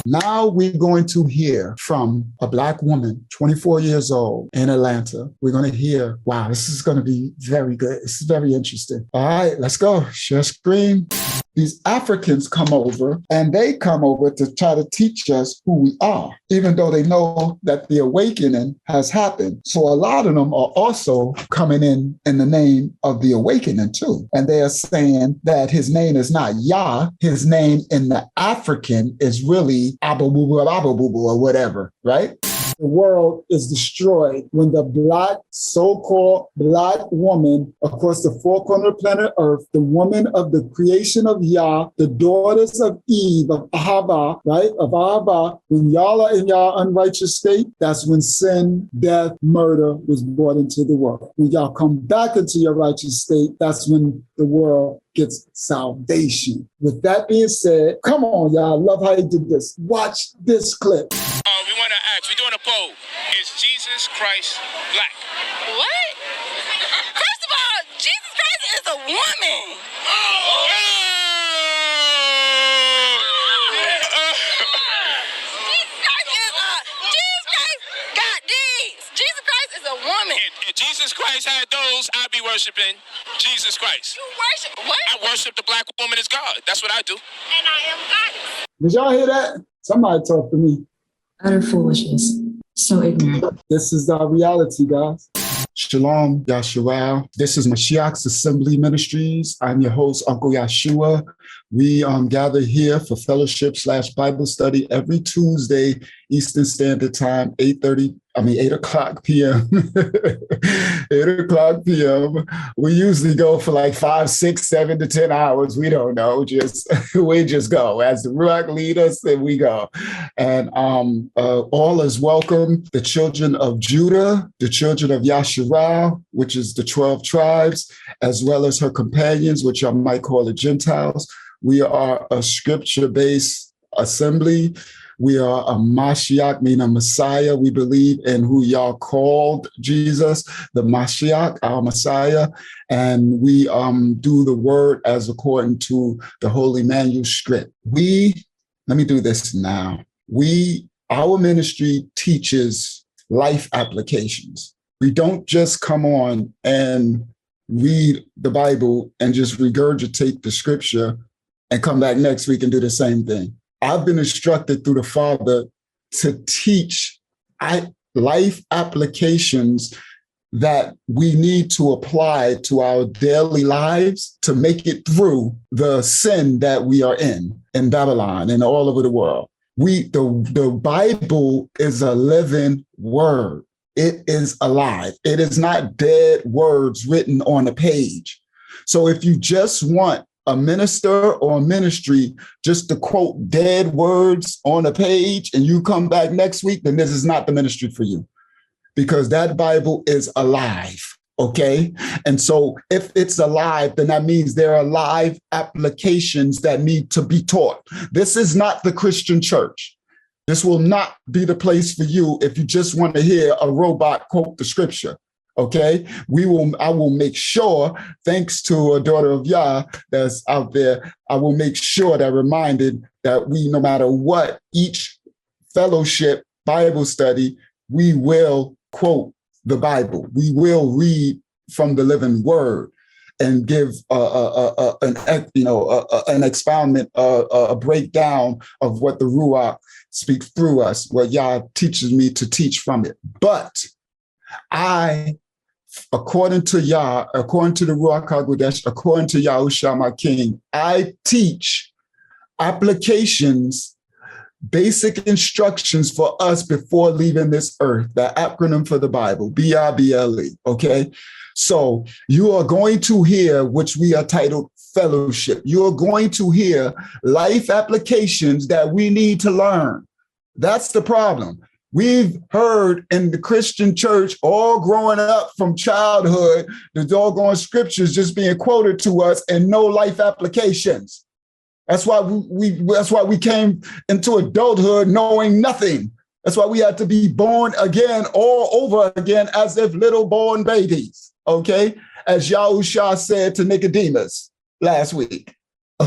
Now we're going to hear from a Black woman, 24 years old, in Atlanta. We're going to hear, wow, this is going to be very good. This is very interesting. All right, let's go. Share screen. These Africans come over, and they come over to try to teach us who we are, even though they know that the awakening has happened. So a lot of them are also coming in the name of the awakening too. And they are saying that his name is not Yah. His name in the African is really Ababubu or whatever, right? The world is destroyed when the Black, so-called Black woman across the four corners of planet Earth, the woman of the creation of Yah, the daughters of Eve, of Ahava, right? Of Ahava, when y'all are in y'all unrighteous state, that's when sin, death, murder was brought into the world. When y'all come back into your righteous state, that's when the world gets salvation. With that being said, come on, y'all. I love how he did this. Watch this clip. We want to ask, we're doing a poll. Is Jesus Christ Black? What? First of all, Jesus Christ is a woman. Jesus Christ is a woman. If Jesus Christ had those, I'd be worshiping Jesus Christ. You worship what? I worship the Black woman as God. That's what I do. And I am goddess. Did y'all hear that? Somebody talk to me. Utter foolishness. So ignorant. This is our reality, guys. Shalom, Yahshua. This is Mashiach's Assembly Ministries. I'm your host, Uncle Yahshua. We gather here for fellowship / Bible study every Tuesday, Eastern Standard Time, 8 o'clock p.m. 8 o'clock p.m. We usually go for like 5, 6, 7 to 10 hours. We don't know. We just go. As the Ruach lead us, then we go. And all is welcome. The children of Judah, the children of Yahshua, which is the 12 tribes, as well as her companions, which I might call the Gentiles. We are a scripture-based assembly. We are a Mashiach, meaning a Messiah. We believe in who y'all called Jesus, the Mashiach, our Messiah. And we do the word as according to the Holy Manuscript. Let me do this now. Our ministry teaches life applications. We don't just come on and read the Bible and just regurgitate the scripture and come back next week and do the same thing. I've been instructed through the Father to teach life applications that we need to apply to our daily lives to make it through the sin that we are in Babylon and all over the world. The Bible is a living word. It is alive. It is not dead words written on a page. So if you just want a minister or a ministry just to quote dead words on a page and you come back next week, then this is not the ministry for you, because that Bible is alive, okay? And so if it's alive, then that means there are live applications that need to be taught. This is not the Christian church. This will not be the place for you if you just want to hear a robot quote the scripture. Okay, I will make sure, thanks to a daughter of Yah that's out there, I will make sure that reminded that no matter what, each fellowship Bible study, we will quote the Bible. We will read from the living word and give an expoundment, a breakdown of what the Ruach speaks through us, what Yah teaches me to teach from it. But according to Yah, according to the Ruach HaKodesh, according to Yahshua, my King, I teach applications, basic instructions for us before leaving this earth, the acronym for the Bible, BIBLE, okay? So you are going to hear, which we are titled fellowship. You are going to hear life applications that we need to learn. That's the problem. We've heard in the Christian church all growing up from childhood, the doggone scriptures just being quoted to us and no life applications. That's why we came into adulthood knowing nothing. That's why we had to be born again, all over again, as if little born babies, okay? As Yahshua said to Nicodemus last week,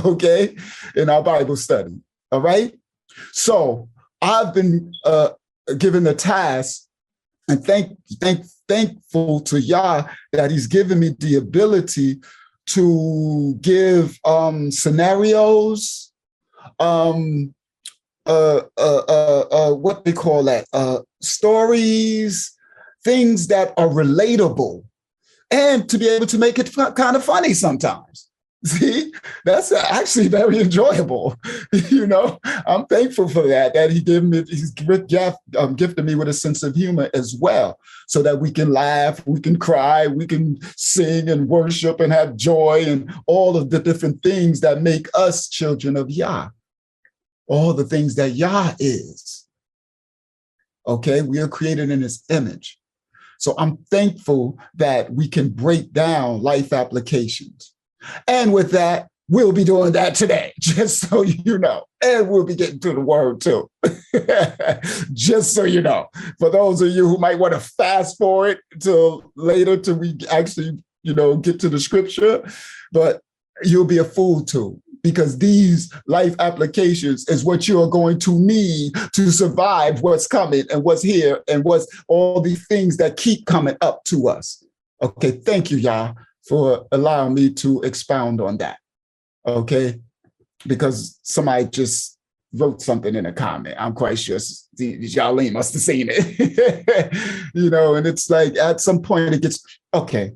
okay, in our Bible study, all right? So I've been given the task, and thankful to Yah that he's given me the ability to give scenarios, what they call that, stories, things that are relatable, and to be able to make it kind of funny sometimes. See, that's actually very enjoyable. I'm thankful for that he's gifted me with a sense of humor as well, so that we can laugh, we can cry, we can sing and worship and have joy and all of the different things that make us children of Yah, all the things that Yah is. Okay, we are created in his image. So I'm thankful that we can break down life applications. And with that, we'll be doing that today, just so you know. And we'll be getting to the word too, just so you know. For those of you who might want to fast forward till later till we actually, get to the scripture, but you'll be a fool too, because these life applications is what you are going to need to survive what's coming and what's here and what's all these things that keep coming up to us. Okay, thank you, Yah, for allowing me to expound on that, okay? Because somebody just wrote something in a comment. I'm quite sure Charlene must have seen it, and it's like at some point it gets, okay,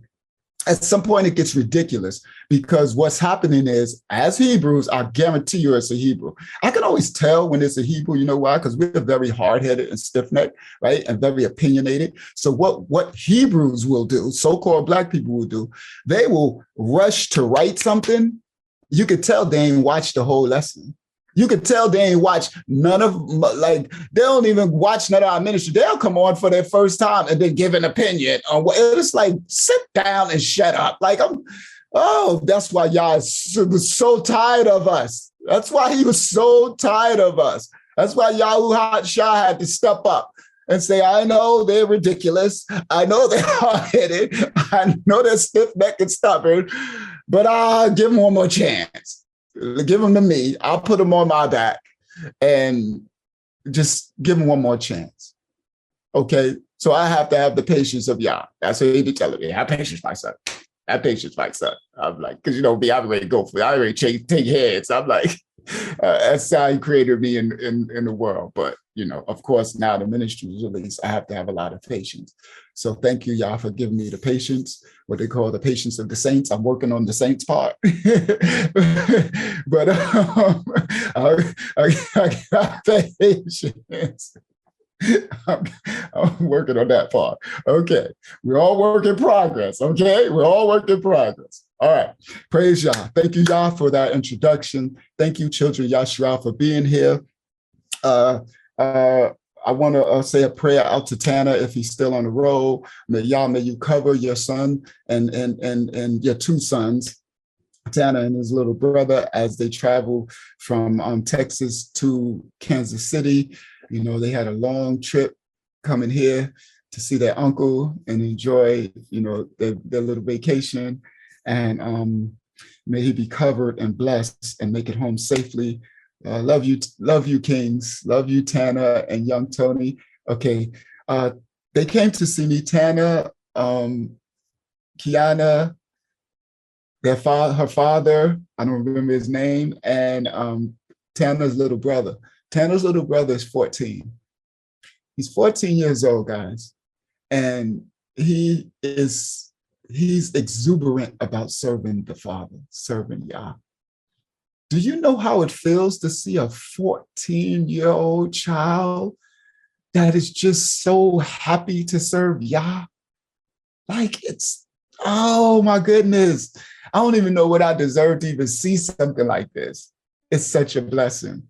at some point it gets ridiculous, because what's happening is, as Hebrews, I guarantee you it's a Hebrew. I can always tell when it's a Hebrew, you know why? Because we're very hard-headed and stiff-necked, right? And very opinionated. So what Hebrews will do, so-called Black people will do, they will rush to write something. You could tell they ain't watched the whole lesson. You could tell they ain't watched they don't even watch none of our ministry. They'll come on for their first time and then give an opinion on what it's like. Sit down and shut up. That's why y'all was so tired of us. That's why he was so tired of us. That's why Yahshua had to step up and say, I know they're ridiculous. I know they're hard-headed. I know they're stiff-necked and stubborn, but I'll give them one more chance. Give them to me. I'll put them on my back and just give them one more chance. Okay? So I have to have the patience of Yah. That's what he be telling me. Have patience, my son. Have patience, my son. I'm like, because me, I'm ready to go for it. I already take heads. I'm like, that's how he created me in the world. But, of course, now the ministry is released, I have to have a lot of patience. So thank you, Yah, for giving me the patience, what they call the patience of the saints. I'm working on the saints part. But I got patience. I'm working on that part. Okay. We're all work in progress. Okay. We're all work in progress. All right. Praise Yah. Thank you, Yah, for that introduction. Thank you, children Yahshua, for being here. I want to say a prayer out to Tanner if he's still on the road. May you cover your son and your two sons, Tanner and his little brother, as they travel from Texas to Kansas City. They had a long trip coming here to see their uncle and enjoy, their little vacation. And may he be covered and blessed and make it home safely. Love you, Kings. Love you, Tanner and young Tony. Okay, they came to see me. Tanner, Kiana, her father, I don't remember his name, and Tanner's little brother. Tanner's little brother is 14. He's 14 years old, guys, and he's exuberant about serving the Father, serving Yah. Do you know how it feels to see a 14-year-old child that is just so happy to serve Yah? Oh my goodness. I don't even know what I deserve to even see something like this. It's such a blessing.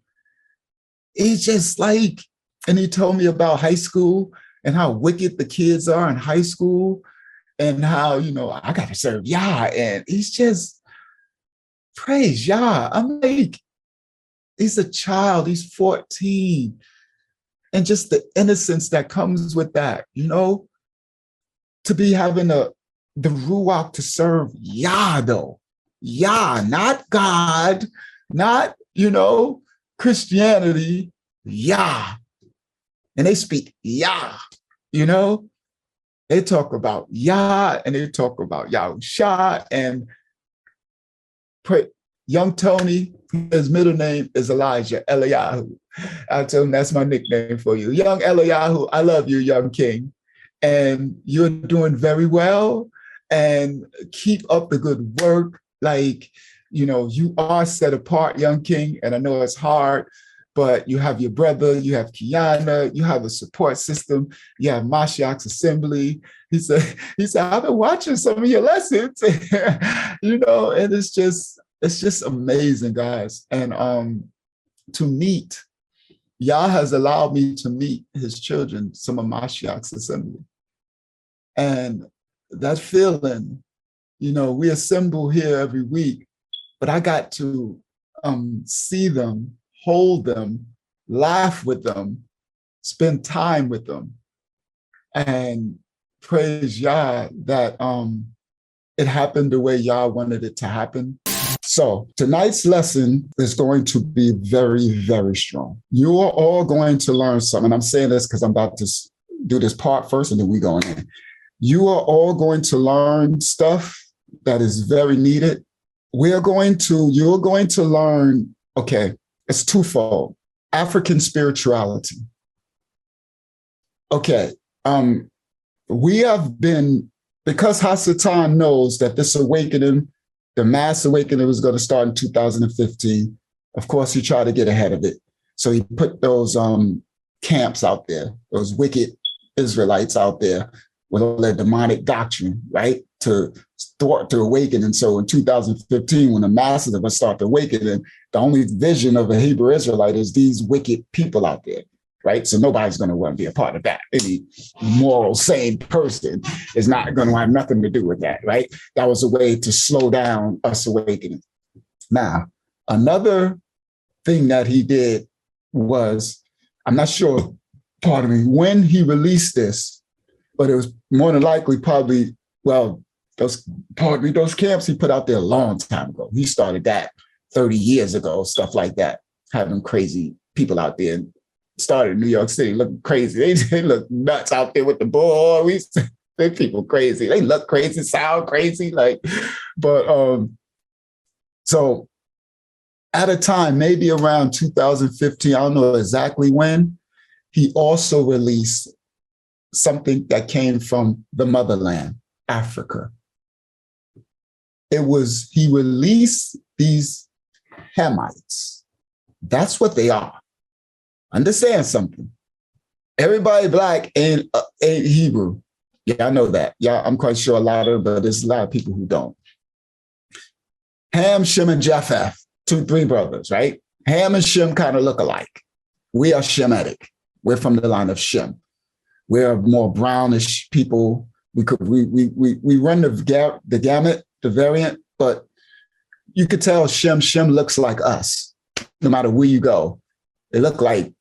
It's just and he told me about high school and how wicked the kids are in high school and how, I got to serve Yah. And he's just, praise Yah. I'm like, he's a child, he's 14. And just the innocence that comes with that, to be having the ruach to serve Yah, though. Yah, not God, not, Christianity, Yah. And they speak Yah, you know? They talk about Yah and they talk about Yahshua and young Tony, his middle name is Elijah, Eliyahu. I tell him that's my nickname for you. Young Eliyahu, I love you, young king. And you're doing very well. And keep up the good work. Like, you know, you are set apart, young king. And I know it's hard, but you have your brother, you have Kiana, you have a support system, you have Mashiach's assembly. He said, I've been watching some of your lessons, you know, and it's just amazing, guys. And to meet, Yah has allowed me to meet his children, some of Mashiach's assembly. And that feeling, you know, we assemble here every week, but I got to see them, hold them, laugh with them, spend time with them, and praise Yah that it happened the way Yah wanted it to happen. So tonight's lesson is going to be very, very strong. You are all going to learn something. I'm saying this because I'm about to do this part first and then we go in. You are all going to learn stuff that is very needed. You're going to learn, okay, it's twofold. African spirituality. Okay, we have been, because Hasatan knows that this awakening, the mass awakening was going to start in 2015. Of course, he tried to get ahead of it. So he put those camps out there, those wicked Israelites out there with all that demonic doctrine, right? To thwart the awakening. So in 2015, when the masses of us start to awaken, the only vision of a Hebrew Israelite is these wicked people out there, right? So nobody's going to want to be a part of that. Any moral, sane person is not going to have nothing to do with that, right? That was a way to slow down us awakening. Now, another thing that he did was, I'm not sure, pardon me, when he released this, but it was more than likely probably, well, those camps he put out there a long time ago. He started that 30 years ago, stuff like that, having crazy people out there. Started in New York City, looking crazy. They look nuts out there with the bull. They people crazy. They look crazy, sound crazy. So at a time, maybe around 2015, I don't know exactly when, he also released something that came from the motherland, Africa. He released these Hamites. That's what they are. Understand something. Everybody black ain't Hebrew. Yeah, I know that. Yeah, I'm quite sure a lot of, but there's a lot of people who don't. Ham, Shem, and Japheth, 3 brothers, right? Ham and Shem kind of look alike. We are Shemitic. We're from the line of Shem. We're more brownish people. We run the gamut, the variant, but you could tell Shem looks like us, no matter where you go. They look like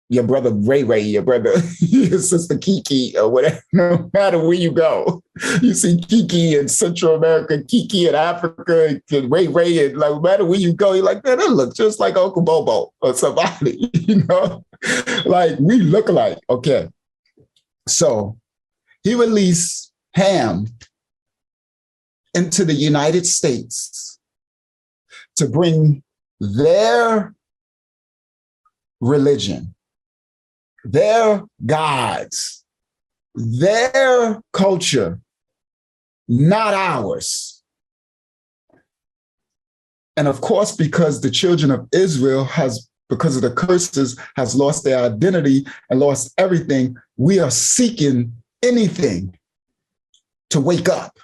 your brother Ray, your sister Kiki, or whatever, no matter where you go. You see Kiki in Central America, Kiki in Africa, and Ray, and like, no matter where you go, you're like, man, that looks just like Uncle Bobo or somebody, you know? Like, we look alike. Okay. So he released Ham into the United States to bring their religion, their gods, their culture, not ours. And of course, because the children of Israel because of the curses, has lost their identity and lost everything, we are seeking anything to wake up.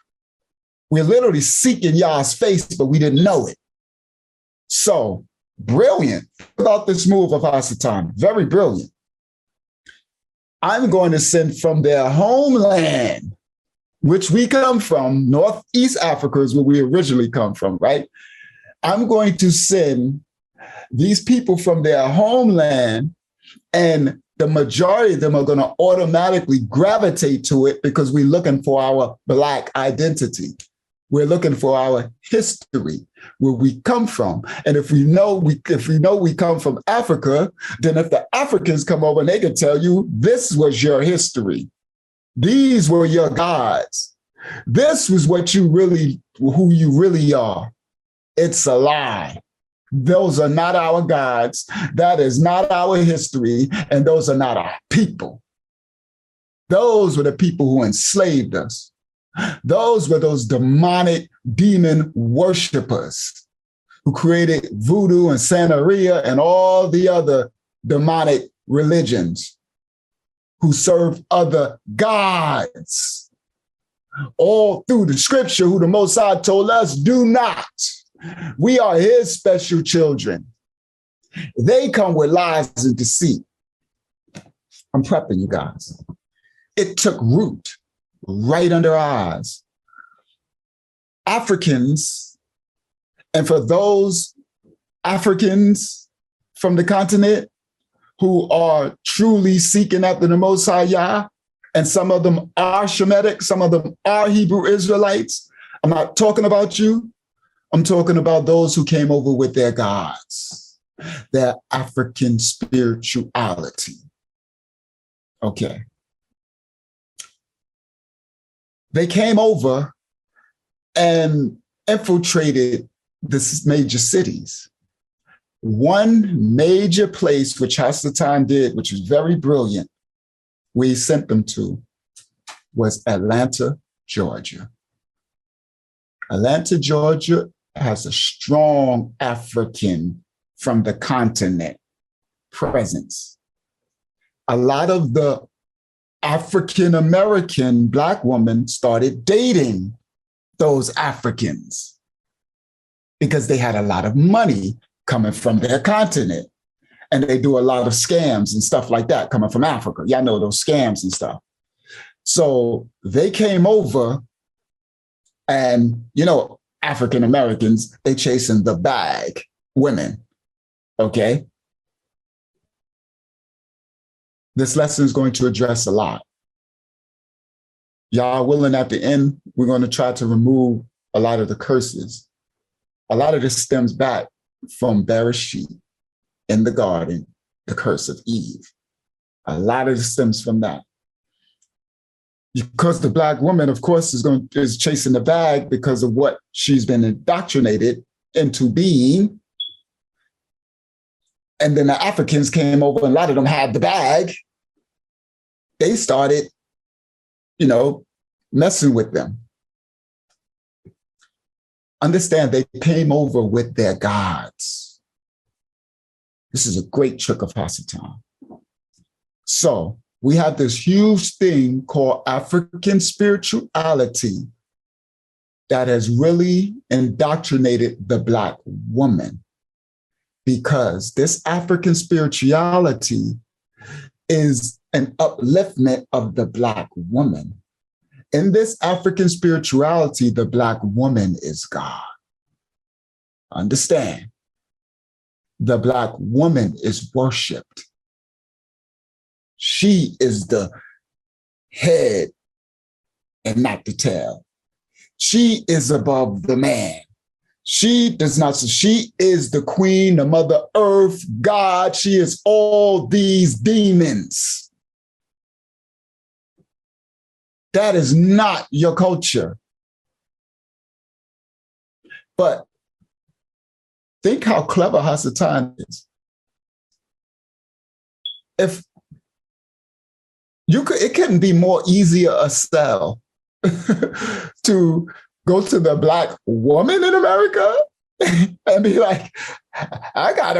We're literally seeking Yah's face, but we didn't know it. So brilliant about this move of Hasatan, very brilliant. I'm going to send from their homeland, which we come from, Northeast Africa is where we originally come from, right? I'm going to send these people from their homeland, and the majority of them are going to automatically gravitate to it because we're looking for our Black identity. We're looking for our history. where we come from. And if we know we come from Africa, then if the Africans come over, they can tell you this was your history. These were your gods. This was who you really are. It's a lie. Those are not our gods. That is not our history. And those are not our people. Those were the people who enslaved us. Those were those demonic demon worshipers who created voodoo and Santeria and all the other demonic religions, who served other gods. All through the scripture, who the Most High told us, do not. We are his special children. They come with lies and deceit. I'm prepping you guys. It took root right under our eyes. Africans, and for those Africans from the continent who are truly seeking after the Most High Yah, and some of them are Shemitic, some of them are Hebrew Israelites. I'm not talking about you. I'm talking about those who came over with their gods, their African spirituality. Okay. They came over and infiltrated the major cities. One major place which Hasatan did, which was very brilliant, we sent them to, was Atlanta, Georgia. Atlanta, Georgia has a strong African from the continent presence. A lot of the African-American Black women started dating those Africans because they had a lot of money coming from their continent. And they do a lot of scams and stuff like that coming from Africa. Y'all know those scams and stuff. So they came over and, African Americans, they chasing the bag women, okay? This lesson is going to address a lot. Y'all willing at the end, we're going to try to remove a lot of the curses. A lot of this stems back from Bereshit in the garden, the curse of Eve. A lot of this stems from that. Because the Black woman, of course, is chasing the bag because of what she's been indoctrinated into being. And then the Africans came over and a lot of them had the bag. They started, messing with them. Understand, they came over with their gods. This is a great trick of Hasatan. So we have this huge thing called African spirituality that has really indoctrinated the Black woman, because this African spirituality is an upliftment of the Black woman. In this African spirituality, the Black woman is God. Understand, the Black woman is worshiped. She is the head and not the tail. She is above the man. She is the queen, the mother earth, God. She is all these demons. That is not your culture. But think how clever Hasatan is. It couldn't be more easier a sell to go to the Black woman in America and be like, I got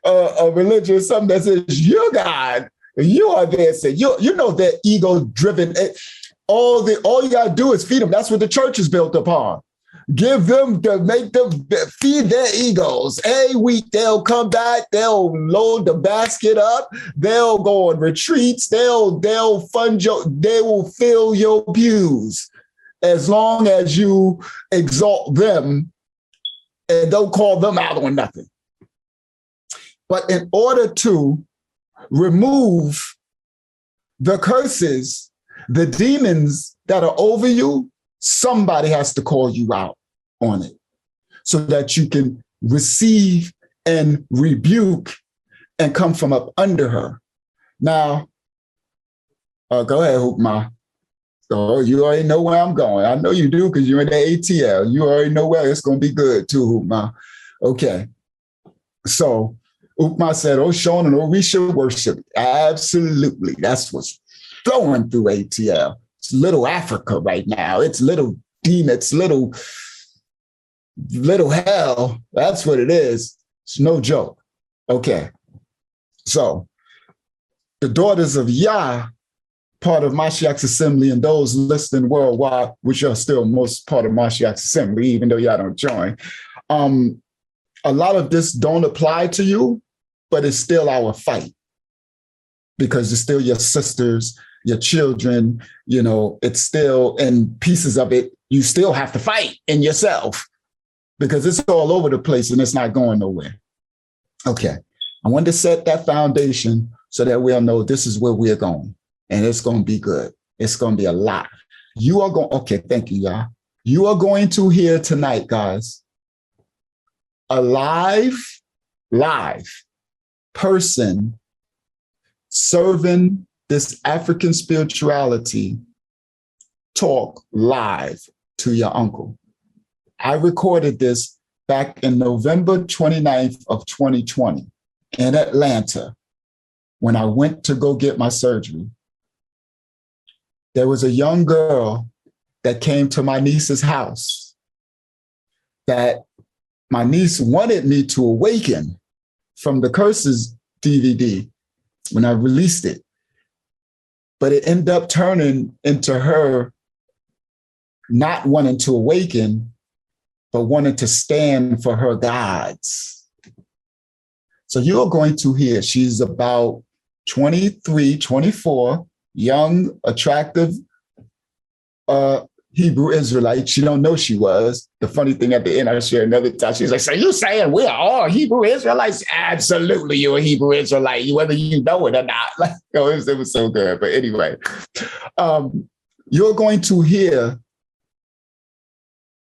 a religion, something that says, you're God, you are this, and you know they're ego-driven. All you gotta do is feed them. That's what the church is built upon. Give them feed their egos. Every week they'll come back, they'll load the basket up, they'll go on retreats, they'll they will fill your pews as long as you exalt them and don't call them out on nothing. But in order to remove the curses, the demons that are over you, somebody has to call you out on it. so that you can receive and rebuke and come from up under her. Now, go ahead, Hoopma. So you already know where I'm going. I know you do because you're in the ATL. You already know where it's going to be good too, Hoopma. Okay. So Hoopma said, oh, Sean, and we should worship. Absolutely. That's what's flowing through ATL. It's little Africa right now. It's little demon. It's little hell. That's what it is. It's no joke. Okay. So the Daughters of Yah, part of Mashiach's Assembly, and those listening worldwide, which are still most part of Mashiach's Assembly, even though y'all don't join, a lot of this don't apply to you, but it's still our fight because it's still your sisters, your children, you know, it's still in pieces of it. You still have to fight in yourself because it's all over the place and it's not going nowhere. Okay. I wanted to set that foundation so that we'll know this is where we're going and it's going to be good. It's going to be a lot. You are going, okay, thank you, y'all. You are going to hear tonight, guys, a live person serving this African spirituality talk live to your uncle. I recorded this back in November 29th of 2020 in Atlanta when I went to go get my surgery. There was a young girl that came to my niece's house that my niece wanted me to awaken from the Curses DVD when I released it. But it ended up turning into her not wanting to awaken, but wanting to stand for her gods. So you're going to hear, she's about 23, 24, young, attractive Hebrew Israelite. She don't know she was. The funny thing at the end, I shared another time, she's like, so you saying we are all Hebrew Israelites? Absolutely, you're a Hebrew Israelite, whether you know it or not. Like, oh, it was so good. But anyway, you're going to hear,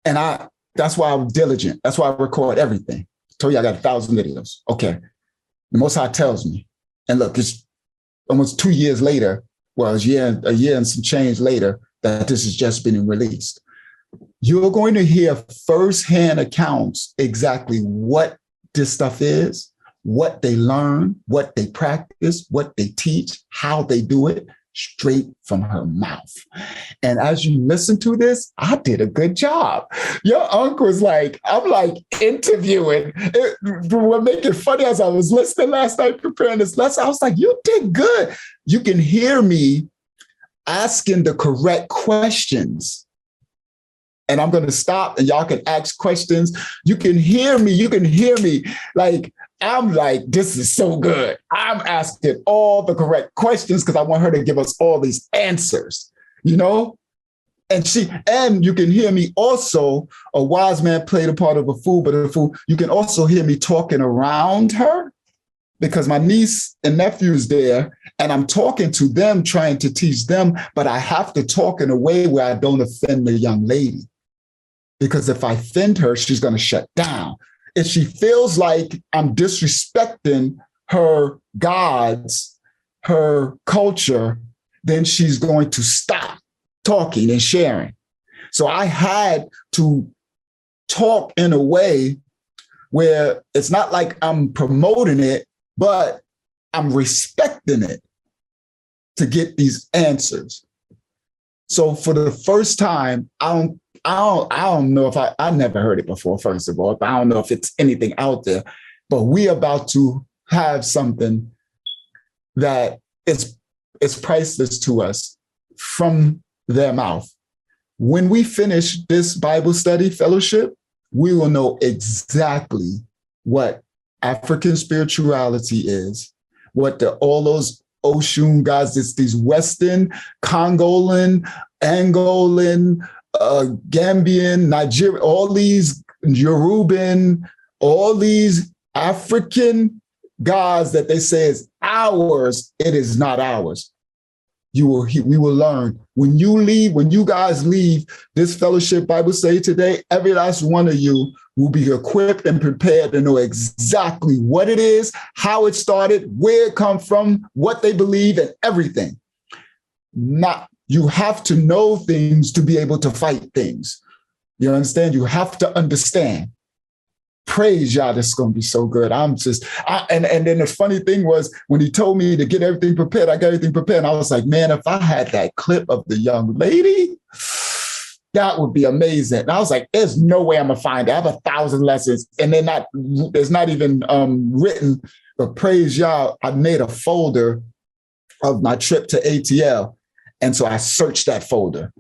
and that's why I'm diligent. That's why I record everything. I told you I got 1,000 videos. Okay. The Most High tells me, and look, it's almost 2 years later, well, a year and some change later, that this has just been released. You're going to hear firsthand accounts exactly what this stuff is, what they learn, what they practice, what they teach, how they do it, straight from her mouth. And as you listen to this, I did a good job. Your uncle was like, I'm like interviewing. What made it funny as I was listening last night preparing this lesson, I was like, you did good. You can hear me asking the correct questions. And I'm going to stop and y'all can ask questions. You can hear me. Like, I'm like, this is so good. I'm asking all the correct questions because I want her to give us all these answers, you know? And you can hear me also, a wise man played a part of a fool, but a fool, you can also hear me talking around her because my niece and nephew's there and I'm talking to them, trying to teach them, but I have to talk in a way where I don't offend the young lady. Because if I offend her, she's going to shut down. If she feels like I'm disrespecting her gods, her culture, then she's going to stop talking and sharing. So I had to talk in a way where it's not like I'm promoting it, but I'm respecting it to get these answers. So for the first time, I don't know if I never heard it before, first of all. I don't know if it's anything out there, but we about to have something that is priceless to us from their mouth. When we finish this Bible study fellowship, we will know exactly what African spirituality is, what all those Oshun gods, it's these Western, Congolan, Angolan, Gambian, Nigerian, all these Yoruban, all these African gods that they say is ours, it is not ours. We will learn. When you guys leave this fellowship Bible study today, every last one of you will be equipped and prepared to know exactly what it is, how it started, where it comes from, what they believe, and everything. You have to know things to be able to fight things. You understand? You have to understand. Praise y'all, this is going to be so good. And then the funny thing was, when he told me to get everything prepared, I got everything prepared. And I was like, man, if I had that clip of the young lady, that would be amazing. And I was like, there's no way I'm going to find it. I have 1,000 lessons, and it's not even written. But praise y'all, I made a folder of my trip to ATL. And so I searched that folder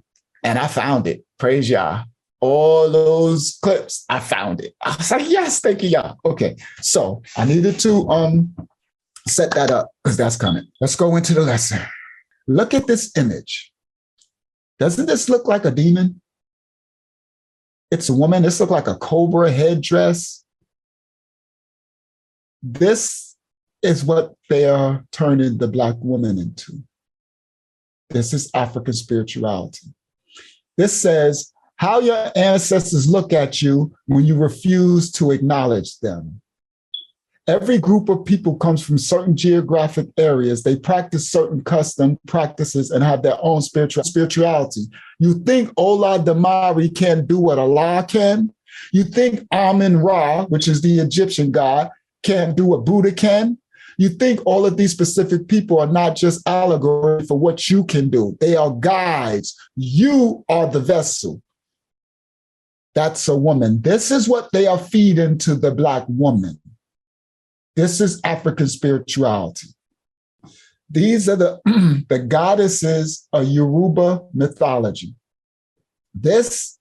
and I found it. Praise y'all. All those clips, I found it. I was like, yes, thank you, y'all. Okay, so I needed to set that up because that's coming. Let's go into the lesson. Look at this image. Doesn't this look like a demon? It's a woman. This looks like a cobra headdress. This is what they are turning the Black woman into. This is African spirituality. This says how your ancestors look at you when you refuse to acknowledge them. Every group of people comes from certain geographic areas. They practice certain custom practices and have their own spirituality. You think Ola Damari can do what Allah can? You think Amun-Ra, which is the Egyptian god, can do what Buddha can? You think all of these specific people are not just allegory for what you can do. They are guides. You are the vessel. That's a woman. This is what they are feeding to the Black woman. This is African spirituality. These are the goddesses of Yoruba mythology. This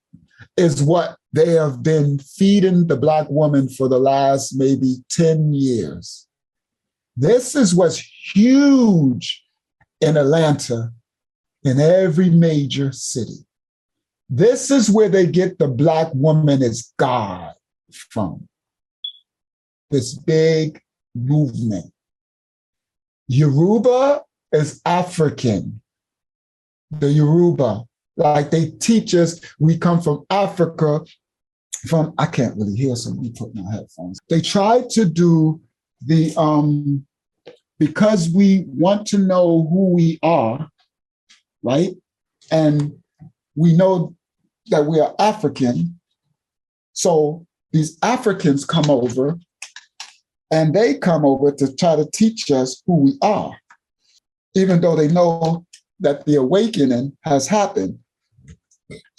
is what they have been feeding the Black woman for the last maybe 10 years. This is what's huge in Atlanta, in every major city. This is where they get the Black woman as God from. This big movement. Yoruba is African. The Yoruba, like they teach us, we come from Africa, I can't really hear, so let me put my headphones. They try to do because we want to know who we are, right? And we know that we are African. So these Africans come over and they come over to try to teach us who we are, even though they know that the awakening has happened.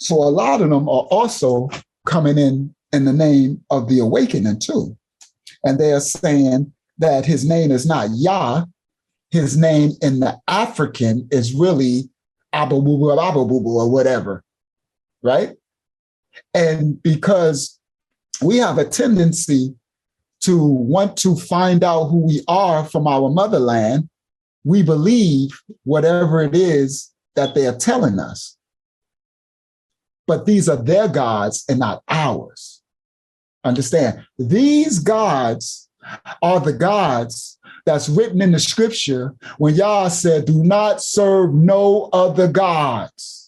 So a lot of them are also coming in the name of the awakening too. And they are saying that his name is not Yah. His name in the African is really Ababubu or whatever, right? And because we have a tendency to want to find out who we are from our motherland, we believe whatever it is that they are telling us. But these are their gods and not ours. Understand? These gods are the gods that's written in the scripture when Yah said, do not serve no other gods.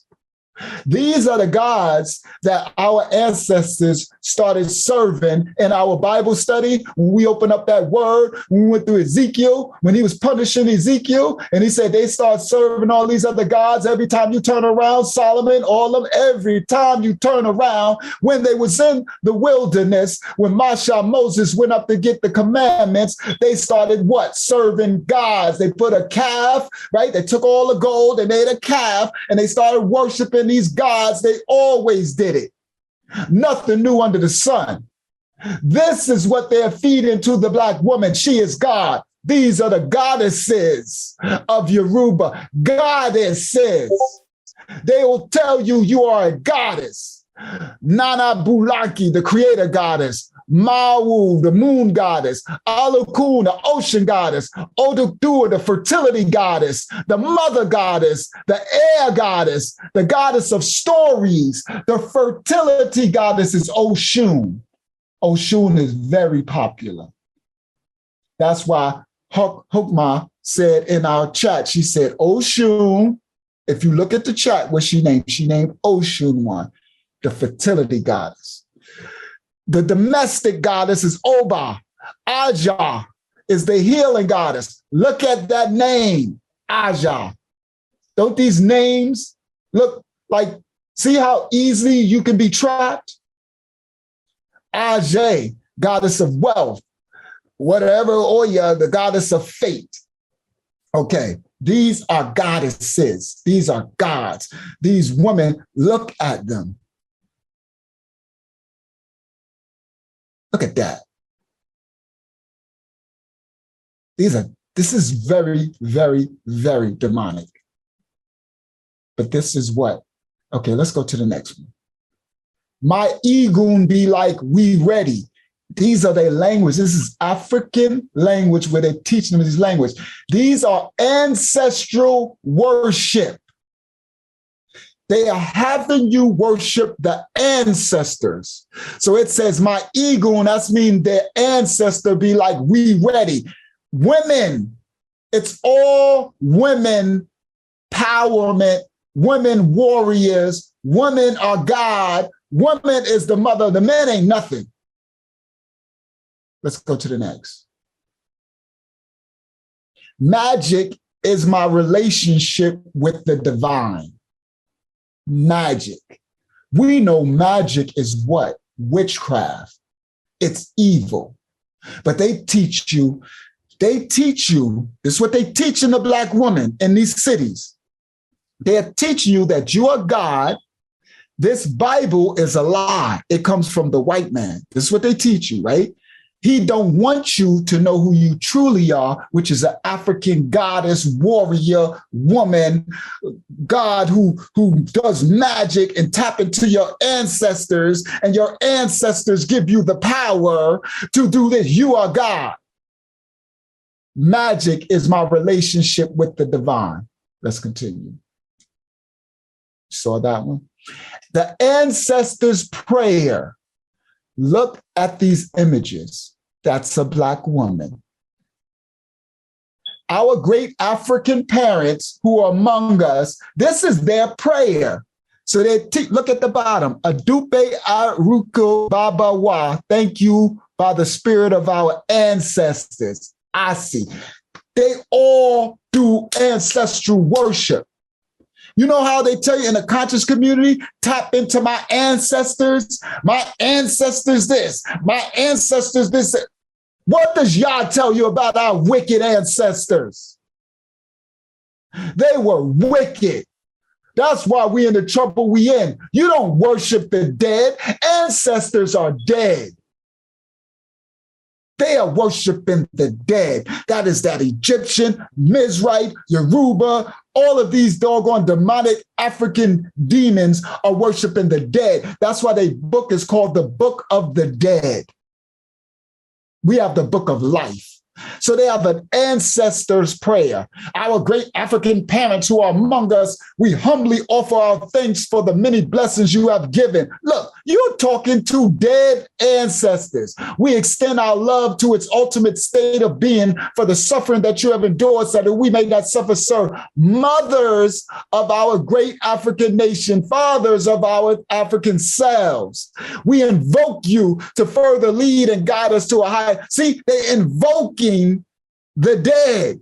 These are the gods that our ancestors started serving in our Bible study. When we opened up that word, when we went through Ezekiel, when he was punishing Ezekiel, and he said they start serving all these other gods. Every time you turn around, Solomon, all of them, every time you turn around, when they was in the wilderness, when Moses went up to get the commandments, they started what? Serving gods. They put a calf, right? They took all the gold, they made a calf, and they started worshiping these gods. They always did it. Nothing new under the sun. This is what they're feeding to the Black woman. She is God. These are the goddesses of Yoruba. Goddesses. They will tell you you are a goddess. Nana Bulaki, the creator goddess. Mawu, the moon goddess. Alukun, the ocean goddess. Odudur, the fertility goddess. The mother goddess. The air goddess. The goddess of stories. The fertility goddess is Oshun. Oshun is very popular. That's why Hukma said in our chat, she said, Oshun, if you look at the chat, what she named Oshun one, the fertility goddess. The domestic goddess is Oba. Aja is the healing goddess. Look at that name, Aja. Don't these names look like, see how easily you can be trapped? Aja, goddess of wealth. Whatever, Oya, the goddess of fate. Okay, these are goddesses. These are gods. These women, look at them. Look at that. This is very, very, very demonic. But this is what? Okay, let's go to the next one. My egoon be like, we ready. These are their language. This is African language where they're teaching them this language. These are ancestral worship. They are having you worship the ancestors. So it says, my ego, and that's mean their ancestor be like, we ready. Women, it's all women empowerment, women warriors, women are God, woman is the mother, the men ain't nothing. Let's go to the next. Magic is my relationship with the divine. Magic. We know magic is what? Witchcraft. It's evil. But they teach you, this is what they teach in the Black woman in these cities. They're teaching you that you are God. This Bible is a lie. It comes from the white man. This is what they teach you, right? He don't want you to know who you truly are, which is an African goddess, warrior, woman, God who does magic and tap into your ancestors, and your ancestors give you the power to do this. You are God. Magic is my relationship with the divine. Let's continue. Saw that one? The ancestors' prayer. Look at these images. That's a Black woman. Our great African parents who are among us, this is their prayer. So they look at the bottom. Adupe Aruko Babawa. Thank you by the spirit of our ancestors. I see. They all do ancestral worship. You know how they tell you in the conscious community, tap into my ancestors this, my ancestors this. What does Yah tell you about our wicked ancestors? They were wicked. That's why we in the trouble we in. You don't worship the dead. Ancestors are dead. They are worshiping the dead. That is that Egyptian, Mizraite, Yoruba, all of these doggone demonic African demons are worshiping the dead. That's why their book is called the Book of the Dead. We have the Book of Life. So they have an ancestor's prayer. Our great African parents who are among us, we humbly offer our thanks for the many blessings you have given. Look, you're talking to dead ancestors. We extend our love to its ultimate state of being for the suffering that you have endured so that we may not suffer, sir. Mothers of our great African nation, fathers of our African selves, we invoke you to further lead and guide us to a high. See, they invoking the dead.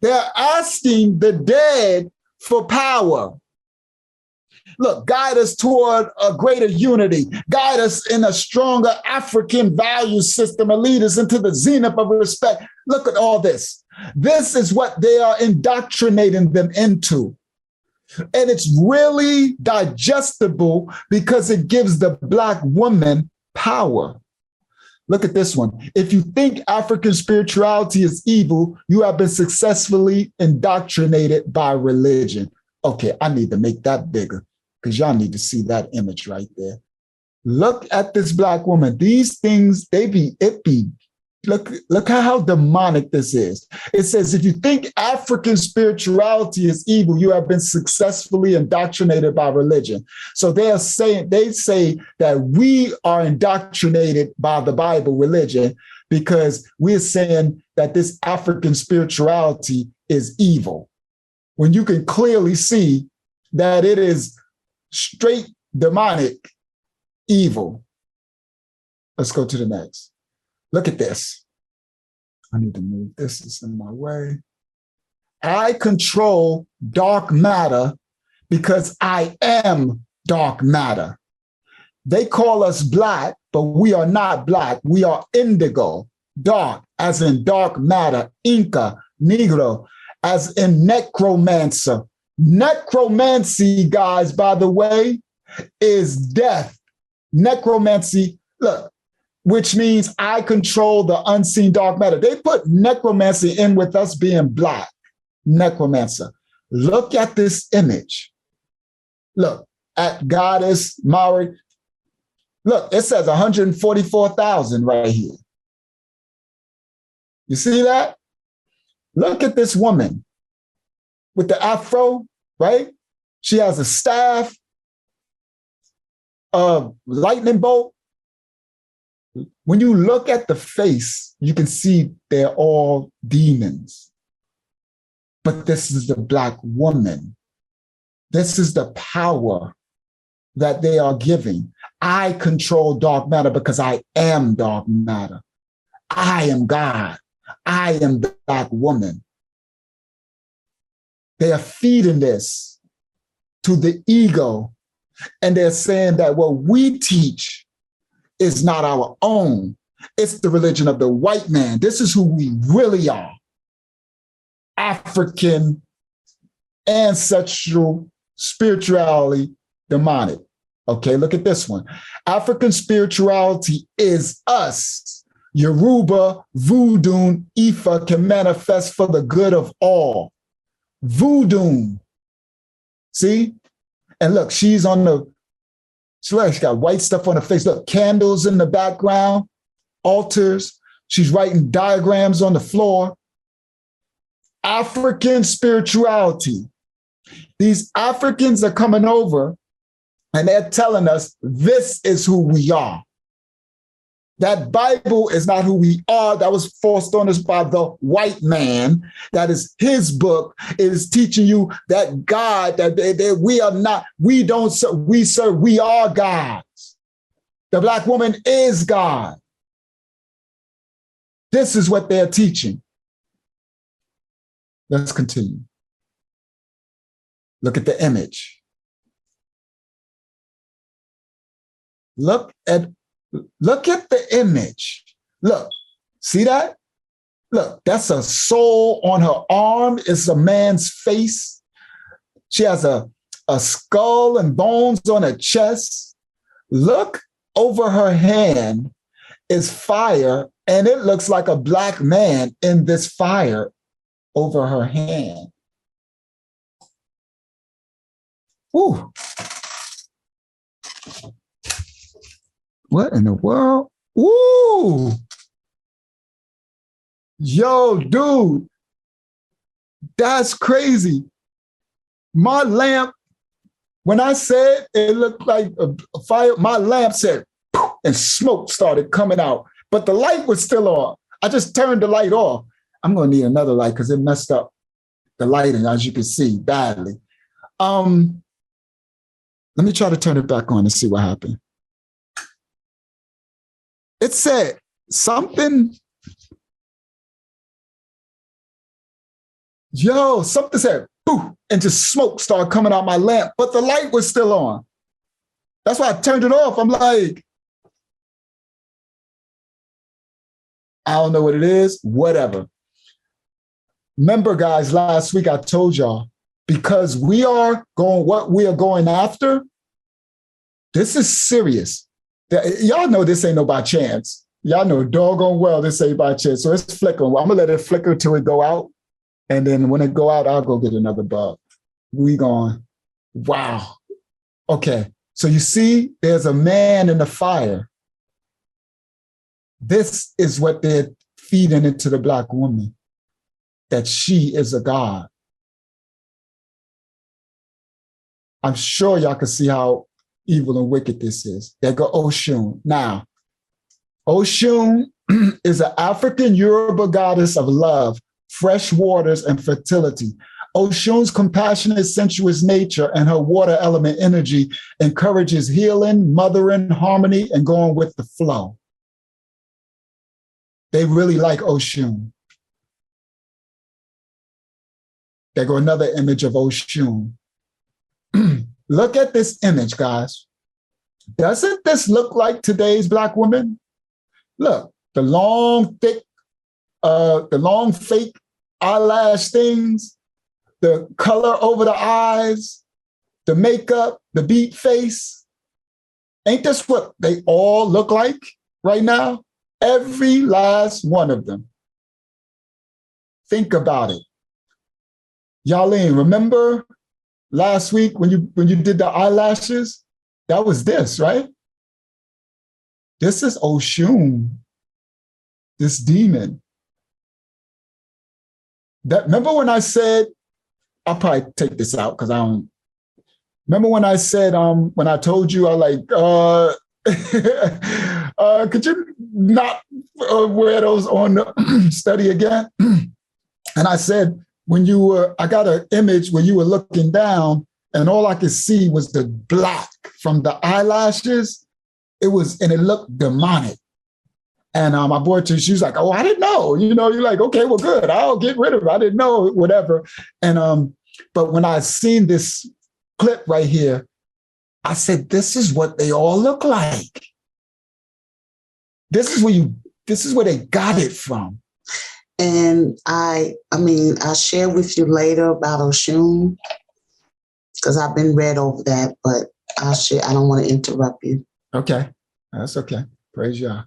They're asking the dead for power. Look, guide us toward a greater unity. Guide us in a stronger African value system and lead us into the zenith of respect. Look at all this. This is what they are indoctrinating them into. And it's really digestible because it gives the Black woman power. Look at this one. If you think African spirituality is evil, you have been successfully indoctrinated by religion. Okay, I need to make that bigger because y'all need to see that image right there. Look at this Black woman. These things, look how demonic this is. It says, if you think African spirituality is evil, you have been successfully indoctrinated by religion. So they say that we are indoctrinated by the Bible religion because we're saying that this African spirituality is evil, when you can clearly see that it is straight demonic evil. Let's go to the next. Look at this. I need to move this. It's in my way. I control dark matter because I am dark matter. They call us black, but we are not black. We are indigo, dark, as in dark matter, Inca, Negro, as in necromancer. Necromancy, guys, by the way, is death. Necromancy, look, which means I control the unseen dark matter. They put necromancy in with us being black. Necromancer. Look at this image. Look at Goddess Maori. Look, it says 144,000 right here. You see that? Look at this woman with the afro, right? She has a staff, a lightning bolt. When you look at the face, you can see they're all demons. But this is the black woman. This is the power that they are giving. I control dark matter because I am dark matter. I am God. I am the black woman. They are feeding this to the ego, and they're saying that what we teach is not our own. It's the religion of the white man. This is who we really are. African, ancestral, spirituality, demonic. Okay, look at this one. African spirituality is us. Yoruba, voodoo, Ifa can manifest for the good of all. Voodoo. See? And look, she's on the, she's got white stuff on her face. Look, candles in the background, altars. She's writing diagrams on the floor. African spirituality. These Africans are coming over and they're telling us this is who we are. That Bible is not who we are. That was forced on us by the white man. That is his book. It is teaching you that God, that we are not, we don't serve, we serve, we are gods. The black woman is God. This is what they're teaching. Let's continue. Look at the image. Look at the image. Look, see that? Look, that's a soul on her arm. It's a man's face. She has a skull and bones on her chest. Look over her hand is fire, and it looks like a black man in this fire over her hand. Ooh. What in the world? Ooh. Yo, dude, that's crazy. My lamp, when I said it looked like a fire, my lamp said, poof, and smoke started coming out, but the light was still on. I just turned the light off. I'm going to need another light because it messed up the lighting, as you can see, badly. Let me try to turn it back on and see what happened. It said something. Yo, something said, poof, and just smoke started coming out my lamp, but the light was still on. That's why I turned it off. I'm like, I don't know what it is, whatever. Remember, guys, last week I told y'all, because we are going, what we are going after, this is serious. Y'all know this ain't no by chance. Y'all know doggone well this ain't by chance. So it's flickering. I'm gonna let it flicker till it go out. And then when it go out, I'll go get another bulb. We going, wow. Okay, so you see, there's a man in the fire. This is what they're feeding into the black woman, that she is a god. I'm sure y'all can see how evil and wicked this is. There go Oshun. Now, Oshun is an African Yoruba goddess of love, fresh waters, and fertility. Oshun's compassionate, sensuous nature and her water element energy encourages healing, mothering, harmony, and going with the flow. They really like Oshun. There go another image of Oshun. Look at this image, guys. Doesn't this look like today's Black woman? Look, the long, thick, the long fake eyelash things, the color over the eyes, the makeup, the beat face. Ain't this what they all look like right now? Every last one of them. Think about it. Yarlene, remember last week when you did the eyelashes? That was this, right? This is Oshun, this demon. Remember when I said, I'll probably take this out because I don't. Remember when I said, when I told you, I like, could you not wear those on the study again? And I said, I got an image where you were looking down and all I could see was the black from the eyelashes. It looked demonic. And my boy, she was like, oh, I didn't know. You're like, okay, well, good. I'll get rid of it. I didn't know, whatever. And, but when I seen this clip right here, I said, this is what they all look like. This is where they got it from. And I'll share with you later about Oshun, because I've been read over that, but I'll share. I don't want to interrupt you. Okay, that's okay. Praise Yah.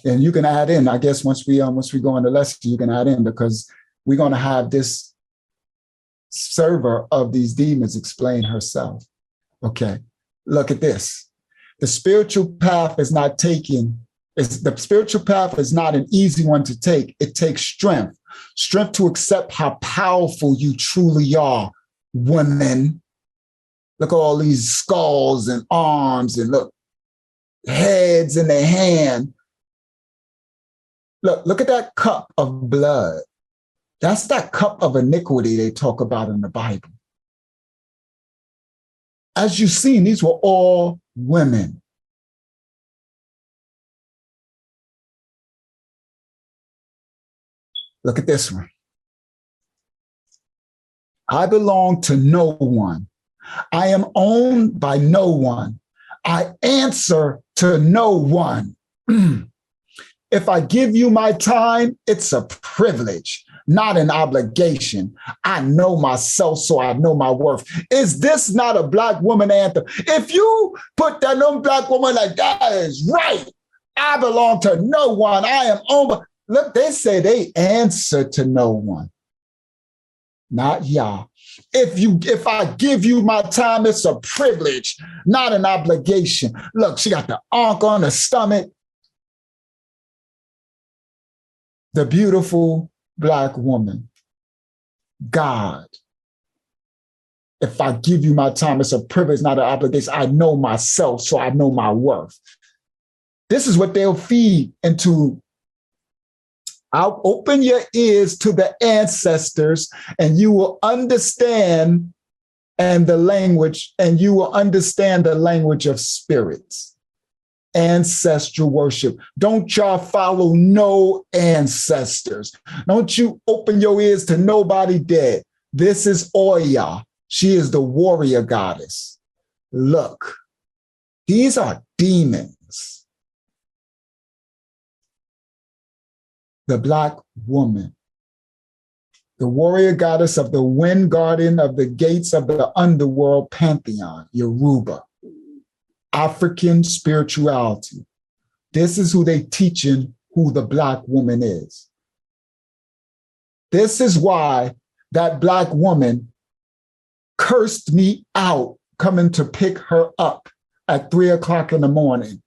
And you can add in, I guess, once we go on the lesson, you can add in, because we're going to have this server of these demons explain herself. Okay, look at this. The spiritual path is not an easy one to take. It takes strength to accept how powerful you truly are, women. Look at all these skulls and arms, and look, heads in their hand. Look at that cup of blood. That's that cup of iniquity they talk about in the Bible. As you've seen, these were all women. Look at this one. I belong to no one. I am owned by no one. I answer to no one. If I give you my time, it's a privilege, not an obligation. I know myself, so I know my worth. Is this not a Black woman anthem? If you put that on Black woman like that is right. I belong to no one. I am owned. Look, they say they answer to no one. Not Yah. If I give you my time, it's a privilege, not an obligation. Look, she got the ankh on the stomach. The beautiful Black woman. God. If I give you my time, it's a privilege, not an obligation. I know myself, so I know my worth. This is what they'll feed into. I'll open your ears to the ancestors, and you will understand the language of spirits. Ancestral worship. Don't y'all follow no ancestors. Don't you open your ears to nobody dead. This is Oya. She is the warrior goddess. Look, these are demons. The Black woman, the warrior goddess of the wind garden of the gates of the underworld pantheon, Yoruba. African spirituality. This is who they teaching who the Black woman is. This is why that Black woman cursed me out coming to pick her up at 3 o'clock in the morning.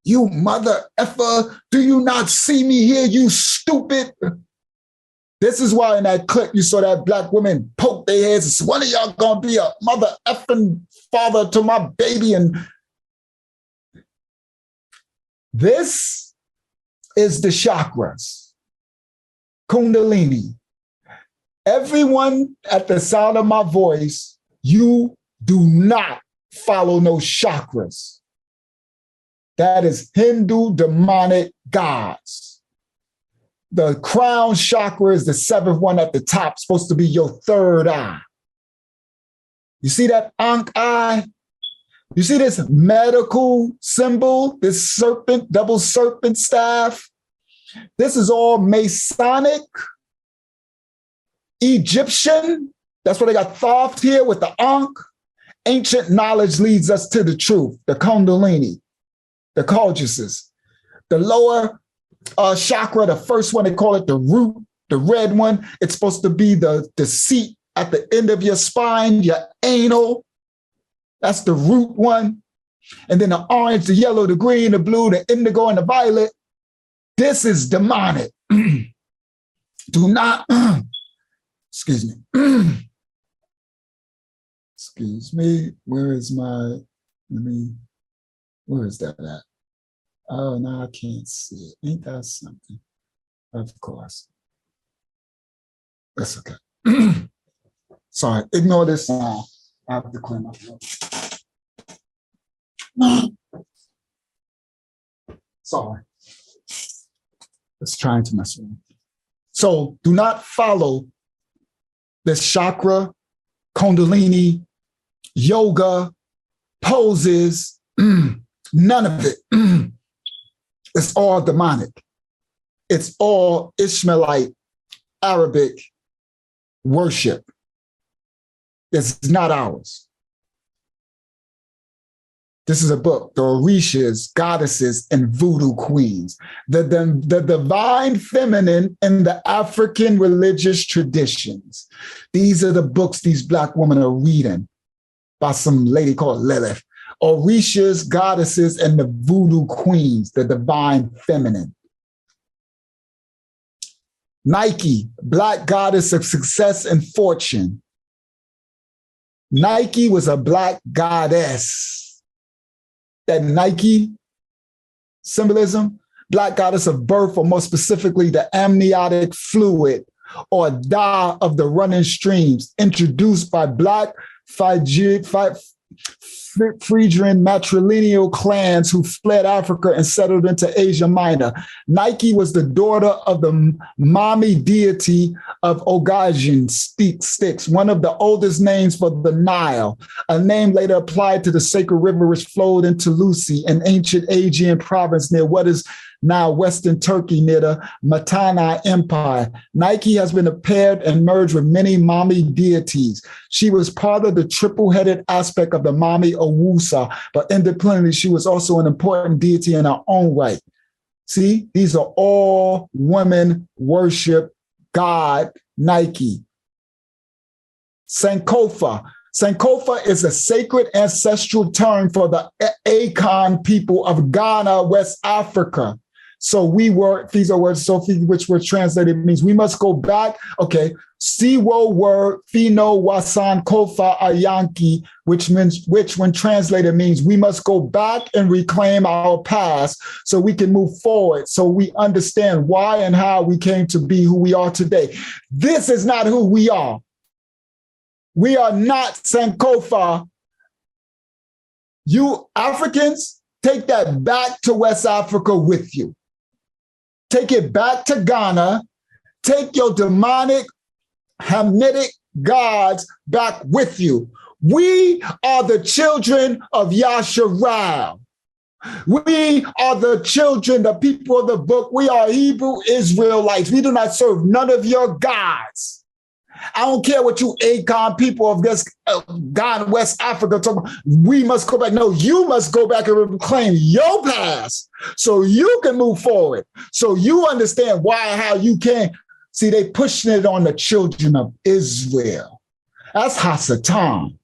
You mother effer, do you not see me here, you stupid? This is why in that clip you saw that Black woman poke their heads and say, one of y'all gonna be a mother effing father to my baby. And this is the chakras, Kundalini. Everyone at the sound of my voice, you do not follow no chakras. That is Hindu demonic gods. The crown chakra is the seventh one at the top, supposed to be your third eye. You see that Ankh eye? You see this medical symbol, this serpent, double serpent staff? This is all Masonic, Egyptian. That's why they got Thoth here with the Ankh. Ancient knowledge leads us to the truth, the Kundalini, the Goddesses. The lower chakra, the first one, they call it the root, the red one. It's supposed to be the seat at the end of your spine, your anal. That's the root one. And then the orange, the yellow, the green, the blue, the indigo, and the violet. This is demonic. Do not, excuse me. Excuse me. Where is where is that at? Oh, no, I can't see it. Ain't that something? Of course. That's okay. Sorry, ignore this sound. I have to clear my throat. Sorry. It's trying to mess with me. So do not follow this chakra, Kundalini, yoga, poses, none of it. It's all demonic. It's all Ishmaelite, Arabic worship. It's not ours. This is a book, The Orishas, Goddesses, and Voodoo Queens, the divine feminine in the African religious traditions. These are the books these Black women are reading by some lady called Lilith. Orishas, Goddesses, and the Voodoo Queens, the divine feminine. Nike, Black goddess of success and fortune. Nike was a Black goddess. That Nike symbolism, Black goddess of birth, or more specifically, the amniotic fluid or Da of the running streams, introduced by Black Phrygian matrilineal clans who fled Africa and settled into Asia Minor. Nike was the daughter of the mommy deity of Ogajian Styx, one of the oldest names for the Nile, a name later applied to the sacred river which flowed into Lucy, an ancient Aegean province near what is now Western Turkey near the Mitanni Empire. Nike has been paired and merged with many mommy deities. She was part of the triple-headed aspect of the mommy Owusa, but independently, she was also an important deity in her own right. See, these are all women worship God, Nike. Sankofa. Sankofa is a sacred ancestral term for the Akan people of Ghana, West Africa. So these are words, Sophie, which were translated, means we must go back. Okay. Siwo word, Fino Wasan Kofa Ayanki, which when translated means we must go back and reclaim our past so we can move forward, so we understand why and how we came to be who we are today. This is not who we are. We are not Sankofa. You Africans, take that back to West Africa with you. Take it back to Ghana. Take your demonic, Hamitic gods back with you. We are the children of Yahshua. We are the children, the people of the book. We are Hebrew Israelites. We do not serve none of your gods. I don't care what you Akon people of this Ghana, West Africa talk about. We must go back. No, you must go back and reclaim your past so you can move forward. So you understand why and how you can. See, they pushing it on the children of Israel. That's Hasatan.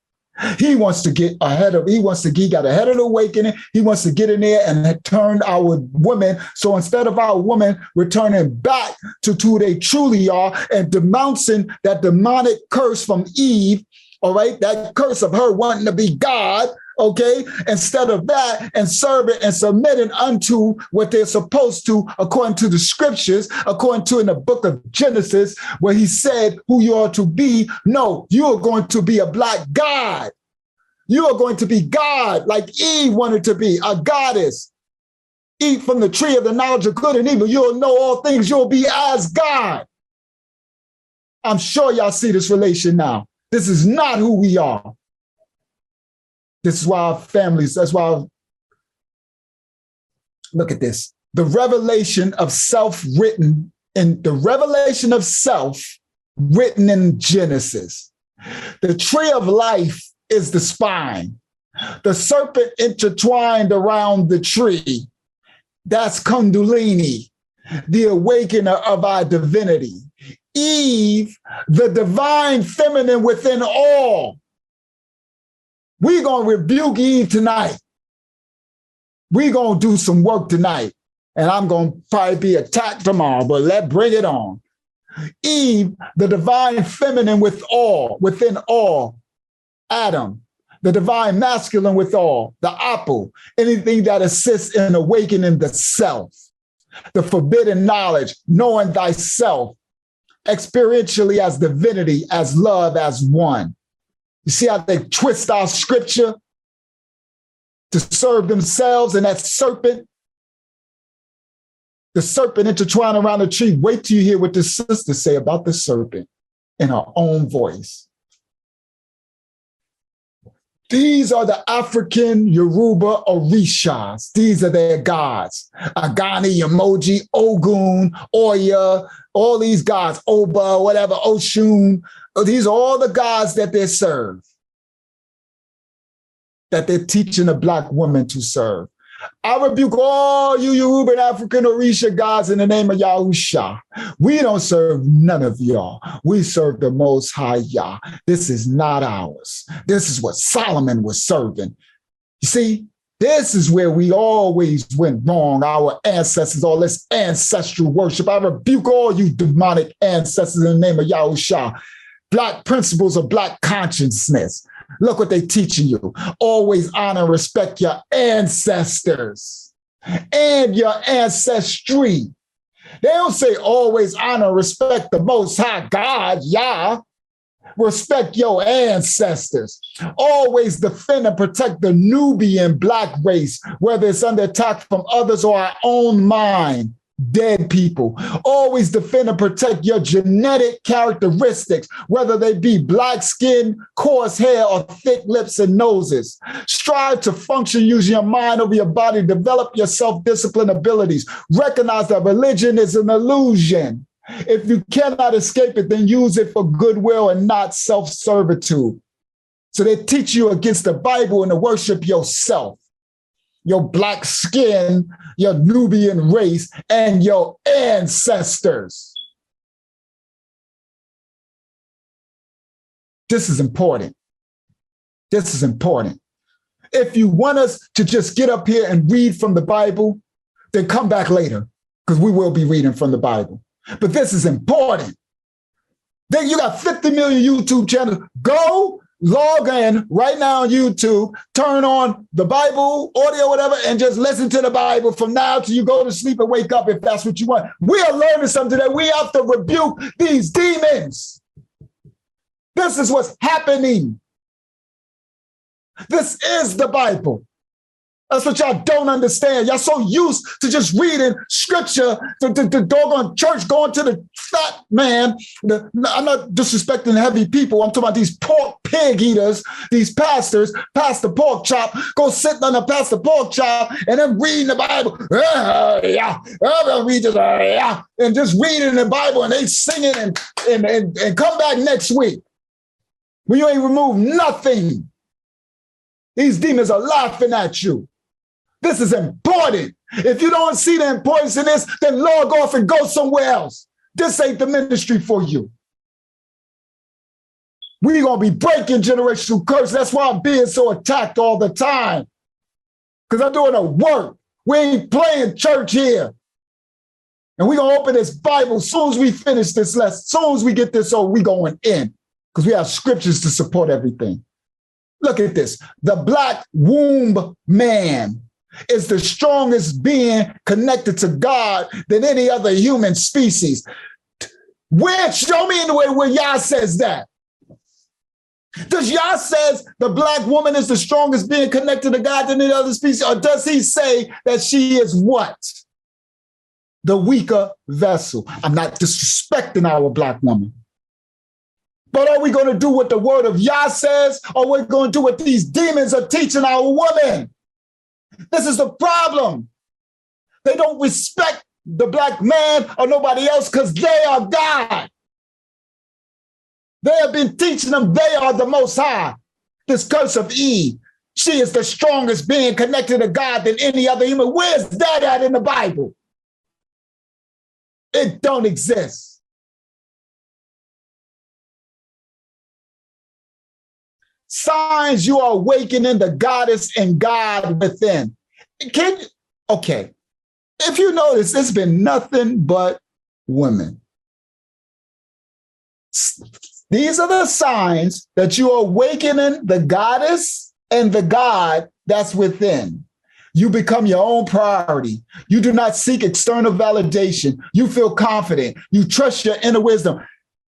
He wants to get ahead of, he got ahead of the awakening. He wants to get in there and turn our women. So instead of our women returning back to who they truly are and denouncing that demonic curse from Eve, all right, that curse of her wanting to be God, okay, instead of that and serving and submitting unto what they're supposed to according to the scriptures, according to in the book of Genesis, where he said who you are to be. No, you are going to be a Black God. You are going to be God like Eve wanted to be, a goddess. eat from the tree of the knowledge of good and evil, you'll know all things. You'll be as God. I'm sure y'all see this relation now. This is not who we are. This is why our families, that's why, look at this. The revelation of self written in the revelation of self written in Genesis. The tree of life is the spine. The serpent intertwined around the tree. That's Kundalini, the awakener of our divinity. Eve, the divine feminine within all. We're going to rebuke Eve tonight. We're going to do some work tonight. And I'm going to probably be attacked tomorrow, but let's bring it on. Eve, the divine feminine within all. Adam, the divine masculine with all. The apple, anything that assists in awakening the self. The forbidden knowledge, knowing thyself, experientially as divinity, as love, as one. You see how they twist our scripture to serve themselves and that serpent? The serpent intertwined around the tree. Wait till you hear what the sister say about the serpent in her own voice. These are the African Yoruba Orishas. These are their gods. Agani, Emoji, Ogun, Oya, all these gods, Oba, whatever, Oshun. These are all the gods that they serve, that they're teaching a Black woman to serve. I rebuke all you Yoruba and African Orisha gods in the name of Yahshua. We don't serve none of y'all. We serve the Most High Yah. This is not ours. This is what Solomon was serving. You see, this is where we always went wrong. Our ancestors, all this ancestral worship. I rebuke all you demonic ancestors in the name of Yahshua. Black principles of Black consciousness. Look what they're teaching you. Always honor and respect your ancestors and your ancestry. They don't say always honor and respect the Most High God, Yah. Respect your ancestors. Always defend and protect the Nubian Black race, whether it's under attack from others or our own mind. Dead people. Always defend and protect your genetic characteristics, whether they be Black skin, coarse hair, or thick lips and noses. Strive to function using your mind over your body. Develop your self-discipline abilities. Recognize that religion is an illusion. If you cannot escape it, then use it for goodwill and not self-servitude. So they teach you against the Bible and to worship yourself, your Black skin, your Nubian race, and your ancestors. This is important. This is important. If you want us to just get up here and read from the Bible, then come back later, because we will be reading from the Bible. But this is important. Then you got 50 million YouTube channels. Go log in right now on YouTube, turn on the Bible, audio, whatever, and just listen to the Bible from now till you go to sleep and wake up if that's what you want. We are learning something that we have to rebuke these demons. This is what's happening. This is the Bible. That's what y'all don't understand. Y'all so used to just reading scripture, the doggone church going to the fat man. I'm not disrespecting heavy people. I'm talking about these pork pig eaters, these pastors, pass the pork chop, go sit on the pass the pork chop, and then reading the Bible. And just reading the Bible, and they singing and come back next week when you ain't removed nothing. These demons are laughing at you. This is important. If you don't see the importance in this, then log off and go somewhere else. This ain't the ministry for you. We're going to be breaking generational curse. That's why I'm being so attacked all the time. Because I'm doing the work. We ain't playing church here. And we're going to open this Bible as soon as we finish this lesson. As soon as we get this over, we going in. Because we have scriptures to support everything. Look at this. The Black womb man is the strongest being connected to God than any other human species. Where, show me in the way where Yah says that. Does Yah says the black woman is the strongest being connected to God than any other species? Or does he say that she is what? The weaker vessel. I'm not disrespecting our black woman. But are we going to do what the word of Yah says, or we're going to do what these demons are teaching our women? This is the problem. They don't respect the black man or nobody else because they are God. They have been teaching them they are the Most High. This curse of Eve, she is the strongest being connected to God than any other human. Where's that at in the Bible? It don't exist. Signs you are awakening the goddess and God within. Okay. If you notice, it's been nothing but women. These are the signs that you are awakening the goddess and the God that's within. You become your own priority. You do not seek external validation. You feel confident. You trust your inner wisdom.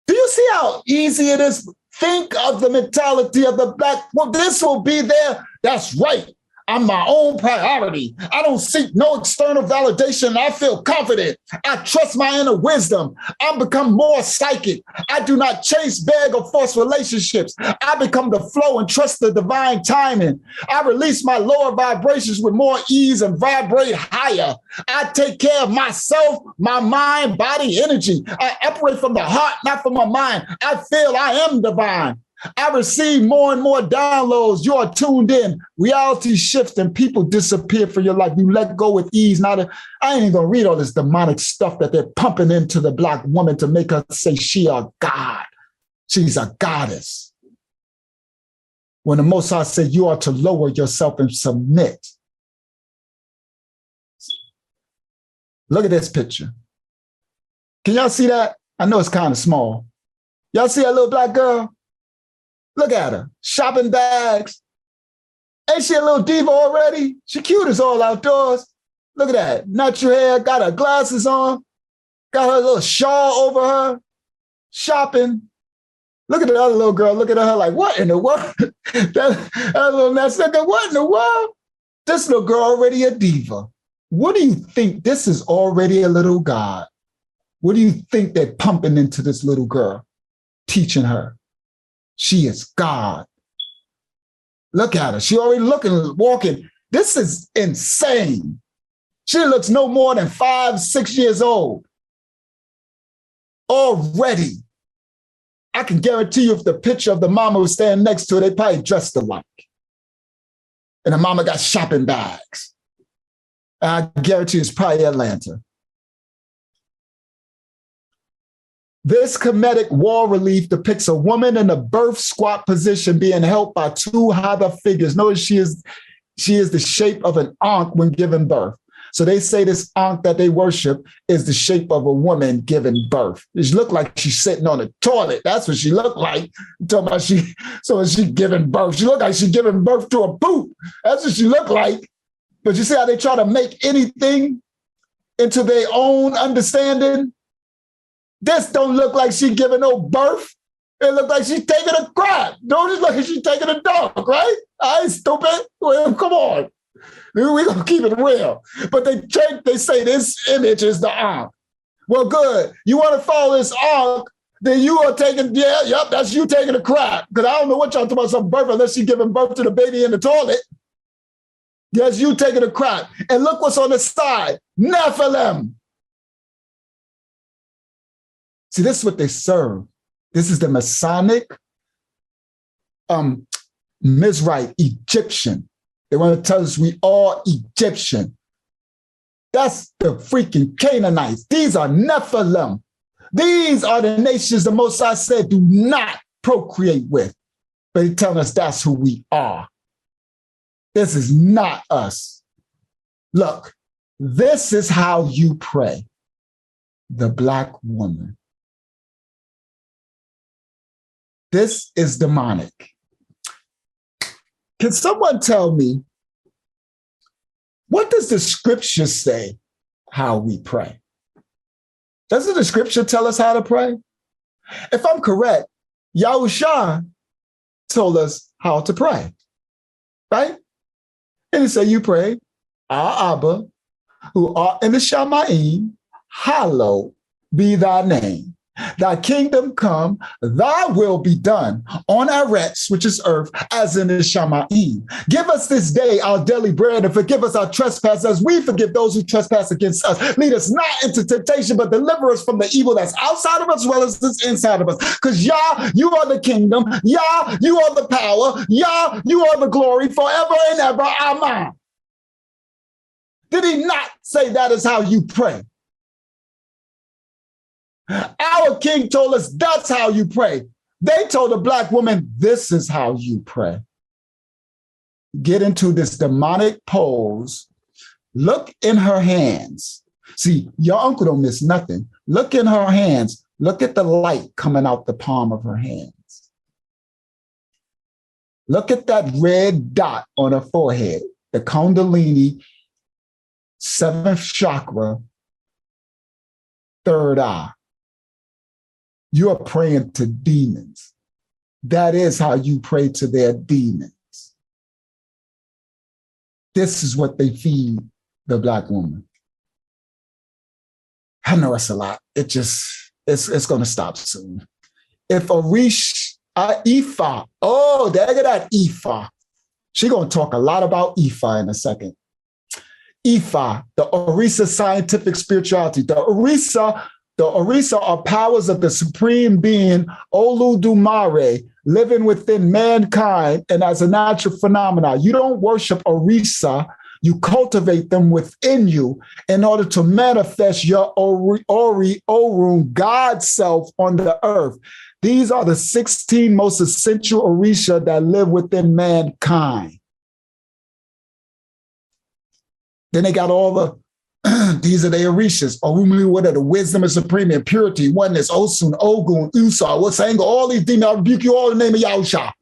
Do you see how easy it is? Think of the mentality of the black. Well, this will be there. That's right. I'm my own priority. I don't seek no external validation. I feel confident. I trust my inner wisdom. I become more psychic. I do not chase, beg, or force relationships. I become the flow and trust the divine timing. I release my lower vibrations with more ease and vibrate higher. I take care of myself, my mind, body, energy. I operate from the heart, not from my mind. I feel I am divine. I receive more and more downloads. You are tuned in. Reality shifts and people disappear from your life. You let go with ease. I ain't even gonna read all this demonic stuff that they're pumping into the black woman to make her say she a god. She's a goddess. When the Most High said you are to lower yourself and submit. Look at this picture. Can y'all see that? I know it's kind of small. Y'all see that little black girl? Look at her, shopping bags. Ain't she a little diva already? She cute as all outdoors. Look at that, natural hair, got her glasses on, got her little shawl over her, shopping. Look at the other little girl, look at her like, what in the world? that little next nigga, what in the world? This little girl already a diva. What do you think? This is already a little god. What do you think they're pumping into this little girl, teaching her? She is God. Look at her. She already looking, walking. This is insane. She looks no more than 5, 6 years old. Already. I can guarantee you if the picture of the mama was standing next to her, they probably dressed alike. And the mama got shopping bags. And I guarantee it's probably Atlanta. This comedic wall relief depicts a woman in a birth squat position being held by two Hava figures. Notice she is the shape of an Ankh when giving birth. So they say this Ankh that they worship is the shape of a woman giving birth. She looked like she's sitting on a toilet. That's what she looked like. So is she giving birth? She looked like she's giving birth to a poop. That's what she looked like. But you see how they try to make anything into their own understanding? This don't look like she giving no birth. It look like she's taking a crap. Don't it look like she's taking a dog, right? I ain't stupid. Well, come on. We're going to keep it real. But they say this image is the Ankh. Well, good. You want to follow this Ankh, then you are taking, that's you taking a crap. Because I don't know what y'all talking about some birth unless you're giving birth to the baby in the toilet. Yes, you taking a crap. And look what's on the side. Nephilim. See, this is what they serve. This is the Masonic Mizraite, Egyptian. They want to tell us we are Egyptian. That's the freaking Canaanites. These are Nephilim. These are the nations the Most High said do not procreate with. But he's telling us that's who we are. This is not us. Look, this is how you pray. The black woman. This is demonic. Can someone tell me, what does the scripture say how we pray? Doesn't the scripture tell us how to pray? If I'm correct, Yahshua told us how to pray, right? And he said, you pray, Our Abba, who art in the Shamayim, hallowed be thy name. Thy kingdom come, thy will be done on Eretz, which is earth, as in the Shamayim. Give us this day our daily bread and forgive us our trespasses as we forgive those who trespass against us. Lead us not into temptation, but deliver us from the evil that's outside of us as well as that's inside of us. Because Yah, you are the kingdom. Yah, you are the power. Yah, you are the glory forever and ever. Amen. Did he not say that is how you pray? Our king told us that's how you pray. They told a black woman, this is how you pray. Get into this demonic pose. Look in her hands. See, your uncle don't miss nothing. Look in her hands. Look at the light coming out the palm of her hands. Look at that red dot on her forehead, the Kundalini, 7th chakra, 3rd eye. You are praying to demons. That is how you pray to their demons. This is what they feed the black woman. I know it's a lot. It's going to stop soon. If Ifa, oh, there go that Ifa. She's going to talk a lot about Ifa in a second. Ifa, the Orisa scientific spirituality. The Orisa are powers of the supreme being, Oludumare, living within mankind and as a natural phenomenon. You don't worship Orisa, you cultivate them within you in order to manifest your Orun, God self on the earth. These are the 16 most essential Orisha that live within mankind. Then they got all the these are the Orishas, what are the wisdom of supreme, purity, oneness, Osun, Ogun, Usa, what's saying, all these demons, I rebuke you all in the name of Yahshua,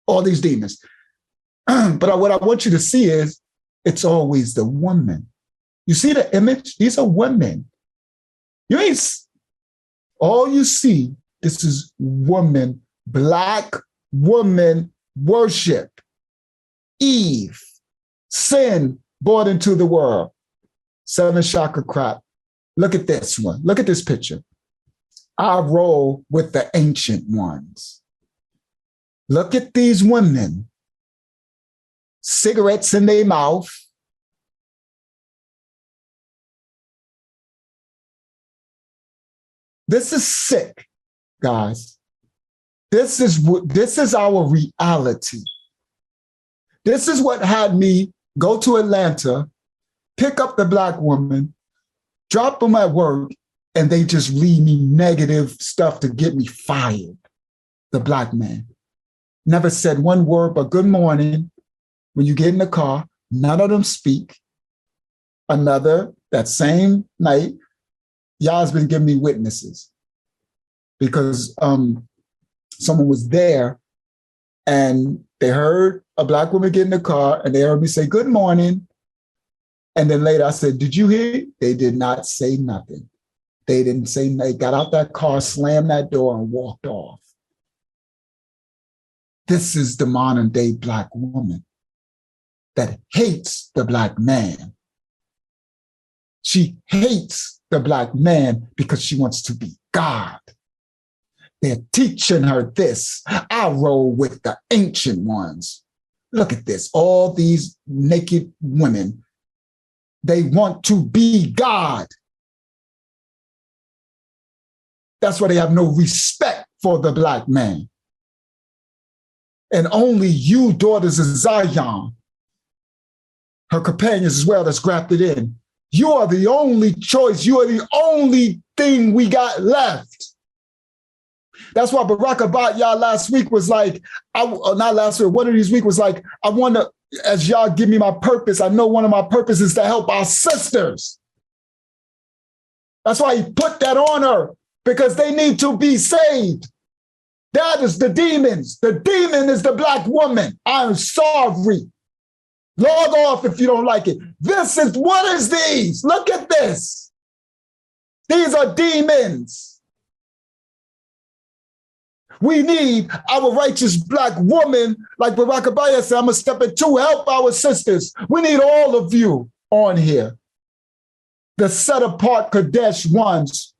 all these demons. But what I want you to see is, it's always the woman. You see the image? These are women. All you see, this is woman, black woman worship. Eve, sin brought into the world. 7th chakra crop. Look at this one. Look at this picture. I roll with the ancient ones. Look at these women. Cigarettes in their mouth. This is sick, guys. This is our reality. This is what had me go to Atlanta, pick up the black woman, drop them at work, and they just leave me negative stuff to get me fired. The black man never said one word but good morning. When you get in the car, none of them speak. That same night, y'all's been giving me witnesses because someone was there and they heard a black woman get in the car and they heard me say, good morning. And then later I said, did you hear? They did not say nothing. They didn't say nothing. They got out that car, slammed that door and walked off. This is the modern day black woman that hates the black man. She hates the black man because she wants to be God. They're teaching her this. I roll with the ancient ones. Look at this. All these naked women, they want to be God. That's why they have no respect for the black man. And only you, daughters of Zion, her companions as well, that's grafted in. You are the only choice. You are the only thing we got left. That's why Barack Obama last week was like, not last week, one of these weeks was like, I want to, as y'all give me my purpose, I know one of my purposes is to help our sisters. That's why he put that on her, because they need to be saved. That is the demons. The demon is the black woman. I'm sorry. Log off if you don't like it. What is these? Look at this. These are demons. We need our righteous Black woman, like Barack Obama said, I'm going to step in to help our sisters. We need all of you on here. The set apart Kadesh ones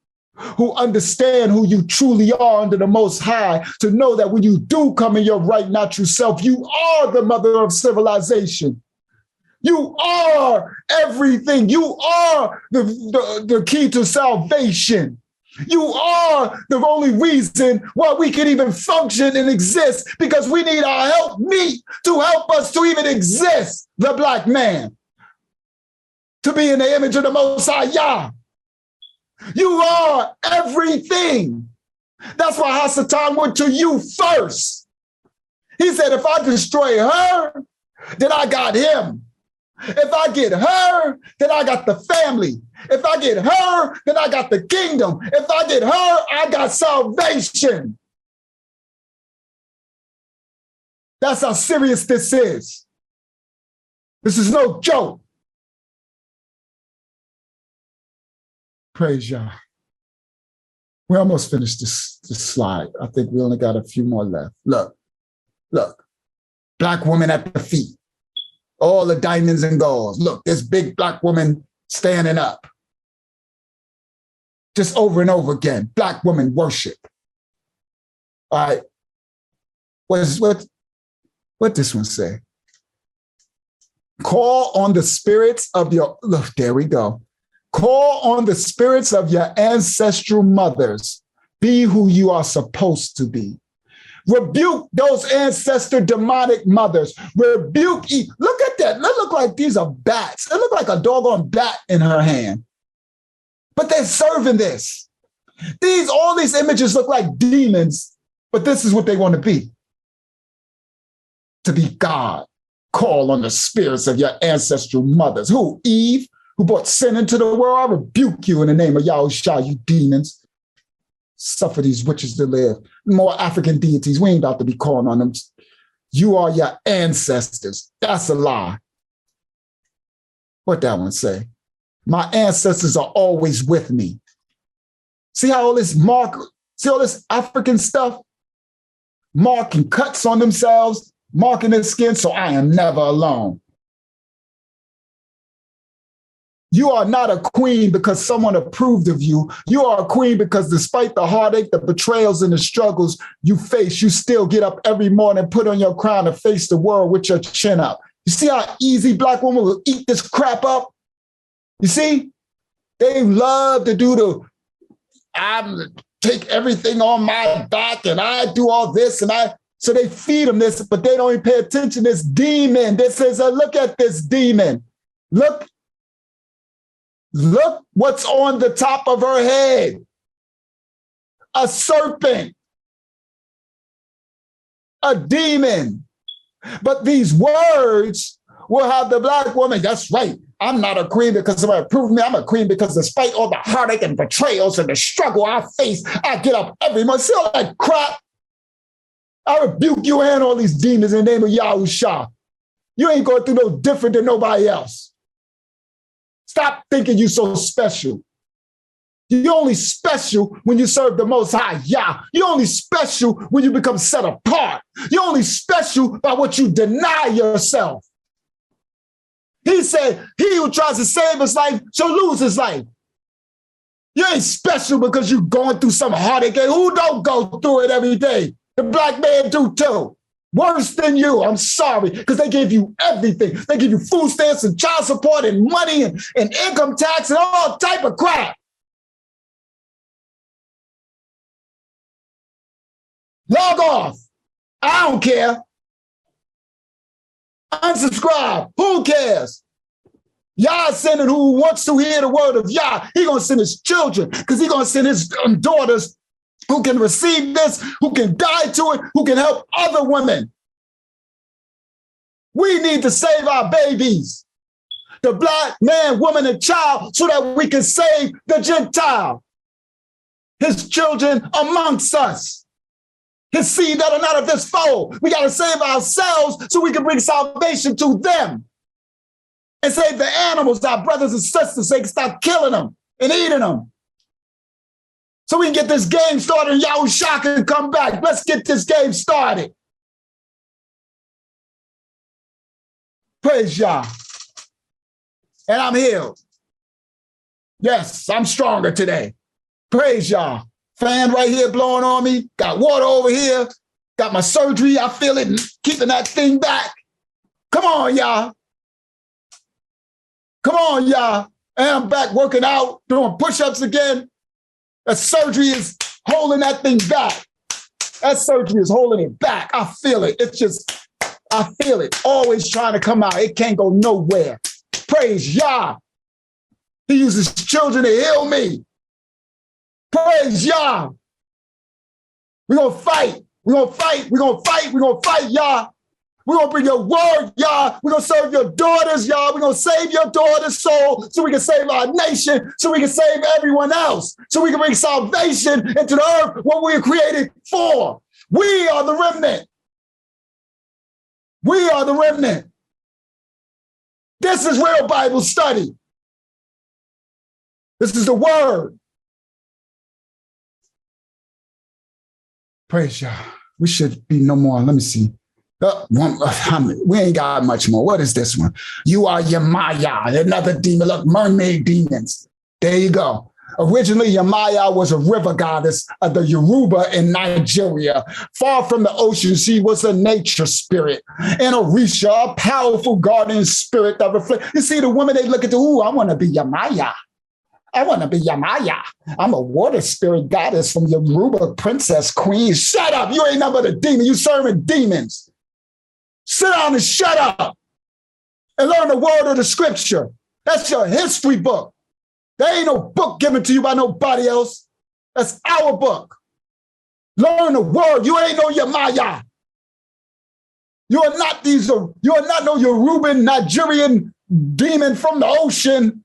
who understand who you truly are under the Most High, to know that when you do come in your right natural self, you are the mother of civilization. You are everything. You are the key to salvation. You are the only reason why we can even function and exist, because we need our help meet to help us to even exist, the Black man, to be in the image of the Most High Yah. You are everything. That's why Hasatan went to you first. He said, if I destroy her, then I got him. If I get her, then I got the family. If I get her, then I got the kingdom. If I get her, I got salvation. That's how serious this is. This is no joke. Praise Yah. We almost finished this slide. I think we only got a few more left. Look. Black woman at the feet. All the diamonds and golds. Look, this big Black woman standing up. Just over and over again. Black woman worship. All right. What this one say? Call on the spirits of your, look, there we go. Call on the spirits of your ancestral mothers. Be who you are supposed to be. Rebuke those ancestor demonic mothers. Look at that. They look like these are bats. They look like a doggone bat in her hand. But they're serving this. All these images look like demons, but this is what they want to be. To be God. Call on the spirits of your ancestral mothers. Who? Eve, who brought sin into the world. I rebuke you in the name of Yahshua, you demons. Suffer these witches to live. More African deities. We ain't about to be calling on them. You are your ancestors. That's a lie. What that one say? My ancestors are always with me. See how all this see all this African stuff? Marking cuts on themselves, marking their skin, so I am never alone. You are not a queen because someone approved of you. You are a queen because despite the heartache, the betrayals, and the struggles you face, you still get up every morning, put on your crown, and face the world with your chin up. You see how easy Black women will eat this crap up? You see? They love to do I take everything on my back and I do all this and so they feed them this, but they don't even pay attention to this demon. This says, look at this demon. Look what's on the top of her head. A serpent. A demon. But these words will have the Black woman, that's right. I'm not a queen because somebody approved me. I'm a queen because despite all the heartache and betrayals and the struggle I face, I get up every month. See all that crap? I rebuke you and all these demons in the name of Yahshua. You ain't going through no different than nobody else. Stop thinking you're so special. You're only special when you serve the Most High Yah. You're only special when you become set apart. You're only special by what you deny yourself. He said, he who tries to save his life shall lose his life. You ain't special because you're going through some heartache. Who don't go through it every day? The Black man do too. Worse than you. I'm sorry, because they give you everything. They give you food stamps and child support and money and income tax and all type of crap. Log off. I don't care. Unsubscribe. Who cares? Yah sending who wants to hear the word of Yah. He gonna send his children because he gonna send his daughters who can receive this, who can die to it, who can help other women. We need to save our babies, the Black man, woman, and child, so that we can save the Gentile, his children amongst us. His seed that are not of this fold. We got to save ourselves so we can bring salvation to them and save the animals, our brothers and sisters, so they can stop killing them and eating them. so we can get this game started and Yahshua can come back. Let's get this game started. Praise Yah. And I'm healed. Yes, I'm stronger today. Praise Yah. Fan right here blowing on me. Got water over here. Got my surgery. I feel it keeping that thing back. Come on, y'all. Come on, y'all. And I'm back working out, doing push-ups again. That surgery is holding that thing back. That surgery is holding it back. I feel it. It's just, I feel it. Always trying to come out. It can't go nowhere. Praise Yah. He uses children to heal me. Praise Yah. We're going to fight. We're going to fight. We're going to fight. We're going to fight, Yah. We're going to bring your word, Yah. We're going to serve your daughters, Yah. We're going to save your daughter's soul so we can save our nation, so we can save everyone else, so we can bring salvation into the earth, what we were created for. We are the remnant. We are the remnant. This is real Bible study. This is the word. Praise Yah. We should be no more. Let me see. We ain't got much more. What is this one? You are Yamaya, another demon. Look, mermaid demons. There you go. Originally, Yamaya was a river goddess of the Yoruba in Nigeria. Far from the ocean, she was a nature spirit. And Orisha, a powerful guardian spirit that reflects. You see, the women, they look at I want to be Yamaya. I want to be Yamaya. I'm a water spirit goddess from Yoruba princess queen. Shut up. You ain't nothing but a demon. You serving demons. Sit down and shut up and learn the word of the scripture. That's your history book. There ain't no book given to you by nobody else. That's our book. Learn the word. You ain't no Yamaya. You are not no Yoruban Nigerian demon from the ocean.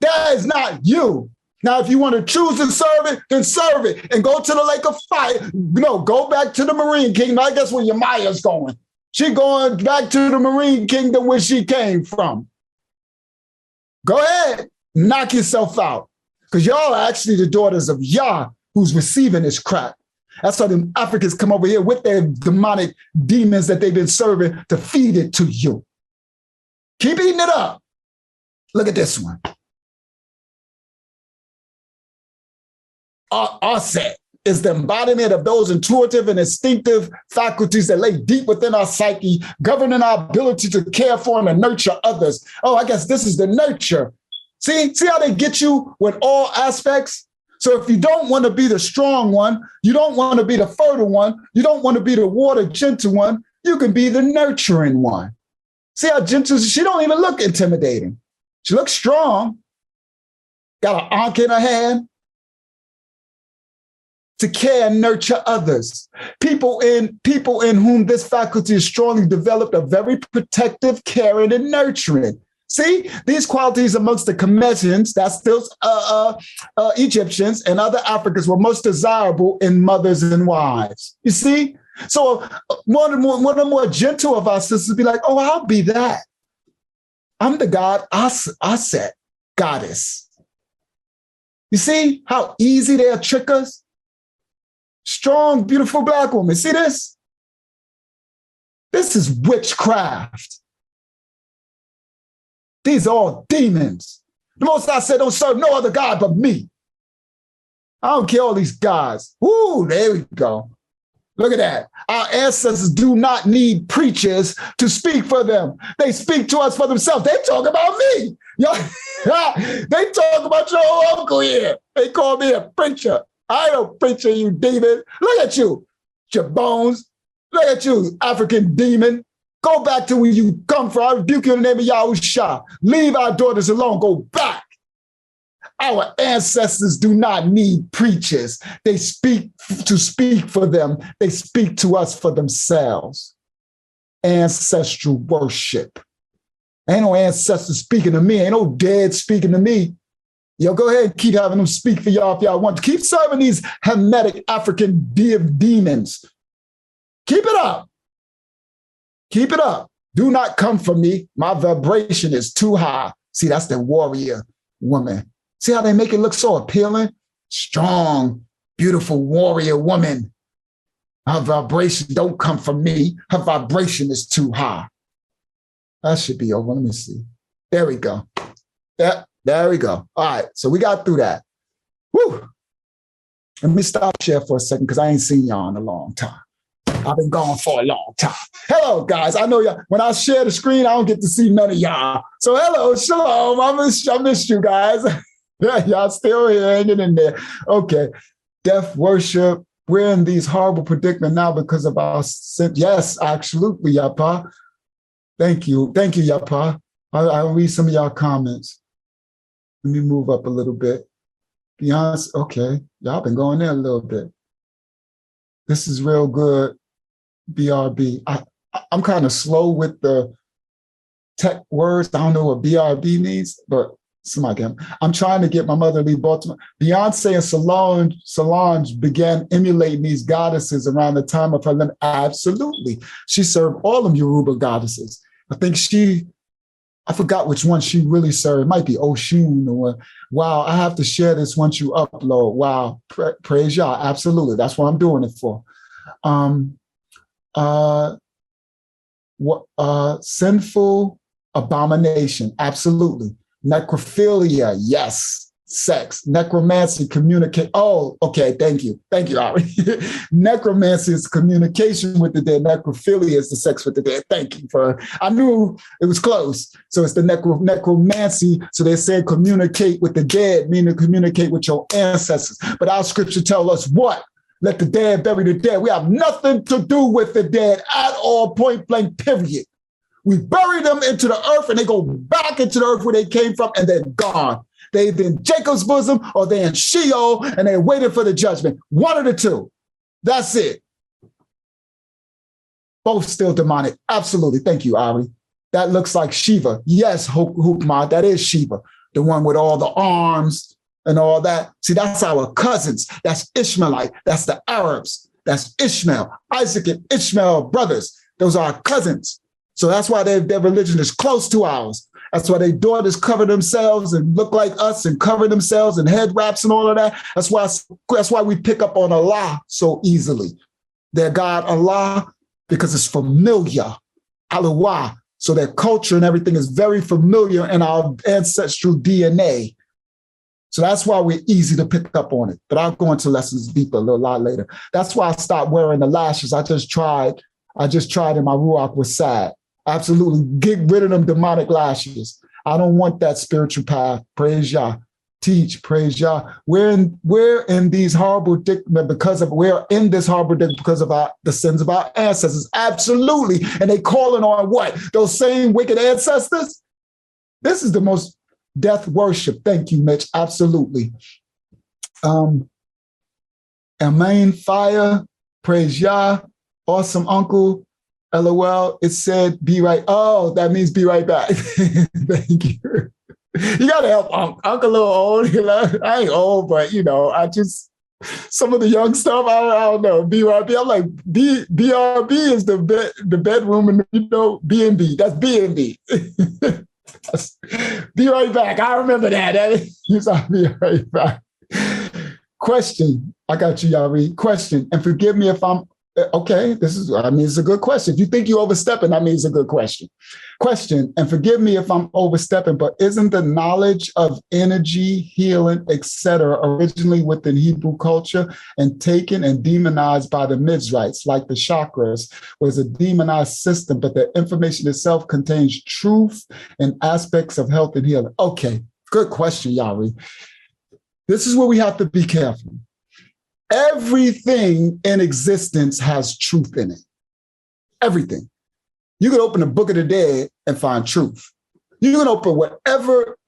That is not you. Now, if you want to choose to serve it, then serve it and go to the lake of fire. No, go back to the Marine Kingdom. I guess where Yamaya's going. She going back to the Marine Kingdom where she came from. Go ahead, knock yourself out. Because y'all are actually the daughters of Yah who's receiving this crap. That's why the Africans come over here with their demonic demons that they've been serving to feed it to you. Keep eating it up. Look at this one. Aset is the embodiment of those intuitive and instinctive faculties that lay deep within our psyche, governing our ability to care for and nurture others. Oh, I guess this is the nurture. See how they get you with all aspects? So if you don't want to be the strong one, you don't want to be the fertile one, you don't want to be the water gentle one, you can be the nurturing one. See how gentle, she don't even look intimidating. She looks strong. Got an ankh in her hand. To care and nurture others. People in whom this faculty is strongly developed are very protective, caring, and nurturing. See, these qualities amongst the Cometians, that's those Egyptians and other Africans, were most desirable in mothers and wives. You see? So one of the more gentle of our sisters be like, oh, I'll be that. I'm the god Aset, goddess. You see how easy they'll trick us? Strong, beautiful Black woman. See this? This is witchcraft. These are all demons. The Most High said, don't serve no other God but me. I don't care all these gods. Ooh, there we go. Look at that. Our ancestors do not need preachers to speak for them. They speak to us for themselves. They talk about me. They talk about your old uncle here. They call me a preacher. I don't preach you, demon. Look at you, your bones. Look at you, African demon. Go back to where you come from. I rebuke you in the name of Yahshua. Leave our daughters alone. Go back. Our ancestors do not need preachers. They speak for them. They speak to us for themselves. Ancestral worship. Ain't no ancestors speaking to me. Ain't no dead speaking to me. Yo, go ahead and keep having them speak for y'all if y'all want to. Keep serving these Hamitic African demons. Keep it up. Keep it up. Do not come for me. My vibration is too high. See, that's the warrior woman. See how they make it look so appealing? strong, beautiful warrior woman. Her vibration don't come from me. Her vibration is too high. That should be over. Let me see. There we go. There we go. All right. So we got through that. Woo. Let me stop share for a second because I ain't seen y'all in a long time. I've been gone for a long time. Hello, guys. I know y'all. When I share the screen, I don't get to see none of y'all. So hello, shalom. I missed you guys. Yeah, y'all still here hanging in there. Okay. Death worship. We're in these horrible predicament now because of our sin. Yes, absolutely, Yapa. Thank you. Thank you, Yapa. I'll read some of y'all comments. Let me move up a little bit. Beyonce, okay. Y'all been going there a little bit. This is real good. BRB. I'm kind of slow with the tech words. I don't know what BRB means, but somebody can. I'm trying to get my mother to leave Baltimore. Beyonce and Solange began emulating these goddesses around the time of her life. Absolutely. She served all them Yoruba goddesses. I think I forgot which one she really served. It might be Oshun or, wow, I have to share this once you upload. Wow, praise Yah. Absolutely. That's what I'm doing it for. Sinful abomination. Absolutely. Necrophilia. Yes. Sex. Necromancy. Communicate. Oh, okay. Thank you. Thank you, Ari. Necromancy is communication with the dead. Necrophilia is the sex with the dead. Thank you for, I knew it was close. So it's the necromancy. So they say communicate with the dead, meaning communicate with your ancestors. But our scripture tells us what? Let the dead bury the dead. We have nothing to do with the dead at all, point blank, period. We bury them into the earth and they go back into the earth where they came from and they're gone. They're in Jacob's bosom or they're in Sheol and they're waiting for the judgment. One of the two. That's it. Both still demonic. Absolutely. Thank you, Ari. That looks like Shiva. Yes, Hukma, that is Shiva. The one with all the arms and all that. See, that's our cousins. That's Ishmaelite. That's the Arabs. That's Ishmael. Isaac and Ishmael brothers. Those are our cousins. So that's why their religion is close to ours. That's why their daughters cover themselves and look like us and cover themselves and head wraps and all of that. That's why we pick up on Allah so easily. Their God Allah, because it's familiar. Allah. So their culture and everything is very familiar in our ancestral DNA. So that's why we're easy to pick up on it. But I'll go into lessons deeper a lot later. That's why I stopped wearing the lashes. I just tried and my ruach was sad. Absolutely. Get rid of them demonic lashes. I don't want that spiritual path. Praise Yah. Teach. Praise Yah. We're in these horrible because of the sins of our ancestors. Absolutely. And they calling on what? Those same wicked ancestors? This is the most death worship. Thank you, Mitch. Absolutely. Amen. Fire. Praise Yah. Awesome, Uncle. LOL. It said, be right. Oh, that means be right back. Thank you. You got to help Uncle a little old. I ain't old, but, some of the young stuff, I don't know. BRB. I'm like, BRB is the bedroom and, B&B. That's B&B. Be right back. I remember that. You saw be right back. Question. I got you, Yari. Question. And forgive me if I'm okay. It's a good question. If you think you're overstepping, that means a good question. Question. And forgive me if I'm overstepping, but isn't the knowledge of energy, healing, etc., originally within Hebrew culture and taken and demonized by the Mizrahites, like the chakras, was a demonized system, but the information itself contains truth and aspects of health and healing? Okay. Good question, Yari. This is where we have to be careful. Everything in existence has truth in it. Everything. You can open the Book of the Dead and find truth. You can open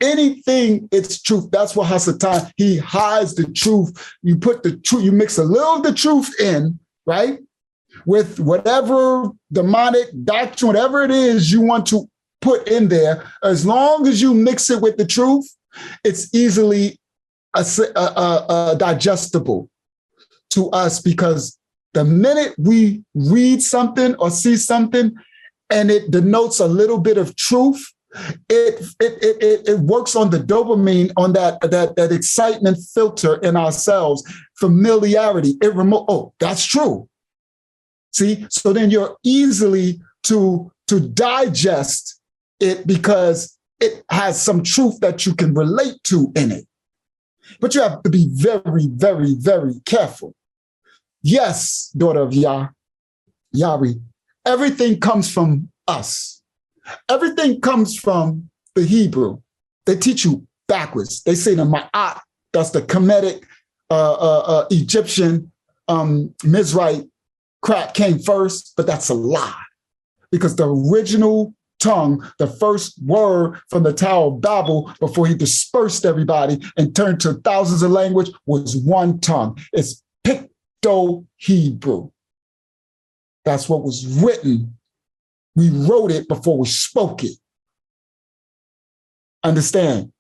anything, it's truth. That's what Hasatan, he hides the truth. You put the truth, you mix a little of the truth in, right? With whatever demonic doctrine, whatever it is you want to put in there, as long as you mix it with the truth, it's easily digestible to us, because the minute we read something or see something and it denotes a little bit of truth, It works on the dopamine, on that excitement filter in ourselves, familiarity. Oh, that's true. See, so then you're easily to digest it because it has some truth that you can relate to in it. But you have to be very, very, very careful. Yes, daughter of Yari, everything comes from us. Everything comes from the Hebrew. They teach you backwards. They say the Ma'at, that's the Kemetic Egyptian Mizraite crap came first, but that's a lie. Because the original tongue, the first word from the Tower of Babel before he dispersed everybody and turned to thousands of language was one tongue. It's Picto-Hebrew. That's what was written. We wrote it before we spoke it. Understand?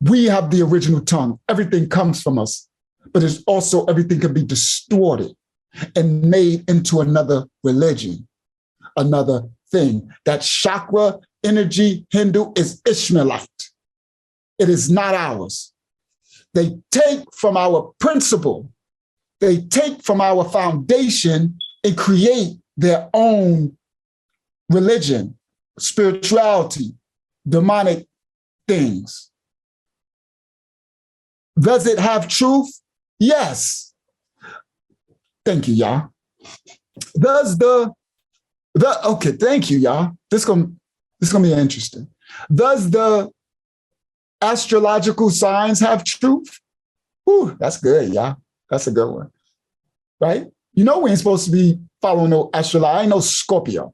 We have the original tongue. Everything comes from us, but it's also everything can be distorted and made into another religion, another thing. That chakra energy Hindu is Ishmaelite. It is not ours. They take from our principle, they take from our foundation and create their own religion, spirituality, demonic things. Does it have truth? Yes. Thank you, y'all. Does okay, thank you, y'all. This gonna be interesting. Does the astrological signs have truth? Ooh, that's good, y'all. That's a good one. Right? You know we ain't supposed to be following no astrology. I ain't no Scorpio.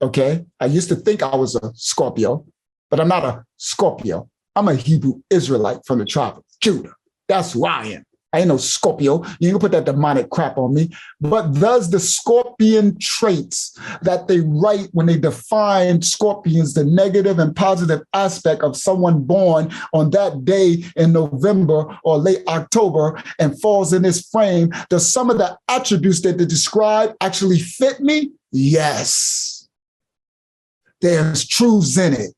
Okay? I used to think I was a Scorpio, but I'm not a Scorpio. I'm a Hebrew Israelite from the tribe of Judah. That's who I am. I ain't no Scorpio. You can put that demonic crap on me. But does the scorpion traits that they write when they define scorpions, the negative and positive aspect of someone born on that day in November or late October and falls in this frame, does some of the attributes that they describe actually fit me? Yes. There's truths in it.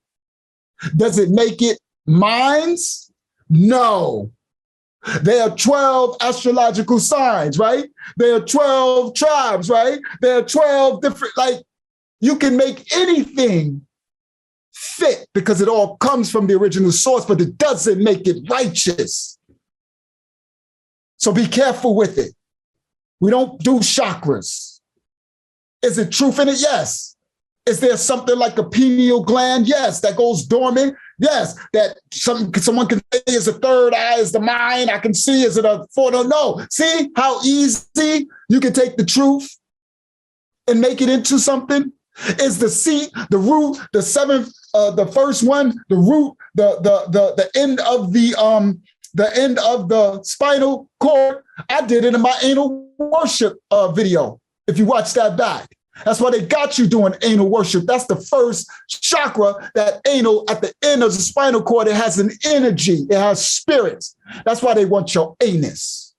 Does it make it mine's? No. There are 12 astrological signs, right? There are 12 tribes, right? There are 12 different, like, you can make anything fit because it all comes from the original source, but it doesn't make it righteous. So be careful with it. We don't do chakras. Is it truth in it? Yes. Is there something like a pineal gland? Yes. That goes dormant? Yes. That someone can say is a third eye, is the mind. I can see, is it a fourth? No. See how easy you can take the truth and make it into something? Is the seat, the root, the seventh, the first one, the root, the end of the spinal cord? I did it in my anal worship video. If you watch that back. That's why they got you doing anal worship. That's the first chakra, that anal at the end of the spinal cord. It has an energy. It has spirits. That's why they want your anus.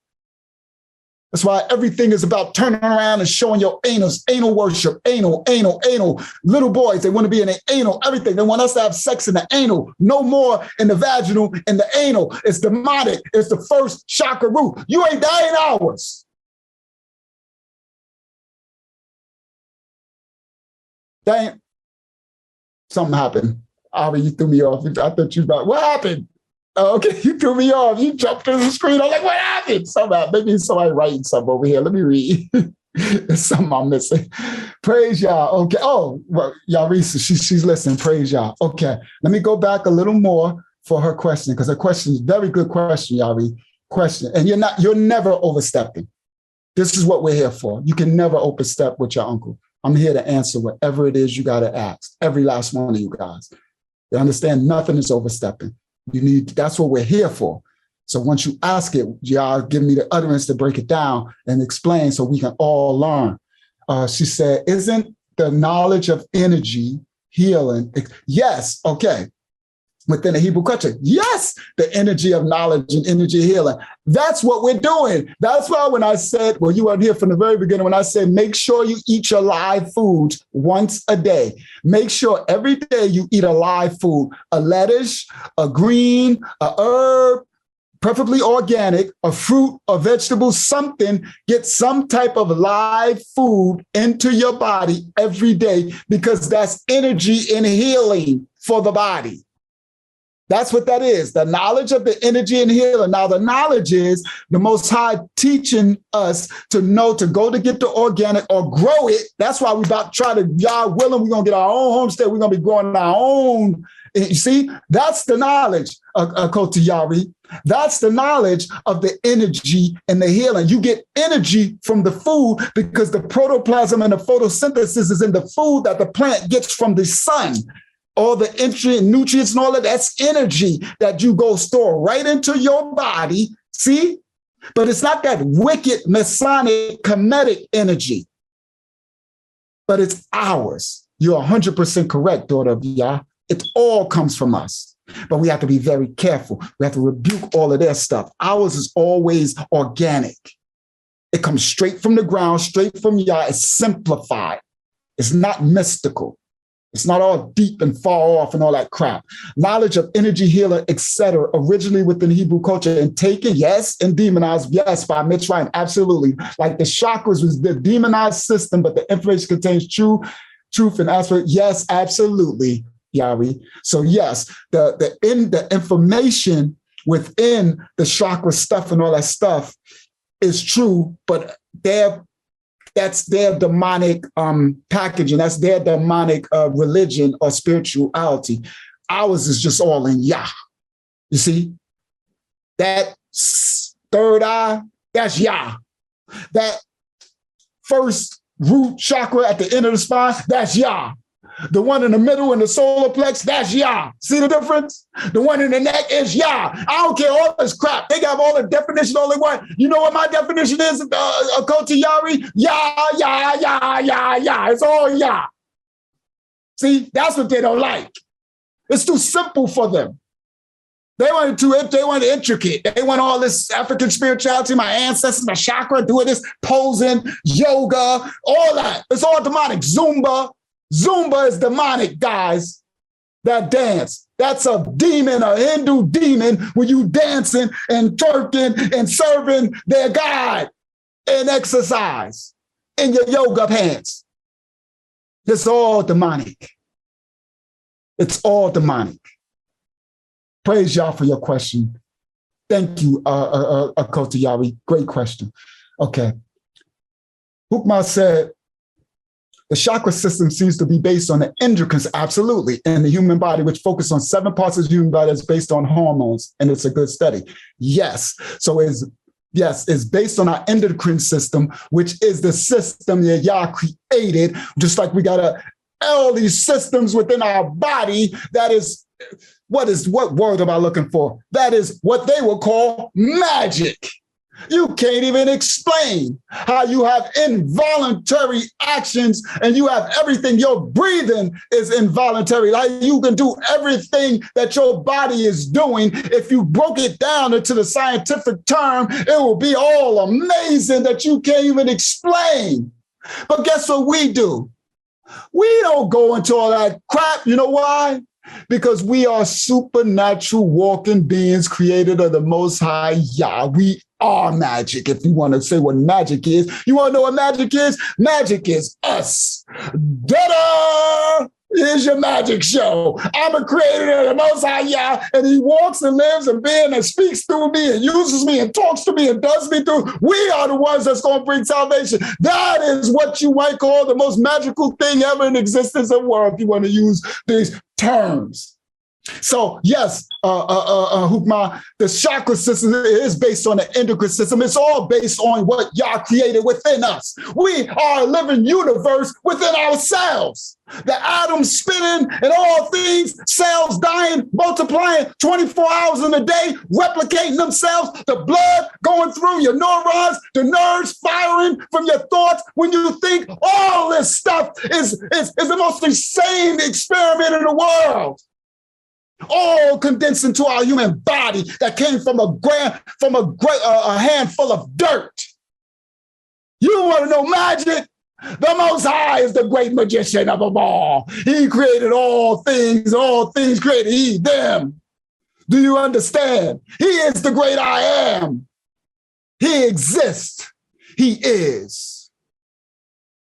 That's why everything is about turning around and showing your anus, anal worship, anal. Little boys, they want to be in the anal, everything. They want us to have sex in the anal, no more in the vaginal, in the anal. It's demonic. It's the first chakra root. You ain't dying ours. Dang, something happened. Ari, you threw me off. I thought you was about, what happened? Oh, okay, you threw me off. You jumped to the screen. I'm like, what happened? Maybe somebody writing something over here. Let me read. There's something I'm missing. Praise y'all. Okay. Oh, well, Yarisa, she's listening. Praise y'all. Okay. Let me go back a little more for her question, because her question is a very good question, Yari. Question. And you're never overstepping. This is what we're here for. You can never overstep with your uncle. I'm here to answer whatever it is you got to ask. Every last one of you guys. You understand? Nothing is overstepping. That's what we're here for. So once you ask it, y'all give me the utterance to break it down and explain so we can all learn. She said, isn't the knowledge of energy healing? Yes. Okay. within the Hebrew culture. Yes, the energy of knowledge and energy of healing. That's what we're doing. That's why when I said, well, you weren't here from the very beginning, when I said, make sure you eat your live foods once a day. Make sure every day you eat a live food, a lettuce, a green, a herb, preferably organic, a fruit, a vegetable, something. Get some type of live food into your body every day, because that's energy and healing for the body. That's what that is, the knowledge of the energy and healing. Now, the knowledge is the Most High teaching us to know to go to get the organic or grow it. That's why we about to try to, y'all willing, we're going to get our own homestead. We're going to be growing our own. You see, that's the knowledge of Kotiyari. That's the knowledge of the energy and the healing. You get energy from the food because the protoplasm and the photosynthesis is in the food that the plant gets from the sun. All the nutrients and all of that's energy that you go store right into your body. See? But it's not that wicked, Masonic, Kemetic energy. But it's ours. You're 100% correct, daughter of Yah. It all comes from us. But we have to be very careful. We have to rebuke all of their stuff. Ours is always organic. It comes straight from the ground, straight from Yah. It's simplified. It's not mystical. It's not all deep and far off and all that crap. Knowledge of energy, healer, etc., originally within Hebrew culture and taken, yes, and demonized, yes, by Mitzrayim, absolutely. Like the chakras was the demonized system, but the information contains truth and aspect. Yes, absolutely, Yari. So yes, the information within the chakra stuff and all that stuff is true, but that's their demonic packaging. That's their demonic religion or spirituality. Ours is just all in Yah. You see? That third eye, that's Yah. That first root chakra at the end of the spine, that's Yah. The one in the middle in the solar plex, that's Yah. See the difference? The one in the neck is Yah. I don't care all this crap. They got all the definition all they want. You know what my definition is, Kotiyari? Yah. It's all Yah. See, that's what they don't like. It's too simple for them. They want intricate. They want all this African spirituality, my ancestors, my chakra, doing this, posing, yoga, all that. It's all demonic. Zumba is demonic, guys, that dance. That's a demon, a Hindu demon, when you dancing and twerking and serving their God in exercise in your yoga pants. It's all demonic. It's all demonic. Praise y'all for your question. Thank you, Kotiyari. Great question. Okay. Hukma said, the chakra system seems to be based on the endocrines, absolutely, in the human body, which focus on 7 parts of the human body that's based on hormones, and it's a good study. Yes, so it's based on our endocrine system, which is the system that Yah created, just like we got all these systems within our body. That is, what word am I looking for? That is what they will call magic. You can't even explain how you have involuntary actions and you have everything. Your breathing is involuntary. Like you can do everything that your body is doing. If you broke it down into the scientific term, it will be all amazing that you can't even explain. But guess what we do? We don't go into all that crap. You know why? Because we are supernatural walking beings created of the Most High Yah. We are magic. If you want to say what magic is, you want to know what magic is? Magic is us. Ta-da! Here's your magic show. I'm a creator of the Most High Yah, and he walks and lives and being and speaks through me and uses me and talks to me and does me through. We are the ones that's going to bring salvation. That is what you might call the most magical thing ever in existence of the world, if you want to use these terms. So yes, Hukma, the chakra system is based on the endocrine system. It's all based on what Yah created within us. We are a living universe within ourselves. The atoms spinning and all things, cells dying, multiplying 24 hours in a day, replicating themselves, the blood going through your neurons, the nerves firing from your thoughts. When you think all this stuff is the most insane experiment in the world. all condensed into our human body that came from a handful of dirt. You want to know magic? The Most High is the great magician of them all. He created all things created he, them. Do you understand? He is the great I am. He exists. He is.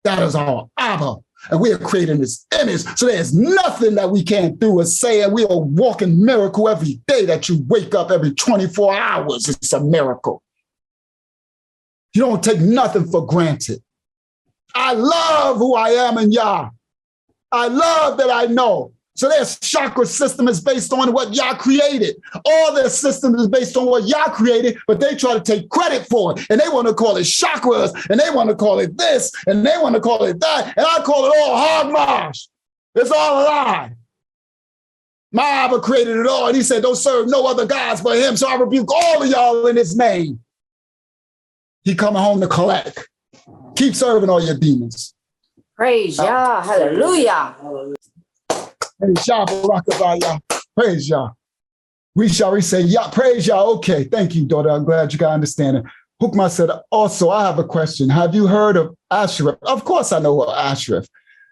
That is our Abba. And we are creating this image. So there's nothing that we can't do or say. And we are a walking miracle every day that you wake up every 24 hours. It's a miracle. You don't take nothing for granted. I love who I am in Yah. I love that I know. So their chakra system is based on what Yah created. All their system is based on what Yah created, but they try to take credit for it. And they want to call it chakras, and they want to call it this, and they want to call it that. And I call it all hogwash. It's all a lie. My Abba created it all, and he said, don't serve no other gods but him. So I rebuke all of y'all in his name. He coming home to collect. Keep serving all your demons. Praise Yah. Hallelujah. Praise Yah, Barakah, praise Yah. We shall say Yah, praise Yah. Okay, thank you, daughter. I'm glad you got understanding. Hukma said, also, I have a question. Have you heard of Ashraf? Of course I know of Ashraf.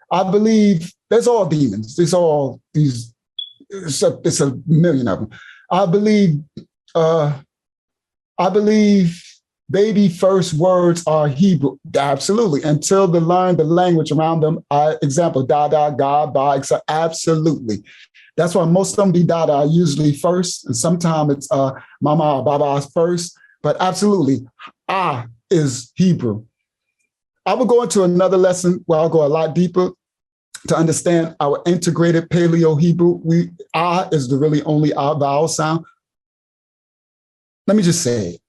I believe there's all demons. It's a million of them. I believe baby first words are Hebrew. Absolutely. Until they learn the language around them. Example, dada, God, ba, etc. Absolutely. That's why most of them be dada usually first. And sometimes it's mama or baba first. But absolutely, is Hebrew. I will go into another lesson where I'll go a lot deeper to understand our integrated Paleo-Hebrew. Is the really only vowel sound. Let me just say it.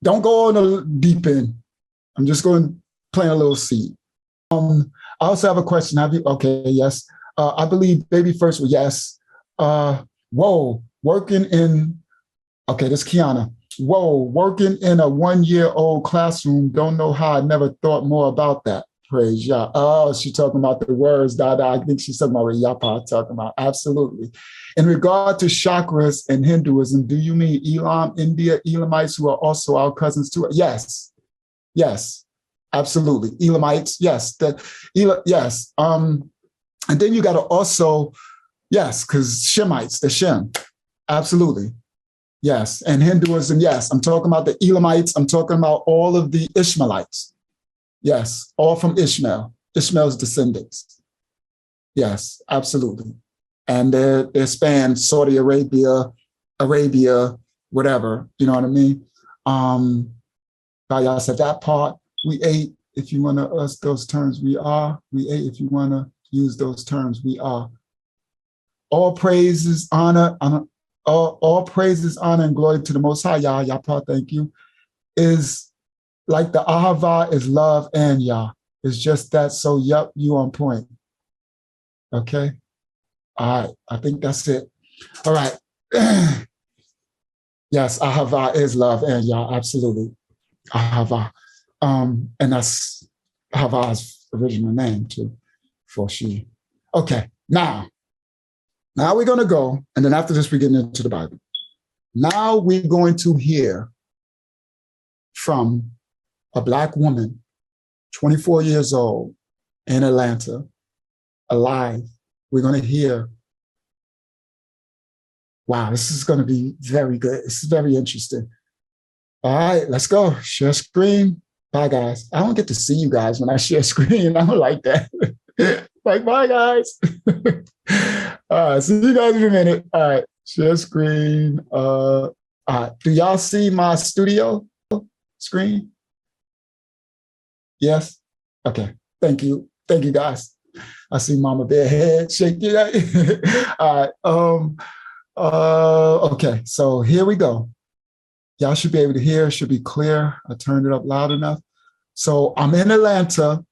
Don't go on the deep end. I'm just going to plant a little seed. I also have a question. Have you? Okay, yes. I believe baby first. Yes. Working in. Okay, this is Kiana. Working in a 1-year-old classroom. Don't know how. I never thought more about that. Praise Yah. Oh, she's talking about the words. Dada. I think she's talking about what Yapa talking about. Absolutely. In regard to chakras and Hinduism, do you mean Elam, India, Elamites who are also our cousins too? Yes. Yes. Absolutely. Elamites. Yes. Yes. And then you got to also, yes, because Shemites, the Shem. Absolutely. Yes. And Hinduism, yes. I'm talking about the Elamites. I'm talking about all of the Ishmaelites. Yes. All from Ishmael, Ishmael's descendants. Yes, absolutely. And they span Saudi Arabia, whatever. You know what I mean? Y'all said that part. We ate. If you want to use those terms, we are. We ate. If you want to use those terms, we are. All praises, honor, all praises, honor, and glory to the Most High, Yah. Yah, thank you. Is like the Ahava is love and Yah. It's just that. So, yep, you on point. Okay. All right. I think that's it. All right. Yes, Ahava is love and Yah. Absolutely. Ahava. And that's Ahava's original name too, for she. Okay. Now we're going to go. And then after this, we're getting into the Bible. Now we're going to hear from a Black woman, 24 years old, in Atlanta, alive. We're going to hear, wow, this is going to be very good. This is very interesting. All right, let's go. Share screen. Bye, guys. I don't get to see you guys when I share screen. I don't like that. Like, bye, guys. All right, see you guys in a minute. All right, share screen. All right, do y'all see my studio screen? Yes? Okay, thank you. Thank you, guys. I see Mama Bear head shaking. All right, okay, so here we go. Y'all should be able to hear, should be clear. I turned it up loud enough. So I'm in Atlanta.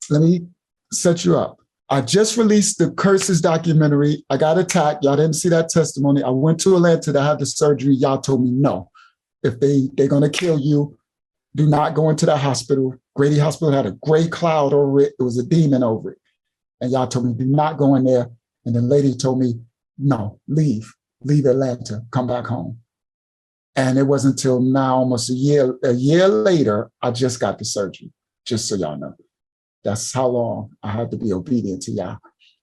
Let me set you up. I just released the Curses documentary. I got attacked. Y'all didn't see that testimony. I went to Atlanta to have the surgery. Y'all told me no. If they're going to kill you, do not go into that hospital. Grady Hospital had a gray cloud over it. It was a demon over it. And y'all told me, do not go in there. And then lady told me, no, leave Atlanta, come back home. And it wasn't until now, almost a year later, I just got the surgery, just so y'all know. That's how long I had to be obedient to y'all.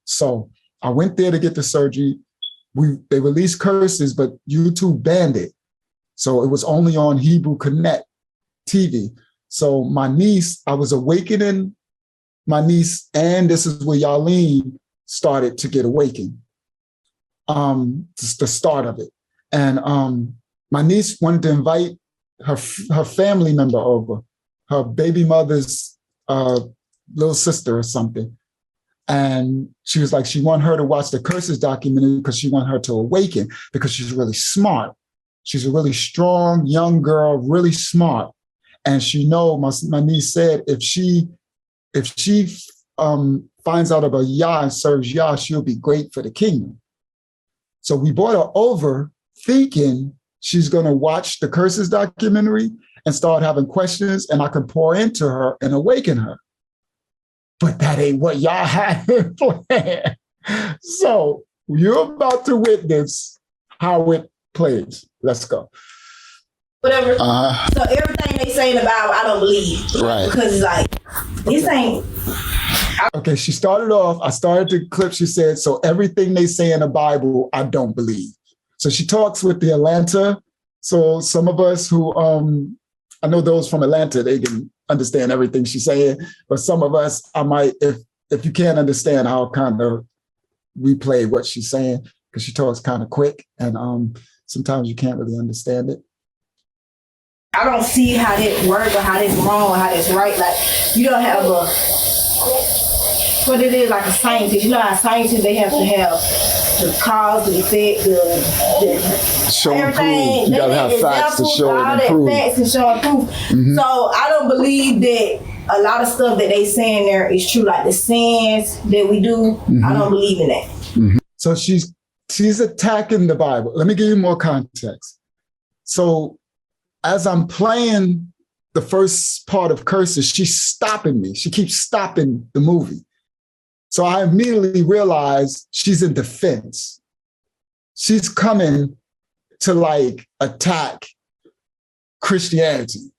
So I went there to get the surgery. They released curses, but YouTube banned it. So it was only on Hebrew Connect TV. So my niece, I was awakening my niece, and this is where Yarlene started to get awakened. Just the start of it. And my niece wanted to invite her family member over, her baby mother's little sister or something. And she was like, she wanted her to watch the Curses documentary because she wanted her to awaken, because she's really smart. She's a really strong young girl, really smart. And she my niece said, if she finds out about Yah and serves Yah, she'll be great for the kingdom. So we brought her over thinking she's going to watch the Curses documentary and start having questions, and I can pour into her and awaken her. But that ain't what y'all had in plan. So you're about to witness how it plays. Let's go. Whatever. So everything they say in the Bible, I don't believe. Right. Because it's like, this ain't. Okay, she started off, I started the clip, she said, so everything they say in the Bible, I don't believe. So she talks with the Atlanta. So some of us who, I know those from Atlanta, they can understand everything she's saying. But some of us, I might, if you can't understand, I'll kind of replay what she's saying, because she talks kind of quick, and sometimes you can't really understand it. I don't see how that works, or how that's wrong, or how that's right. Like, you don't have what it is, like a scientist. You know how scientists, they have to have the cause, the effect, the show and everything. prove. You gotta have facts to show and prove. Facts to show and prove. Mm-hmm. So I don't believe that a lot of stuff that they saying there is true. Like the sins that we do, mm-hmm. I don't believe in that. Mm-hmm. So she's attacking the Bible. Let me give you more context. So as I'm playing the first part of Curses, she's stopping me. She keeps stopping the movie. So I immediately realized she's in defense. She's coming to like attack Christianity,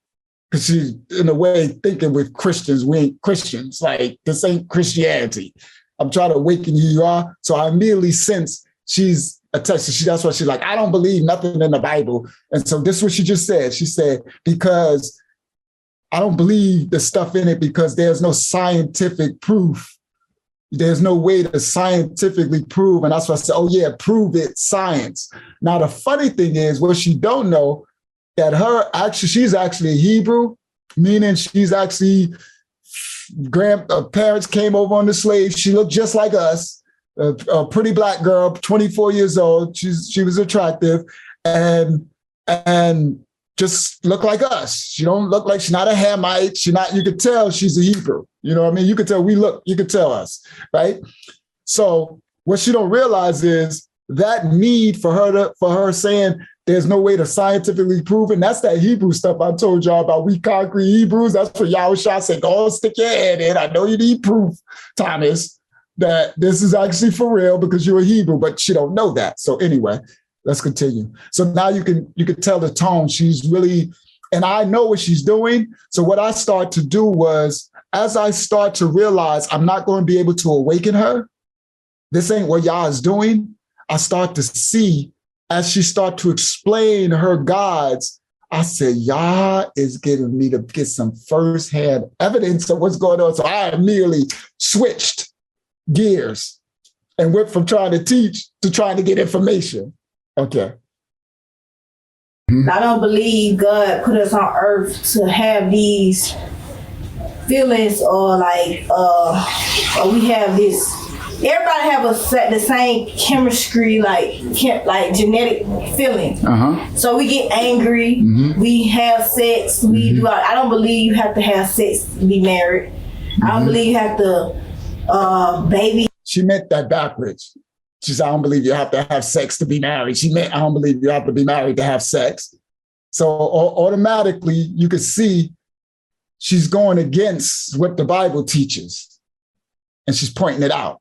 because she's in a way thinking with Christians, we ain't Christians. Like, this ain't Christianity. I'm trying to awaken you are. So I immediately sense she's attacked. That's why she's like, I don't believe nothing in the Bible. And so this is what she just said. She said, because I don't believe the stuff in it because there's no scientific proof. There's no way to scientifically prove. And that's why I said, oh yeah, prove it, science. Now, the funny thing is, what she don't know, that she's actually Hebrew, meaning she's actually, parents came over on the slaves. She looked just like us, a pretty black girl, 24 years old. She was attractive and just look like us. She don't look like, she's not a Hamite. You could tell she's a Hebrew. You know what I mean? You could tell you could tell us, right? So what she don't realize is that need for her saying there's no way to scientifically prove it. And that's that Hebrew stuff I told y'all about. We concrete Hebrews. That's what Yahshua said, go stick your head in. I know you need proof, Thomas, that this is actually for real because you're a Hebrew, but she don't know that. So anyway, let's continue. So now you can tell the tone. She's really, and I know what she's doing. So what I start to do was, as I start to realize I'm not going to be able to awaken her, this ain't what Yah is doing, I start to see, as she start to explain her gods, I said, Yah is getting me to get some firsthand evidence of what's going on. So I immediately switched gears and went from trying to teach to trying to get information. Okay. I don't believe God put us on earth to have these feelings, or like or we have this, everybody have the same chemistry, like genetic feeling. So we get angry, we have sex, we do. I don't believe you have to have sex to be married. I don't believe you have to baby. She meant that backwards. She said, I don't believe you have to have sex to be married. She meant, I don't believe you have to be married to have sex. So automatically you could see she's going against what the Bible teaches, and she's pointing it out.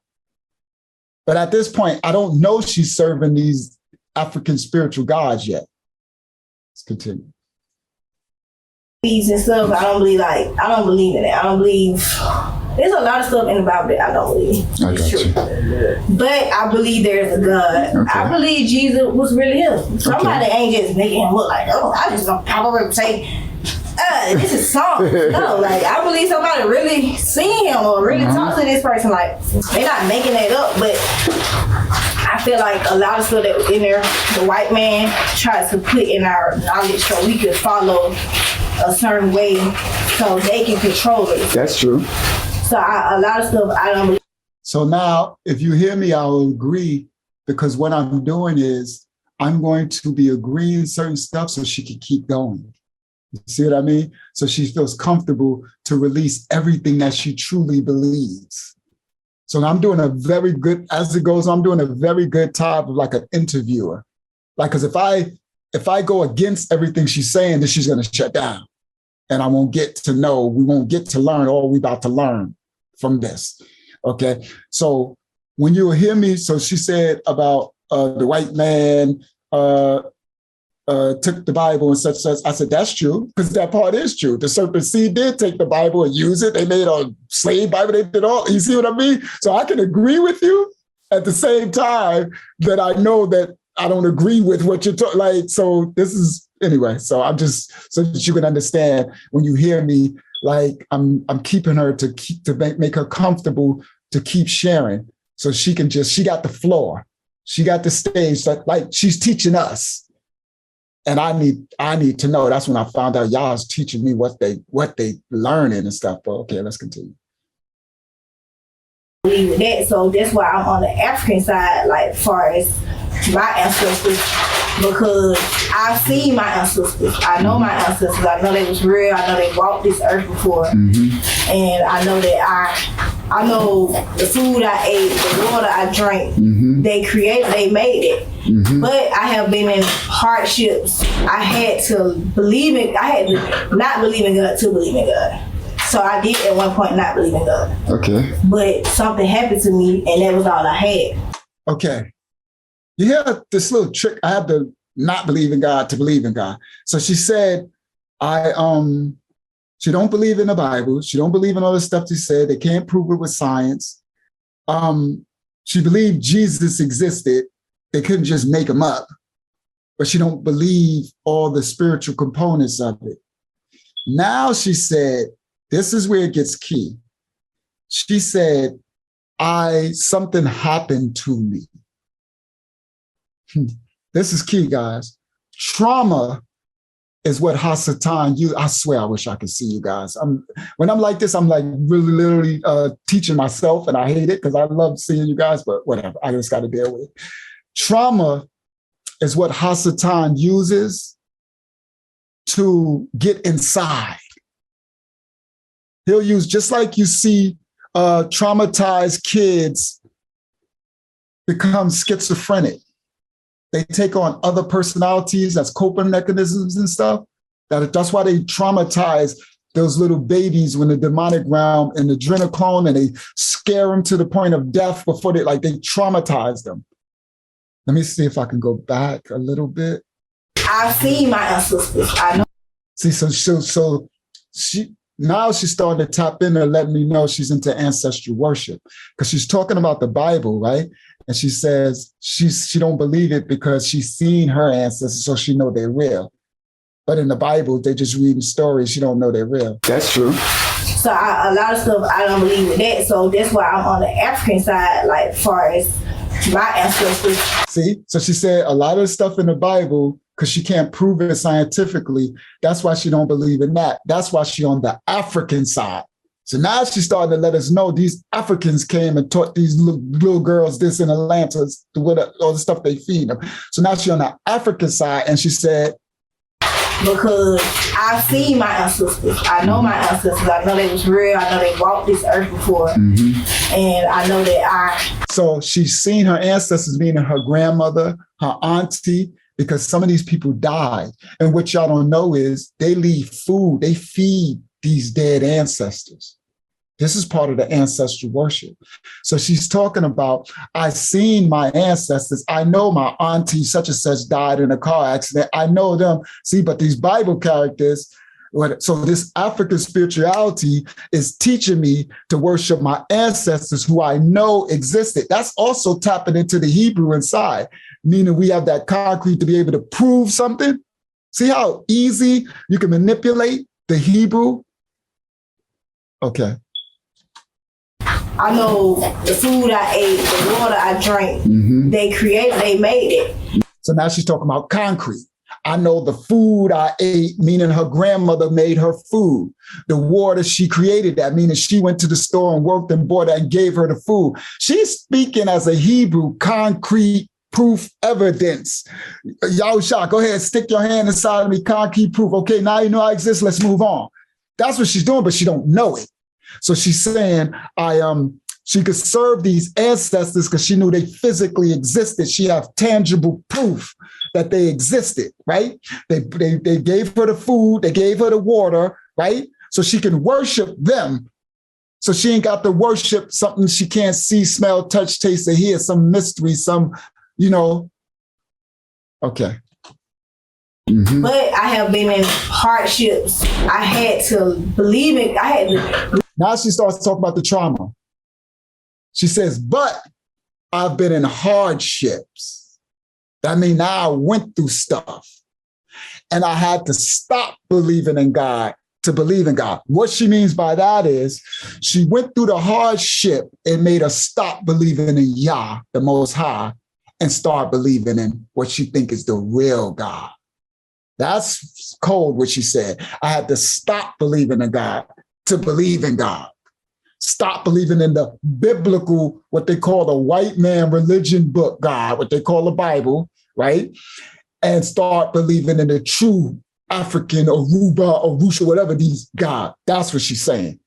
But at this point, I don't know she's serving these African spiritual gods yet. Let's continue. And stuff, I don't believe in it. I don't believe, there's a lot of stuff in the Bible that I don't believe. I got you. But I believe there's a God. Okay. I believe Jesus was really him. Somebody ain't just making him look like, oh, I just gonna pop over and say, this is song. No, like I believe somebody really seen him or really talked to this person. Like they're not making that up, but I feel like a lot of stuff that was in there, the white man tries to put in our knowledge so we could follow a certain way so they can control it. That's true. So a lot of stuff I don't believe. So now, if you hear me, I will agree, because what I'm doing is I'm going to be agreeing certain stuff so she can keep going. You see what I mean? So she feels comfortable to release everything that she truly believes. So I'm doing a very good, as it goes, I'm doing a very good job of like an interviewer. Like, because if I go against everything she's saying, then she's going to shut down. And I won't get to know, we won't get to learn all we about to learn from this. Okay. So when you hear me, so she said about the white man took the Bible and such. I said, that's true, because that part is true. The serpent seed did take the Bible and use it. They made a slave Bible. They did all, you see what I mean? So I can agree with you at the same time that I know that I don't agree with what you're talking, like, so this is, anyway, so I'm just, so that you can understand when you hear me, like I'm keeping her to make her comfortable to keep sharing. So she can just, she got the floor. She got the stage, like she's teaching us. And I need to know. That's when I found out y'all's teaching me what they learning and stuff. But okay, let's continue. With that, so that's why I'm on the African side, like as far as my ancestors, because I've seen my ancestors. I know my ancestors. I know they was real. I know they walked this earth before, and I know that I know the food I ate, the water I drank. They created, they made it. But I have been in hardships. I had to believe in. I had to not believe in God to believe in God. So I did at one point not believe in God. Okay. But something happened to me, and that was all I had. Okay. You hear this little trick? I have to not believe in God to believe in God. So she said, she don't believe in the Bible. She don't believe in all the stuff she said. They can't prove it with science. She believed Jesus existed. They couldn't just make him up. But she don't believe all the spiritual components of it. Now she said, this is where it gets key. She said, something happened to me. This is key, guys. Trauma is what Hasatan, I swear I wish I could see you guys. When I'm like this, I'm like really literally teaching myself, and I hate it because I love seeing you guys, but whatever, I just got to deal with it. Trauma is what Hasatan uses to get inside. He'll use, just like you see traumatized kids become schizophrenic. They take on other personalities as coping mechanisms and stuff. That's why they traumatize those little babies when the demonic realm and the adrenochrome, and they scare them to the point of death before they traumatize them. Let me see if I can go back a little bit. I've seen my ancestors. I know. See, so she, now she's starting to tap in and letting me know she's into ancestral worship, because she's talking about the Bible, right? And she says she don't believe it because she's seen her ancestors, so she know they're real. But in the Bible, they just reading stories. She don't know they're real. That's true. So a lot of stuff I don't believe in that. So that's why I'm on the African side, like as far as my ancestors. See, so she said a lot of stuff in the Bible, because she can't prove it scientifically. That's why she don't believe in that. That's why she on the African side. So now she's starting to let us know these Africans came and taught these little girls this in Atlanta, all the stuff they feed them. So now she's on the African side, and she said, because I've seen my ancestors. I know my ancestors. I know they was real. I know they walked this earth before. And I know that So she's seen her ancestors, meaning her grandmother, her auntie, because some of these people died. And what y'all don't know is they leave food. They feed these dead ancestors. This is part of the ancestral worship. So she's talking about, I've seen my ancestors. I know my auntie such and such died in a car accident. I know them. See, but these Bible characters, so this African spirituality is teaching me to worship my ancestors who I know existed. That's also tapping into the Hebrew inside, meaning we have that concrete to be able to prove something. See how easy you can manipulate the Hebrew? Okay. I know the food I ate, the water I drank, they made it. So now she's talking about concrete. I know the food I ate, meaning her grandmother made her food. The water, she created that, meaning she went to the store and worked and bought it and gave her the food. She's speaking as a Hebrew, concrete proof evidence. Yahshua, go ahead, stick your hand inside of me, concrete proof. Okay, now you know I exist, let's move on. That's what she's doing, but she don't know it. So she's saying, she could serve these ancestors because she knew they physically existed. She have tangible proof that they existed, right? They gave her the food, they gave her the water, right? So she can worship them. So she ain't got to worship something she can't see, smell, touch, taste, or hear, some mystery, some, okay. Mm-hmm. But I have been in hardships. I had to believe it. Now she starts talking about the trauma. She says, but I've been in hardships. That means now I went through stuff. And I had to stop believing in God to believe in God. What she means by that is she went through the hardship and made her stop believing in Yah, the Most High, and start believing in what she think is the real God. That's cold, what she said. I had to stop believing in God to believe in God. Stop believing in the biblical, what they call the white man religion book God, what they call the Bible, right? And start believing in the true African Arusha, whatever these God. That's what she's saying.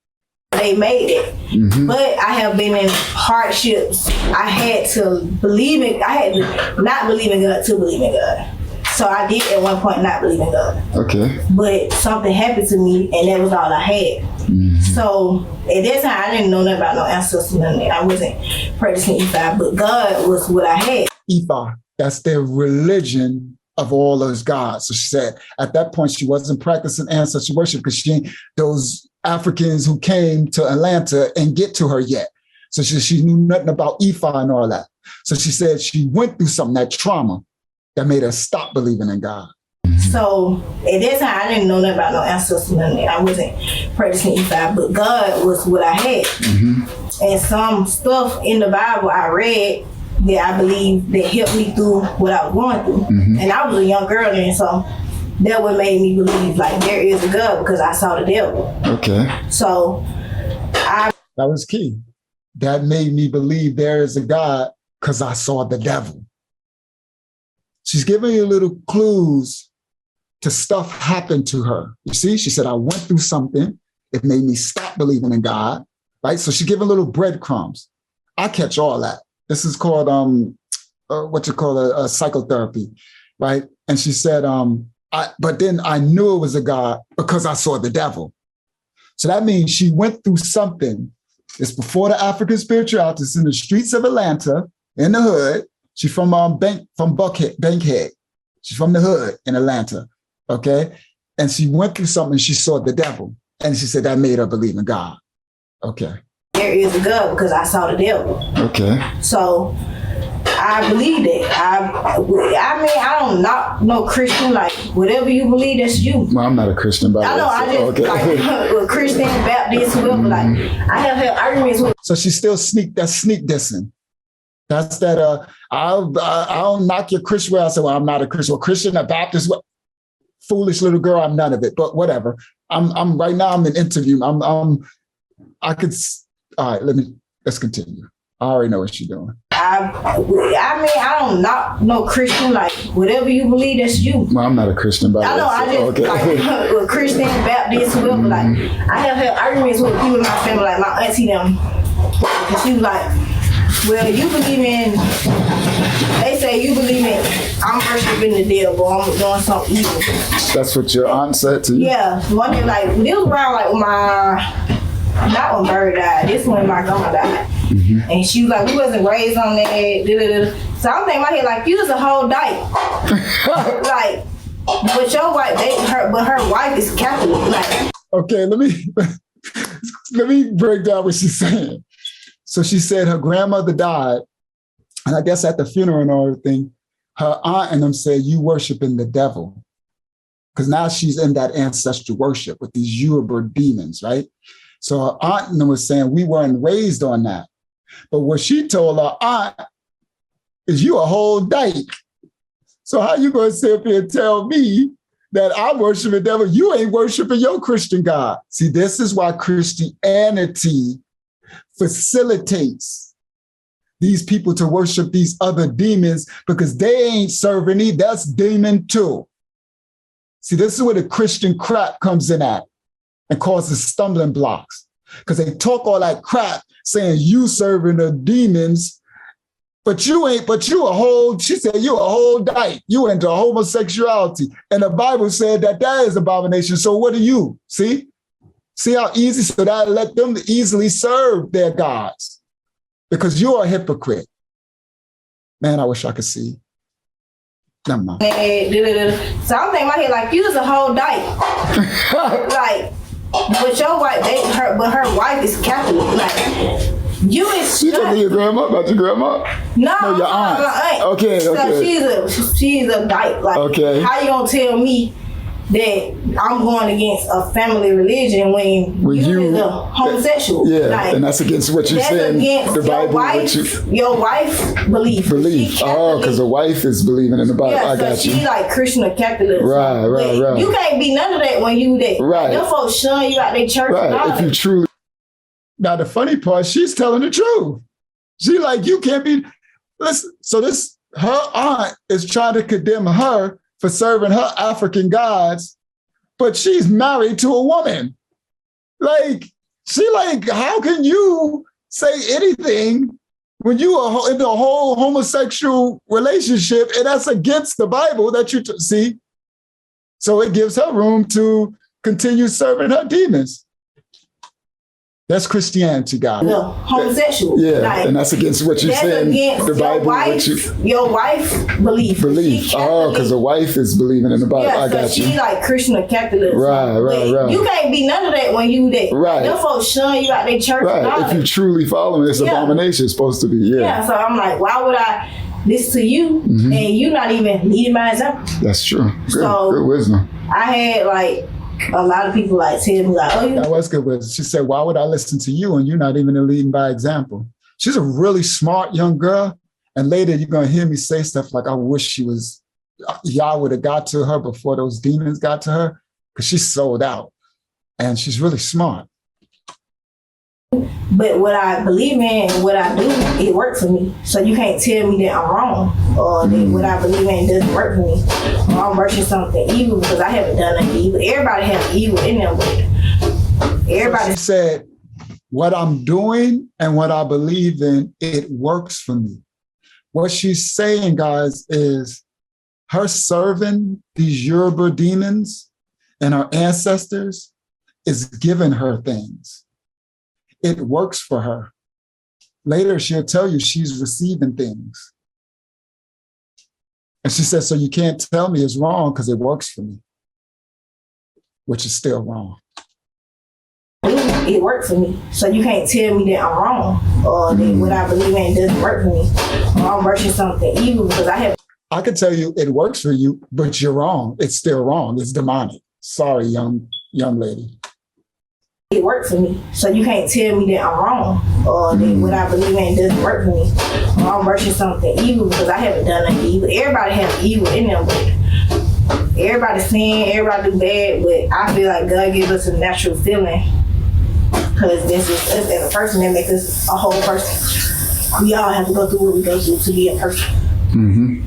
They made it. Mm-hmm. But I have been in hardships. I had to believe it. I had to not believe in God to believe in God. So I did at one point not believe in God. Okay. But something happened to me and that was all I had. Mm-hmm. So at that time I didn't know nothing about no ancestors. I wasn't practicing Ifa, but God was what I had. Ifa, that's their religion of all those gods. So she said at that point she wasn't practicing ancestral worship because those Africans who came to Atlanta and get to her yet. So she knew nothing about Ifa and all that. So she said she went through something, that trauma, that made her stop believing in God. So at that time, I didn't know nothing about no ancestors. I wasn't practicing Ifa, but God was what I had. Mm-hmm. And some stuff in the Bible I read that I believe that helped me through what I was going through. Mm-hmm. And I was a young girl then, so that what made me believe like there is a God because I saw the devil. Okay. So that was key. That made me believe there is a God because I saw the devil. She's giving you little clues to stuff happened to her. You see, she said, I went through something. It made me stop believing in God, right? So she's giving little breadcrumbs. I catch all that. This is called, psychotherapy, right? And she said, but then I knew it was a God because I saw the devil. So that means she went through something. It's before the African spirituality. It's in the streets of Atlanta, in the hood. She's from Bankhead. She's from the hood in Atlanta, okay? And she went through something, she saw the devil. And she said that made her believe in God. Okay. There is a God because I saw the devil. Okay. So I believe it. I mean, I don't not no Christian, like whatever you believe, that's you. Well, I'm not a Christian, but I know, I just like Christian, Baptist, whoever, like I have had arguments with. So she's still sneak dissing. That's that. I'll knock your Christian way. I say, well, I'm not a Christian. Well, Christian, a Baptist, what? Foolish little girl. I'm none of it. But whatever. I'm right now. I'm in interview. All right. Let's continue. I already know what you're doing. I mean, I don't not no Christian, like whatever you believe, that's you. Well, I'm not a Christian, but I know, I just like Christian, Baptist, whoever. Like I have had arguments with people in my family, like my auntie them, and she was like, well, you believe in, they say you believe in, I'm worshiping the devil, I'm doing something evil. That's what your aunt said to you? Yeah. One day, like, it was around like my not when Bird died. This when my grandma died. And she was like, we wasn't raised on that. So I'm thinking in my head, like, you was a whole dyke. Like, but your wife, but her wife is Catholic. Like, okay, let me break down what she's saying. So she said her grandmother died, and I guess at the funeral and everything, her aunt and them said, you worshiping the devil. Because now she's in that ancestral worship with these Yoruba demons, right? So her aunt and them was saying, we weren't raised on that. But what she told her aunt is, you a whole dyke. So how you going to sit up here and tell me that I worship the devil? You ain't worshiping your Christian God. See, this is why Christianity facilitates these people to worship these other demons, because they ain't serving either. That's demon too. See, this is where the Christian crap comes in at and causes stumbling blocks, because they talk all that crap saying you serving the demons, but you ain't, she said, you a whole dyke. You into homosexuality. And the Bible said that is abomination. So what do you? See how easy? So that let them easily serve their gods, because you're a hypocrite. Man, I wish I could see. Never mind. So I'm thinking in my head, like, you was a whole dyke. Like, but your wife, but her wife is Catholic. Like, you is. You talking to your grandma about your grandma? No, your aunt. My aunt. Okay. So she's a dyke. Like, okay. How you gonna tell me that I'm going against a family religion when you is a homosexual? Yeah, like, and that's against what you're saying. Against the Bible. Your wife belief. Oh, because the wife is believing in the Bible. Yeah, I got so you. she like Christian or Catholic. Right. You can't be none of that when you that. Right. Them folks shun you out their church. Right. If you truly. Now the funny part, she's telling the truth. She like, you can't be. Listen. So her aunt is trying to condemn her for serving her African gods, but she's married to a woman. Like, how can you say anything when you are in the whole homosexual relationship, and that's against the Bible that you see? So it gives her room to continue serving her demons. That's Christianity, God. No, homosexual. Yeah, like, and that's against what you're saying. Against the Bible. Your wife belief. Oh, because the wife is believing in the Bible. Yeah, I got so you. she like Christian or Catholic. Right. You can't be none of that when you that. Right. Them folks shun you out their church. Right. If you truly follow it, it's abomination. It's supposed to be. Yeah. So I'm like, why would I listen to you and you not even leading my example? That's true. Good wisdom. I had like a lot of people like tell me like, oh, that was good wisdom. She said, why would I listen to you and you're not even leading by example? She's a really smart young girl. And later you're going to hear me say stuff like, I wish y'all would have got to her before those demons got to her, because she's sold out and she's really smart. But what I believe in and what I do, it works for me. So you can't tell me that I'm wrong or that what I believe in doesn't work for me. Or I'm worshiping something evil because I haven't done nothing evil. Everybody has evil in them. Everybody said, what I'm doing and what I believe in, it works for me. What she's saying, guys, is her serving these Yoruba demons and her ancestors is giving her things. It works for her. Later, she'll tell you she's receiving things. And she says, so you can't tell me it's wrong because it works for me, which is still wrong. It works for me. So you can't tell me that I'm wrong or that what I believe in doesn't work for me. Or I'm worshiping something evil because I have. I could tell you it works for you, but you're wrong. It's still wrong. It's demonic. Sorry, young lady. It works for me. So you can't tell me that I'm wrong or that what I believe in doesn't work for me. Or I'm worshiping something evil because I haven't done nothing evil. Everybody has evil in them. Everybody sin, everybody do bad, but I feel like God gives us a natural feeling because this is us as a person that makes us a whole person. We all have to go through what we go through to be a person. Mm-hmm.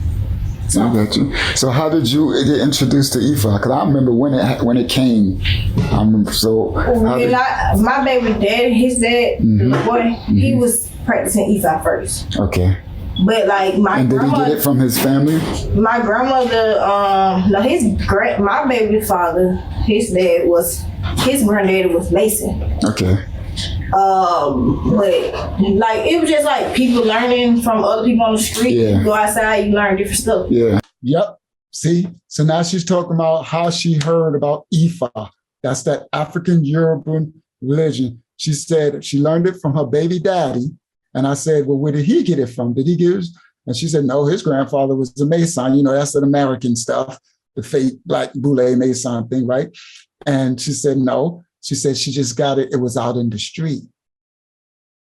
I got you. So how did you get introduced to Ifa? Because I remember when it came. I remember. So my baby dad, his dad, the boy, he was practicing Ifa first. Okay. But like my and did he get it from his family? My grandmother, my baby father, his granddaddy was Mason. Okay. But like it was just like people learning from other people on the street. Yeah. Go outside, you learn different stuff. Yeah. Yep. See? So now she's talking about how she heard about Ifa. That's that African Yoruban religion. She said she learned it from her baby daddy. And I said, well, where did he get it from? Did he get it? And she said, no, his grandfather was a Mason. You know, that's an American stuff, the fake black boule Mason thing, right? And she said, no. She said she just got it. It was out in the street.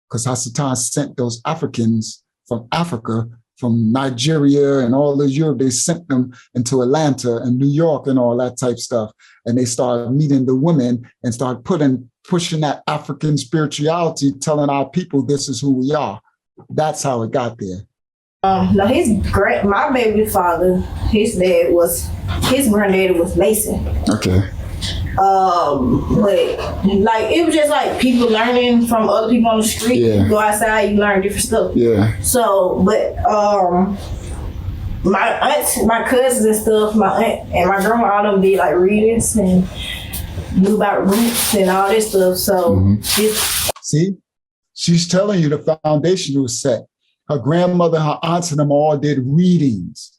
Because Hasatan sent those Africans from Africa, from Nigeria and all of Europe, they sent them into Atlanta and New York and all that type stuff. And they started meeting the women and started pushing that African spirituality, telling our people this is who we are. That's how it got there. No, my baby father, his granddaddy was Mason. Okay. But like it was just like people learning from other people on the street. Yeah. Go outside, you learn different stuff. Yeah. So, but my aunts, my cousins and stuff, my aunt and my grandma, all them did like readings and knew about roots and all this stuff. So, See, she's telling you the foundation was set. Her grandmother, her aunts, and them all did readings.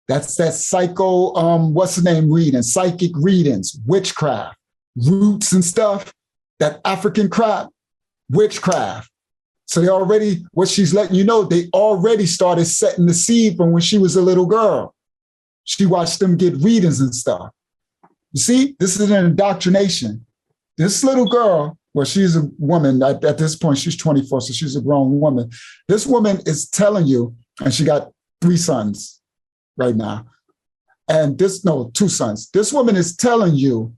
That's that reading, psychic readings, witchcraft, roots and stuff, that African crap, witchcraft. So they already, what she's letting you know, they already started setting the seed from when she was a little girl. She watched them get readings and stuff. You see, this is an indoctrination. This little girl, well, she's a woman, at this point, she's 24, so she's a grown woman. This woman is telling you, and she got 3 sons right now. And 2 sons. This woman is telling you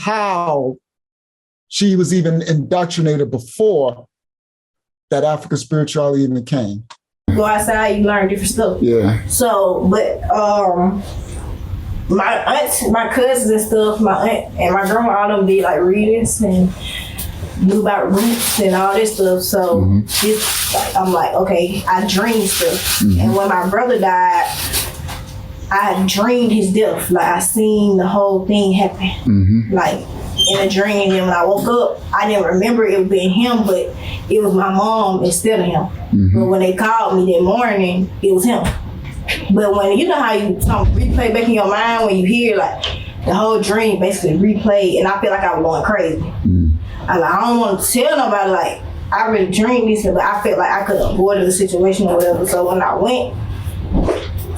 how she was even indoctrinated before that African spirituality even came. Go outside, you learn different stuff. Yeah. So, but my aunts, my cousins and stuff, my aunt and my grandma, all them did like readings and knew about roots and all this stuff. So I'm like, okay, I dreamed stuff. And when my brother died, I dreamed his death. Like I seen the whole thing happen. Like in a dream. And when I woke up, I didn't remember it being him, but it was my mom instead of him. But when they called me that morning, it was him. But when you know how you replay back in your mind when you hear like the whole dream basically replay, and I feel like I was going crazy. I don't want to tell nobody like I really dreamed this, but I felt like I could avoid the situation or whatever. So when I went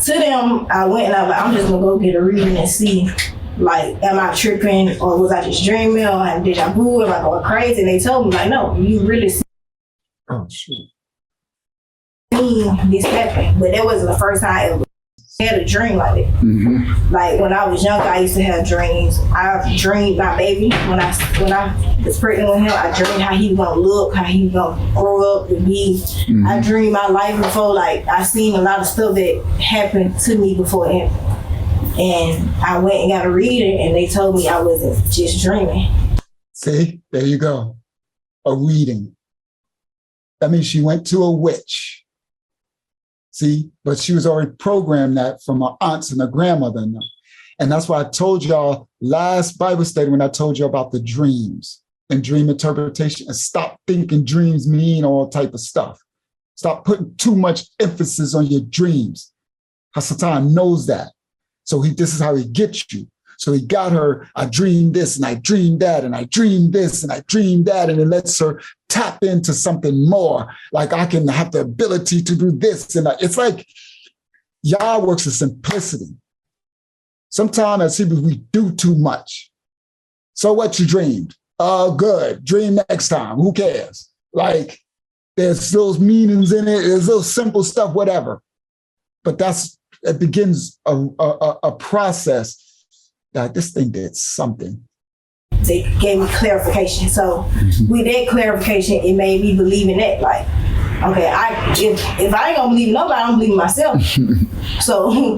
to them, I went and I was like, I'm just gonna go get a reading and see, like, am I tripping or was I just dreaming or have deja vu? Am I going crazy? And they told me like, no, you really seen this happen. But that wasn't the first time I ever had a dream like that. Like when I was younger, I used to have dreams. I dreamed my baby when I was pregnant with him. I dreamed how he was gonna look, how he was gonna grow up and be. I dreamed my life before. Like I seen a lot of stuff that happened to me before it happened. And I went and got a reading, and they told me I wasn't just dreaming. See, there you go, a reading. That means she went to a witch. See, but she was already programmed that from her aunts and her grandmother. And that's why I told y'all last Bible study when I told you about the dreams and dream interpretation, and stop thinking dreams mean all type of stuff. Stop putting too much emphasis on your dreams. Hasatan knows that. So this is how he gets you. So he got her, I dreamed this and I dreamed that and I dreamed this and I dreamed that, and it lets her tap into something more. Like I can have the ability to do this. And it's like Yah works with simplicity. Sometimes as people, we do too much. So what you dreamed? Good. Dream next time. Who cares? Like there's those meanings in it. There's little simple stuff, whatever. But it begins a process that this thing did something. They gave me clarification. So with that clarification, it made me believe in that. Like, okay, if I ain't gonna believe nobody, I'm believing myself. So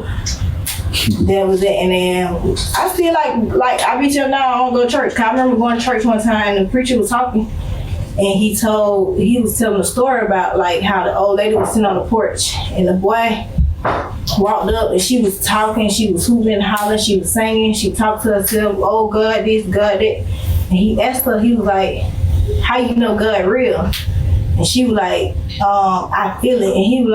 that was it. And then I feel like I reach up now, I don't go to church. I remember going to church one time and the preacher was talking, and he was telling a story about like how the old lady was sitting on the porch and the boy walked up and she was talking, she was hooping and hollering, she was singing, she talked to herself, oh God, this, God, that. And he asked her, he was like, how you know God real? And she was like, I feel it. And he was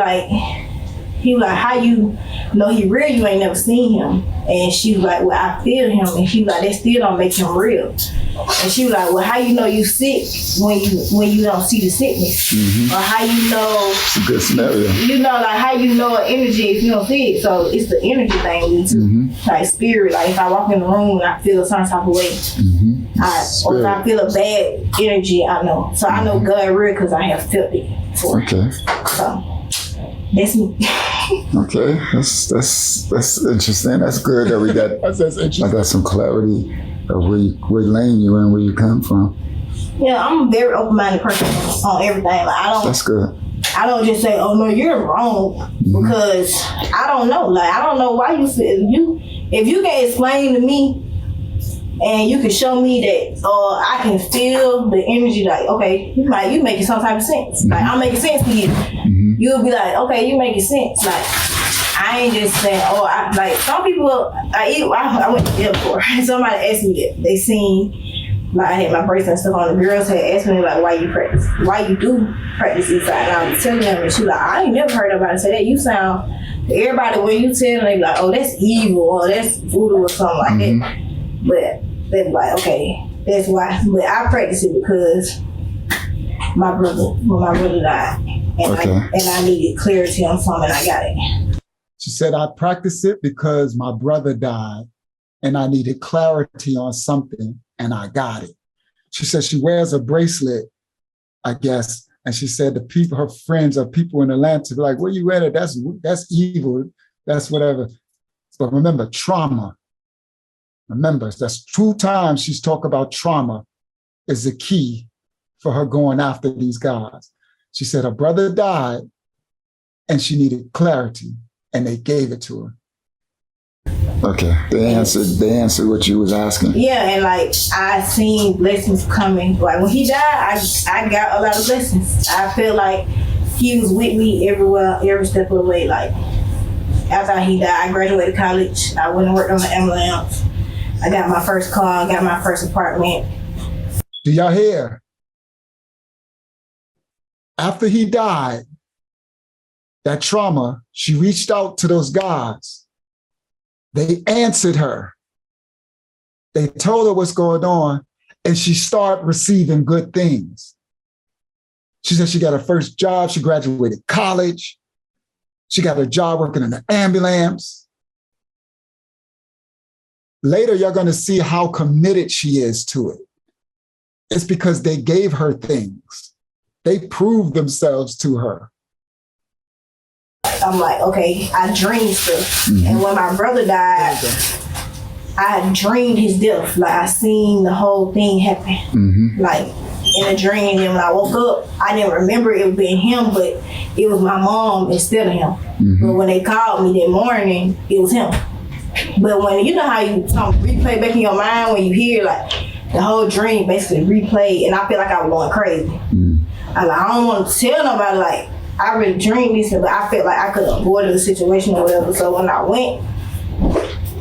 like, how you know he real? You ain't never seen him. And she was like, well, I feel him. And she was like, that still don't make him real. And she was like, well, how you know you sick when you don't see the sickness? Mm-hmm. Or how you know? It's a good scenario. You know, like how you know energy if you don't see it. So it's the energy thing too. Mm-hmm. Like spirit. Like if I walk in the room and I feel a certain type of way, Mm-hmm. or if I feel a bad energy, I know. So I know God real because I have felt it before. Okay. So that's me. Okay, that's interesting. That's good that we got. That's interesting. I got some clarity of where lane you're in, where you come from. Yeah, I'm a very open-minded person on everything. Like That's good. I don't just say, "Oh no, you're wrong," because I don't know. Like I don't know why you said if you can explain to me and you can show me that, I can feel the energy. Like okay, you making some type of sense. Like I'm making sense to you. You'll be like, okay, you making sense. Like I ain't just saying, like some people. I went to the airport. Somebody asked me that they seen, like I had my bracelet and stuff on. The girls had asked me like, why you do practice this side? And I was telling them, and she like, I ain't never heard nobody say that. You sound everybody when you tell them, they be like, oh, that's evil or that's voodoo or something like that. But they be like, okay, that's why. But I practice it because when my brother died. And I needed clarity on something, and I got it. She said, I practice it because my brother died, and I needed clarity on something, and I got it. She said she wears a bracelet, I guess, and she said the people, her friends, or people in Atlanta, be like, where you at? That's evil. That's whatever. But remember, trauma. Remember, that's 2 times she's talked about trauma is the key for her going after these guys. She said her brother died and she needed clarity, and they gave it to her. Okay, they answered what you was asking. Yeah, and like I seen blessings coming. Like when he died, I got a lot of blessings. I feel like he was with me everywhere, every step of the way. Like after he died, I graduated college. I went and worked on the ambulance. I got my first car, got my first apartment. Do y'all hear? After he died, that trauma, she reached out to those guys. They answered her. They told her what's going on, and she started receiving good things. She said she got her first job. She graduated college. She got a job working in an ambulance. Later, you're going to see how committed she is to it. It's because they gave her things. They proved themselves to her. I'm like, okay, I dreamed stuff. And when my brother died, I dreamed his death. Like I seen the whole thing happen. Like in a dream. And when I woke up, I didn't remember it being him, but it was my mom instead of him. But when they called me that morning, it was him. But when you know how you replay back in your mind when you hear like the whole dream basically replayed, and I feel like I was going crazy. I don't want to tell nobody like I really dreamed this, but I felt like I could avoid the situation or whatever. So when I went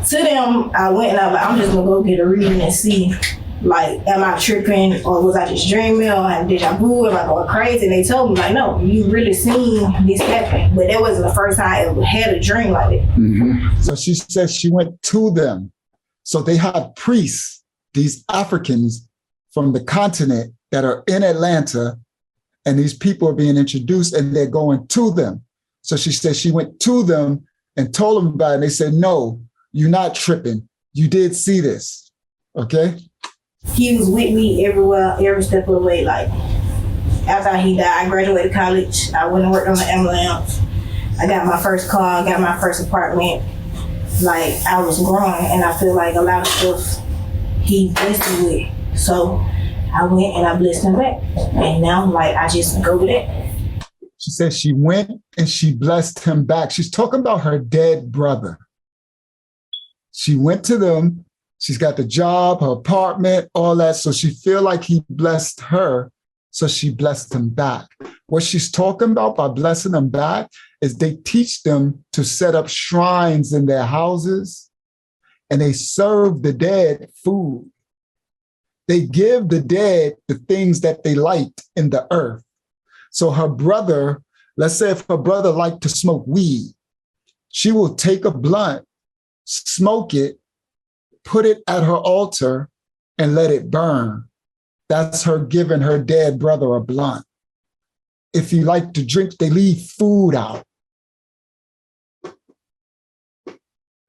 to them, I went and I was like, I'm just gonna go get a reading and see, like, am I tripping or was I just dreaming or am deja vu? Am I going crazy? And they told me like, no, you really seen this happen. But that wasn't the first time I ever had a dream like that. So she said she went to them. So they had priests, these Africans from the continent that are in Atlanta, and these people are being introduced and they're going to them. So she said she went to them and told them about it. And they said, no, you're not tripping. You did see this, okay? He was with me everywhere, every step of the way. Like after he died, I graduated college. I went and worked on the ambulance. I got my first car, got my first apartment. Like I was growing, and I feel like a lot of stuff he blessed me with. So I went and I blessed him back. And now like I just go with it. She said she went and she blessed him back. She's talking about her dead brother. She went to them. She's got the job, her apartment, all that. So she feel like he blessed her. So she blessed him back. What she's talking about by blessing them back is they teach them to set up shrines in their houses, and they serve the dead food. they give the dead the things that they liked in the earth. So her brother, let's say if her brother liked to smoke weed, she will take a blunt, smoke it, put it at her altar, and let it burn. That's her giving her dead brother a blunt. If you like to drink, they leave food out.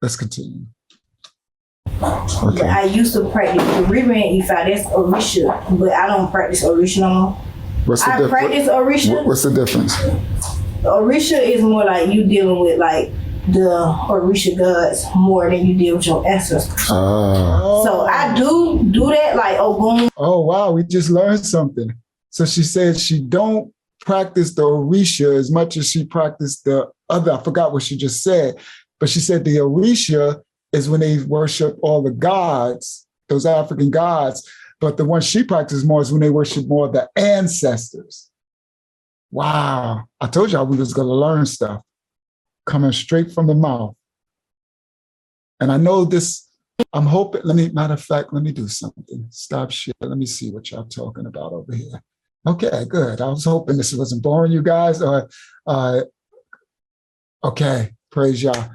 Let's continue. Okay. I used to practice the Riri Ifa. That's Orisha, but I don't practice Orisha no more. What's the I practice Orisha. What's the difference? Orisha is more like you dealing with like the Orisha gods more than you deal with your ancestors. So I do that like Ogun. Oh wow, we just learned something. So she said she don't practice the Orisha as much as she practiced the other. I forgot what she just said, but she said the Orisha is when they worship all the gods, those African gods. But the one she practices more is when they worship more of the ancestors. Wow. I told y'all we was going to learn stuff coming straight from the mouth. And I know this, I'm hoping, matter of fact, let me do something. Stop shit. Let me see what y'all talking about over here. Okay, good. I was hoping this wasn't boring you guys. Okay, praise y'all.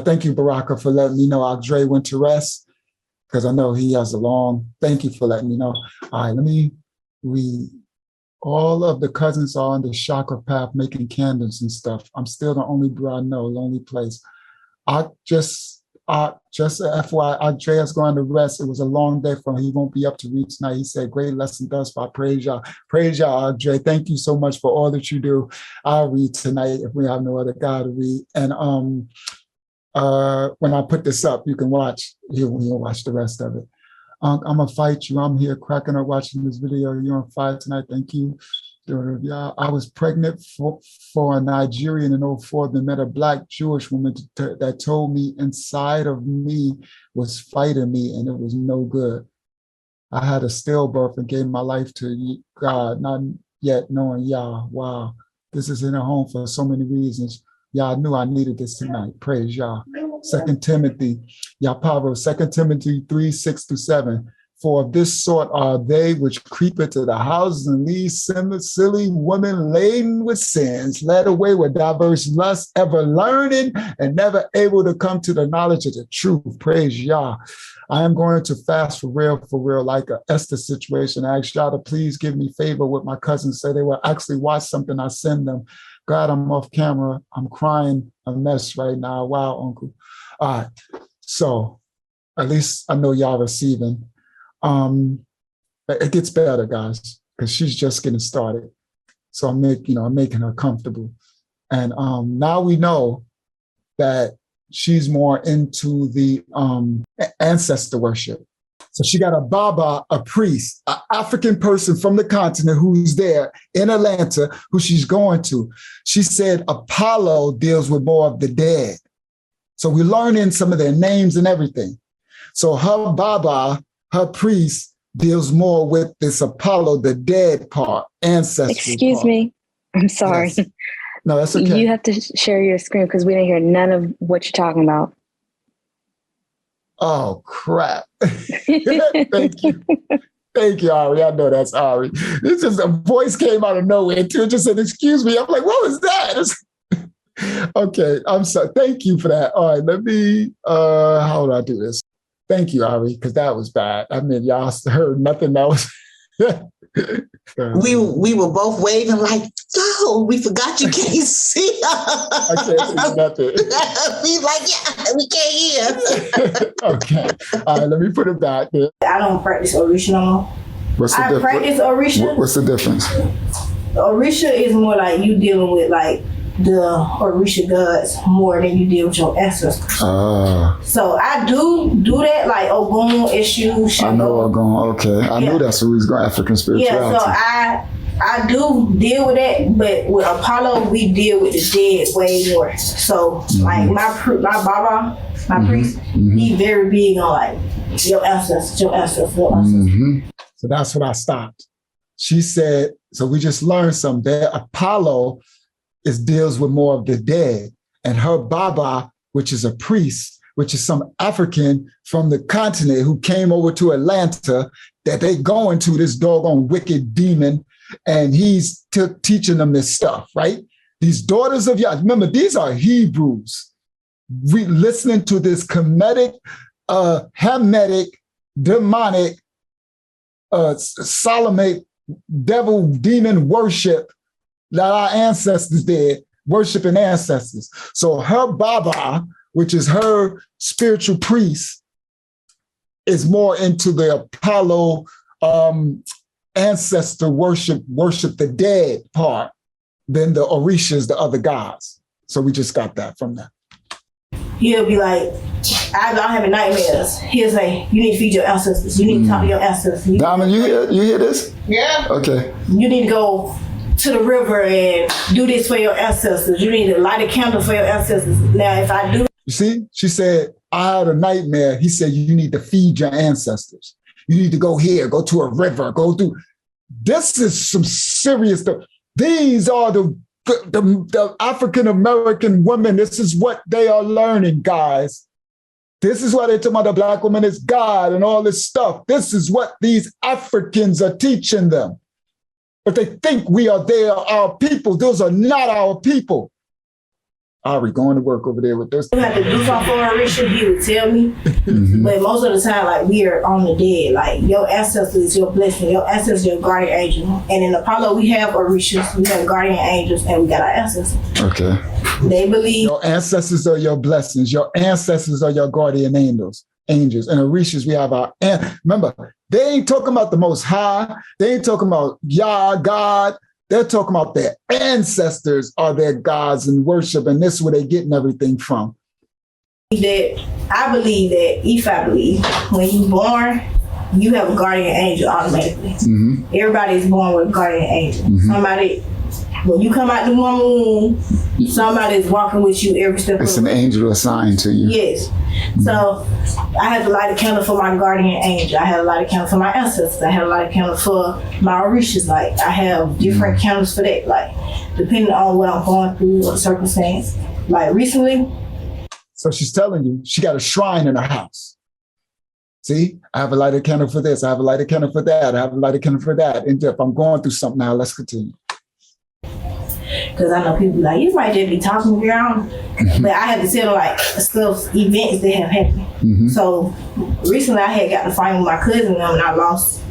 Thank you, Baraka, for letting me know Andre went to rest, because I know he has a long, thank you for letting me know. All right, let me read. All of the cousins are on the chakra path making candles and stuff. I'm still the only bro I know, lonely place. Just FYI, Andrea's going to rest. It was a long day for him. He won't be up to read tonight. He said, great lesson thus far. Praise y'all. Praise y'all, Andre. Thank you so much for all that you do. I'll read tonight if we have no other guy to read. And when I put this up, you can watch. You'll watch the rest of it. I'm gonna fight you. I'm here cracking up watching this video. You're on fire tonight. Thank you. I was pregnant for a Nigerian in 2004. Then met a Black Jewish woman that told me inside of me was fighting me, and it was no good. I had a stillbirth and gave my life to God, not yet knowing Yah. Wow, this is in a home for so many reasons. Y'all knew I needed this tonight. Praise Yah. 2 Timothy, Pablo, 2 Timothy 3:6-7. For of this sort are they which creep into the houses and leave silly women laden with sins, led away with diverse lusts, ever learning and never able to come to the knowledge of the truth. Praise Yah. I am going to fast for real, like a Esther situation. I ask y'all to please give me favor with my cousins. Say they will actually watch something I send them. God, I'm off camera. I'm crying a mess right now. Wow, Uncle. All right. So at least I know y'all receiving. It gets better, guys, because she's just getting started. So I'm making her comfortable. And now we know that she's more into the ancestor worship. So she got a Baba, a priest, an African person from the continent who's there in Atlanta, who she's going to. She said Apollo deals with more of the dead. So we're learning some of their names and everything. So her Baba, her priest, deals more with this Apollo, the dead part, ancestral Excuse part. me. I'm sorry. Yes. No, that's okay. You have to share your screen because we didn't hear none of what you're talking about. Oh, crap. Thank you. Thank you, Ari. I know that's Ari. This is a voice came out of nowhere, too. It just said, excuse me. I'm like, what was that? Okay, I'm sorry. Thank you for that. All right, let me, how do I do this? Thank you, Ari, because that was bad. I mean, y'all heard nothing that was... We were both waving like, no, we forgot you can't see us. I can't see nothing. We like, yeah, we can't hear. Okay. All right, let me put it back there. I don't practice Orisha no more. What's the I practice Orisha. What's the difference? Orisha is more like you dealing with like the Orisha gods more than you deal with your ancestors. So I do that like Ogun, Eshu, Shango. I know Ogun, okay. I knew that's who he's going, African spirituality. Yeah, so I do deal with that, but with Apollo, we deal with the dead way more. So like my Baba, my priest, he very big on like your ancestors. So that's what I stopped. She said, so we just learned something there. Apollo deals with more of the dead. And her Baba, which is a priest, which is some African from the continent who came over to Atlanta, that they going to this doggone wicked demon, and he's teaching them this stuff, right? These daughters of Yah, remember, these are Hebrews. We listening to this Kemetic, Hamitic, demonic, Solomonic, devil, demon worship that our ancestors did, worshiping ancestors. So her Baba, which is her spiritual priest, is more into the Apollo ancestor worship the dead part than the Orishas, the other gods. So we just got that from that. He'll be like, I'm having nightmares. He'll say, you need to feed your ancestors. You need to talk to your ancestors. Diamond, you hear this? Yeah. Okay. You need to go to the river and do this for your ancestors. You need to light a candle for your ancestors. Now, if I do. You see, she said, I had a nightmare. He said, you need to feed your ancestors. You need to go here, go to a river, go do. This is some serious stuff. These are the African-American women. This is what they are learning, guys. This is why they're talking about the Black woman is God and all this stuff. This is what these Africans are teaching them. But they think they are our people. Those are not our people. Are we going to work over there with this? You have to do something for Orisha, he would tell me. But most of the time, like, we are on the dead. Like, your ancestors is your blessing. Your ancestors is your guardian angel. And in Apollo, we have Orishas, we have guardian angels, and we got our ancestors. Okay. They believe. Your ancestors are your blessings. Your ancestors are your guardian angels. And Orishas, we have our, remember, they ain't talking about the Most High. They ain't talking about Yah, God. They're talking about their ancestors are their gods and worship, and this is where they're getting everything from. I believe that if I believe, when you're born, you have a guardian angel automatically. Everybody is born with a guardian angel. Somebody, when you come out the womb, somebody is walking with you every step of the way. It's an angel assigned to you. Yes. So I had to light a candle for my guardian angel. I had to light a candle for my ancestors. I had to light a candle for my Orishas. Like, I have different candles for that. Like, depending on what I'm going through or the circumstance. Like, recently. So she's telling you she got a shrine in her house. See, I have a lighted candle for this. I have a lighted candle for that. I have a lighted candle for that. And if I'm going through something now, let's continue. Because I know people like, you might just be talking around. But I have to tell them, like, stuff, events that have happened. So recently I had got to fight with my cousin and I lost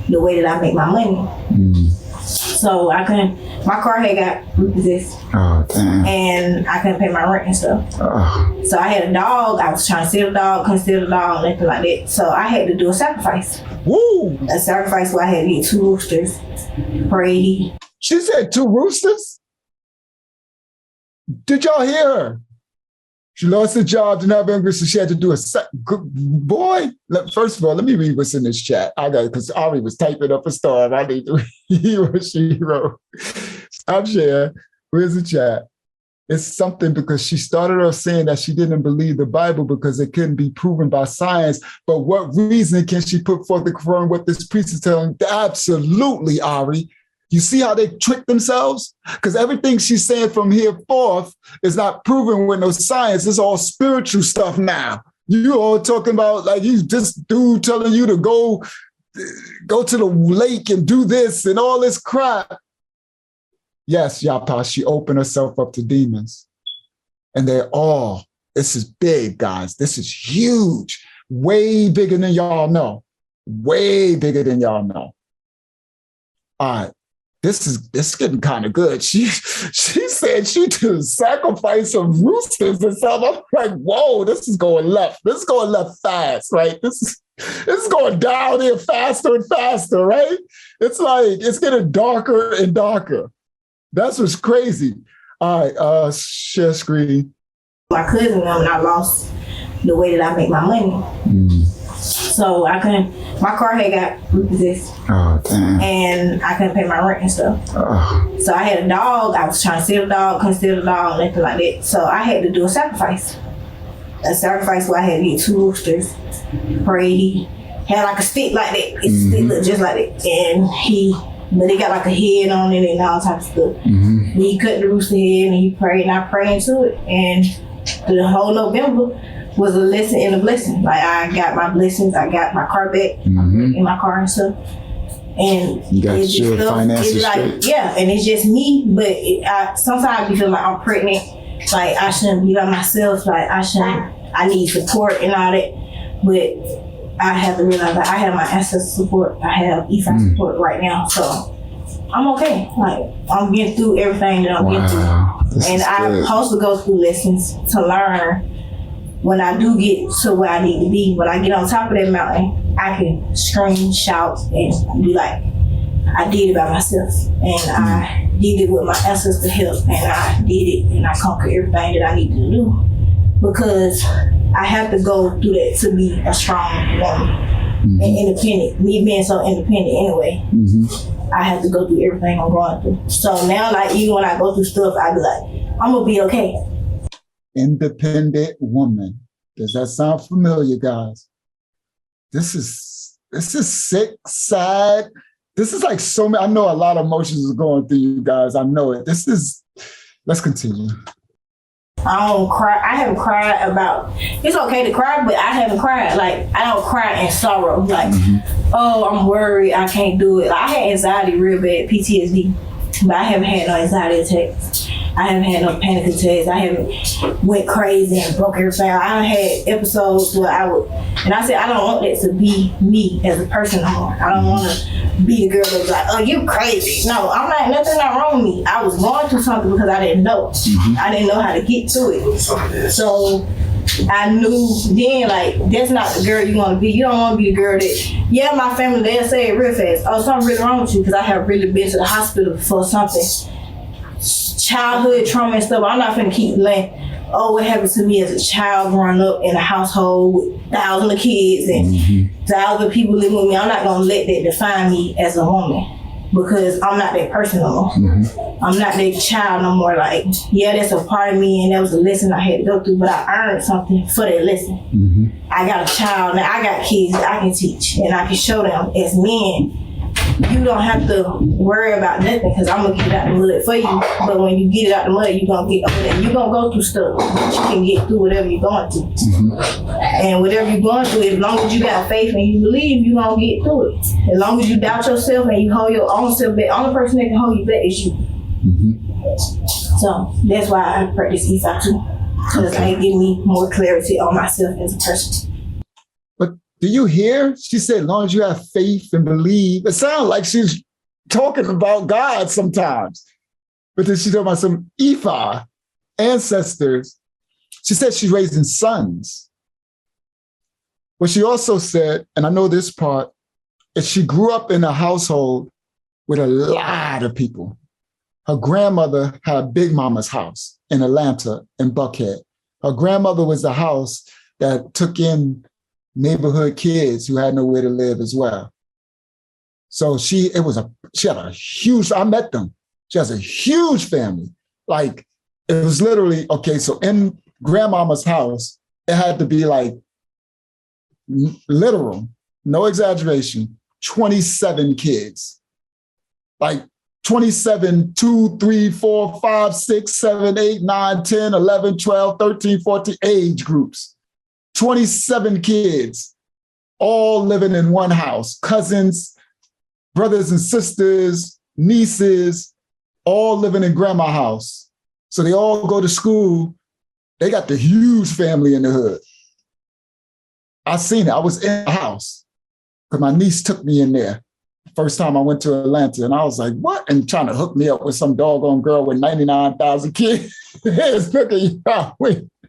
the way that I make my money. So I couldn't, my car had got repossessed. Oh, damn. And I couldn't pay my rent and stuff. So I had a dog. I was trying to sell the dog, couldn't sell the dog, nothing like that. So I had to do a sacrifice. Woo! A sacrifice where I had to get 2 roosters, pray. She said 2 roosters? Did y'all hear her? She lost her job, didn't have English, so she had to do boy. First of all, let me read what's in this chat. I got it because Ari was typing up a story. I need to read what she wrote. I'm sharing. Where's the chat? It's something because she started off saying that she didn't believe the Bible because it couldn't be proven by science. But what reason can she put forth to confirm what this priest is telling? Absolutely, Ari. You see how they trick themselves? Because everything she's saying from here forth is not proven with no science. It's all spiritual stuff now. You all talking about like he's just dude telling you to go to the lake and do this and all this crap. Yes, Yapa, she opened herself up to demons. And this is big, guys. This is huge. Way bigger than y'all know. Way bigger than y'all know. All right. This is getting kind of good. She said she did a sacrifice of roosters and stuff. I'm like, whoa, this is going left. This is going left fast, right? This is going down here faster and faster, right? It's like, it's getting darker and darker. That's what's crazy. All right, share screen. My cousin and I lost the way that I make my money. So I couldn't, my car had got repossessed. Oh, damn. And I couldn't pay my rent and stuff. So I had a dog. I was trying to sell the dog, couldn't sell the dog, nothing like that. So I had to do a sacrifice. A sacrifice where I had to get 2 roosters, pray. Had like a stick like that. It's a stick looked just like that. And but it got like a head on it and all types of stuff. Then he cut the rooster head and he prayed and I prayed into it. And the whole November, was a lesson and a blessing. Like I got my blessings, I got my car back in my car and stuff. And you got your finances straight. Yeah, and it's just me, but I sometimes I feel like I'm pregnant. Like I shouldn't be by myself. Like I need support and all that. But I have to realize that I have my ancestor support. I have EFI support right now, so I'm okay. Like I'm getting through everything that I'm getting through, and I'm supposed to go through lessons to learn. When I do get to where I need to be, when I get on top of that mountain, I can scream, shout, and be like, I did it by myself, and I did it with my ancestor help, and I did it, and I conquered everything that I needed to do, because I have to go through that to be a strong woman and independent. Me being so independent anyway, I have to go through everything I'm going through. So now, like even when I go through stuff, I be like, I'm gonna be okay. Independent woman. Does that sound familiar, guys? This is sick, sad. This is like so many. I know a lot of emotions are going through you guys. I know it. Let's continue. I don't cry. I haven't cried about, it's okay to cry, but I haven't cried. Like, I don't cry in sorrow. Like, oh, I'm worried, I can't do it. Like, I had anxiety real bad, PTSD, but I haven't had no anxiety attacks. I haven't had no panic attacks. I haven't went crazy and broke everything. I had episodes where I would, and I said, I don't want that to be me as a person no more. I don't want to be the girl that's like, oh, you crazy. No, I'm not, nothing not wrong with me. I was going through something because I didn't know. I didn't know how to get through it. So I knew then, like, that's not the girl you want to be. You don't want to be the girl that, yeah, my family, they'll say it real fast. Oh, something really wrong with you, because I have really been to the hospital for something. Childhood trauma and stuff. I'm not finna keep laying, oh, what happened to me as a child growing up in a household with thousands of kids and thousands of people living with me. I'm not gonna let that define me as a woman, because I'm not that person no more. I'm not that child no more. Like, yeah, that's a part of me, and that was a lesson I had to go through, but I earned something for that lesson. I got a child, now I got kids that I can teach, and I can show them as men, you don't have to worry about nothing, because I'm gonna get it out the mud for you. But when you get it out the mud, you're gonna get over there. You're gonna go through stuff, but you can get through whatever you're going through. And whatever you're going through, as long as you got faith and you believe, you're gonna get through it. As long as you doubt yourself and you hold your own self back, the only person that can hold you back is you. So that's why I practice EFI too, because it gives me more clarity on myself as a person. Do you hear? She said, as long as you have faith and believe. It sounds like she's talking about God sometimes. But then she's talking about some Ifa ancestors. She said she's raising sons. But she also said, and I know this part, is she grew up in a household with a lot of people. Her grandmother had Big Mama's house in Atlanta, in Buckhead. Her grandmother was the house that took in neighborhood kids who had nowhere to live as well. So she had a huge, I met them. She has a huge family. Like, it was literally, okay, so in grandmama's house, it had to be like literal, no exaggeration, 27 kids. Like 27, 2, 3, 4, 5, 6, 7, 8, 9, 10, 11, 12, 13, 14 age groups. 27 kids, all living in one house, cousins, brothers and sisters, nieces, all living in grandma's house. So they all go to school. They got the huge family in the hood. I seen it. I was in the house because my niece took me in there. First time I went to Atlanta, and I was like, what? And trying to hook me up with some doggone girl with 99,000 kids. Looking,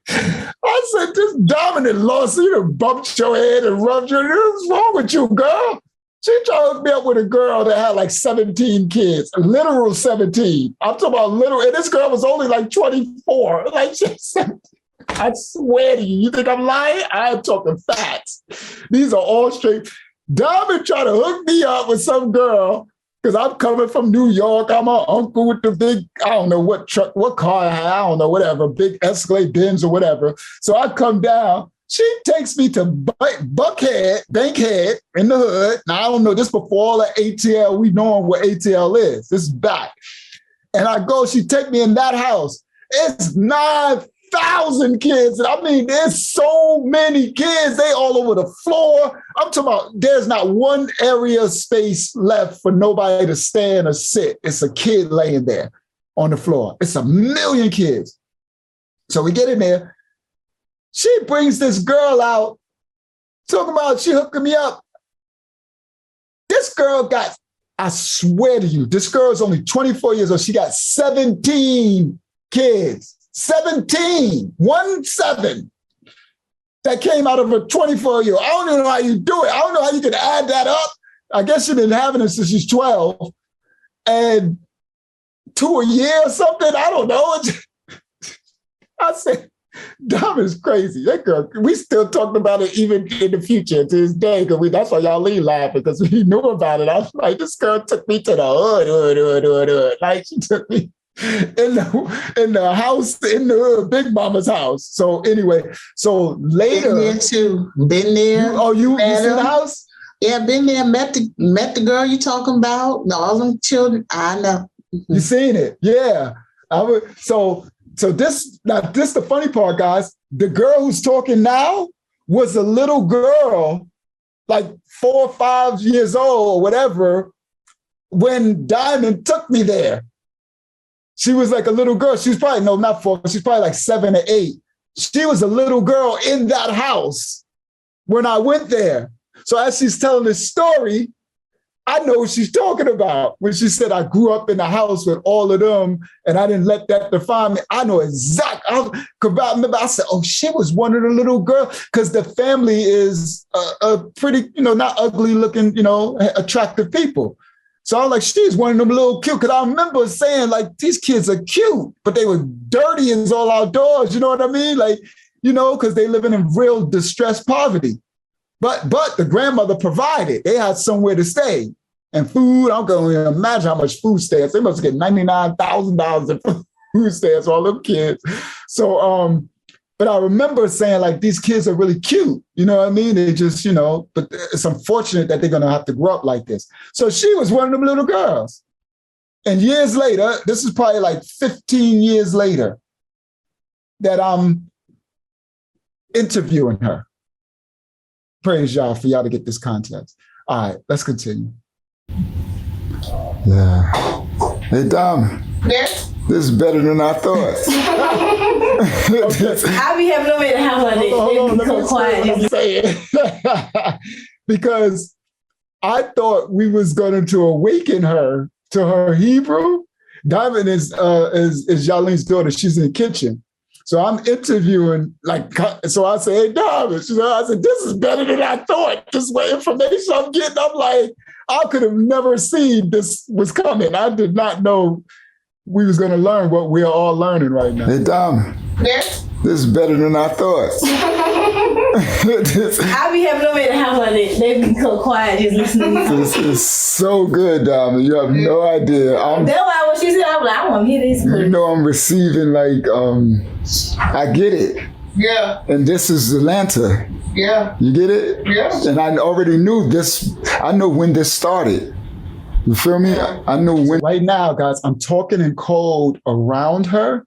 I said, this dominant lost, you done bumped your head and rubbed your, what's wrong with you, girl? She tried to hook me up with a girl that had like 17 kids, literal 17. I'm talking about literal, and this girl was only like 24. Like, she said, I swear to you, you think I'm lying? I'm talking facts. These are all straight. Diamond tried to hook me up with some girl, because I'm coming from New York. I'm an uncle with the big, I don't know what truck, what car I had, I don't know, whatever, big Escalade Benz or whatever. So I come down. She takes me to Buckhead, Bankhead in the hood. Now, I don't know, this before all the ATL, we know what ATL is. This is back. And I go, she take me in that house. It's 9 1,000 kids. And I mean, there's so many kids. They all over the floor. I'm talking about there's not one area of space left for nobody to stand or sit. It's a kid laying there on the floor. It's 1 million kids. So we get in there. She brings this girl out, talking about she hooking me up. This girl got, I swear to you, this girl is only 24 years old. She got 17 kids. 17, 17, that came out of a 24-year-old. I don't even know how you do it. I don't know how you can add that up. I guess she's been having it since she's 12 and 2 a year or something. I don't know. I said, Dom is crazy. That girl, we still talking about it even in the future to this day, because that's why y'all leave laughing, because we knew about it. I was like, this girl took me to the hood. Like, she took me in the house, in the hood, Big Mama's house. So anyway, so later. Been there too. Been there. You seen the house? Yeah, been there, met the girl you talking about, all them children. I know. You seen it. Yeah. So this the funny part, guys. The girl who's talking now was a little girl, like 4 or 5 years old or whatever, when Diamond took me there. She was like a little girl. She was probably, no, not 4. She's probably like 7 or 8. She was a little girl in that house when I went there. So as she's telling this story, I know what she's talking about. When she said, I grew up in the house with all of them and I didn't let that define me. I know exactly. I said, oh, she was one of the little girls, because the family is a pretty, not ugly looking, attractive people. So I was like, she's one of them little cute. Because I remember saying, like, these kids are cute, but they were dirty and all outdoors. You know what I mean? Like, because they living in real distressed poverty. But the grandmother provided. They had somewhere to stay. And food, I'm going to imagine how much food stamps. They must get $99,000 in food stamps for all them kids. So, but I remember saying, like, these kids are really cute. You know what I mean? They just, but it's unfortunate that they're going to have to grow up like this. So she was one of them little girls. And years later, this is probably like 15 years later, that I'm interviewing her. Praise y'all for y'all to get this context. All right, let's continue. Yeah. Hey, Dom. Yes? This is better than I thought. I be having them in the house like this. Hold on, They be so quiet. saying. Because I thought we was going to awaken her to her Hebrew. Diamond is Jalene's daughter. She's in the kitchen. So I'm interviewing, so I say, hey, Diamond. I said, this is better than I thought. This way information I'm getting, I'm like, I could have never seen this was coming. I did not know we was going to learn what we are all learning right now. Hey, Diamond. Yes? This is better than I thought. I be having them in the house like this. They be so quiet just listening to me. This is so good, Diamond. You have no idea. That's why when she said, I'm like, I want to hear this. I'm receiving I get it. Yeah. And this is Atlanta. Yeah. You get it? Yeah. And I already knew this. I know when this started. You feel me? I know when. Right now, guys, I'm talking in code around her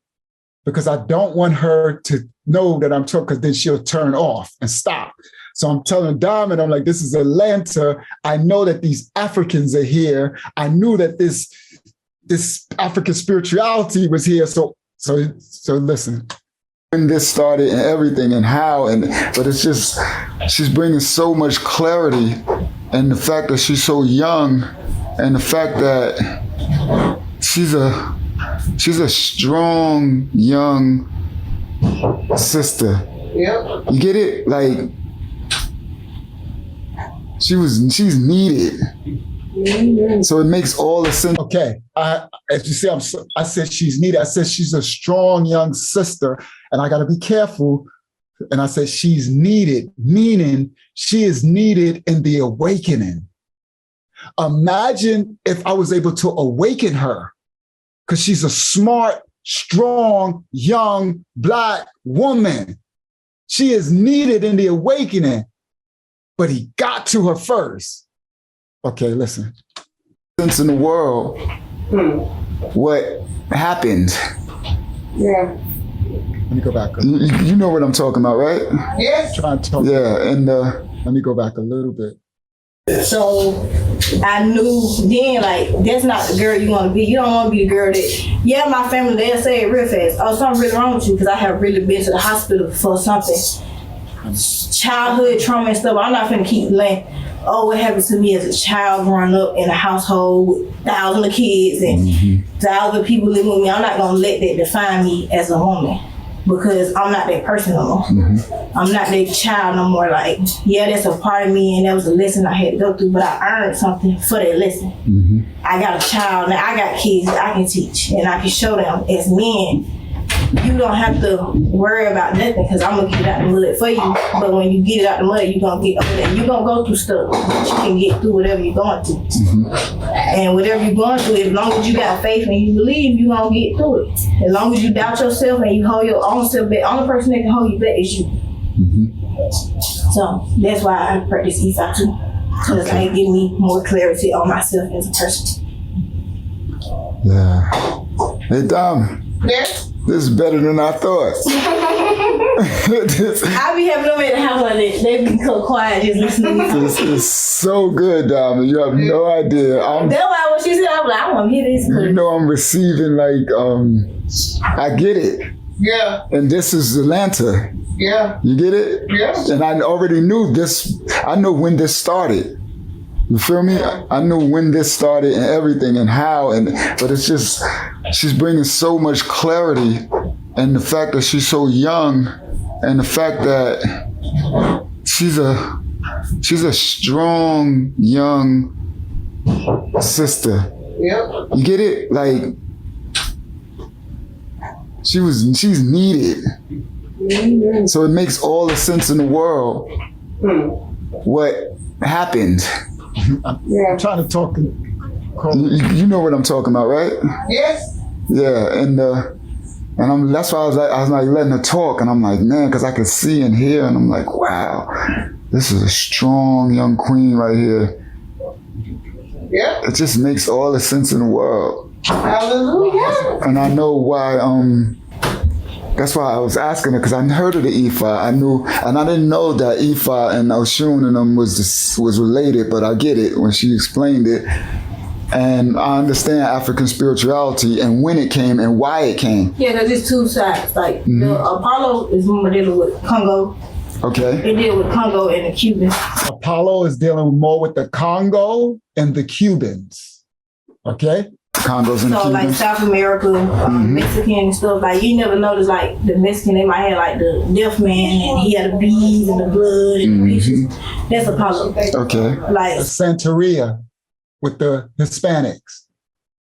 because I don't want her to know that I'm talking, because then she'll turn off and stop. So I'm telling Diamond, I'm like, this is Atlanta. I know that these Africans are here. I knew that this African spirituality was here. So listen. When this started and everything and how, but it's just, she's bringing so much clarity, and the fact that she's so young, and the fact that she's a strong young sister. Yep. You get it? Like, she's needed. So it makes all the sense. Okay, as you see, I said she's needed. I said she's a strong young sister, and I got to be careful. And I said she's needed, meaning she is needed in the awakening. Imagine if I was able to awaken her, because she's a smart, strong, young, Black woman. She is needed in the awakening, but he got to her first. Okay, listen. Since in the world, what happened? Yeah. Let me go back. You know what I'm talking about, right? Yes. Try and talk. Yeah, and let me go back a little bit. So I knew then, like, that's not the girl you want to be. You don't want to be the girl that, yeah, my family, they'll say it real fast. Oh, something really wrong with you, because I have really been to the hospital for something. Childhood trauma and stuff. I'm not finna keep laying. Oh, what happened to me as a child growing up in a household with thousands of kids and thousands of people living with me. I'm not gonna let that define me as a woman, because I'm not that person no more. I'm not that child no more. Like, yeah, that's a part of me and that was a lesson I had to go through, but I earned something for that lesson. I got a child, now I got kids that I can teach and I can show them as men. You don't have to worry about nothing, because I'm gonna get it out the mud for you. But when you get it out the mud, you're gonna get over there. You're gonna go through stuff, but you can get through whatever you're going through. And whatever you're going through, as long as you got faith and you believe, you're gonna get through it. As long as you doubt yourself and you hold your own self back, only person that can hold you back is you. So that's why I practice Ifa too, because it gives me more clarity on myself as a person. Yeah. Hey, Dom. Yes. This is better than I thought. I be having them at the house like that. They be so quiet just listening to me. This is so good, Dom. You have no idea. That's why when she said, I'm like, I want to hear this. You know, I'm receiving, like, I get it. Yeah. And this is Atlanta. Yeah. You get it? Yeah. And I already knew this. I know when this started. You feel me? I knew when this started and everything and how, but it's just, she's bringing so much clarity, and the fact that she's so young, and the fact that she's a strong young sister. Yep. You get it? Like, she's needed. So it makes all the sense in the world what happened. I'm trying to talk. You know what I'm talking about, right? Yes. Yeah, and that's why I was like letting her talk, and I'm like, man, because I could see and hear, and I'm like, wow, this is a strong young queen right here. Yeah. It just makes all the sense in the world. Hallelujah. And I know why. That's why I was asking her, because I heard of the Ifa. I knew, and I didn't know that Ifa and Oshun and them was related, but I get it when she explained it. And I understand African spirituality and when it came and why it came. Yeah, because it's two sides. Like, the Apollo is more dealing with Congo. Okay. They deal with Congo and the Cubans. Apollo is dealing more with the Congo and the Cubans. Okay? Congos and so Cubans. Like South America, Mexican and stuff. Like, you never notice, like, the Mexican, they might have like the deaf man and he had the beads and the blood and the pictures. That's Apollo. Okay. Like Santeria with the Hispanics,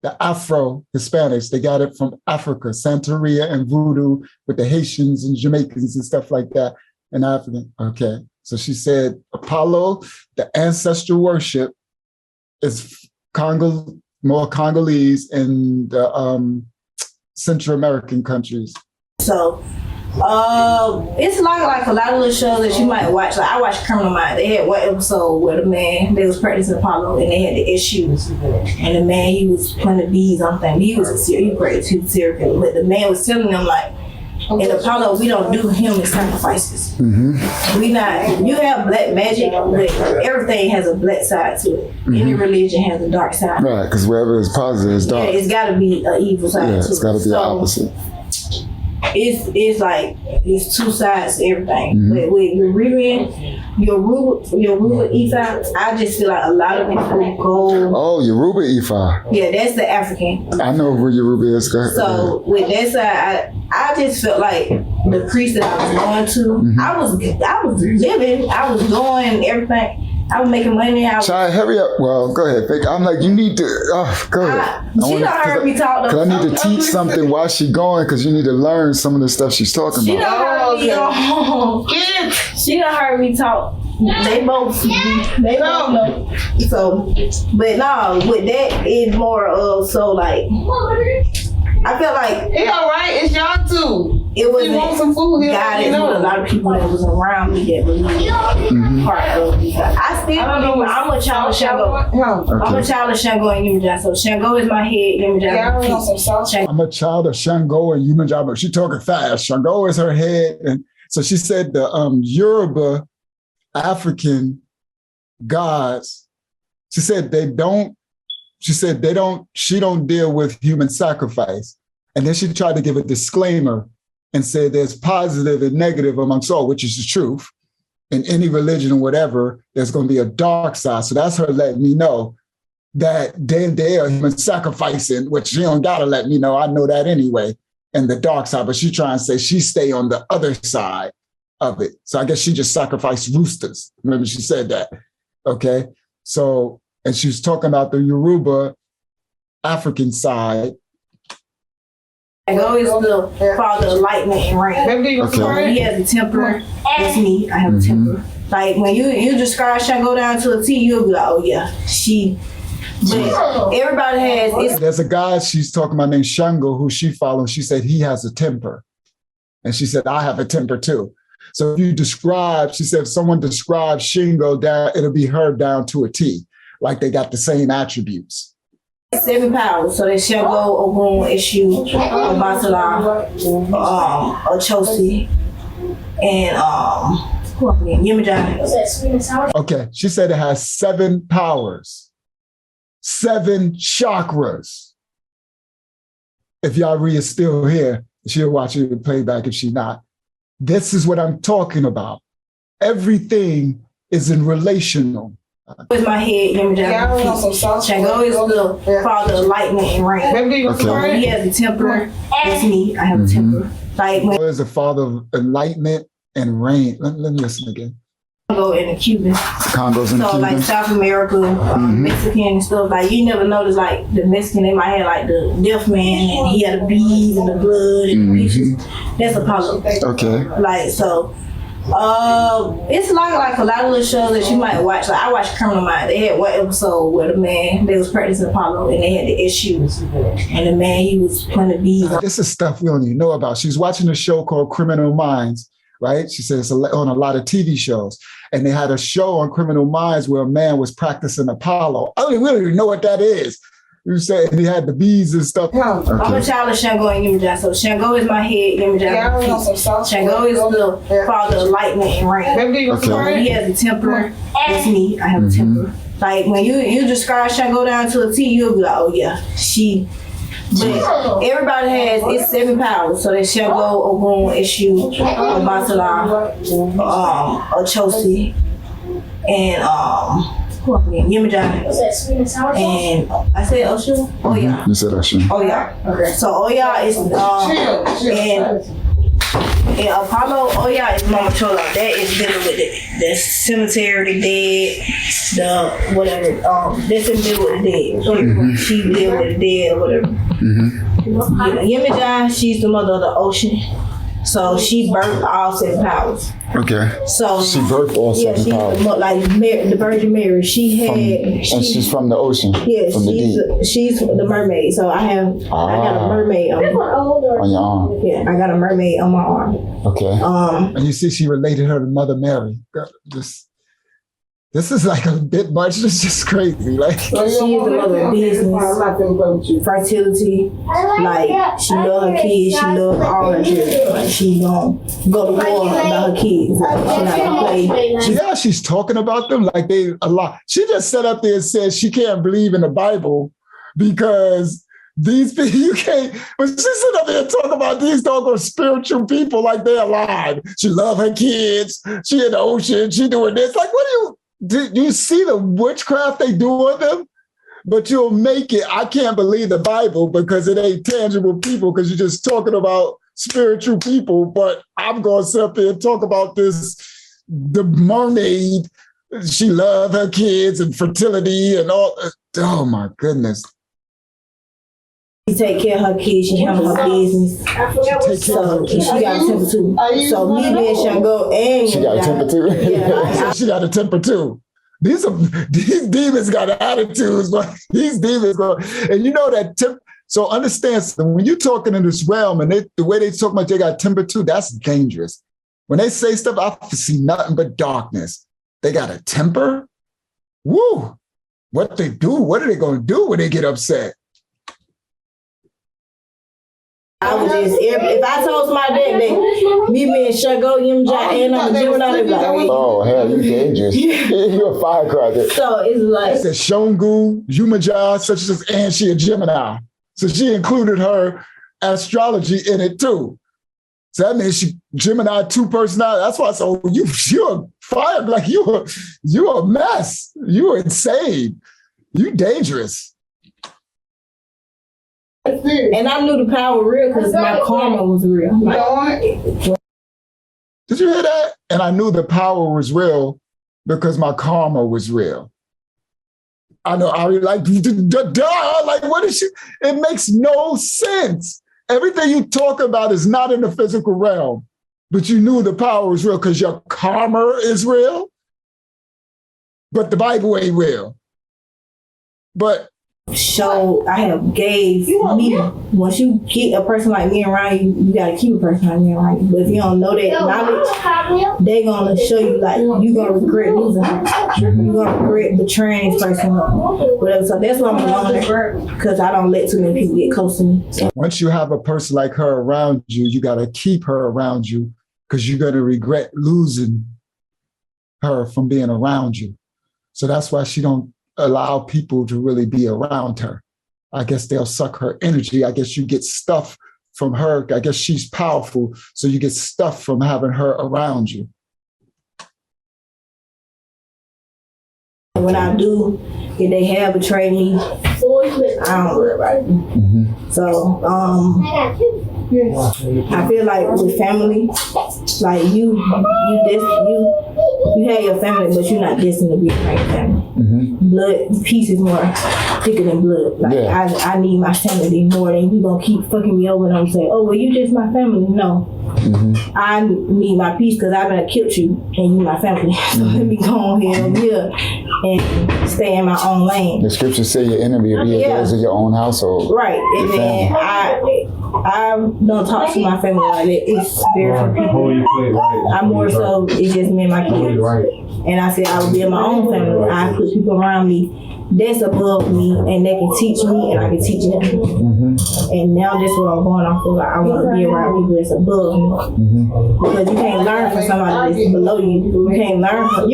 the Afro-Hispanics. They got it from Africa. Santeria and voodoo with the Haitians and Jamaicans and stuff like that in Africa. Okay. So she said Apollo, the ancestral worship is Congo, more Congolese in the Central American countries. So it's like a lot of little shows that you might watch. Like, I watched Criminal Minds. They had one episode where the man, they was practicing Apollo and they had the issues. And the man, he was playing the bees on things. He was a serial killer. But the man was telling them, like, in Apollo, we don't do human sacrifices. We not, you have black magic, but everything has a black side to it. Any religion has a dark side. Right, because wherever it's positive, it's dark. Yeah, it's got to be an evil side to it. It's got to be the opposite. It's like, it's two sides to everything. But with Yoruba Ifa, I just feel like a lot of people go. Oh, Yoruba Ifa. Yeah, that's the African. I know where Yoruba is. So with that side, I just felt like the priest that I was going to, I was living, I was doing everything. I was making money. Child, hurry up. Well, go ahead. I'm like, you need to, go ahead. She done heard me talk. Because I need to teach something while she's going, because you need to learn some of the stuff she's talking about. She done heard me talk. They both know. So, but no, with that, it's more of, so like, I feel like. He all right, it's y'all too. it wasn't guided with a lot of people that was around me that believed part of me. I still believe I'm a child of Shango. I'm a child of Shango and Yemanja. So Shango is my head, Yemanja. I'm a child of Shango and Yemanja, but she talking fast. Shango is her head. And so she said the Yoruba African gods, she don't deal with human sacrifice. And then she tried to give a disclaimer and said there's positive and negative amongst all, which is the truth. In any religion or whatever, there's going to be a dark side. So that's her letting me know that they are human sacrificing, which she don't got to let me know. I know that anyway, and the dark side. But she trying to say she stay on the other side of it. So I guess she just sacrificed roosters. Remember she said that. Okay. So, and she was talking about the Yoruba African side. Shango is the father of lightning and rain. Okay. So he has a temper. That's me. I have a temper. Like when you describe Shango down to a T, you'll be like, oh yeah, she. But everybody has. There's a guy she's talking about named Shango who she follows. She said he has a temper, and she said I have a temper too. So if you describe, she said if someone describes Shango down, it'll be her down to a T, like they got the same attributes. 7 powers. So they Shango, Ogun, Eshu, Obatala, Ochosi, and who else again? Yemanja. Okay, she said it has 7 powers, 7 chakras. If Yari is still here, she'll watch it play back if she's not. This is what I'm talking about. Everything is in relational. Is my head, Yemanja. Shango is the father of lightning and rain. Okay. He has a temper. That's me. I have a temper. Like when is the father of enlightenment and rain. Let me listen again. Congo and the Cuban. Congos and so Cubans. like South America, Mexican and stuff. Like you never notice like the Mexican, they might have like the deaf man and he had the beads and the blood and the pictures. That's Apollo. Okay. Like so. It's like a lot of little shows that you might watch. Like I watched Criminal Minds. They had one episode where the man they was practicing Apollo and they had the issues, and the man he was playing the beads. This is stuff we don't even know about. She's watching a show called Criminal Minds, right? She says on a lot of TV shows, and they had a show on Criminal Minds where a man was practicing Apollo. I don't really know what that is. You said he had the beads and stuff. Okay. I'm a child of Shango and Yemanja. So Shango is my head, Yemanja. Shango is the father of lightning and rain. Okay. So he has a temper. That's me. I have a temper. Like when you describe Shango down to a T, you'll be like, oh yeah, she. But everybody has it's 7 powers. So there's Shango, Ogun, Eshu, Obatala, Ochosi, and Yemanja. And I said Oshu? Oh yeah. You said Oshu. Oh yeah. Okay. So Oya is and Apollo, Oya is Mama Chola. That is dealing with the cemetery, the dead, the whatever. That's in deal with the dead. She deal with the dead or whatever. Yemanja, she's the mother of the ocean. So she birthed all 7 powers. Okay. So she birthed all 7 powers. Like the Virgin Mary, and she's from the ocean. Yeah, from the deep. She's the mermaid. So I got a mermaid on your arm. Yeah, I got a mermaid on my arm. Okay. And you see, she related her to Mother Mary. This is like a bit much. It's just crazy. Like she's the mother of business, fertility. Like she loves her kids. She loves all her children. Like she don't go to war about her kids. Like, she not gonna play. Yeah, she's talking about them like they a lot. She just sat up there and said she can't believe in the Bible because these people you can't. But she sit up there and talk about these doggone spiritual people like they're alive. She love her kids. She in the ocean. She doing this. Like do you see the witchcraft they do on them? But you'll make it. I can't believe the Bible because it ain't tangible people because you're just talking about spiritual people. But I'm going to sit up there and talk about the mermaid. She loved her kids and fertility and all. Oh my goodness. She take care of her kids. She handle her business. So she got a temper too. So me being Shango and she got a temper too. Yeah. She got a temper too. These demons got attitudes, but these demons go. And you know that So understand, when you're talking in this realm and the way they talk about they got temper too, that's dangerous. When they say stuff, I see nothing but darkness. They got a temper? Woo! What they do? What are they going to do when they get upset? I was just, if I told somebody that me being Shago, and I'm a Gemini, they like, oh, hell, you dangerous. You're a firecracker. So it's like, the Shongu, Yumaja, such as, and she a Gemini. So she included her astrology in it too. So that means she Gemini 2 personality. That's why I said, oh, you're a fire, like you're a mess. You're insane. You dangerous. And I knew the power was real because my karma was real. Did you hear that? And I knew the power was real because my karma was real. I know, I was like, duh, like what is she? It makes no sense. Everything you talk about is not in the physical realm, but you knew the power was real because your karma is real, but the Bible ain't real. But so I have gave me, once you get a person like me around you, you gotta keep a person like me around you. But if you don't know that knowledge, they gonna show you like you gonna regret losing her. You gonna regret betraying this person or whatever. So that's why I'm alone, because I don't let too many people get close to me. So once you have a person like her around you, you gotta keep her around you because you're gonna regret losing her from being around you. So that's why she don't allow people to really be around her. I guess they'll suck her energy. I guess you get stuff from her. I guess she's powerful, so you get stuff from having her around you. when I do, if they have betrayed me, I don't worry about it. Mm-hmm. So, I feel like with family, like you have your family, but you're not destined to be a great family. Mm-hmm. Blood, peace is more thicker than blood. Like I need my sanity more than you gonna keep fucking me over and I'm saying, oh well, you just my family. No. Mm-hmm. I need my peace because I've been killed you and you my family. So let me go on here and stay in my own lane. The scriptures say your enemy will be those of your own household. Right. And then I don't talk to my family like that. It's very for people. I'm more so, it's just me and my kids. And I said I would build my own family. I put people around me that's above me and they can teach me and I can teach them. Mm-hmm. And now that's what I'm going off of. I want to be around people that's above me. Mm-hmm. Because you can't learn from somebody that's below you. You can learn from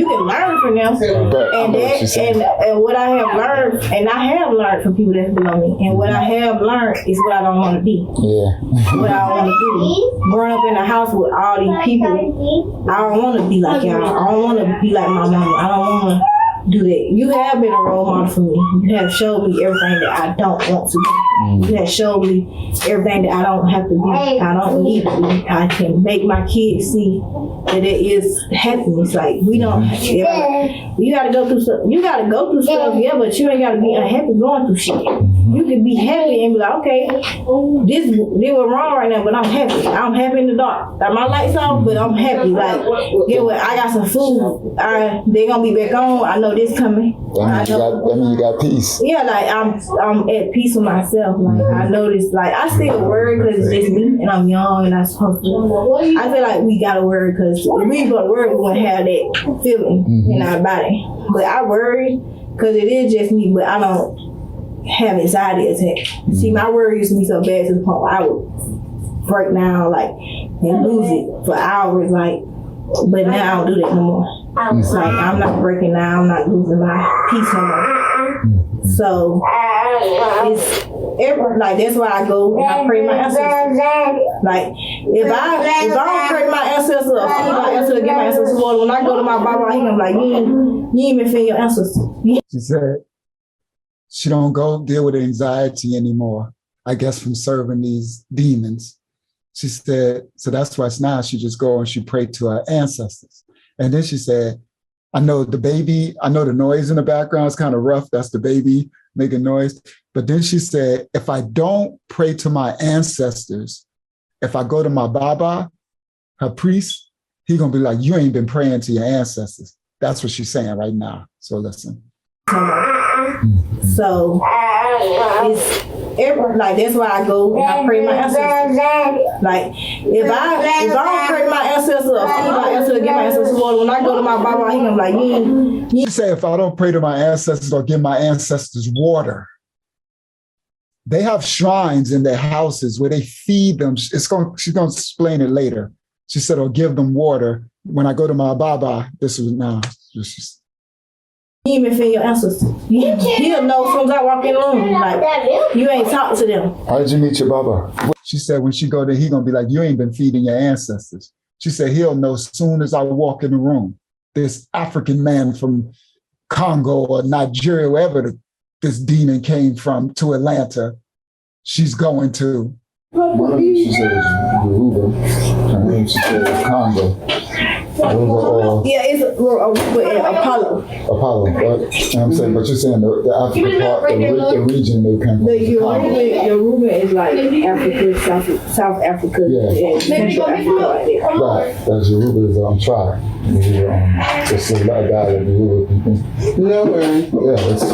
them. And what I have learned, and I have learned from people that's below me. And what I have learned is what I don't want to be. Yeah. What I want to do. Growing up in a house with all these people, I don't want to be like y'all. I don't want to be like my mama. I don't want to do that. You have been a role model for me. You have showed me everything that I don't want to be. You have showed me everything that I don't have to be. I don't need to be. I can make my kids see that it is happiness. Like we don't. You gotta go through stuff. You gotta go through stuff, yeah, but you ain't gotta be unhappy going through shit. You can be happy and be like, okay, this was wrong right now, but I'm happy. I'm happy in the dark. Like my lights off, but I'm happy. Like, yeah, well, I got some food. They gonna be back on. I know this coming. That means you got peace. Yeah, like I'm at peace with myself. Like I know this. Like I still worry because it's just me and I'm young and I'm supposed to. I feel like we gotta worry because if we gonna worry, we're gonna have that feeling in our body. But I worry because it is just me. But I don't have anxiety attacks. See, my worry used to be so bad to the point where I would break down like and lose it for hours. Like, but now I don't do that no more. It's like I'm not breaking down, I'm not losing my peace no more. So it's like that's why I go and I pray my ancestors. Like if I don't pray my ancestors or feed my ancestors, get my ancestors water, when I go to my Baba, he gonna be like, you ain't even feed your ancestors. She said she don't go deal with anxiety anymore, I guess from serving these demons. She said, so that's why now she just go and she pray to her ancestors. And then she said, I know the noise in the background is kind of rough. That's the baby making noise. But then she said, if I don't pray to my ancestors, if I go to my Baba, her priest, he gonna be like, you ain't been praying to your ancestors. That's what she's saying right now. So listen. So like that's why I go and I pray to my ancestors. Like if I don't pray to my ancestors or feed my ancestors, get my ancestors water, when I go to my Baba, he gonna be like, You say if I don't pray to my ancestors or give my ancestors water, they have shrines in their houses where they feed them. She's gonna explain it later. She said, or give them water. When I go to my Baba, this is now. You even feed your ancestors. He'll know as soon as I walk in the room. Like, you ain't talking to them. How did you meet your Baba? She said when she go there, he gonna be like, you ain't been feeding your ancestors. She said he'll know as soon as I walk in the room. This African man from Congo or Nigeria, wherever this demon came from, to Atlanta, she's going to. One of them she said was Yoruba, and then she said was Congo. Yeah, it's Apollo. Apollo, right? You know what I'm saying? But you're saying the African part, the region they come from. The Yoruba is like Africa, South Africa, and Central Africa like that. Right, that's Yoruba's tribe. It's a lot of guys that Yoruba people. No way. Yeah, it's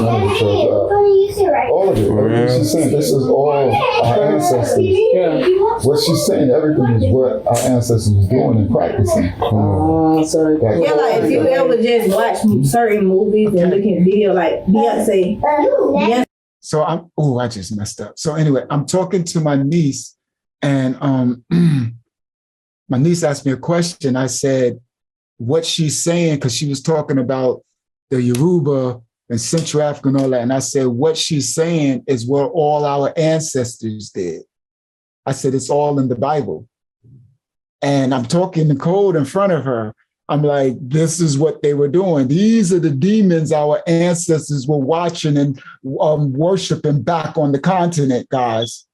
all of it. Everything she's saying, this is all our ancestors. Yeah. What she's saying, everything is what our ancestors was doing and practicing. Yeah, like if you ever just watch certain movies and look at video like Beyonce. So I just messed up. So anyway, I'm talking to my niece, and my niece asked me a question. I said, what she's saying, because she was talking about the Yoruba and Central Africa and all that. And I said, what she's saying is what all our ancestors did. I said, it's all in the Bible. And I'm talking the code in front of her. I'm like, this is what they were doing. These are the demons our ancestors were watching and worshiping back on the continent, guys.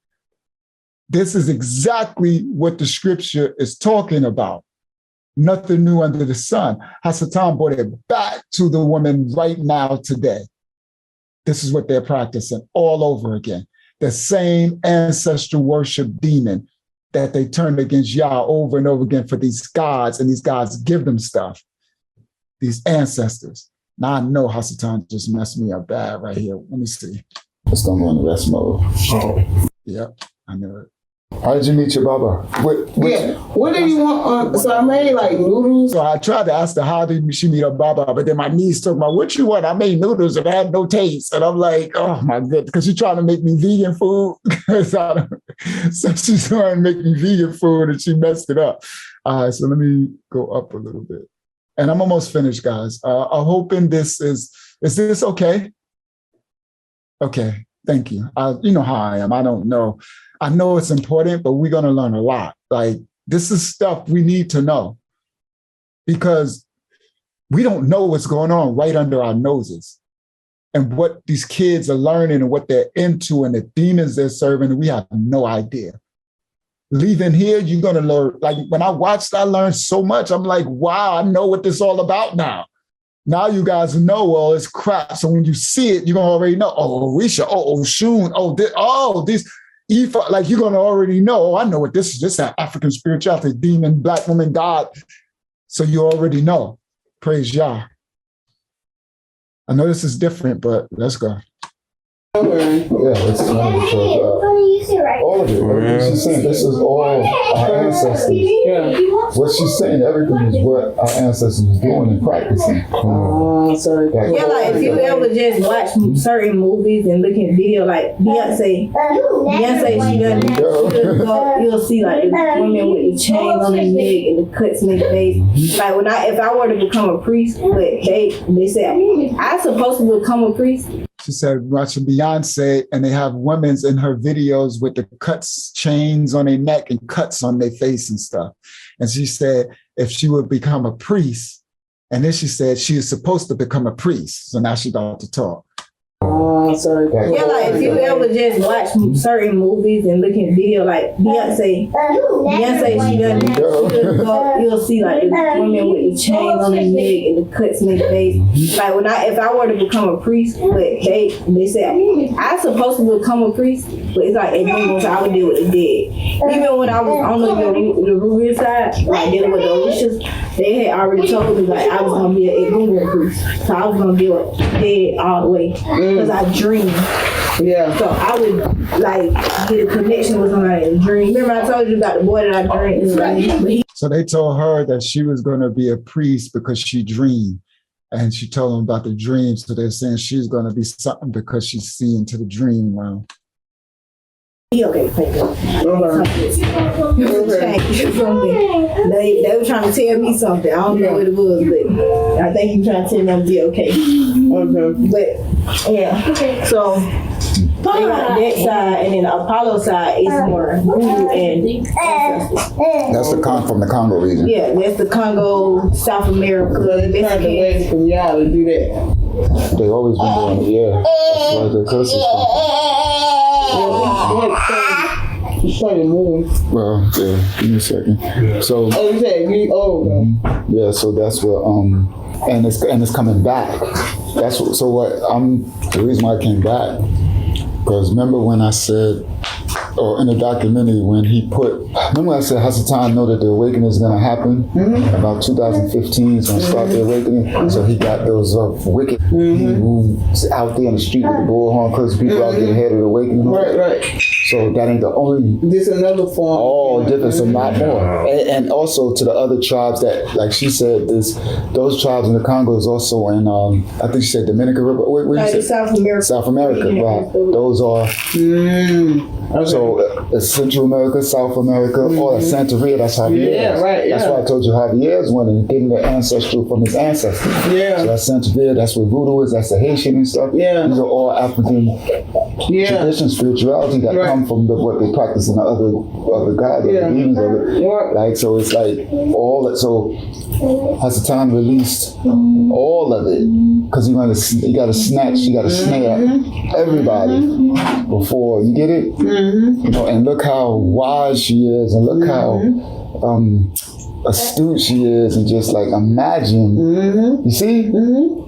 This is exactly what the scripture is talking about. Nothing new under the sun. Hasatan brought it back to the woman right now today. This is what they're practicing all over again. The same ancestral worship demon that they turned against Yah over and over again for these gods, and these gods give them stuff. These ancestors. Now I know Hasatan just messed me up bad right here. Let me see. Let's go in the rest mode. Oh. Yep, I know it. How did you meet your Baba? What do you want? So I made like noodles. So I tried to ask her, how did she meet her Baba? But then my niece told me, what you want? I made noodles and I had no taste. And I'm like, oh my goodness, because she's trying to make me vegan food. So she's trying to make me vegan food and she messed it up. All right, so let me go up a little bit. And I'm almost finished, guys. I'm hoping is this okay? Okay, thank you. You know how I am. I don't know. I know it's important, but we're going to learn a lot. Like, this is stuff we need to know because we don't know what's going on right under our noses and what these kids are learning and what they're into and the demons they're serving. We have no idea. Leaving here, you're going to learn. Like, when I watched, I learned so much. I'm like, wow, I know what this is all about now. Now you guys know all this crap. So when you see it, you're going to already know, oh, Risha, oh, Shun, this. Ifa, like you're gonna already know, oh, I know what this is. This is African spirituality, demon, black woman, God. So you already know. Praise Yah. I know this is different, but let's go. Yeah, it's all of it. Everything she's saying, this is all our ancestors. Yeah. What she's saying, everything is what our ancestors was doing and practicing. Yeah, like if you ever just watch certain movies and look at video like Beyonce, you'll see like the women with the chains on their neck and the cuts in their face. Like if I were to become a priest, but they said I'm supposed to become a priest. She said, watching Beyonce, and they have women's in her videos with the cuts, chains on their neck and cuts on their face and stuff. And she said, if she would become a priest, and then she said she is supposed to become a priest. So now she's about to talk. Yeah, like if you ever just watch certain movies and look at video like Beyonce, you'll see like the women with the chains on their neck and the cuts in their face. Like if I were to become a priest, but they said I'm supposed to become a priest, but it's like I would deal with the dead. Even when I was on the Yoruba side, like dealing with the Orishas, they had already told me like I was gonna be an Egungun priest, so I was gonna deal with dead all the way. Because I dream. Yeah. So I would like get a connection with somebody in a dream. Remember I told you about the boy that I dreamed? Right? So they told her that she was going to be a priest because she dreamed. And she told them about the dream. So they're saying she's going to be something because she's seeing to the dream realm. Okay, thank you. They were trying to tell me something. I don't know what it was, but I think you trying to tell me I'm be okay. But yeah. So they got that side, and then the Apollo side is more voodoo and ancestors. That's from the Congo region. Yeah, that's the Congo, South America. They turned away from y'all to do that. They always been doing it, yeah. That's where the curses from. Well, yeah, give me a second. So, yeah, so that's what, and it's coming back. That's what, so what, the reason why I came back, because remember when I said, or in the documentary, when he remember I said, Hasatan know that the awakening is going to happen? About 2015 is going to start the awakening. So he got those wicked moves out there in the street with the bullhorn, because people out there ahead of the awakening. Right. So that ain't the only. This another form. Oh, different, a lot more. And also to the other tribes that, like she said, those tribes in the Congo is also in, I think she said Dominican Republic. What you South America. South America, right. Those are. Okay. So Central America, South America, all that Santeria, that's Javier. Yeah, right. Yeah. That's why I told you Javier's winning, getting the ancestry from his ancestors. Yeah. So that's Santeria, that's what voodoo is, that's the Haitian and stuff. Yeah. These are all African traditions, spirituality that come from what they practice in the other gods, the demons of it. Like, so it's like all that. So Hasatan released all of it because you got to snatch, you got to snare everybody before you get it. You know, and look how wise she is, and look how astute she is, and just like imagine. You see,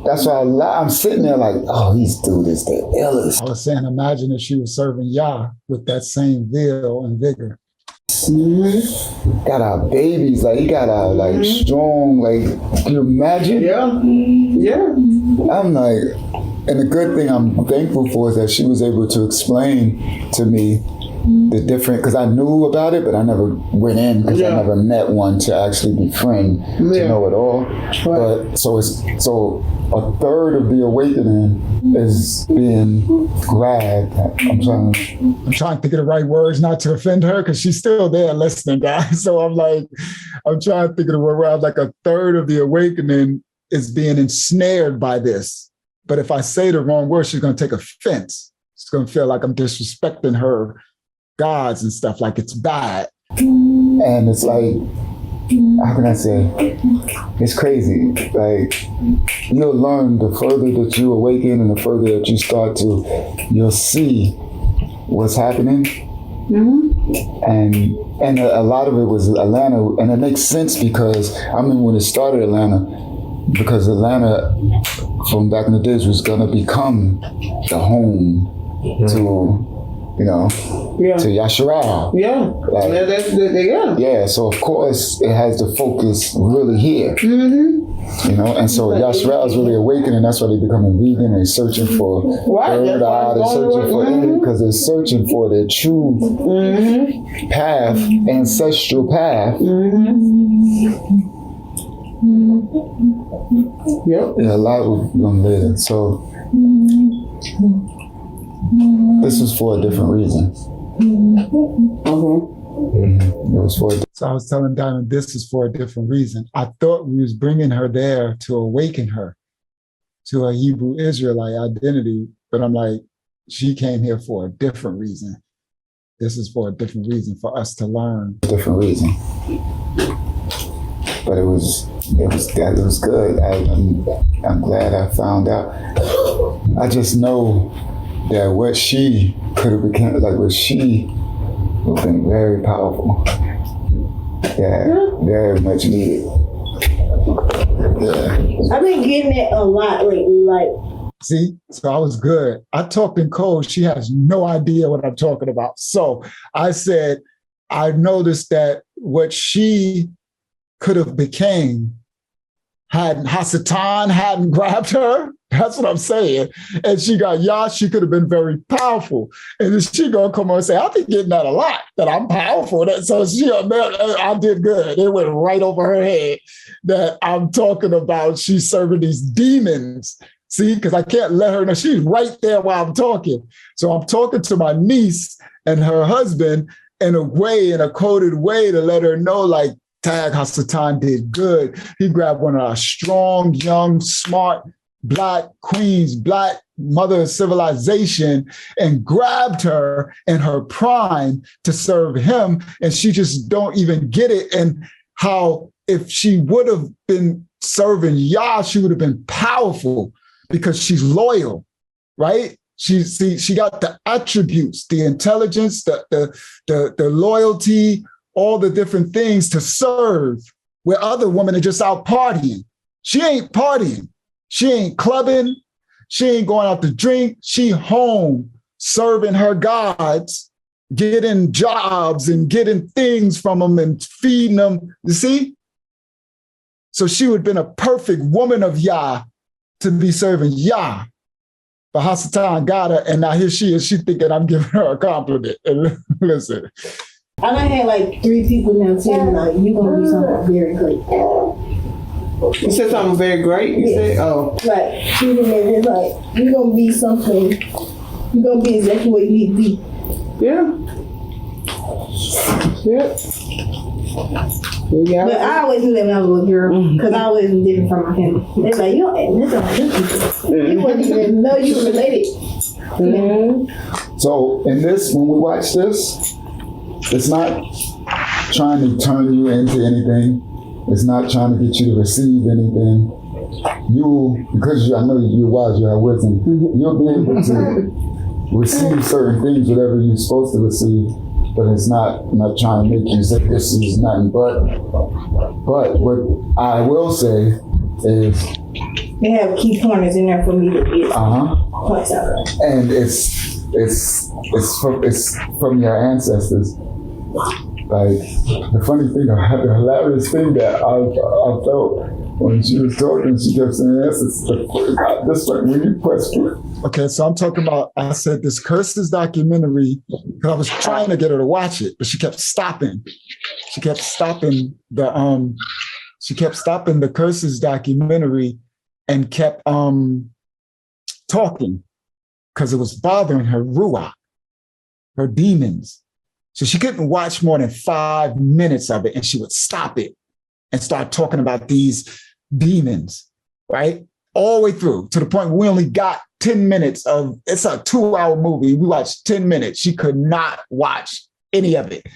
that's why I'm sitting there like, oh, these dude is the illest. I was saying, imagine if she was serving Yah with that same zeal and vigor. Got our babies, like he got our like strong, like, can you imagine? Yeah. I'm like, and the good thing I'm thankful for is that she was able to explain to me the different, because I knew about it, but I never went in because I never met one to actually befriend to know it all. But so a third of the awakening is being grabbed. I'm trying to think of the right words not to offend her, because she's still there listening, guys. So I'm trying to think of the word where I'm like, a third of the awakening is being ensnared by this. But if I say the wrong word, she's going to take offense. She's going to feel like I'm disrespecting her gods and stuff, like it's bad. And it's like, how can I say? It's crazy. Like, you'll learn the further that you awaken and the further that you start to, you'll see what's happening. And a lot of it was Atlanta, and it makes sense because I remember when it started Atlanta, because Atlanta from back in the days was gonna become the home to, to Yahshua. So of course it has the focus really here. And so Yahshua is really awakening. That's why they're becoming vegan and searching for third eye. They're searching for anything because they're searching for their true path, ancestral path. Yeah, a lot will come later. So this was for a different reason. It was for. So I was telling Diamond, this is for a different reason. I thought we was bringing her there to awaken her to a Hebrew Israelite identity, but I'm like, she came here for a different reason. This is for a different reason, for us to learn. A different reason. But it was good. I'm glad I found out. I just know that what she could have become, like what she would have been very powerful. Yeah, very much needed. Yeah. I've been getting it a lot lately, like. See, so I was good. I talked in code. She has no idea what I'm talking about. So I said, I noticed that what she could have became Hasatan hadn't grabbed her. That's what I'm saying. And she got Yash, she could have been very powerful. And then she gonna come on and say, I've been getting that a lot, that I'm powerful. So I did good. It went right over her head that I'm talking about she's serving these demons. See, because I can't let her know. She's right there while I'm talking. So I'm talking to my niece and her husband in a coded way to let her know, like, Tag Hasatan did good. He grabbed one of our strong, young, smart, Black queens, Black mother of civilization, and grabbed her in her prime to serve him. And she just don't even get it. And how if she would have been serving Yah, she would have been powerful because she's loyal, right? She got the attributes, the intelligence, the loyalty, all the different things to serve, where other women are just out partying. She ain't partying. She ain't clubbing. She ain't going out to drink. She home serving her gods, getting jobs and getting things from them and feeding them. You see? So she would have been a perfect woman of Yah to be serving Yah. But Hasatan got her, and now here she is. She thinking I'm giving her a compliment. And listen. I done had like 3 people now tell me, like, you gonna be something very great. You said something very great? You said, oh. Like, she was like, you're gonna be something, you're gonna be exactly what you need to be. Yeah. Yeah. But I always knew that when I was a little girl, because I always was different from my family. They're like, you don't, this don't do people. You wouldn't even know you were related. So in this, when we watch this, it's not trying to turn you into anything. It's not trying to get you to receive anything. Because I know you're wise, you have wisdom, you'll be able to receive certain things, whatever you're supposed to receive, but it's not trying to make you say this is nothing but. But what I will say is, they have key pointers in there for me to get points out of. And it's from your ancestors. Like, the funny thing, the hilarious thing that I felt when she was talking, she kept saying, this when you press play. Okay, so I'm talking about, I said this Curses documentary, because I was trying to get her to watch it, but she kept stopping. She kept stopping the Curses documentary and kept talking, because it was bothering her ruach, her demons. So she couldn't watch more than 5 minutes of it, and she would stop it and start talking about these demons, right? All the way through, to the point where we only got 10 minutes of, it's a 2-hour movie. We watched 10 minutes. She could not watch any of it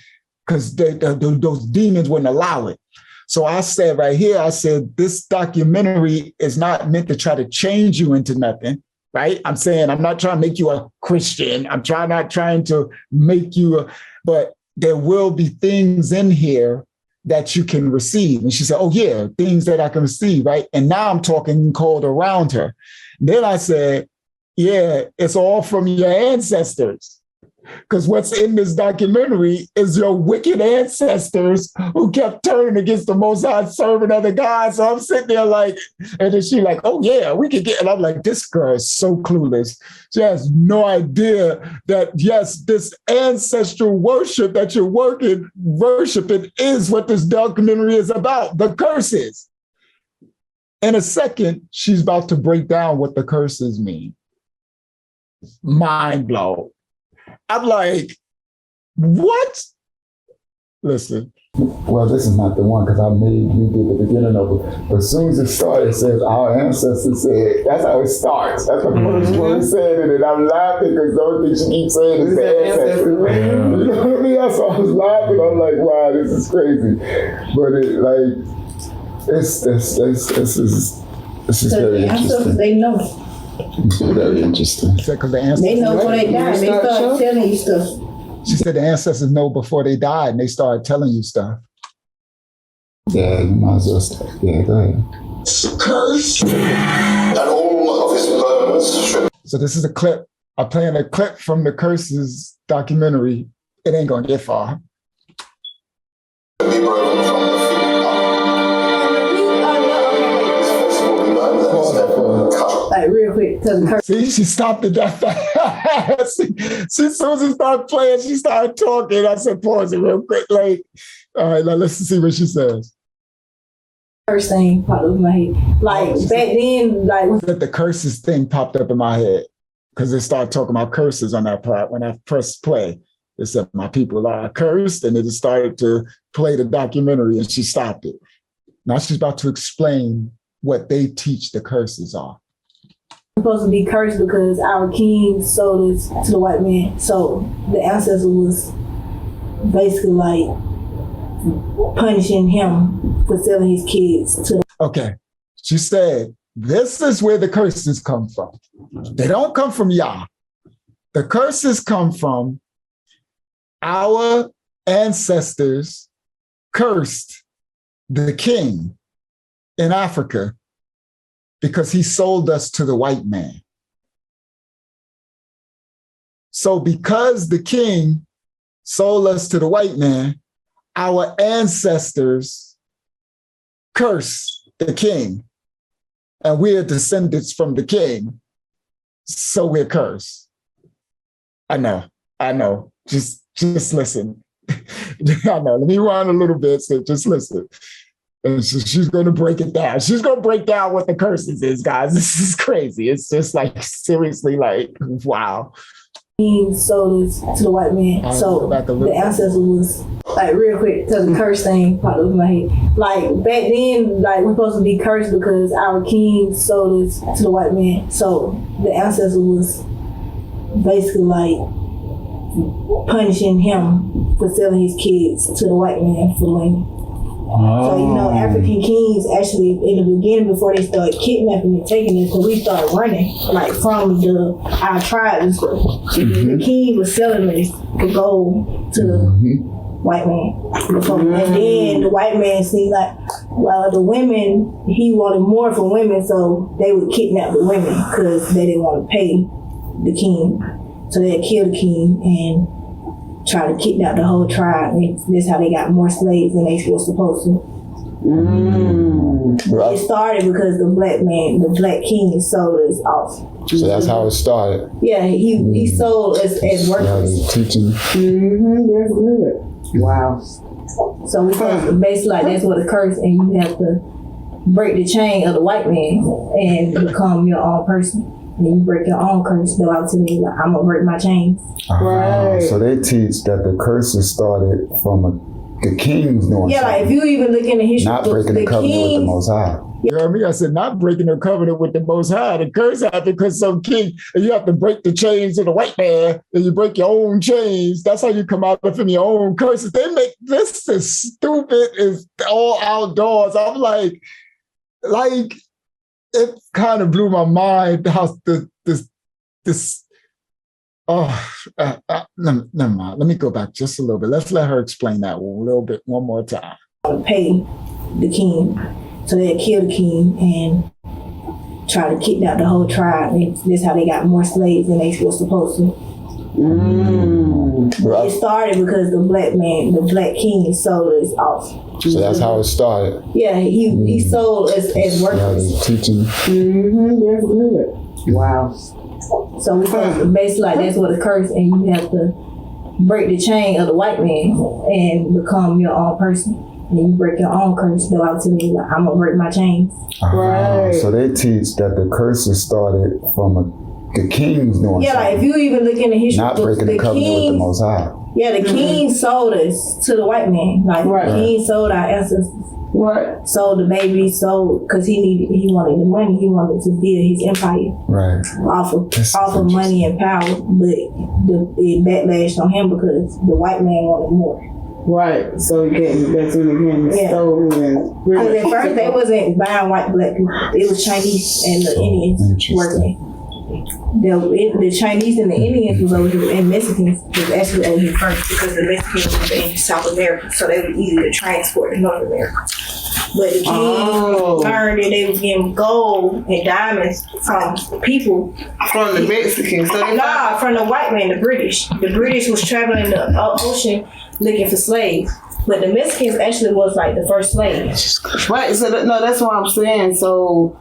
because those demons wouldn't allow it. So I said right here, I said, this documentary is not meant to try to change you into nothing. Right? I'm saying, I'm not trying to make you a Christian. I'm not trying to make you but there will be things in here that you can receive. And she said, oh yeah, things that I can receive, right? And now I'm talking cold around her. Then I said, yeah, it's all from your ancestors. Because what's in this documentary is your wicked ancestors who kept turning against the Most High, serving other gods. So I'm sitting there like, and then she like, oh yeah, we could get, and I'm like, this girl is so clueless. She has no idea that, yes, this ancestral worship that you're worshiping is what this documentary is about, the curses. In a second, she's about to break down what the curses mean. Mind blown. I'm like, what? Listen. Well, this is not the one because we did the beginning of it. But as soon as it started, it says, our ancestors said, that's how it starts. That's the first one said it, and I'm laughing because the only thing she keeps saying is the ancestors. You know what I mean? So I was laughing. I'm like, wow, this is crazy. But this is very interesting. They know. Very interesting. Because the ancestors, they know before they die. They start telling you stuff. She said the ancestors know before they died, and they started telling you stuff. Yeah, you might as well start. Yeah, go ahead. Curse and all of his burdens. So this is a clip. I'm playing a clip from the Curses documentary. It ain't gonna get far. Be broken from the feet. quick to the curse. See, she stopped it that fast. She, as soon as she started playing, she started talking. I said, pause it real quick. Like, all right, now let's see what she says. First thing popped up in my head. Like back then, like That the curses thing popped up in my head because they started talking about curses on that part when I pressed play. It said, my people are cursed, and it just started to play the documentary, and she stopped it. Now she's about to explain what they teach the curses are. supposed to be cursed because our king sold us to the white man. So the ancestor was basically like punishing him for selling his kids to the Okay. She said, this is where the curses come from. They don't come from Yah. The curses come from our ancestors cursed the king in Africa because he sold us to the white man. So because the king sold us to the white man, our ancestors curse the king, and we're descendants from the king, so we're cursed. I know. Just listen. I know. Let me run a little bit, so just listen. And so she's going to break it down. She's going to break down what the curses is, guys. This is crazy. It's just like, seriously, like, wow. king sold us to the white man. So the ancestor was like real quick because the curse thing popped up in my head. Like back then, like we're supposed to be cursed because our king sold us to the white man. So the ancestor was basically like punishing him for selling his kids to the white man for money. So, you know, African kings actually, in the beginning, before they started kidnapping and taking us, so we started running, like, from our tribe and stuff. The king was selling us to go to the white man. And then the white man seemed like, well, the women, he wanted more for women, so they would kidnap the women because they didn't want to pay the king. So they'd kill the king and try to kidnap the whole tribe, and that's how they got more slaves than they were supposed to. It started because the black king sold us off. So that's how it started. Yeah, he sold us as workers. Teaching. That's good. Wow. So we basically like that's what a curse, and you have to break the chain of the white man and become your own person. And you break your own curse. They'll tell me, like, I'm gonna break my chains. Right. So they teach that the curses started from the kings doing Yeah, like if you even look in the history not books, breaking the covenant with the Most High. You know what I mean? I said not breaking the covenant with the Most High. The curse happened because some king, and you have to break the chains of the white man, and you break your own chains. That's how you come out from your own curses. They make this is stupid. Is all outdoors. I'm like. It kind of blew my mind how never mind. Let me go back just a little bit. Let's let her explain that one more time. Pay the king, so they'd kill the king and try to kidnap the whole tribe. And that's how they got more slaves than they were supposed to. It started because the black king sold us off. So that's how it started. Yeah, he sold us as workers. Teaching. That's good. Wow. So we basically like that's what a curse, and you have to break the chain of the white man and become your own person. And you break your own curse. They'll tell me, like, I'm gonna break my chains. Right. So they teach that the curses started from the kings doing Yeah, like if you even look in the history not books, breaking the covenant with the Most High. Yeah, the king sold us to the white man. Like the king sold our ancestors. What? Sold the baby, because he wanted the money. He wanted to build his empire. Right. Off of money and power, but it backlashed on him because the white man wanted more. Right. So that's when he stolen. Because at first they wasn't buying white black people. It was Chinese and the Indians working. The Chinese and the Indians was over here, and Mexicans was actually over here first because the Mexicans were in South America, so they were easy to transport to North America. But the king learned that they was getting gold and diamonds from people. From the Mexicans? Nah, from the white man, the British. The British was traveling the ocean looking for slaves. But the Mexicans actually was like the first slaves. Right, so that's what I'm saying. So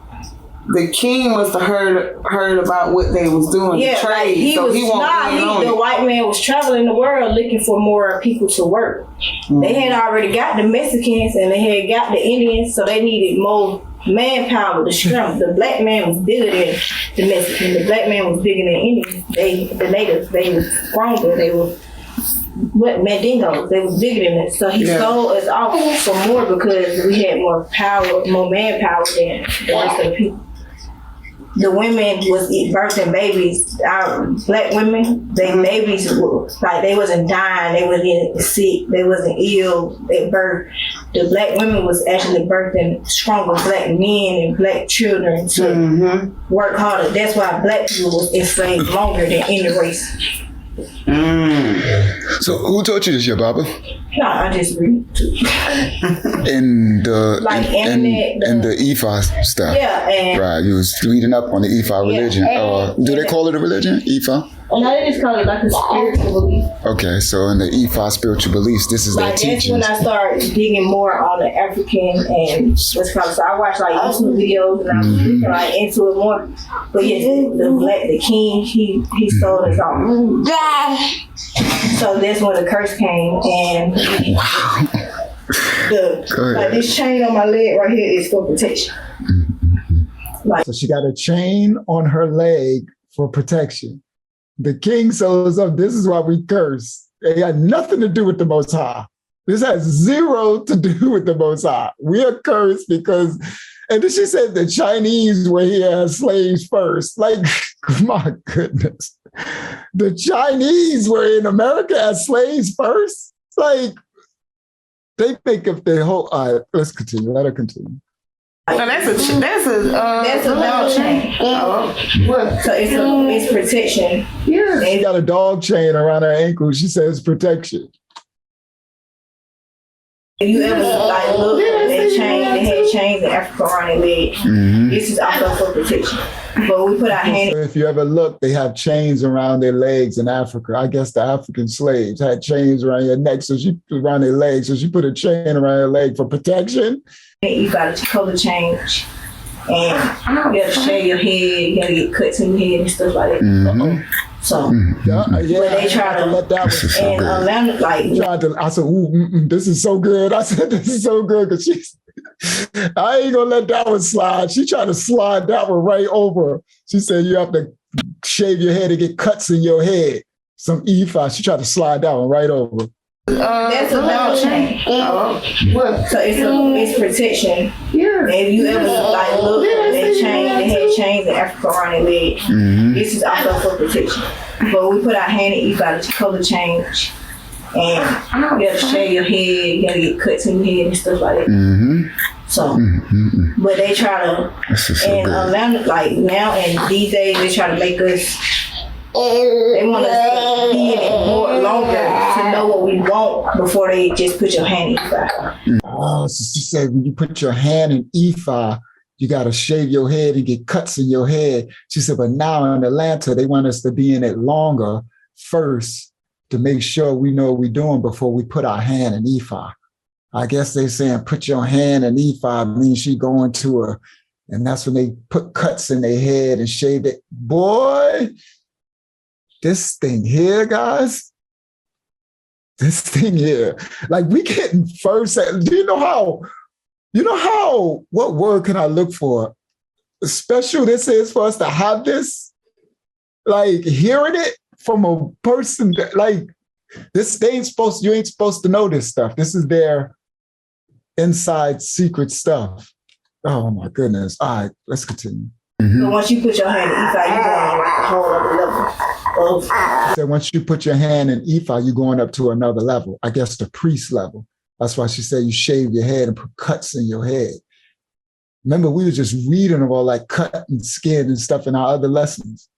the king must have heard about what they was doing, the trade. The white man was traveling the world looking for more people to work. Mm-hmm. They had already got the Mexicans and they had got the Indians, so they needed more manpower to strength. The black man was bigger than the Mexican. The black man was bigger than Indians. The natives, they were stronger. They were Mandingos. They were bigger than us. So he sold us off for more because we had more power, more manpower than the rest of the people. The women was birthing babies. Our black women, their babies were like they wasn't dying, they wasn't getting sick, they wasn't ill at birth. The black women was actually birthing stronger black men and black children to work harder. That's why black people was enslaved longer than any race. So who taught you this, your Baba? No, I just read. In the internet, the Ifa stuff. Yeah, and right. You was reading up on the Ifa religion. Do they call it a religion, Ifa? No, they just call it like a spiritual belief. Okay, so in the Ifa spiritual beliefs, this is their teachings. That's when I started digging more on the African and what's called. So I watched like YouTube videos and I was like into it more. But yes, the king, he sold us off. So that's when the curse came and like this chain on my leg right here is for protection. So she got a chain on her leg for protection. The king shows up. This is why we curse. It had nothing to do with the Most High. This has zero to do with the Most High. We are cursed because, and then she said the Chinese were here as slaves first. Like, my goodness. The Chinese were in America as slaves first? Like, they make up their whole, all right, let's continue. Let her continue. No, that's a dog chain. So it's protection. Yeah. She got a dog chain around her ankle. She says protection. If you ever like look at that chain, they had chains in Africa around their leg. This is also for protection. But we put our hand. If you ever look, they have chains around their legs in Africa. I guess the African slaves had chains around your neck, so she put around their legs. So she put a chain around her leg for protection. You got to color change, and you got to shave your head. You got to get cuts in your head and stuff like that. So, but they try to let that one. And Atlanta, like, I said, this is so good. I said, this is so good because I ain't gonna let that one slide. She tried to slide that one right over. She said you have to shave your head and get cuts in your head. Some Ifa. She tried to slide that one right over. That's a dog chain. So it's protection. Yeah. And if you ever like look at that chain, they had chains in Africa around their leg. This is also for protection. But we put our hand in, you got to color change. And you got to shave your head, you got to get cuts in your head and stuff like that. So, but they try to, and Atlanta, like now and these days, they try to make us. They want us to be in it more longer to know what we want before they just put your hand in Ifa. Oh, so she said when you put your hand in Ifa, you got to shave your head and get cuts in your head. She said, but now in Atlanta, they want us to be in it longer first to make sure we know what we're doing before we put our hand in Ifa. I guess they're saying put your hand in Ifa means she going to her, and that's when they put cuts in their head and shave it. Boy, this thing here, guys, this thing here, like we getting first. Do you know how, what word can I look for? Special this is for us to have this, like hearing it from a person that, like, this, you ain't supposed to know this stuff. This is their inside secret stuff. Oh my goodness. All right, let's continue. So once you put your hand in Ifa, you go on like a whole other level. So once you put your hand in Ifa, you're going up to another level. I guess the priest level. That's why she said you shave your head and put cuts in your head. Remember, we were just reading about like cut and skin and stuff in our other lessons.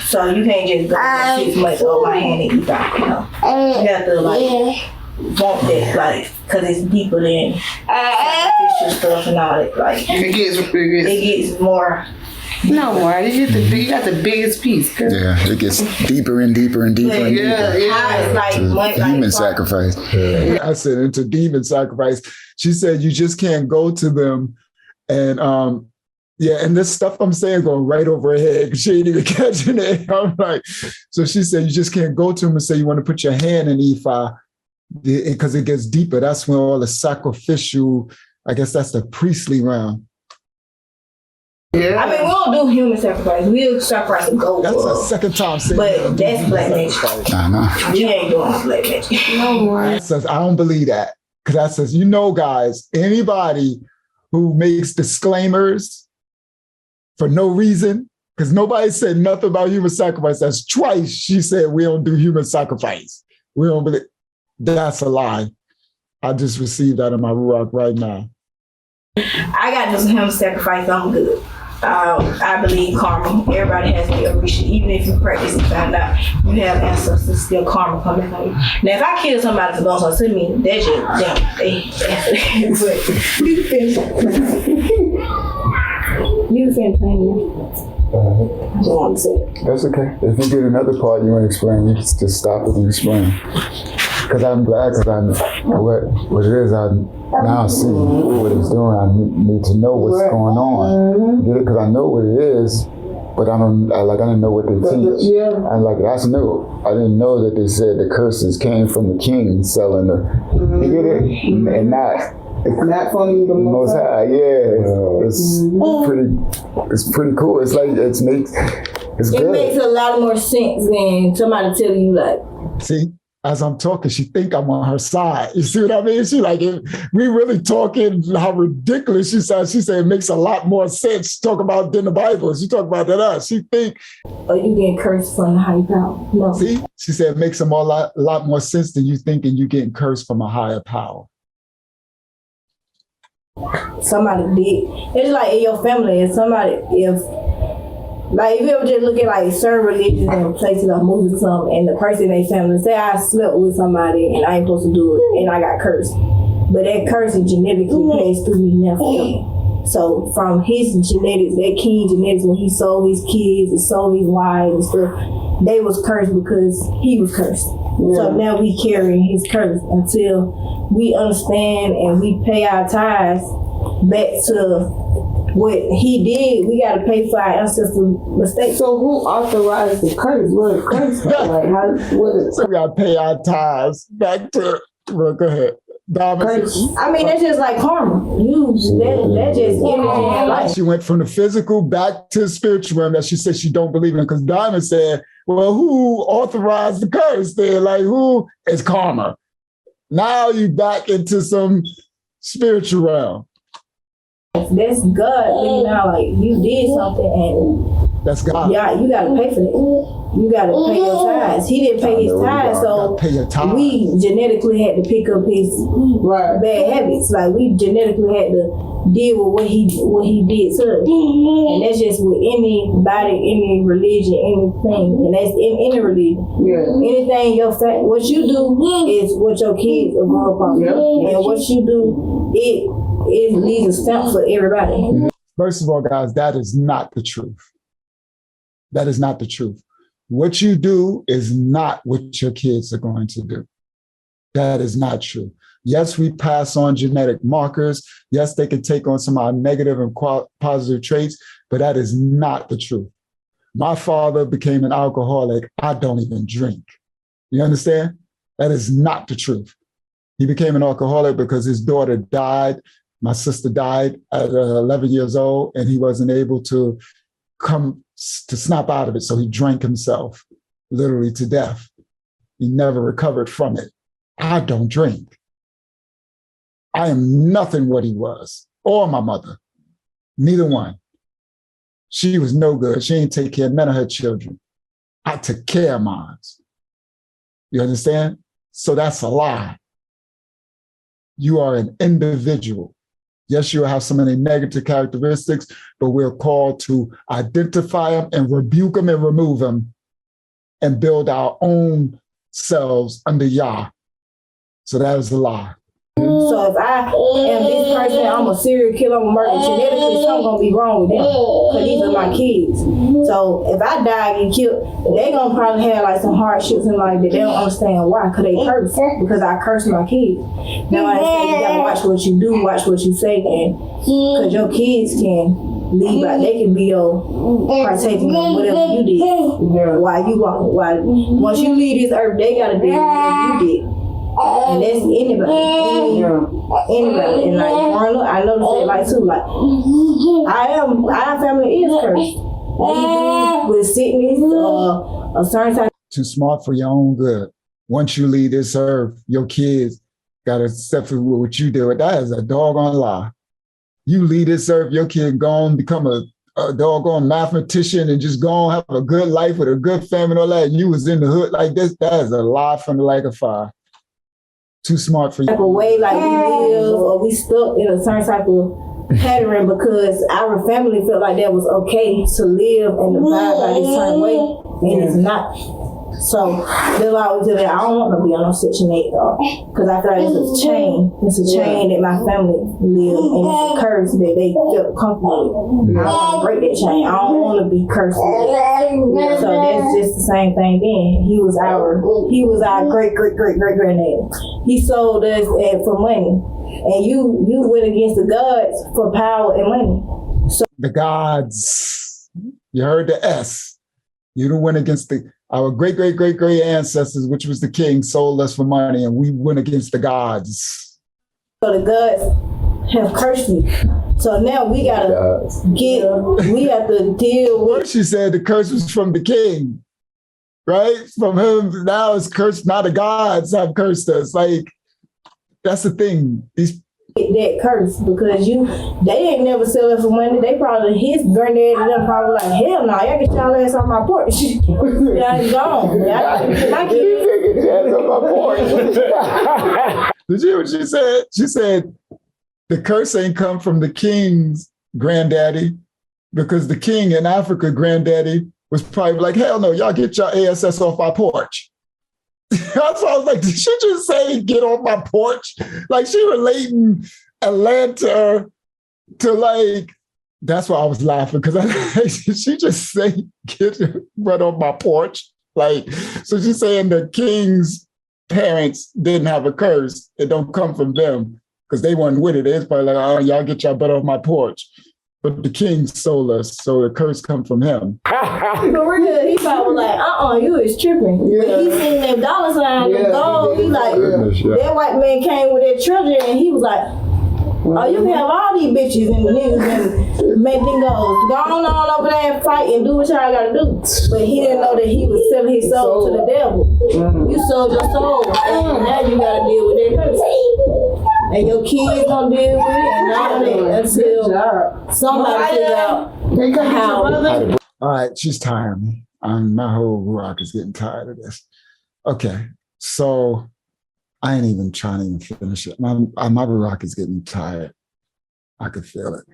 So you can't just go 6 months on my hand and Ifa, you know. You have to like want that, like, because it's deeper than sacrificial stuff and all that. Like it gets more. No more. You got the biggest piece. Girl. Yeah, it gets deeper and deeper and deeper and deeper. It's like demon sacrifice. I said into demon sacrifice. She said you just can't go to them And yeah, and this stuff I'm saying going right over her head. She ain't even catching it. I'm like, so she said, you just can't go to him and say you want to put your hand in Ephah because it gets deeper. That's when all the sacrificial, I guess that's the priestly realm. Yeah. I mean, we don't do human sacrifice. We'll sacrifice a goat. That's the second time saying but that's black magic. I know. We ain't doing black magic. No more. That says, I don't believe that. Because that says, you know, guys, anybody who makes disclaimers for no reason, because nobody said nothing about human sacrifice. That's twice she said we don't do human sacrifice. We don't believe. That's a lie. I just received that in my ruach right now. I got this human sacrifice. I'm good. I believe karma. Everybody has to reach it. Even if you practice and find out you have ancestors, still karma coming on you. Now, if I kill somebody for going to me, that's just them. But you can finish. You can finish. I don't want to say it. That's okay. If you get another part you want to explain, you just stop it and explain. Because I'm glad, because I know what it is. I now see what it's doing. I need to know what's going on. Because I know what it is, but I didn't know what they teach. And that's new. I didn't know that they said the curses came from the king selling the. You get it? And not from the Most High. Yeah, it's pretty cool. It's like it's good. It makes a lot more sense than somebody tell you See. As I'm talking, she think I'm on her side. You see what I mean? She like, we really talking how ridiculous she said. She said it makes a lot more sense to talk about than the Bible. She talk about that us. She think. Oh, you getting cursed from a higher power? No. See? She said it makes a lot more sense than you thinking you getting cursed from a higher power. Somebody did. It's like in your family, if you ever just look at certain religions and places or movies or something, and the person in their family, say I slept with somebody and I ain't supposed to do it, and I got cursed. But that curse is genetically passed through me now forever. So from his genetics, that king genetics, when he sold his kids and sold his wives and stuff, they was cursed because he was cursed. Yeah. So now we carry his curse until we understand and we pay our tithes back to what he did. We got to pay for our ancestors' mistakes. So who authorized the curse? What the curse? So we got to pay our tithes back to. Well, go ahead. I mean, that's just like karma. That just energy. She went from the physical back to the spiritual realm that she said she don't believe in, because Diamond said, well, who authorized the curse there? Who is karma? Now you back into some spiritual realm. That's God. You did something and that's God. Yeah, you got to pay for it. You got to pay your tithes. He didn't pay his tithes, so we genetically had to pick up his bad habits. We genetically had to deal with what he did to us. And that's just with anybody, any religion, anything. And that's in any religion. Yeah. Anything what you do is what your kids are growing up on. Yeah. And what you do, it leaves a stamp for everybody. First of all, guys, that is not the truth. That is not the truth. What you do is not what your kids are going to do. That is not true. Yes, we pass on genetic markers. Yes, they can take on some of our negative and positive traits, but that is not the truth. My father became an alcoholic. I don't even drink. You understand? That is not the truth. He became an alcoholic because his daughter died. My sister died at 11 years old, and he wasn't able to snap out of it. So he drank himself literally to death. He never recovered from it. I don't drink. I am nothing what he was, or my mother. Neither one. She was no good. She didn't take care of none of her children. I took care of mine. You understand? So that's a lie. You are an individual. Yes, you'll have some of the negative characteristics, but we're called to identify them and rebuke them and remove them and build our own selves under Yah. So that is a lie. So if I am this person, I'm a serial killer, I'm a murderer, genetically something's gonna be wrong with them. Because these are my kids. So if I die and get killed, they gonna probably have like some hardships and like that. They don't understand why, because they curse. Because I curse my kids. Now I say you gotta watch what you do, watch what you say, and because your kids can leave out, they can be partaking of whatever you did. While you walk, once you leave this earth, they gotta deal with what you did. And that's anybody. Anybody. And like Marla, I noticed that like too, like our family is cursed. We do with sickness or a certain type. Too smart for your own good. Once you leave this earth, your kids gotta suffer with what you do. That is a doggone lie. You leave this earth, your kid gone, become a doggone mathematician and just gone have a good life with a good family and all that. And you was in the hood like this. That is a lie from the lake of fire. Too smart for you. Type of way like we live or we stuck in a certain type of pattern because our family felt like that was okay to live and abide by this certain way, and it's not. So that's why I was like, I don't want to be on no Section 8 because I feel like it's a chain. It's a chain that my family lived, and it's a curse that they felt comfortable with. I don't want to break that chain. I don't want to be cursed with it. So that's just the same thing then. He was our great granddad. He sold us for money. And you went against the gods for power and money. So the gods. You heard the S. You don't went against our great ancestors, which was the king, sold us for money, and we went against the gods. So the gods have cursed me. So now we have to deal with. First she said the curse was from the king, right? From him. Now it's cursed. Now the gods have cursed us. Like, that's the thing. That curse because they ain't never sell it for money. They probably his granddad and them probably like, hell no, y'all get y'all ass off my porch. Y'all gone. My kids ass off my porch. Did you hear what she said? She said the curse ain't come from the king's granddaddy because the king in Africa granddaddy was probably like, hell no, y'all get your ass off my porch. So I was like, did she just say get off my porch? Like she relating Atlanta to like, that's why I was laughing because she just say get right off my porch. Like, so she's saying the king's parents didn't have a curse. It don't come from them because they weren't with it. It's probably like, oh, y'all get your butt off my porch. But the king sold us, so the curse come from him. But we're good. He probably was like, you is tripping. Yeah. But he seen them dollar signs, the gold. He like, that white man came with that treasure, and he was like, oh, you can have all these bitches and niggas and make them go on over there and fight and do what y'all gotta do. But he didn't know that he was selling his soul to the devil. You sold your soul, and now you gotta deal with that curse. And your kids gonna deal with it and all that until somebody figure out how. All right, she's tiring me. My whole rock is getting tired of this. Okay, so I ain't even trying to even finish it. My rock is getting tired. I could feel it.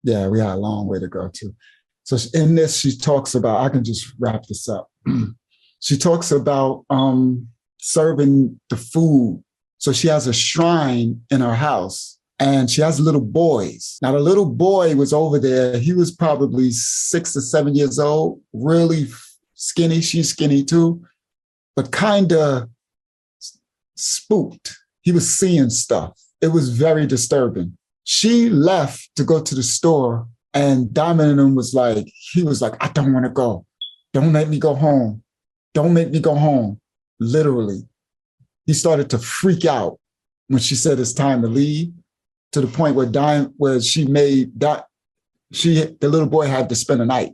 Yeah, we got a long way to go too. So in this, she talks about, I can just wrap this up. She talks about serving the food. So she has a shrine in her house and she has little boys. Now the little boy was over there. He was probably 6 or 7 years old, really skinny. She's skinny too, but kind of spooked. He was seeing stuff. It was very disturbing. She left to go to the store and Diamond and him was like, I don't want to go. Don't make me go home. Don't make me go home. Literally. He started to freak out when she said it's time to leave, to the point where the little boy had to spend a night.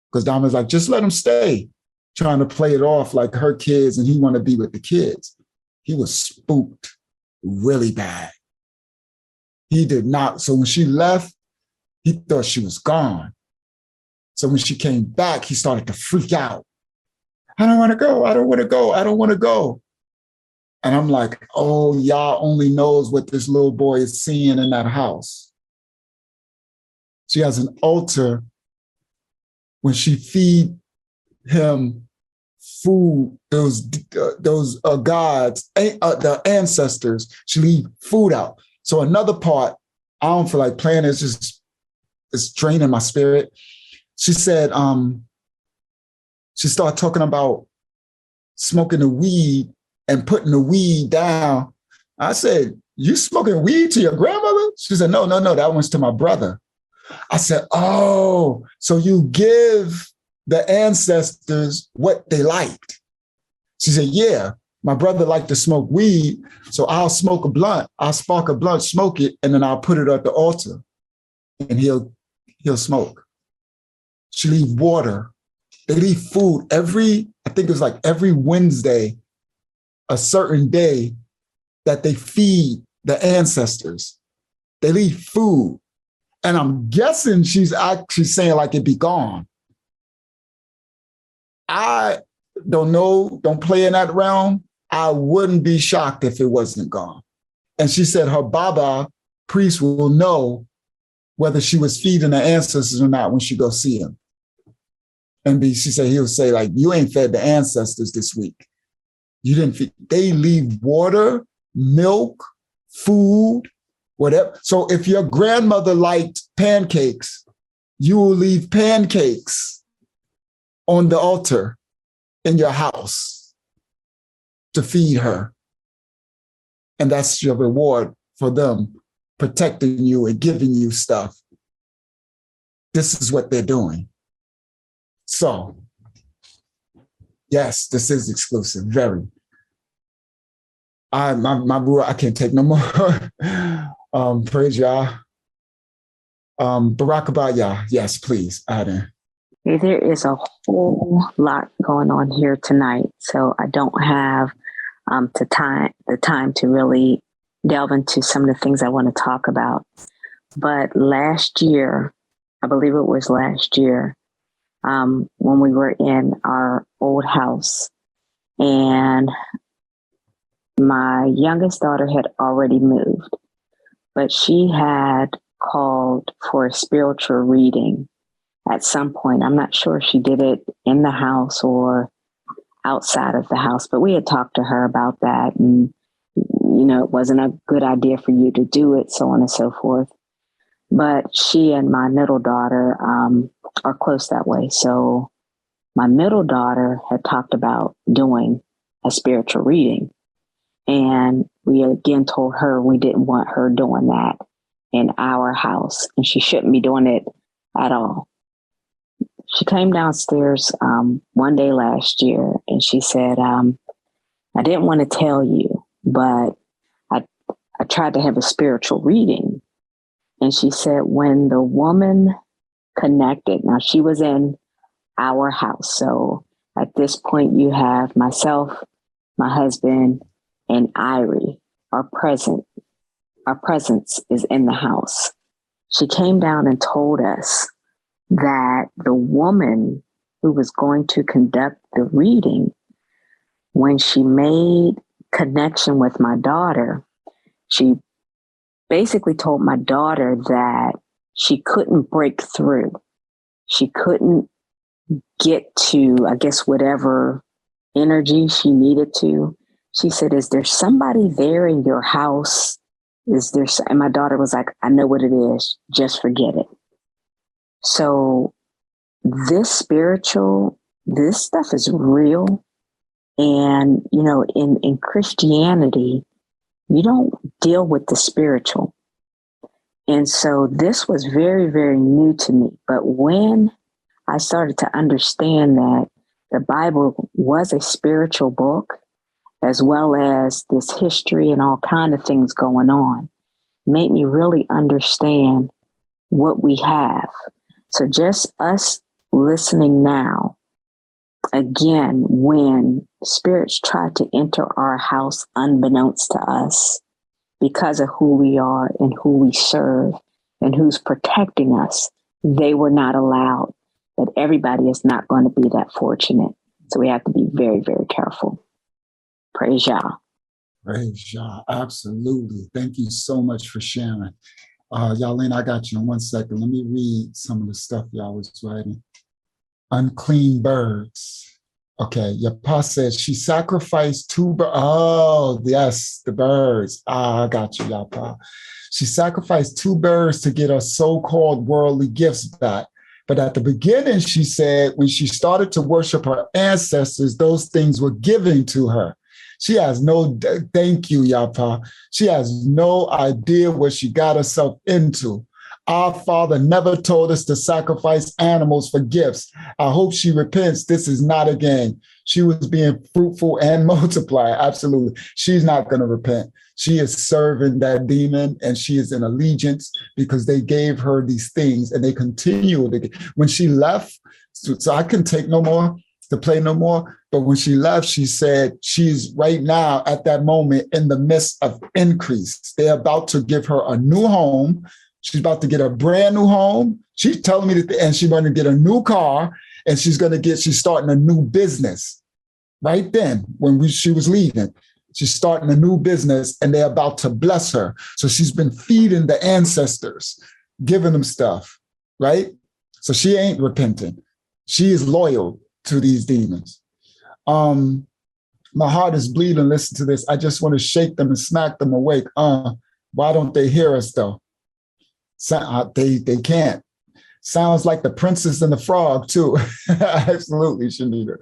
Because Diamond's like, just let him stay, trying to play it off like her kids and he want to be with the kids. He was spooked really bad. He did not. So when she left, he thought she was gone. So when she came back, he started to freak out. I don't want to go. I don't want to go. I don't want to go. And I'm like, oh, Yah only knows what this little boy is seeing in that house. She has an altar when she feed him food, those gods, the ancestors. She leave food out. So another part, I don't feel like playing. It's draining my spirit. She said, she started talking about smoking the weed and putting the weed down. I said, you smoking weed to your grandmother? She said, no, that one's to my brother. I said, oh, so you give the ancestors what they liked. She said, yeah, my brother liked to smoke weed, so I'll smoke a blunt. I'll spark a blunt, smoke it, and then I'll put it at the altar, and he'll smoke. She leave water. They leave food I think it was like every Wednesday, a certain day that they feed the ancestors. They leave food. And I'm guessing she's actually saying like it be gone. I don't know, don't play in that realm. I wouldn't be shocked if it wasn't gone. And she said her Baba priest will know whether she was feeding the ancestors or not when she go see him. And she said he'll say like, you ain't fed the ancestors this week. You didn't feed. They leave water, milk, food, whatever. So if your grandmother liked pancakes, you will leave pancakes on the altar in your house to feed her. And that's your reward for them protecting you and giving you stuff. This is what they're doing. So, yes, this is exclusive, very. My bro, I can't take no more. Praise Yah. Barak about Yah. Yes, please. Add in. There is a whole lot going on here tonight, so I don't have the time to really delve into some of the things I want to talk about. But last year, I believe it was last year, when we were in our old house, and my youngest daughter had already moved, but she had called for a spiritual reading at some point. I'm not sure if she did it in the house or outside of the house, but we had talked to her about that. And, it wasn't a good idea for you to do it, so on and so forth. But she and my middle daughter are close that way. So my middle daughter had talked about doing a spiritual reading. And we again told her we didn't want her doing that in our house, and she shouldn't be doing it at all. She came downstairs one day last year and she said, I didn't want to tell you, but I tried to have a spiritual reading. And she said, when the woman connected, now she was in our house. So at this point, you have myself, my husband, and Irie are present. Our presence is in the house. She came down and told us that the woman who was going to conduct the reading, when she made connection with my daughter, she basically told my daughter that she couldn't break through. She couldn't get to, I guess, whatever energy she needed to. She said, is there somebody there in your house? And my daughter was like, I know what it is. Just forget it. So this stuff is real. And, in Christianity, you don't deal with the spiritual. And so this was very, very new to me. But when I started to understand that the Bible was a spiritual book, as well as this history and all kind of things going on, made me really understand what we have. So just us listening now, again, when spirits try to enter our house unbeknownst to us because of who we are and who we serve and who's protecting us, they were not allowed. But everybody is not going to be that fortunate. So we have to be very, very careful. Praise Yah. Praise Yah. Absolutely. Thank you so much for sharing. Yalene, I got you in 1 second. Let me read some of the stuff y'all was writing. Unclean birds. Okay, your pa says she sacrificed 2 birds. Oh, yes, the birds. Ah, I got you, Yapa. She sacrificed 2 birds to get her so-called worldly gifts back. But at the beginning, she said when she started to worship her ancestors, those things were given to her. She has no, thank you, Yapa. She has no idea what she got herself into. Our Father never told us to sacrifice animals for gifts. I hope she repents. This is not a game. She was being fruitful and multiply. Absolutely. She's not going to repent. She is serving that demon and she is in allegiance because they gave her these things and they continue to. When she left, so I couldn't take no more, to play no more. But when she left, she said she's right now at that moment in the midst of increase. They're about to give her a new home. She's about to get a brand new home. She's telling me that, and she's going to get a new car, and she's starting a new business. Right then, when she was leaving, she's starting a new business, and they're about to bless her. So she's been feeding the ancestors, giving them stuff, right? So she ain't repenting. She is loyal to these demons. My heart is bleeding. Listen to this. I just want to shake them and smack them awake. Why don't they hear us though? They can't. Sounds like the Princess and the Frog too. Absolutely, Shanita.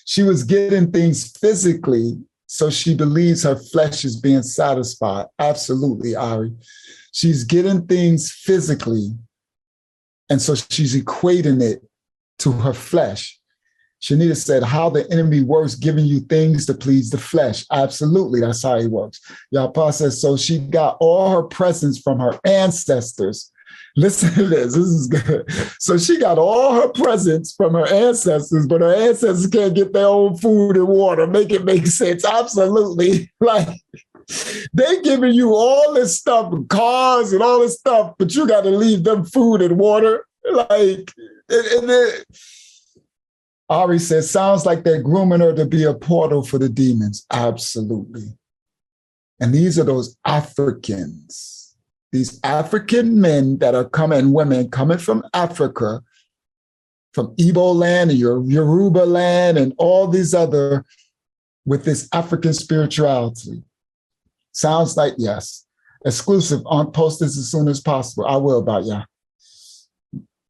She was getting things physically, so she believes her flesh is being satisfied. Absolutely, Ari. She's getting things physically, and so she's equating it to her flesh. Shanita said, how the enemy works, giving you things to please the flesh. Absolutely, that's how he works. Yapa says, so she got all her presents from her ancestors. Listen to this is good. So she got all her presents from her ancestors, but her ancestors can't get their own food and water. Make it make sense. Absolutely. Like, they giving you all this stuff, cars and all this stuff, but you got to leave them food and water. Like, Ari says, sounds like they're grooming her to be a portal for the demons. Absolutely. And these are those Africans, these African men that are coming, women coming from Africa, from Igbo land and Yoruba land and all these other, with this African spirituality. Sounds like, yes. Exclusive, on post this as soon as possible. I will about ya.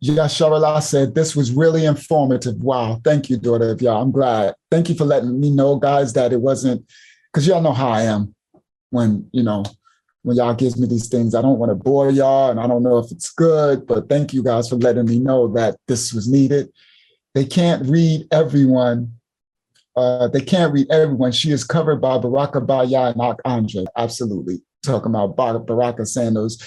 Yahshua said, this was really informative. Wow. Thank you, daughter of Yah. I'm glad. Thank you for letting me know, guys, that it wasn't, because y'all know how I am when y'all gives me these things. I don't want to bore y'all, and I don't know if it's good, but thank you guys for letting me know that this was needed. They can't read everyone. She is covered by Baraka Baya and Andre. Absolutely. Talking about Baraka saying those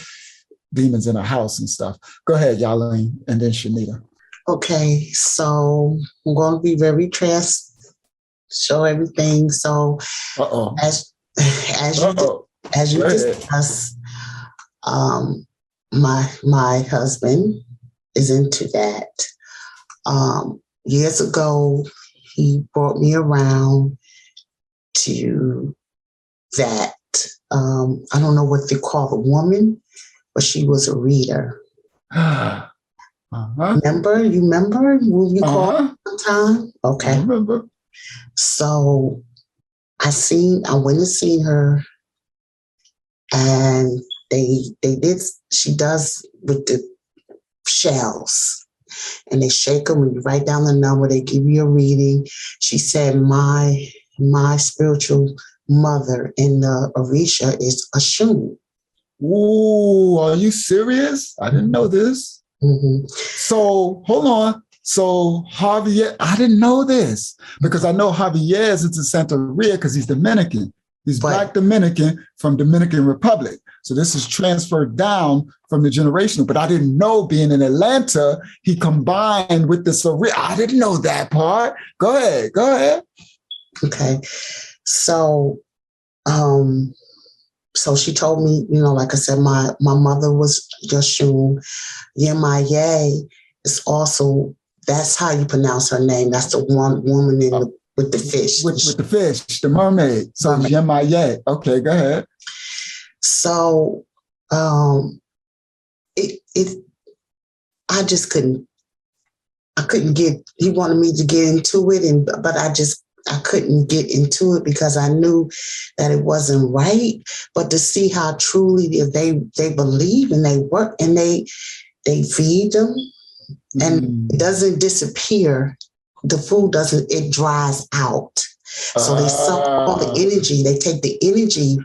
demons in a house and stuff. Go ahead, Yaleen, and then Shanita. Okay, so I'm going to be very show everything. So as you discussed, my husband is into that. Years ago, he brought me around to that. I don't know what they call a woman, but she was a reader. Remember? You remember when you called one time? Okay. I remember. So I went and seen her, and she does with the shells, and they shake them and you write down the number, they give you a reading. She said, my spiritual mother in the Orisha is Ashun. Ooh, are you serious? I didn't know this. Mm-hmm. So hold on. So Javier, I didn't know this because I know Javier is into Santeria because he's Dominican. He's Black Dominican from Dominican Republic. So this is transferred down from the generational, but I didn't know being in Atlanta, he combined with this. I didn't know that part. Go ahead. Okay. So, so she told me, like I said, my mother was Yashun. Yemaye is also, that's how you pronounce her name. That's the one woman with the fish. With the fish, the mermaid. So Yemaye. Okay, go ahead. So I just couldn't he wanted me to get into it, but I couldn't get into it because I knew that it wasn't right. But to see how truly they believe and they work and they feed them and it doesn't disappear. The food it dries out. So they suck all the energy. They take the energy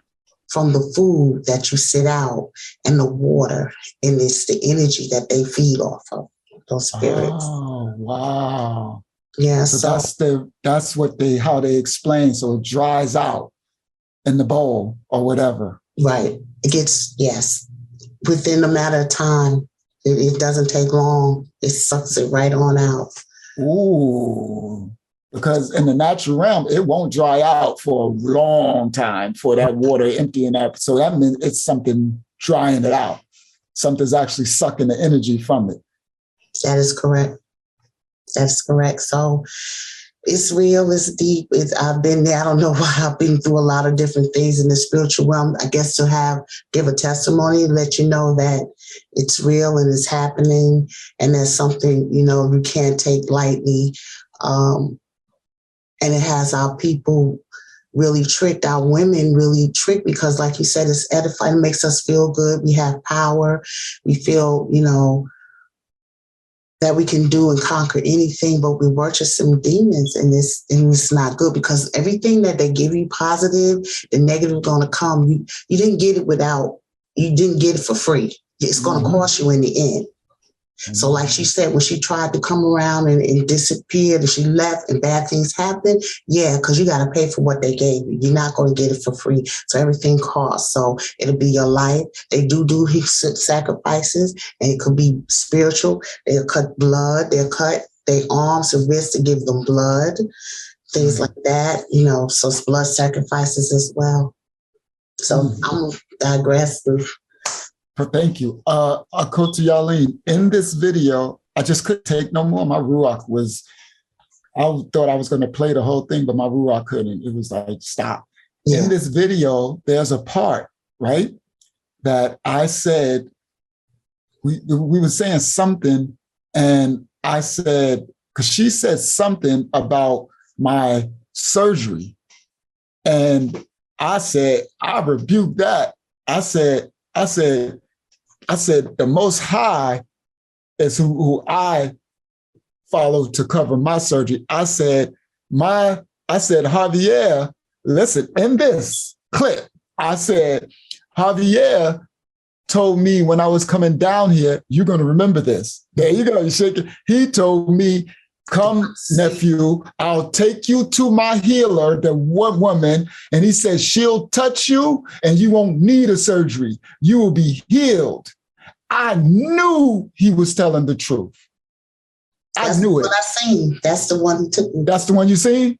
from the food that you sit out and the water. And it's the energy that they feed off of, those spirits. Oh, wow. Yeah. So that's how they explain. So it dries out in the bowl or whatever. Right. It gets, yes. Within a matter of time. It doesn't take long. It sucks it right on out. Ooh. Because in the natural realm, it won't dry out for a long time for that water emptying up. So that means it's something drying it out. Something's actually sucking the energy from it. That is correct. That's correct. So it's real, it's deep. I've been there. I don't know why. I've been through a lot of different things in the spiritual realm. I guess to give a testimony, let you know that it's real and it's happening. And there's something, you can't take lightly. And it has our people really tricked, our women really tricked because, like you said, it's edifying, it makes us feel good. We have power. We feel, that we can do and conquer anything, but we worship some demons and it's not good because everything that they give you positive, the negative is going to come. You didn't get it you didn't get it for free. It's going to cost you in the end. So like she said, when she tried to come around and disappeared and she left and bad things happened, yeah, because you got to pay for what they gave you. You're not going to get it for free. So everything costs. So it'll be your life. They do sacrifices and it could be spiritual. They'll cut blood. They'll cut their arms and wrists to give them blood, things like that, so it's blood sacrifices as well. So I'm digressive. Thank you. Akota Yaleen, in this video, I just couldn't take no more. My Ruach I thought I was going to play the whole thing, but my Ruach couldn't. It was like, stop. Yeah. In this video, there's a part, right, that I said, we were saying something, and I said, because she said something about my surgery. And I said, I rebuked that. I said, the Most High is who I follow to cover my surgery. I said, Javier, listen, in this clip, I said, Javier told me when I was coming down here, you're going to remember this. There you go, you shake it. He told me, come, nephew, I'll take you to my healer, the one woman, and he said, she'll touch you and you won't need a surgery. You will be healed. I knew he was telling the truth. I knew it. That's what I seen. That's the one he took me. That's the one you seen?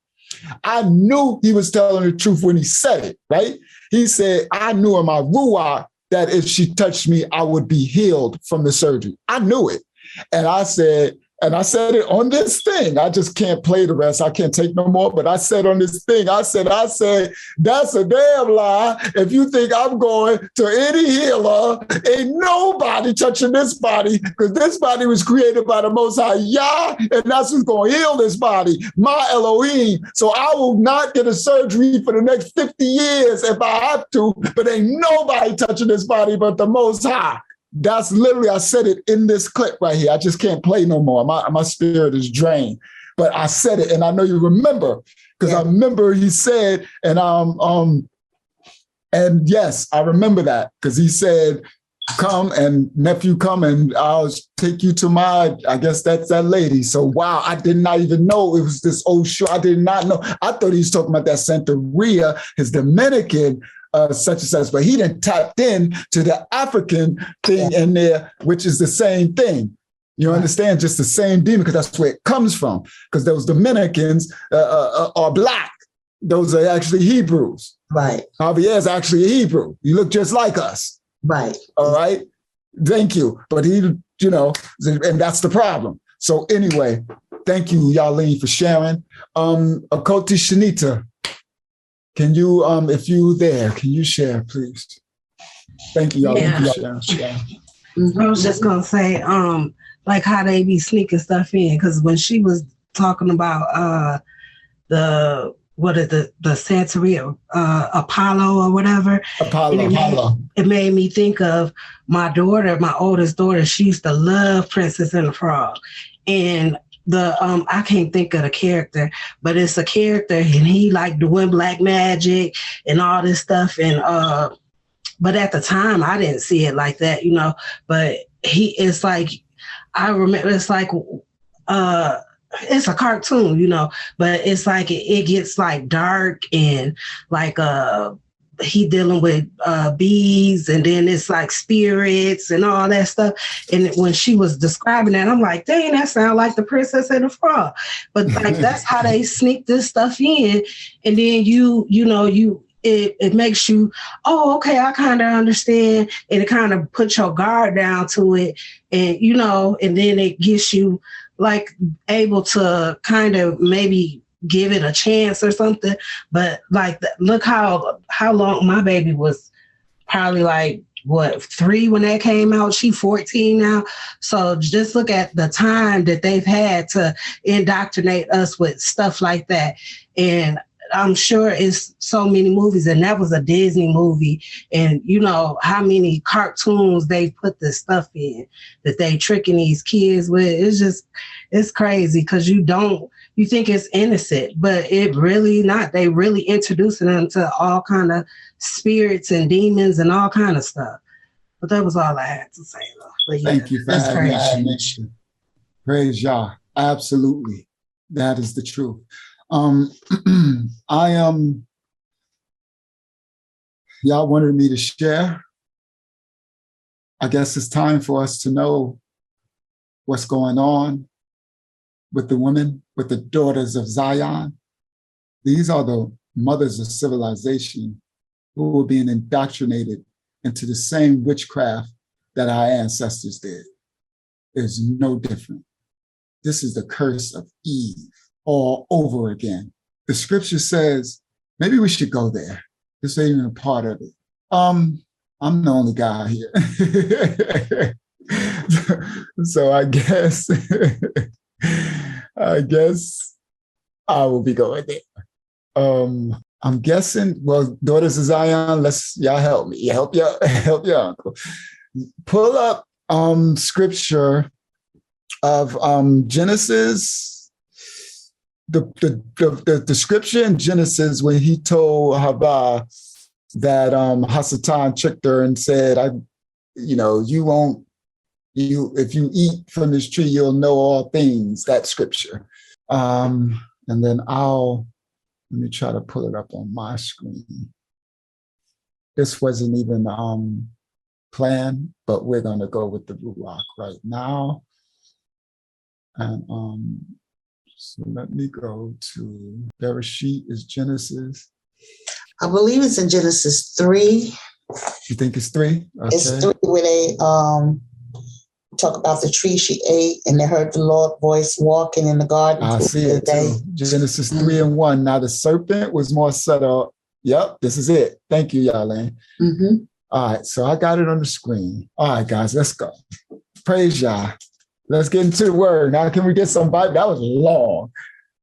I knew he was telling the truth when he said it, right? He said, I knew in my ruach that if she touched me, I would be healed from the surgery. I knew it. And I said it on this thing. I just can't play the rest. I can't take no more. But I said on this thing, I said, that's a damn lie. If you think I'm going to any healer, ain't nobody touching this body, because this body was created by the Most High Yah, and that's who's going to heal this body, my Elohim. So I will not get a surgery for the next 50 years if I have to, but ain't nobody touching this body but the Most High. That's literally, I said it in this clip right here. I just can't play no more. My spirit is drained. But I said it, and I know you remember, because I remember he said, and yes, I remember that, because he said, come and nephew, come and I'll take you to my, I guess that's that lady. So wow, I did not even know it was this old show. I did not know. I thought he was talking about that Santeria, his Dominican such and such, but he didn't tap in to the African thing in there, which is the same thing. You understand? Just the same demon, because that's where it comes from. Because those Dominicans are Black. Those are actually Hebrews. Right. Javier is actually a Hebrew. You look just like us. Right. All right. Thank you. But he, and that's the problem. So anyway, thank you, Yaleen, for sharing. Akoti Shanita, can you, if you're there, can you share, please? Thank you, Yaleen, for sharing. I was just gonna say, like how they be sneaking stuff in. Because when she was talking about the Santeria, Apollo or whatever, it made me think of my daughter, my oldest daughter. She used to love Princess and the Frog, and I can't think of the character, but it's a character, and he like doing black magic and all this stuff, and but at the time I didn't see it like that, you know. But it's like, I remember, it's like it's a cartoon, you know, but it's like it gets like dark, and like he dealing with bees, and then it's like spirits and all that stuff. And when she was describing that, I'm like, dang, that sounds like the Princess and the Frog. But like that's how they sneak this stuff in, and then it makes you, oh, okay, I kind of understand, and it kind of puts your guard down to it, and and then it gets you like able to kind of maybe give it a chance or something. But like, look how long my baby was, probably like 3 when that came out. She 14 now. So just look at the time that they've had to indoctrinate us with stuff like that. And I'm sure it's so many movies, and that was a Disney movie. And you know how many cartoons they put this stuff in that they tricking these kids with. It's crazy, because you think it's innocent, but it really not. They really introducing them to all kind of spirits and demons and all kind of stuff. But that was all I had to say, though. But yeah, thank you for having me. Praise Yah. Absolutely. That is the truth. Y'all wanted me to share. I guess it's time for us to know what's going on with the women, with the daughters of Zion. These are the mothers of civilization who were being indoctrinated into the same witchcraft that our ancestors did. It's no different. This is the curse of Eve all over again. The scripture says, maybe we should go there. This ain't even a part of it. I'm the only guy here. So I guess I will be going there. I'm guessing, well, Daughters of Zion, y'all help me. Help your uncle. Pull up scripture of Genesis. The scripture in Genesis when he told Hava that Hasatan tricked her and said, if you eat from this tree, you'll know all things, that scripture. And then let me try to pull it up on my screen. This wasn't even planned, but we're gonna go with the Ruach right now. And so let me go to Bereshit is Genesis. I believe it's in Genesis 3. You think it's 3? Okay. It's 3 where they talk about the tree she ate, and they heard the Lord's voice walking in the garden. I see it too. Genesis 3:1. Now the serpent was more subtle. Yep, this is it. Thank you, Yahlen. Mm-hmm. All right, so I got it on the screen. All right, guys, let's go. Praise Yah. Let's get into the word. Now, can we get some Bible? That was long.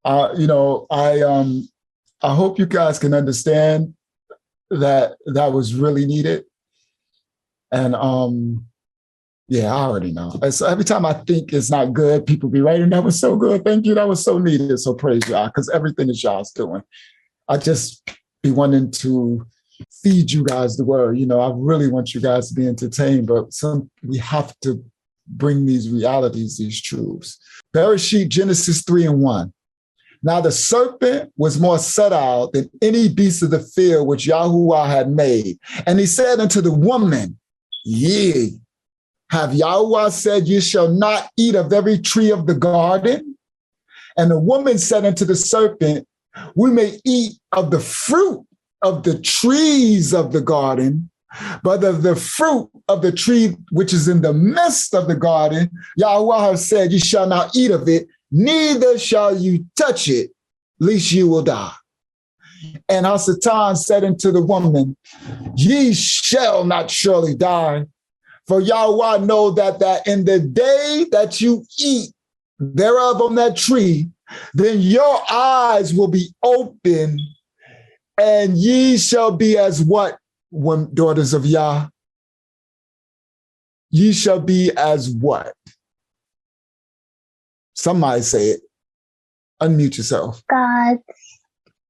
I hope you guys can understand that was really needed. And yeah, I already know. So every time I think it's not good, people be writing, that was so good. Thank you. That was so needed. So praise Yah, because everything is y'all's doing. I just be wanting to feed you guys the word. I really want you guys to be entertained, but we have to bring these realities, these truths. Bereshit, Genesis 3:1. Now the serpent was more subtle than any beast of the field which Yahuwah had made. And he said unto the woman, Yea, have Yahuwah said, you shall not eat of every tree of the garden? And the woman said unto the serpent, we may eat of the fruit of the trees of the garden, but of the fruit of the tree which is in the midst of the garden, Yahuwah has said, you shall not eat of it, neither shall you touch it, lest you will die. And Hasatan said unto the woman, ye shall not surely die, For Yahweh know that in the day that you eat thereof on that tree, then your eyes will be open, and ye shall be as what, daughters of Yah? Ye shall be as what? Somebody say it. Unmute yourself. God.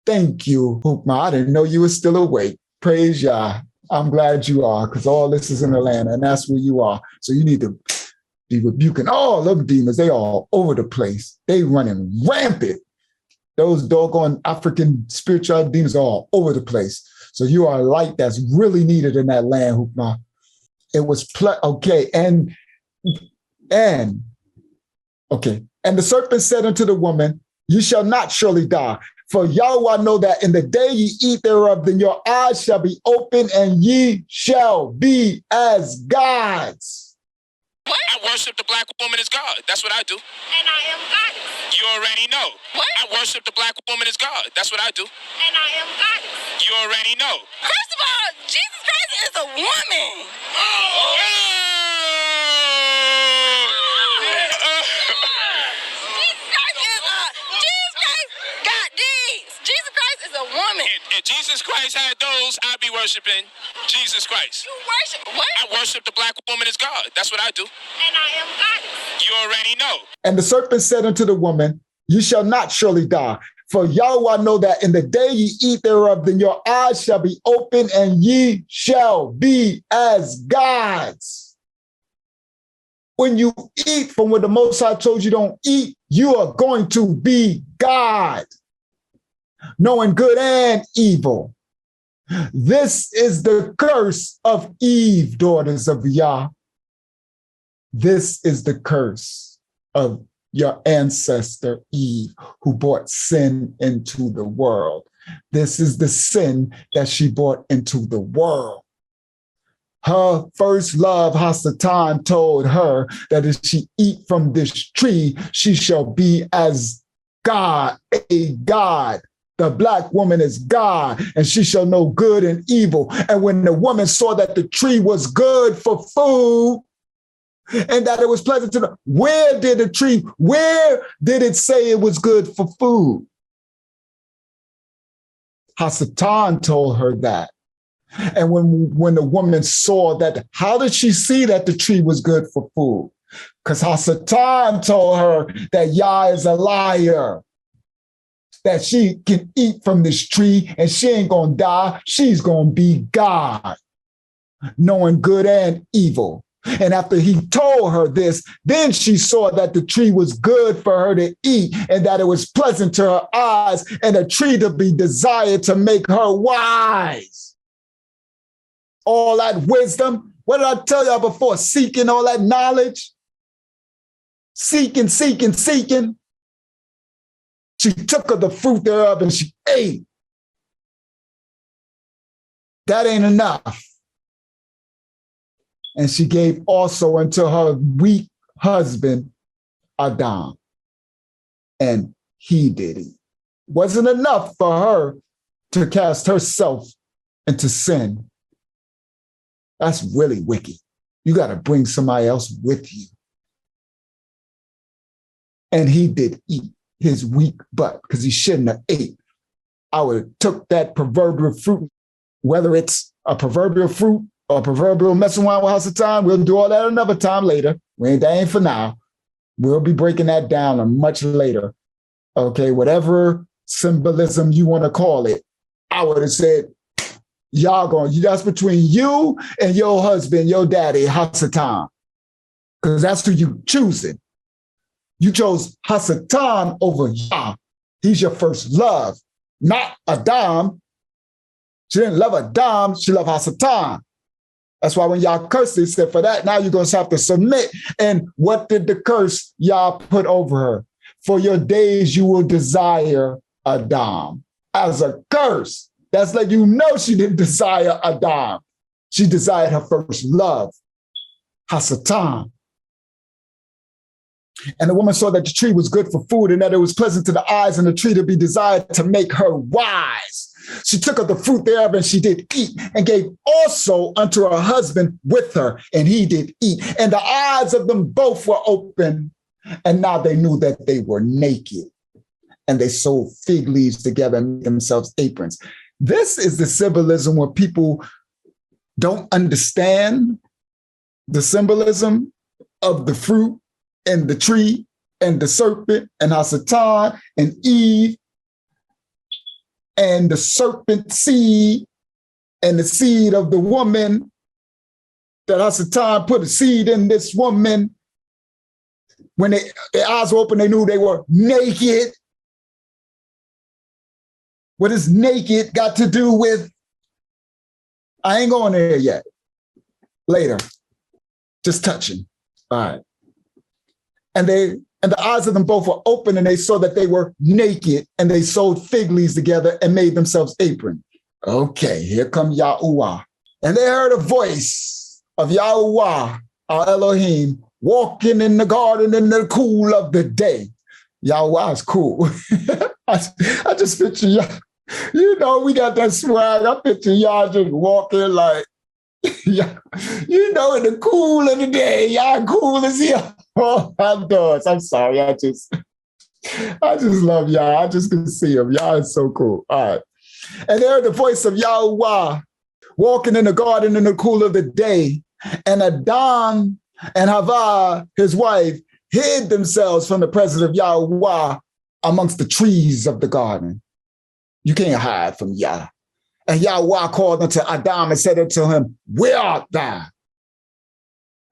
Thank you, Hukma. I didn't know you were still awake. Praise Yah. I'm glad you are, because all this is in Atlanta, and that's where you are. So you need to be rebuking all them demons. They all over the place. They running rampant. Those doggone African spiritual demons are all over the place. So you are a light that's really needed in that land, Hukma. It was okay. And the serpent said unto the woman, you shall not surely die. For Yahweh know that in the day ye eat thereof, then your eyes shall be open, and ye shall be as gods. What? I worship the black woman as God. That's what I do. And I am goddess. You already know. What? I worship the black woman as God. That's what I do. And I am goddess. You already know. First of all, Jesus Christ is a woman. Woman. If Jesus Christ had those, I'd be worshiping Jesus Christ. You worship what? I worship the black woman as God. That's what I do. And I am goddess. You already know. And the serpent said unto the woman, you shall not surely die. For Yahweh know that in the day ye eat thereof, then your eyes shall be open, and ye shall be as gods. When you eat from what the Most High told you don't eat, you are going to be God, knowing good and evil. This is the curse of Eve, daughters of Yah. This is the curse of your ancestor Eve, who brought sin into the world. This is the sin that she brought into the world. Her first love, Hasatan, told her that if she eat from this tree, she shall be as God, a God. The black woman is God, and she shall know good and evil. And when the woman saw that the tree was good for food, and that it was pleasant to the, where did it say it was good for food? Hasatan told her that. And when the woman saw that, how did she see that the tree was good for food? Because Hasatan told her that Yah is a liar, that she can eat from this tree and she ain't gonna die. She's gonna be God, knowing good and evil. And after he told her this, then she saw that the tree was good for her to eat, and that it was pleasant to her eyes, and a tree to be desired to make her wise. All that wisdom, what did I tell y'all before? Seeking all that knowledge. Seeking. She took of the fruit thereof and she ate. That ain't enough. And she gave also unto her weak husband, Adam, and he did eat. Wasn't enough for her to cast herself into sin. That's really wicked. You got to bring somebody else with you. And he did eat his weak butt, because he shouldn't have ate. I would have took that proverbial fruit, whether it's a proverbial fruit or proverbial messing around with Hasatan. We'll do all that another time later. That ain't for now. We'll be breaking that down much later. Okay, whatever symbolism you want to call it, I would have said, that's between you and your husband, your daddy, Hasatan, because that's who you choosing. You chose Hasatan over Yah. He's your first love, not Adam. She didn't love Adam, she loved Hasatan. That's why when Yah cursed, he said, for that, now you're going to have to submit. And what did the curse Yah put over her? For your days you will desire Adam. As a curse, that's like, you know, she didn't desire Adam. She desired her first love, Hasatan. And the woman saw that the tree was good for food, and that it was pleasant to the eyes, and the tree to be desired to make her wise. She took of the fruit thereof, and she did eat, and gave also unto her husband with her, and he did eat. And the eyes of them both were open, and now they knew that they were naked. And they sewed fig leaves together and made themselves aprons. This is the symbolism where people don't understand the symbolism of the fruit and the tree and the serpent and Hasatan and Eve and the serpent seed and the seed of the woman, that Hasatan put a seed in this woman. When their eyes were open, they knew they were naked. What is naked got to do with? I ain't going there yet. Later. Just touching. All right. And the eyes of them both were open, and they saw that they were naked, and they sewed fig leaves together and made themselves aprons. Okay, here come Yahuwah. And they heard a voice of Yahuwah, our Elohim, walking in the garden in the cool of the day. Yahuwah is cool. I just picture y'all. You know, we got that swag. I picture y'all just walking like, yeah, you know, in the cool of the day, y'all cool as hell. Oh, outdoors. I'm sorry. I just love y'all. I just can see them. Y'all is so cool. All right. And they heard the voice of Yahuwah walking in the garden in the cool of the day. And Adam and Havah, his wife, hid themselves from the presence of Yahuwah amongst the trees of the garden. You can't hide from Yah. And Yahuwah called unto Adam and said unto him, where art thou?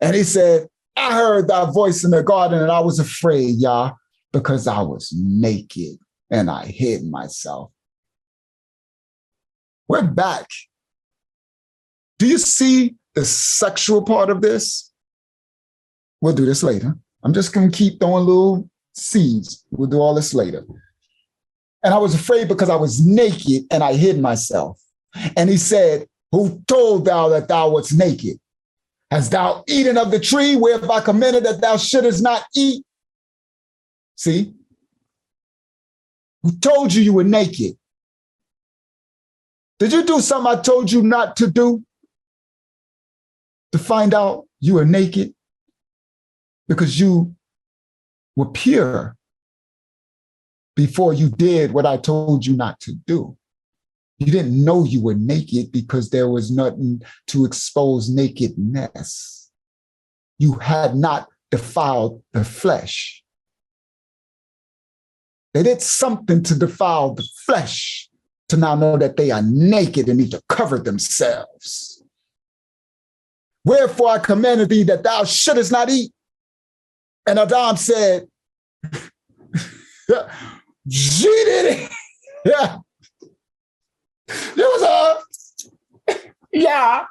And he said, I heard thy voice in the garden, and I was afraid, Yah, because I was naked and I hid myself. We're back. Do you see the sexual part of this? We'll do this later. I'm just going to keep throwing little seeds. We'll do all this later. And I was afraid because I was naked and I hid myself. And he said, who told thou that thou wast naked? Hast thou eaten of the tree whereof I commanded that thou shouldest not eat? See? Who told you you were naked? Did you do something I told you not to do? To find out you were naked? Because you were pure before you did what I told you not to do. You didn't know you were naked because there was nothing to expose nakedness. You had not defiled the flesh. They did something to defile the flesh to now know that they are naked and need to cover themselves. Wherefore I commanded thee that thou shouldest not eat. And Adam said, she did it. Yeah. It was yeah.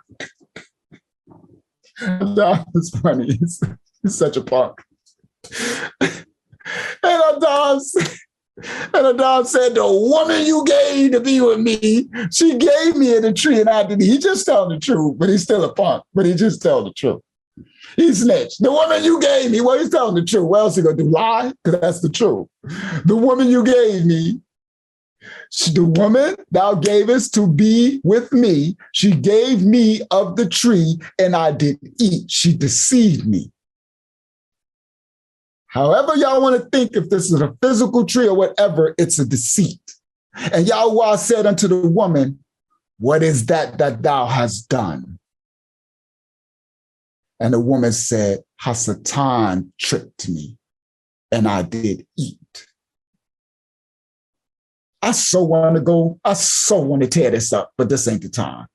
That was funny. He's such a punk. And Adam said, the woman you gave to be with me, she gave me in the tree and I didn't. He just telling the truth, but he's still a punk, but he just telling the truth. He snitched. The woman you gave me, well, he's telling the truth. What else he gonna do? Lie? Because that's the truth. The woman you gave me, the woman thou gavest to be with me, she gave me of the tree and I did eat. She deceived me. However y'all want to think, if this is a physical tree or whatever, it's a deceit. And Yahweh said unto the woman, what is that thou hast done? And the woman said, Hasatan tricked me and I did eat. I so want to tear this up, but this ain't the time.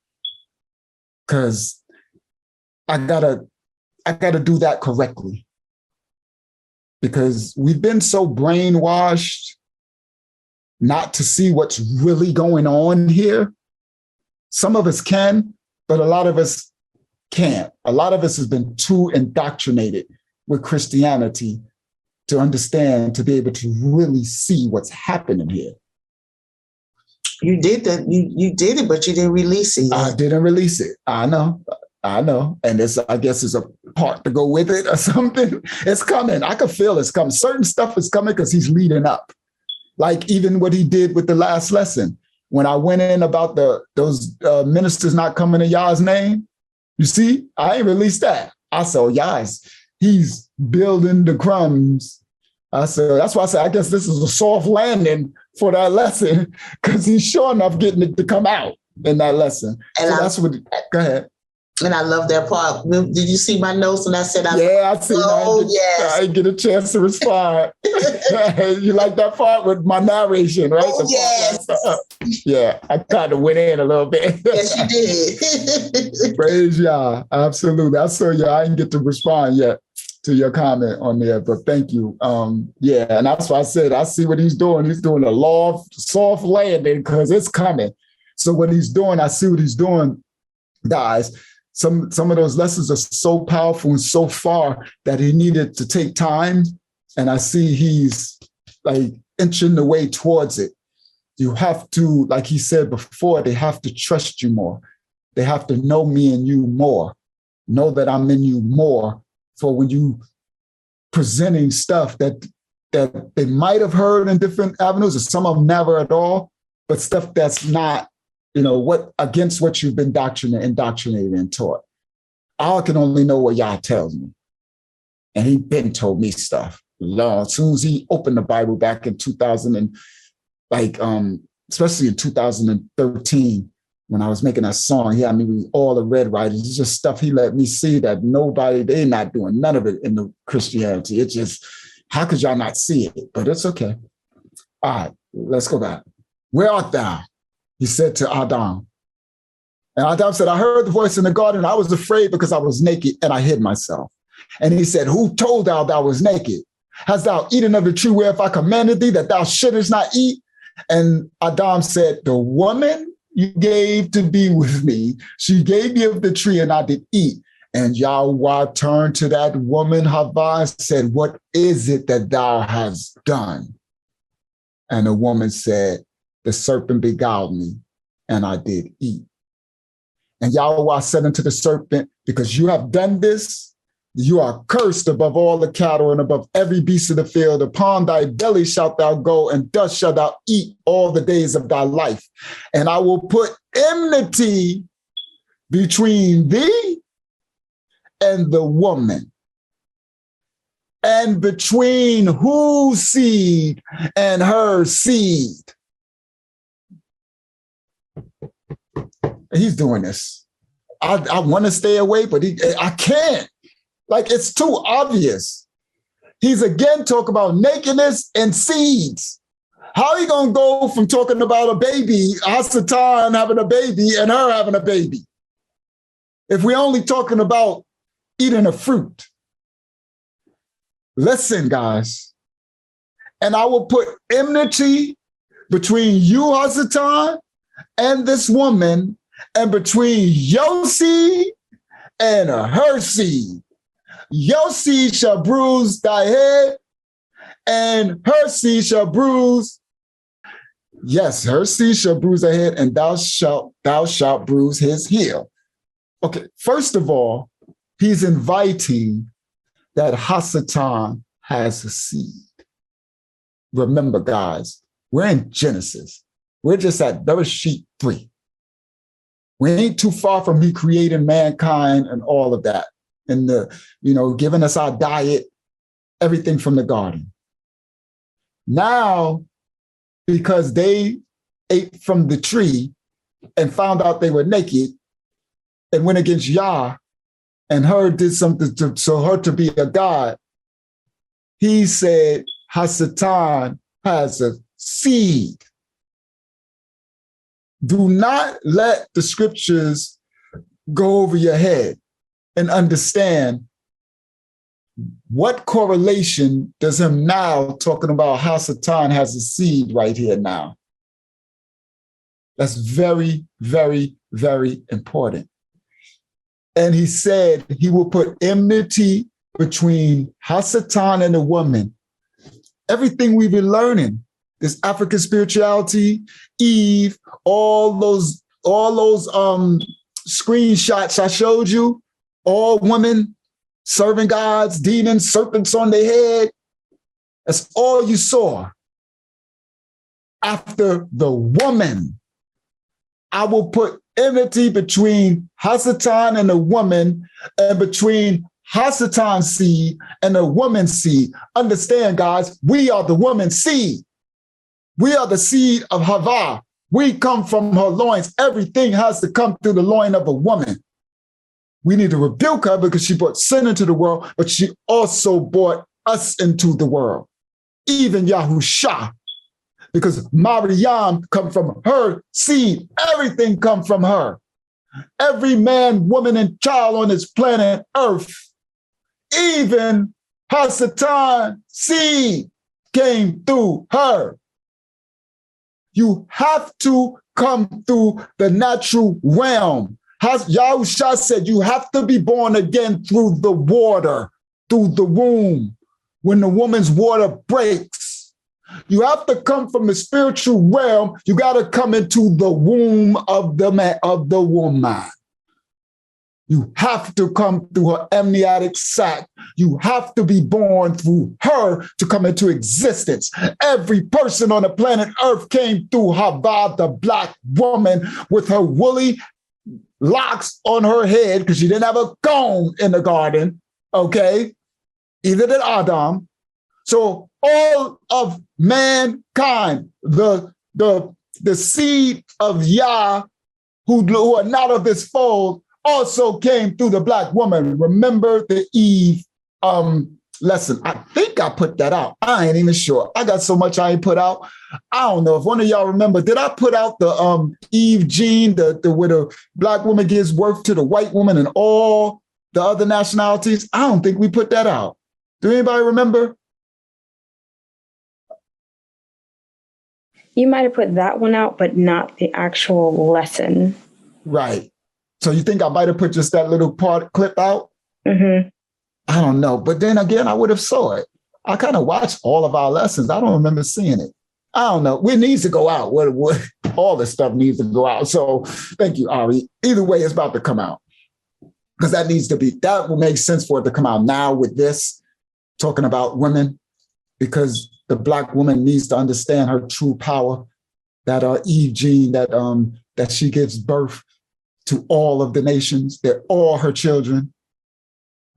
Because I gotta do that correctly. Because we've been so brainwashed not to see what's really going on here. Some of us can, but a lot of us can't. A lot of us has been too indoctrinated with Christianity to understand, to be able to really see what's happening here. You did that. You did it, but you didn't release it. I didn't release it. I know. And I guess it's a part to go with it or something. It's coming. I can feel it's coming. Certain stuff is coming because he's leading up. Like even what he did with the last lesson, when I went in about those ministers not coming in Yah's name, you see, I ain't released that. I said, Yah's, he's building the crumbs. I said, that's why I said, I guess this is a soft landing for that lesson, because he's sure enough getting it to come out in that lesson. And so that's what, go ahead. And I love that part. Did you see my notes? And I said, I see. Yes. I didn't get a chance to respond. You like that part with my narration, right? Oh, yes. Yeah, I kind of went in a little bit. Yes, you did. Praise Yah. Absolutely. I saw you. I didn't get to respond yet to your comment on there, but thank you. Yeah, and that's why I said, I see what he's doing. He's doing a soft landing because it's coming. So what he's doing, I see what he's doing, guys. Some of those lessons are so powerful and so far that he needed to take time. And I see he's like inching the way towards it. You have to, like he said before, they have to trust you more. They have to know me and you more. Know that I'm in you more. For when you presenting stuff that they might have heard in different avenues, or some of them never at all, but stuff that's not, against what you've been indoctrinated and taught. I can only know what Yah tells me. And he been told me stuff. As soon as he opened the Bible back in 2000 and especially in 2013, when I was making that song, he had me read all the red writers. It's just stuff he let me see that they're not doing none of it in the Christianity. It's just, how could y'all not see it? But it's okay. All right, let's go back. Where art thou? He said to Adam. And Adam said, I heard the voice in the garden. I was afraid because I was naked and I hid myself. And he said, who told thou was naked? Hast thou eaten of the tree whereof I commanded thee that thou shouldest not eat? And Adam said, the woman you gave to be with me, she gave me of the tree and I did eat. And Yahweh turned to that woman, Havah, and said, what is it that thou hast done? And the woman said, the serpent beguiled me, and I did eat. And Yahweh said unto the serpent, because you have done this, you are cursed above all the cattle and above every beast of the field. Upon thy belly shalt thou go, and dust shalt thou eat all the days of thy life. And I will put enmity between thee and the woman, and between whose seed and her seed. He's doing this. I want to stay away, but I can't. Like, it's too obvious. He's again talking about nakedness and seeds. How are you going to go from talking about a baby, Hasatan having a baby, and her having a baby, if we're only talking about eating a fruit? Listen, guys. And I will put enmity between you, Hasatan, and this woman, and between your seed and her seed. Your seed shall bruise thy head, and her seed shall bruise. Yes, her seed shall bruise her head, and thou shalt bruise his heel. Okay, first of all, he's inviting that Hasatan has a seed. Remember, guys, we're in Genesis. We're just at Bereshit 3. We ain't too far from me creating mankind and all of that. And giving us our diet, everything from the garden. Now, because they ate from the tree and found out they were naked and went against Yah, and her did something so her to be a god, he said, Hasatan has a seed. Do not let the scriptures go over your head and understand what correlation does him now talking about how Satan has a seed right here now. That's very, very, very important. And he said he will put enmity between Hasatan and the woman. Everything we've been learning, this African spirituality, Eve, all those screenshots I showed you, all women serving gods, demons, serpents on their head. That's all you saw. After the woman I will put enmity between Hasatan and the woman, and between Hasatan's seed and the woman's seed. Understand, guys, we are the woman's seed. We are the seed of Havah. We come from her loins. Everything has to come through the loin of a woman. We need to rebuke her because she brought sin into the world, but she also brought us into the world. Even Yahshua, because Maryam come from her seed. Everything come from her. Every man, woman, and child on this planet Earth, even Hasatan's seed came through her. You have to come through the natural realm. Yahshua said you have to be born again through the water, through the womb. When the woman's water breaks, you have to come from the spiritual realm. You got to come into the womb of the man, of the woman. You have to come through her amniotic sac. You have to be born through her to come into existence. Every person on the planet Earth came through Havah, the black woman, with her woolly locks on her head because she didn't have a comb in the garden, okay? Either did Adam. So all of mankind, the seed of Yah, who are not of this fold, also came through the black woman. Remember the Eve lesson. I think I put that out. I ain't even sure. I got so much I ain't put out. I don't know if one of y'all remember. Did I put out the Eve gene, the where the black woman gives birth to the white woman and all the other nationalities? I don't think we put that out. Do anybody remember? You might have put that one out, but not the actual lesson. Right. So you think I might have put just that little clip out? Mm-hmm. I don't know. But then again, I would have saw it. I kind of watched all of our lessons. I don't remember seeing it. I don't know. It needs to go out. All this stuff needs to go out. So thank you, Ari. Either way, it's about to come out. Because that will make sense for it to come out now with this, talking about women, because the black woman needs to understand her true power, that Eve gene, that she gives birth to all of the nations. They're all her children.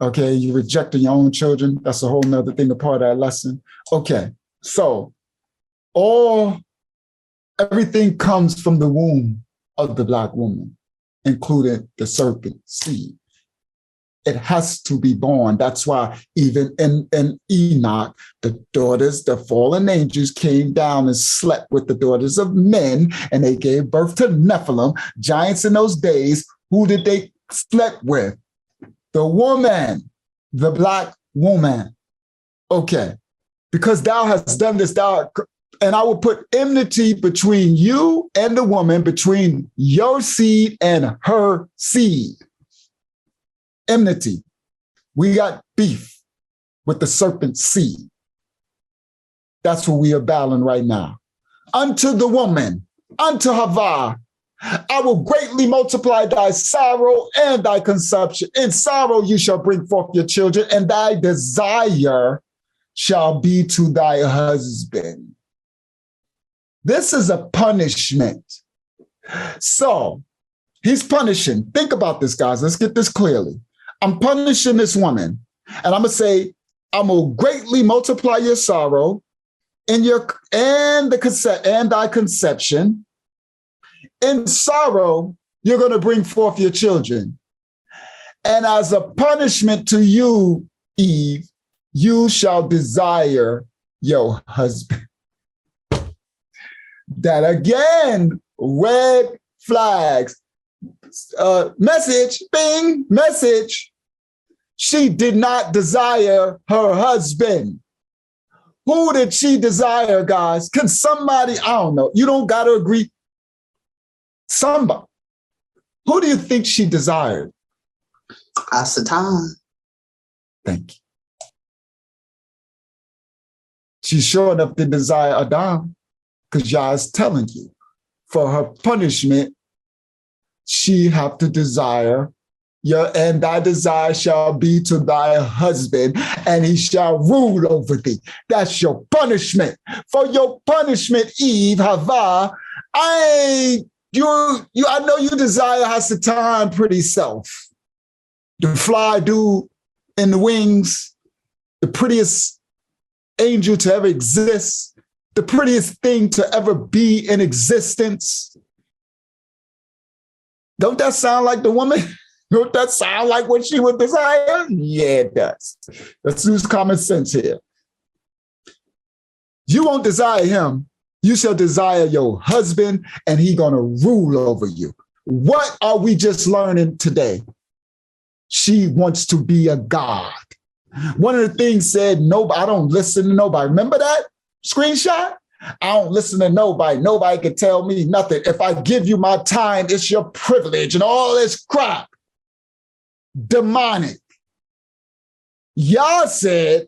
Okay, you rejecting your own children. That's a whole nother thing, a part of that lesson. Okay, so everything comes from the womb of the black woman, including the serpent seed. It has to be born. That's why even in Enoch, the fallen angels came down and slept with the daughters of men, and they gave birth to Nephilim, giants in those days. Who did they sleep with? The woman, the black woman. Okay, because thou hast done this, and I will put enmity between you and the woman, between your seed and her seed. Enmity. We got beef with the serpent seed. That's what we are battling right now. Unto the woman, unto Havah, I will greatly multiply thy sorrow and thy conception. In sorrow you shall bring forth your children, and thy desire shall be to thy husband. This is a punishment. So he's punishing. Think about this, guys. Let's get this clearly. I'm punishing this woman, and I'm going to say, I'm going to greatly multiply your sorrow and thy conception. In sorrow, you're going to bring forth your children. And as a punishment to you, Eve, you shall desire your husband. That again, red flags. Message, bing, message. She did not desire her husband. Who did she desire, guys? Can somebody, I don't know, you don't got to agree. Somebody. Who do you think she desired? Satan. Thank you. She sure enough did desire Adam, because Yah is telling you, for her punishment, she have to desire and thy desire shall be to thy husband, and he shall rule over thee. That's your punishment. For your punishment, Eve, Havah, I ain't I know you desire Hasatan pretty self. The fly dude in the wings, the prettiest angel to ever exist, the prettiest thing to ever be in existence. Don't that sound like the woman? Don't that sound like what she would desire? Yeah, it does. Let's use common sense here. You won't desire him. You shall desire your husband, and he gonna rule over you. What are we just learning today? She wants to be a god. One of the things said, nobody, I don't listen to nobody. Remember that screenshot? I don't listen to nobody. Nobody can tell me nothing. If I give you my time, it's your privilege and all this crap. Demonic. Yah said,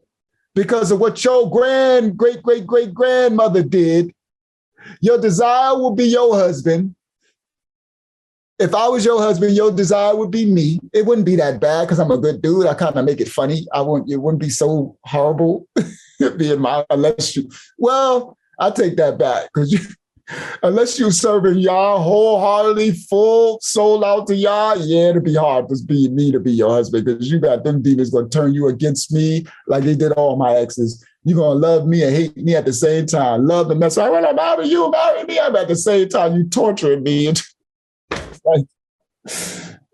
because of what your great-great-great-grandmother did, your desire will be your husband. If I was your husband, your desire would be me. It wouldn't be that bad because I'm a good dude. I kind of make it funny. It wouldn't be so horrible being unless you, well, I take that back because unless you're serving Yah wholeheartedly, full soul out to Yah, yeah, it'd be hard to be me to be your husband because you got them demons going to turn you against me like they did all my exes. You're going to love me and hate me at the same time. Love the mess. I want to marry you, marry me. I'm at the same time you torturing me. Like,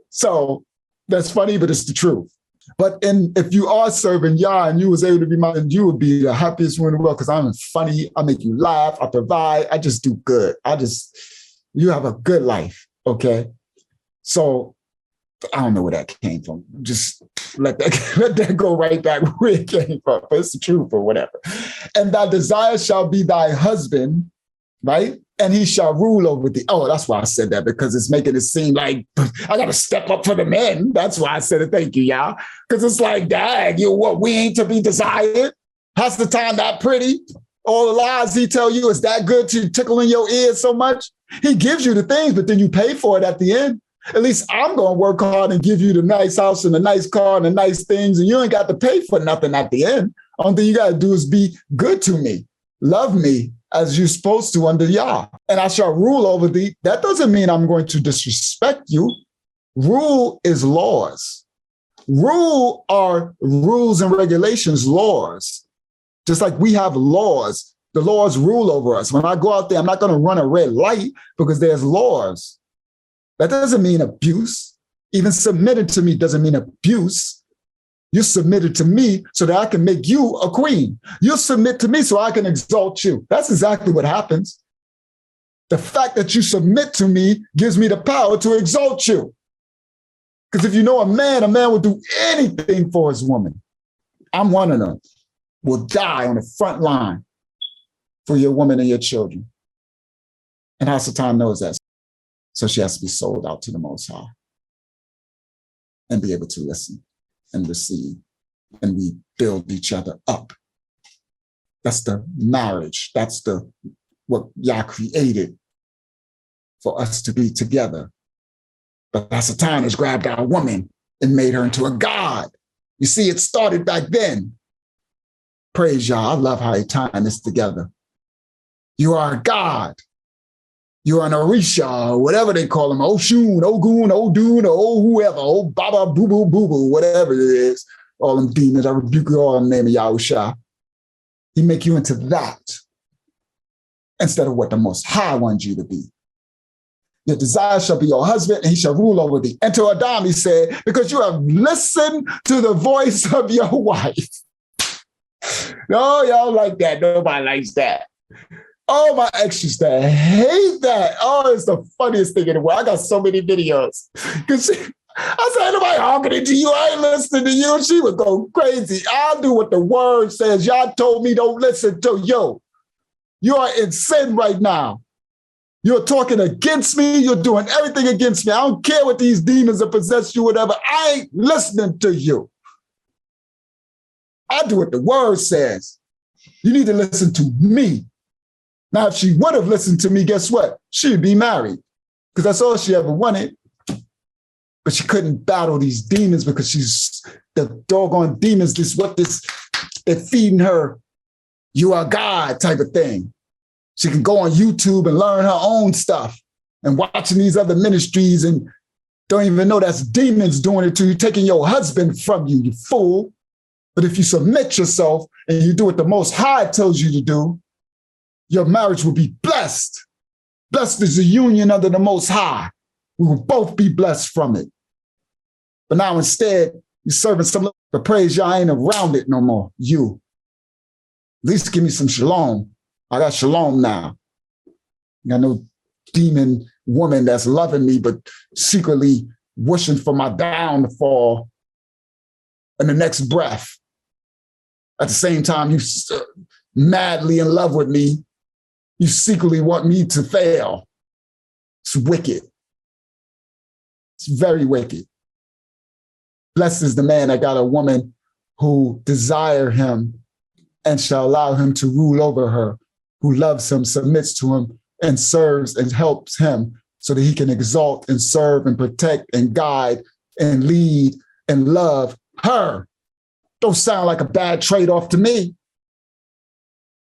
so that's funny, but it's the truth. But if you are serving Yah and you was able to be mine, you would be the happiest one in the world because I'm funny. I make you laugh. I provide. I just do good. You have a good life. Okay. So I don't know where that came from. Just let that go right back where it came from. But it's the truth or whatever. And thy desire shall be thy husband, right? And he shall rule over thee. Oh, that's why I said that, because it's making it seem like I got to step up for the men. That's why I said it. Thank you, y'all. Because it's like, dang, we ain't to be desired. How's the time that pretty? All the lies he tell you is that good to tickle in your ears so much? He gives you the things, but then you pay for it at the end. At least I'm going to work hard and give you the nice house and the nice car and the nice things, and you ain't got to pay for nothing at the end. Only thing you got to do is be good to me. Love me as you're supposed to under Yah. And I shall rule over thee. That doesn't mean I'm going to disrespect you. Rule is laws. Rule are rules and regulations, laws. Just like we have laws. The laws rule over us. When I go out there, I'm not going to run a red light because there's laws. That doesn't mean abuse. Even submitted to me doesn't mean abuse. You submitted to me so that I can make you a queen. You submit to me so I can exalt you. That's exactly what happens. The fact that you submit to me gives me the power to exalt you. Because if you know a man will do anything for his woman. I'm one of them. Will die on the front line for your woman and your children. And Hasatan knows that. So she has to be sold out to the Most High and be able to listen and receive, and we build each other up. That's the marriage. That's what Yah created for us to be together. But Hasatan has grabbed our woman and made her into a god. You see, it started back then. Praise Yah. I love how he tied this together. You are a god. You are an Orisha, or whatever they call him, Oshun, Ogun, Odun, or whoever, oh Baba, Boo Boo, Boo Boo, whatever it is. All them demons, I rebuke you all in the name of Yahshua. He make you into that instead of what the Most High wants you to be. Your desire shall be your husband, and he shall rule over thee. And to Adam, he said, because you have listened to the voice of your wife. No, y'all like that. Nobody likes that. Oh, my extras that hate that. Oh, it's the funniest thing in the world. I got so many videos. Because I said, ain't nobody honking to you. I ain't listening to you. She would go crazy. I'll do what the word says. Y'all told me don't listen to you. You are in sin right now. You're talking against me. You're doing everything against me. I don't care what these demons have possessed you, whatever. I ain't listening to you. I do what the word says. You need to listen to me. Now, if she would have listened to me, guess what? She'd be married because that's all she ever wanted. But she couldn't battle these demons because she's the doggone demons. They're feeding her, you are God type of thing. She can go on YouTube and learn her own stuff and watching these other ministries and don't even know that's demons doing it to you, taking your husband from you, you fool. But if you submit yourself and you do what the Most High tells you to do, your marriage will be blessed. Blessed is the union under the Most High. We will both be blessed from it. But now instead, you're serving some, but praise y'all ain't around it no more, you. At least give me some shalom. I got shalom now. I got no demon woman that's loving me, but secretly wishing for my downfall in the next breath. At the same time, you madly in love with me. You secretly want me to fail. It's wicked. It's very wicked. Blessed is the man that got a woman who desire him and shall allow him to rule over her, who loves him, submits to him, and serves and helps him so that he can exalt and serve and protect and guide and lead and love her. Don't sound like a bad trade-off to me.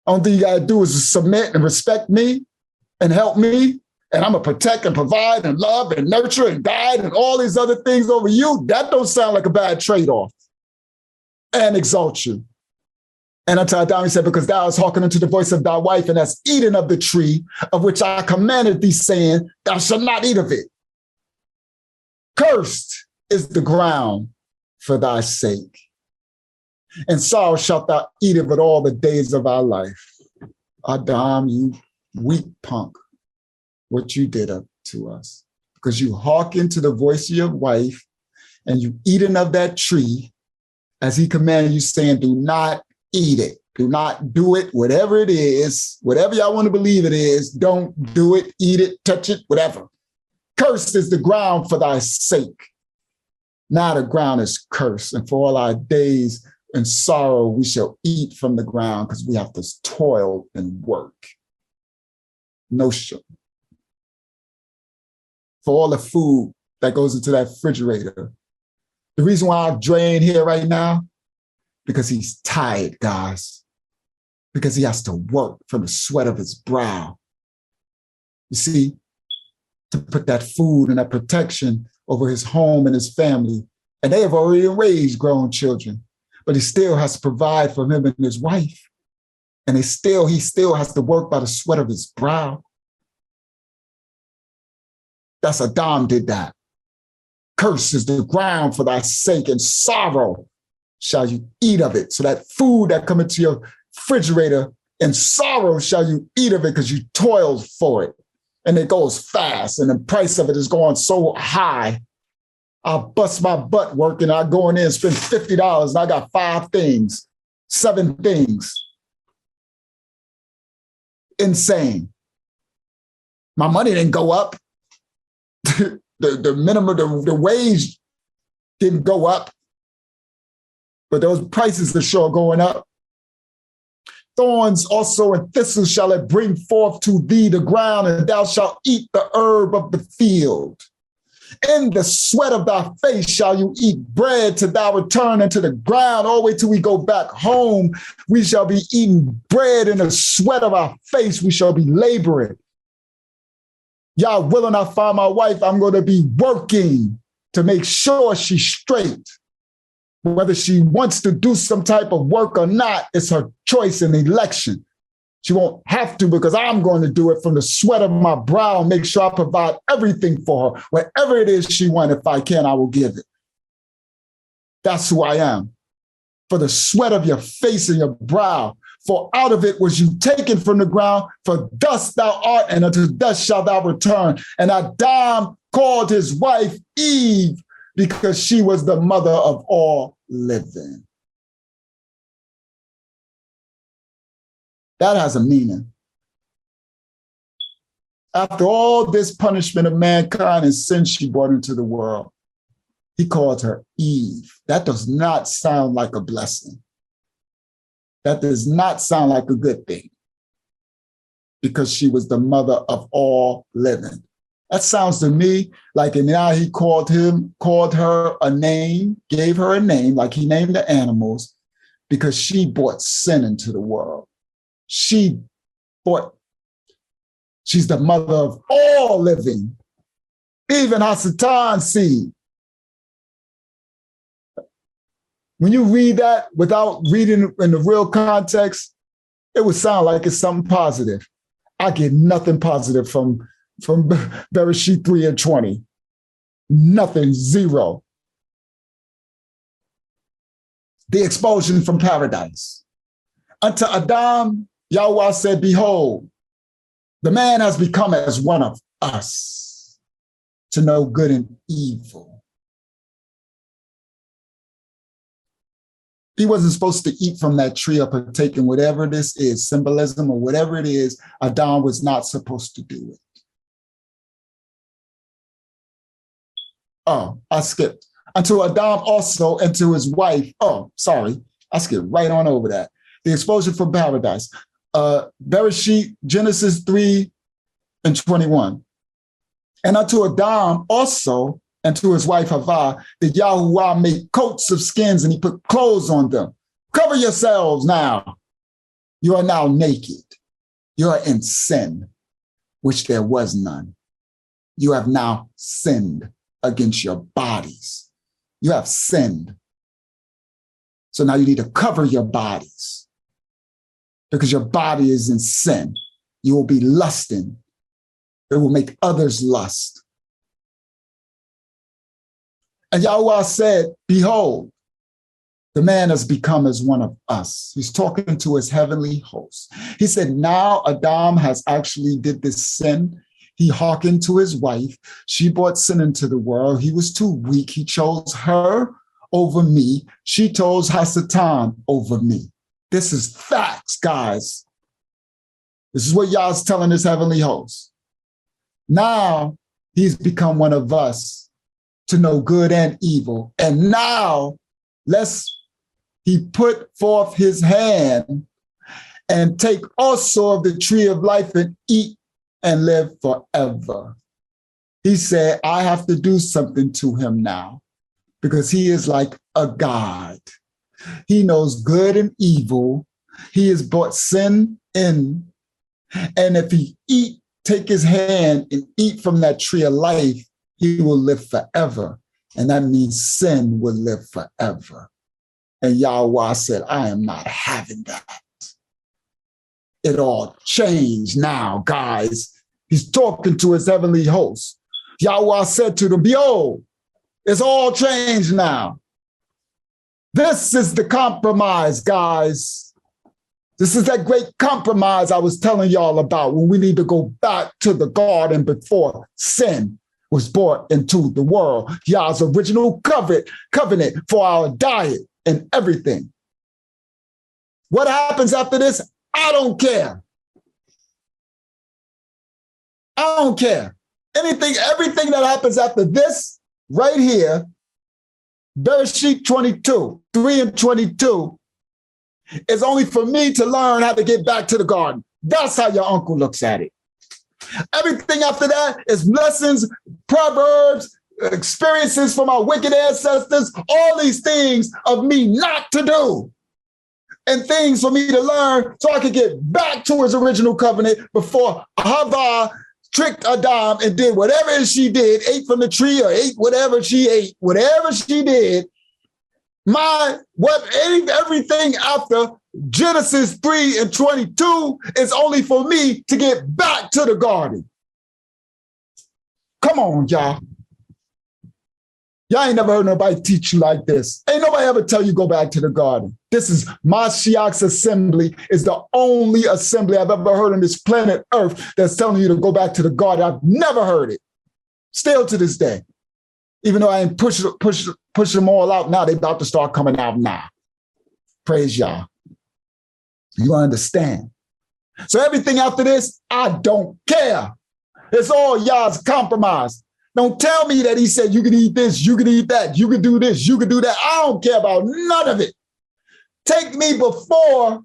Only thing you gotta do is submit and respect me and help me, and I'm gonna protect and provide and love and nurture and guide and all these other things over you. That don't sound like a bad trade-off. And exalt you. And until down, he said, because thou hast hearkened unto the voice of thy wife, and hast eaten of the tree of which I commanded thee, saying, thou shalt not eat of it. Cursed is the ground for thy sake, and sorrow shalt thou eat of it all the days of our life. Adam, you weak punk, what you did up to us. Because you hearkened to the voice of your wife, and you eaten of that tree, as he commanded you, saying, do not eat it. Do not do it, whatever it is, whatever y'all want to believe it is, don't do it, eat it, touch it, whatever. Cursed is the ground for thy sake. Now the ground is cursed, and for all our days in sorrow we shall eat from the ground, because we have to toil and work. No sugar. For all the food that goes into that refrigerator. The reason why I drain here right now, because he's tired, guys. Because he has to work from the sweat of his brow. You see, to put that food and that protection over his home and his family. And they have already raised grown children, but he still has to provide for him and his wife. And he still has to work by the sweat of his brow. That's Adam did that. Curse is the ground for thy sake, and sorrow shall you eat of it. So that food that come into your refrigerator, in sorrow shall you eat of it, because you toiled for it. And it goes fast, and the price of it is going so high. I bust my butt working, I go in there and spend $50, and I got 5 things, 7 things. Insane. My money didn't go up. the minimum, the wage didn't go up. But those prices are sure going up. Thorns also and thistles shall it bring forth to thee the ground, and thou shalt eat the herb of the field. In the sweat of thy face shall you eat bread till thou return into the ground. All the way till we go back home, we shall be eating bread in the sweat of our face. We shall be laboring. Y'all willing I find my wife, I'm going to be working to make sure she's straight. Whether she wants to do some type of work or not, it's her choice in the election. She won't have to, because I'm going to do it from the sweat of my brow and make sure I provide everything for her. Whatever it is she wants, if I can, I will give it. That's who I am. For the sweat of your face and your brow, for out of it was you taken from the ground, for dust thou art, and unto dust shalt thou return. And Adam called his wife Eve, because she was the mother of all living. That has a meaning. After all this punishment of mankind and sin she brought into the world, he called her Eve. That does not sound like a blessing. That does not sound like a good thing, because she was the mother of all living. That sounds to me like, and now he called her a name, gave her a name, like he named the animals, because she brought sin into the world. She brought She's the mother of all living, even Hasatan's seed. When you read that without reading in the real context, it would sound like it's something positive. I get nothing positive from Bereshit 3:20. Nothing, zero. The expulsion from paradise. Unto Adam, Yahweh said, behold, the man has become as one of us to know good and evil. He wasn't supposed to eat from that tree or partake in whatever this is, symbolism or whatever it is. Adam was not supposed to do it. Oh, I skipped. Unto Adam also and to his wife. Oh, sorry. I skipped right on over that. The expulsion from paradise. Bereshit, Genesis 3:21. And unto Adam also and to his wife Havah did Yahuwah make coats of skins, and he put clothes on them. Cover yourselves now. You are now naked. You are in sin, which there was none. You have now sinned against your bodies. You have sinned. So now you need to cover your bodies because your body is in sin. You will be lusting. It will make others lust. And Yahweh said, behold, the man has become as one of us. He's talking to his heavenly host. He said, now Adam has actually did this sin. He hearkened to his wife. She brought sin into the world. He was too weak. He chose her over me. She chose Hasatan over me. This is facts, guys. This is what Yah's telling his heavenly host. Now he's become one of us to know good and evil. And now he put forth his hand and take also of the tree of life and eat and live forever. He said, I have to do something to him now because he is like a God. He knows good and evil. He has brought sin in. And if he take his hand and eat from that tree of life, he will live forever. And that means sin will live forever. And Yahweh said, I am not having that. It all changed now, guys. He's talking to his heavenly host. Yahweh said to them, behold, it's all changed now. This is the compromise, guys. This is that great compromise I was telling y'all about when we need to go back to the garden before sin was brought into the world. Yah's original covenant for our diet and everything. What happens after this? I don't care. I don't care. Everything that happens after this, right here, Bereshit 3:22, is only for me to learn how to get back to the garden. That's how your uncle looks at it. Everything after that is lessons, proverbs, experiences from our wicked ancestors, all these things of me not to do. And things for me to learn so I could get back to his original covenant before Havah tricked Adam and did whatever she did, ate from the tree or ate whatever she ate, whatever she did. Everything after Genesis 3:22 is only for me to get back to the garden. Come on, y'all. Y'all ain't never heard nobody teach you like this. Ain't nobody ever tell you go back to the garden. This is Mashiach's assembly. Is the only assembly I've ever heard on this planet Earth that's telling you to go back to the garden. I've never heard it. Still to this day. Even though I ain't push them all out now, they about to start coming out now. Praise Yah. You understand? So everything after this, I don't care. It's all Yah's compromise. Don't tell me that he said you can eat this, you can eat that, you can do this, you can do that. I don't care about none of it. Take me before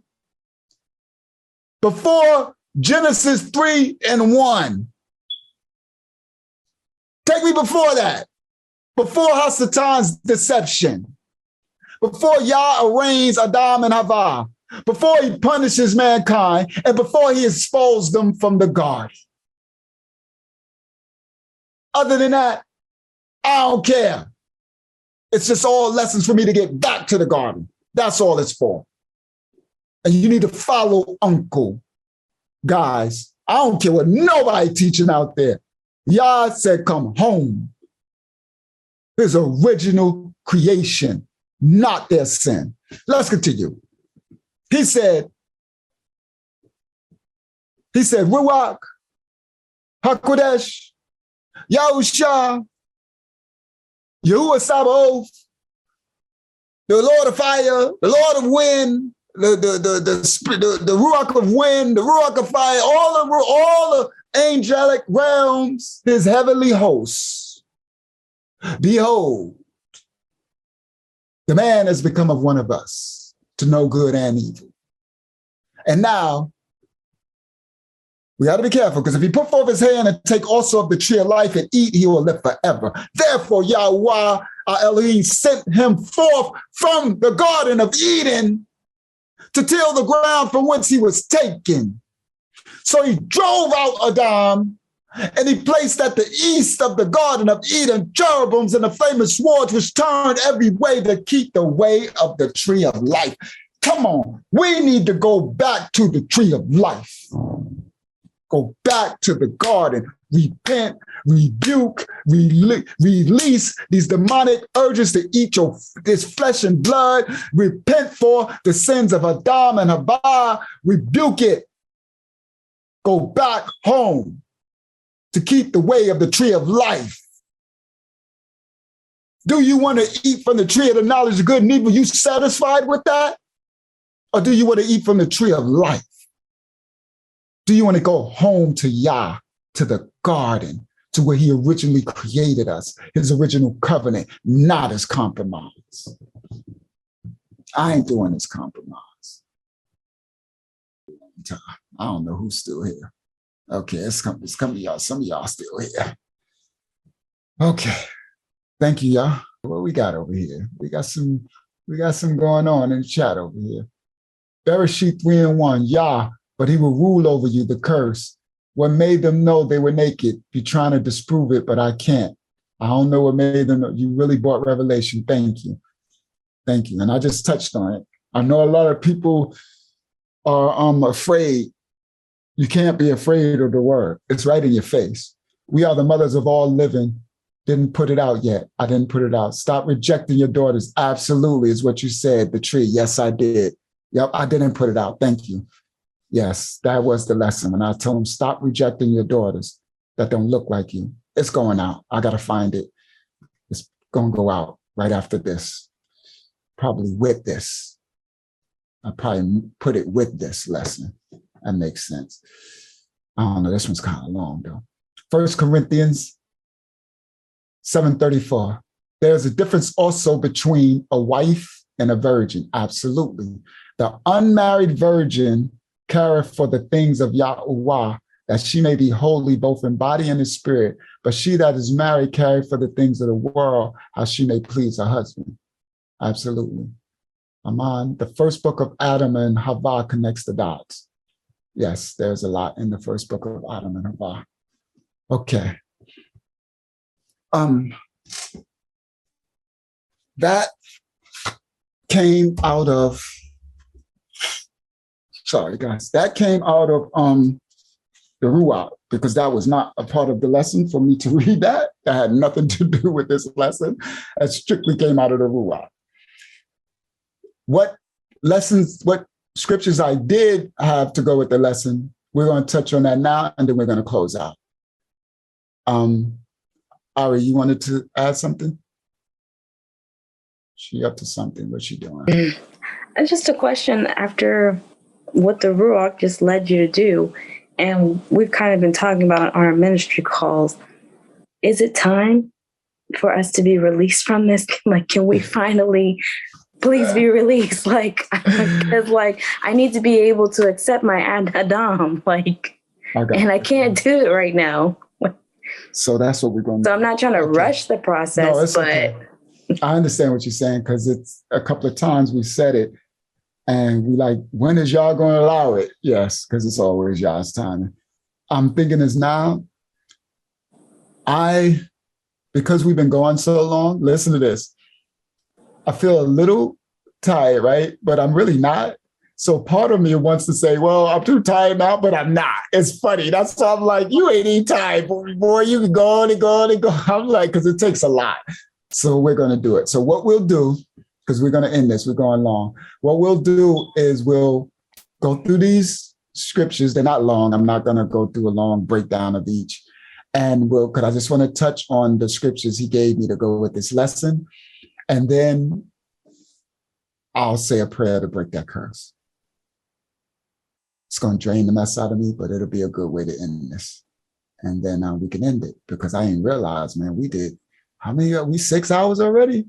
Genesis 3:1. Take me before that. Before Hasatan's deception. Before Yah arraigns Adam and Havah. Before he punishes mankind. And before he expels them from the garden. Other than that, I don't care. It's just all lessons for me to get back to the garden. That's all it's for. And you need to follow Uncle. Guys, I don't care what nobody teaching out there. Yah said, come home. His original creation, not their sin. Let's continue. He said, Ruach, HaKodesh, Yahshua, Yahuwah Sabaoth, the Lord of fire, the Lord of wind, the Ruach of wind, the Ruach of fire, all the angelic realms, his heavenly hosts. Behold, the man has become of one of us to know good and evil. And now, we got to be careful, because if he put forth his hand and take also of the tree of life and eat, he will live forever. Therefore, Yahweh, our Elohim, sent him forth from the Garden of Eden to till the ground from whence he was taken. So he drove out Adam, and he placed at the east of the Garden of Eden cherubims and the famous swords which turned every way to keep the way of the tree of life. Come on, we need to go back to the tree of life. Go back to the garden, repent, rebuke, release these demonic urges to eat this flesh and blood, repent for the sins of Adam and Havah, rebuke it. Go back home to keep the way of the tree of life. Do you want to eat from the tree of the knowledge of good and evil? You satisfied with that? Or do you want to eat from the tree of life? Do you want to go home to Yah, to the garden, to where he originally created us, his original covenant, not his compromise? I ain't doing this compromise. I don't know who's still here. Okay, it's coming to y'all. Some of y'all still here. Okay. Thank you, y'all. What we got over here? We got some going on in the chat over here. Bereshit 3:1, Yah, but he will rule over you, the curse. What made them know they were naked? Be trying to disprove it, but I can't. I don't know what made them know. You really brought revelation. Thank you. Thank you. And I just touched on it. I know a lot of people are afraid. You can't be afraid of the word. It's right in your face. We are the mothers of all living. Didn't put it out yet. I didn't put it out. Stop rejecting your daughters. Absolutely is what you said, the tree. Yes, I did. Yep, I didn't put it out. Thank you. Yes, that was the lesson. When I told them, stop rejecting your daughters that don't look like you. It's going out. I got to find it. It's going to go out right after this. Probably with this. I probably put it with this lesson. That makes sense. I don't know. This one's kind of long, though. 1 Corinthians 7:34. There's a difference also between a wife and a virgin. Absolutely. The unmarried virgin careth for the things of Yahuwah, that she may be holy both in body and in spirit. But she that is married careth for the things of the world, how she may please her husband. Absolutely. Aman. The first book of Adam and Havah connects the dots. Yes, there's a lot in the first book of Adam and Havah. Okay. That came out of, sorry guys, that came out of the Ruach, because that was not a part of the lesson for me to read that. That had nothing to do with this lesson. That strictly came out of the Ruach. What scriptures I did have to go with the lesson, we're going to touch on that now, and then we're going to close out. Ari, you wanted to add something? She up to something. What's she doing? It's just a question after what the Ruach just led you to do. And we've kind of been talking about on our ministry calls. Is it time for us to be released from this? Like, can we finally please be released? Like, because I need to be able to accept my Adam. And I can't do it right now. So that's what we're going to do. So I'm not trying to rush the process, no, but okay. I understand what you're saying, because it's a couple of times we said it and we like, when is y'all going to allow it? Yes, because it's always y'all's timing. I'm thinking it's now. because we've been going so long, listen to this. I feel a little tired, right? But I'm really not. So part of me wants to say, well, I'm too tired now, but I'm not. It's funny. That's why I'm like, you ain't even tired, boy. You can go on and go on and go. I'm like, because it takes a lot. So we're going to do it. So what we'll do, because we're going to end this, we're going long. What we'll do is we'll go through these scriptures. They're not long. I'm not going to go through a long breakdown of each. And because I just want to touch on the scriptures he gave me to go with this lesson. And then I'll say a prayer to break that curse. It's going to drain the mess out of me, but it'll be a good way to end this. And then we can end it, because I ain't realized, man, we did, how many are we, 6 hours already?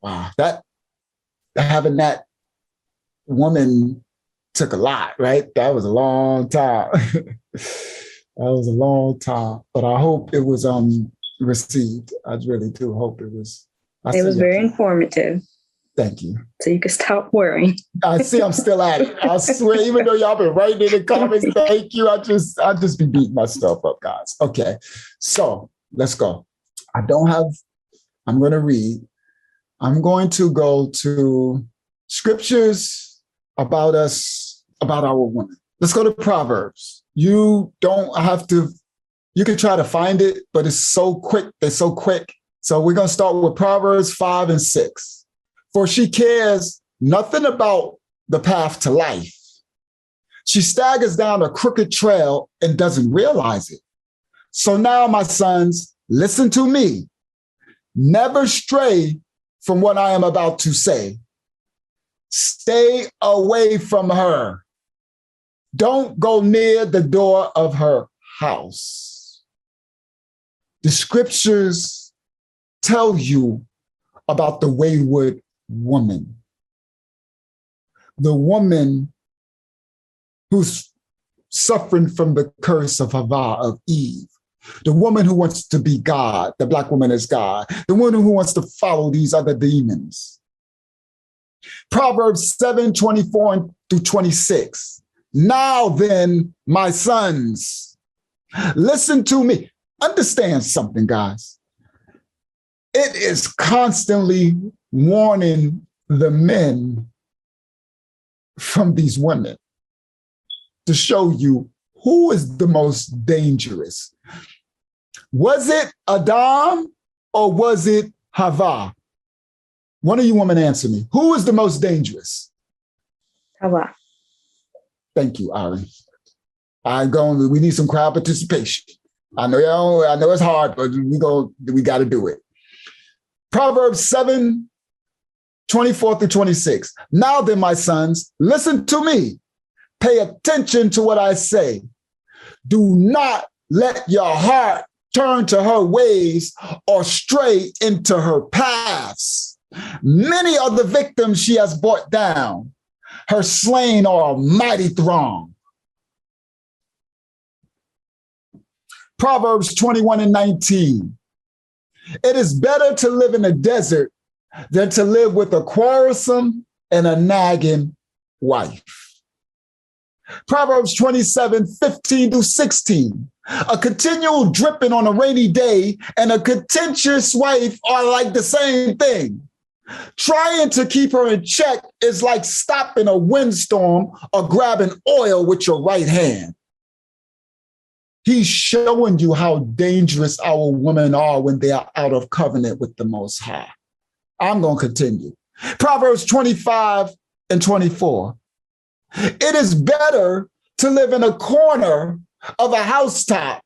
Wow, having that woman took a lot, right? That was a long time. That was a long time, but I hope it was received. I really do hope it was. It was very informative. Thank you. So you can stop worrying. I see I'm still at it. I swear, even though y'all been writing in the comments, thank you. I just be beating myself up, guys. Okay, so let's go. I'm going to read. I'm going to go to scriptures about us, about our women. Let's go to Proverbs. You don't have to, you can try to find it, but it's so quick. They're so quick. So we're going to start with Proverbs 5 and 6. For she cares nothing about the path to life. She staggers down a crooked trail and doesn't realize it. So now, my sons, listen to me. Never stray from what I am about to say. Stay away from her. Don't go near the door of her house. The scriptures tell you about the wayward woman. The woman who's suffering from the curse of Hava, of Eve. The woman who wants to be God, the Black woman is God. The woman who wants to follow these other demons. Proverbs 7:24 through 26. Now then, my sons, listen to me. Understand something, guys. It is constantly warning the men from these women to show you who is the most dangerous. Was it Adam or was it Hava? One of you women answer me. Who is the most dangerous? Hava. Thank you, Ari. We need some crowd participation. I know it's hard, but we got to do it. Proverbs 7:24 through 26. Now then, my sons, listen to me. Pay attention to what I say. Do not let your heart turn to her ways or stray into her paths. Many are the victims she has brought down. Her slain are a mighty throng. Proverbs 21:19. It is better to live in a desert than to live with a quarrelsome and a nagging wife. Proverbs 27:15 through 16. A continual dripping on a rainy day and a contentious wife are like the same thing. Trying to keep her in check is like stopping a windstorm or grabbing oil with your right hand. He's showing you how dangerous our women are when they are out of covenant with the Most High. I'm going to continue. Proverbs 25:24. It is better to live in a corner of a housetop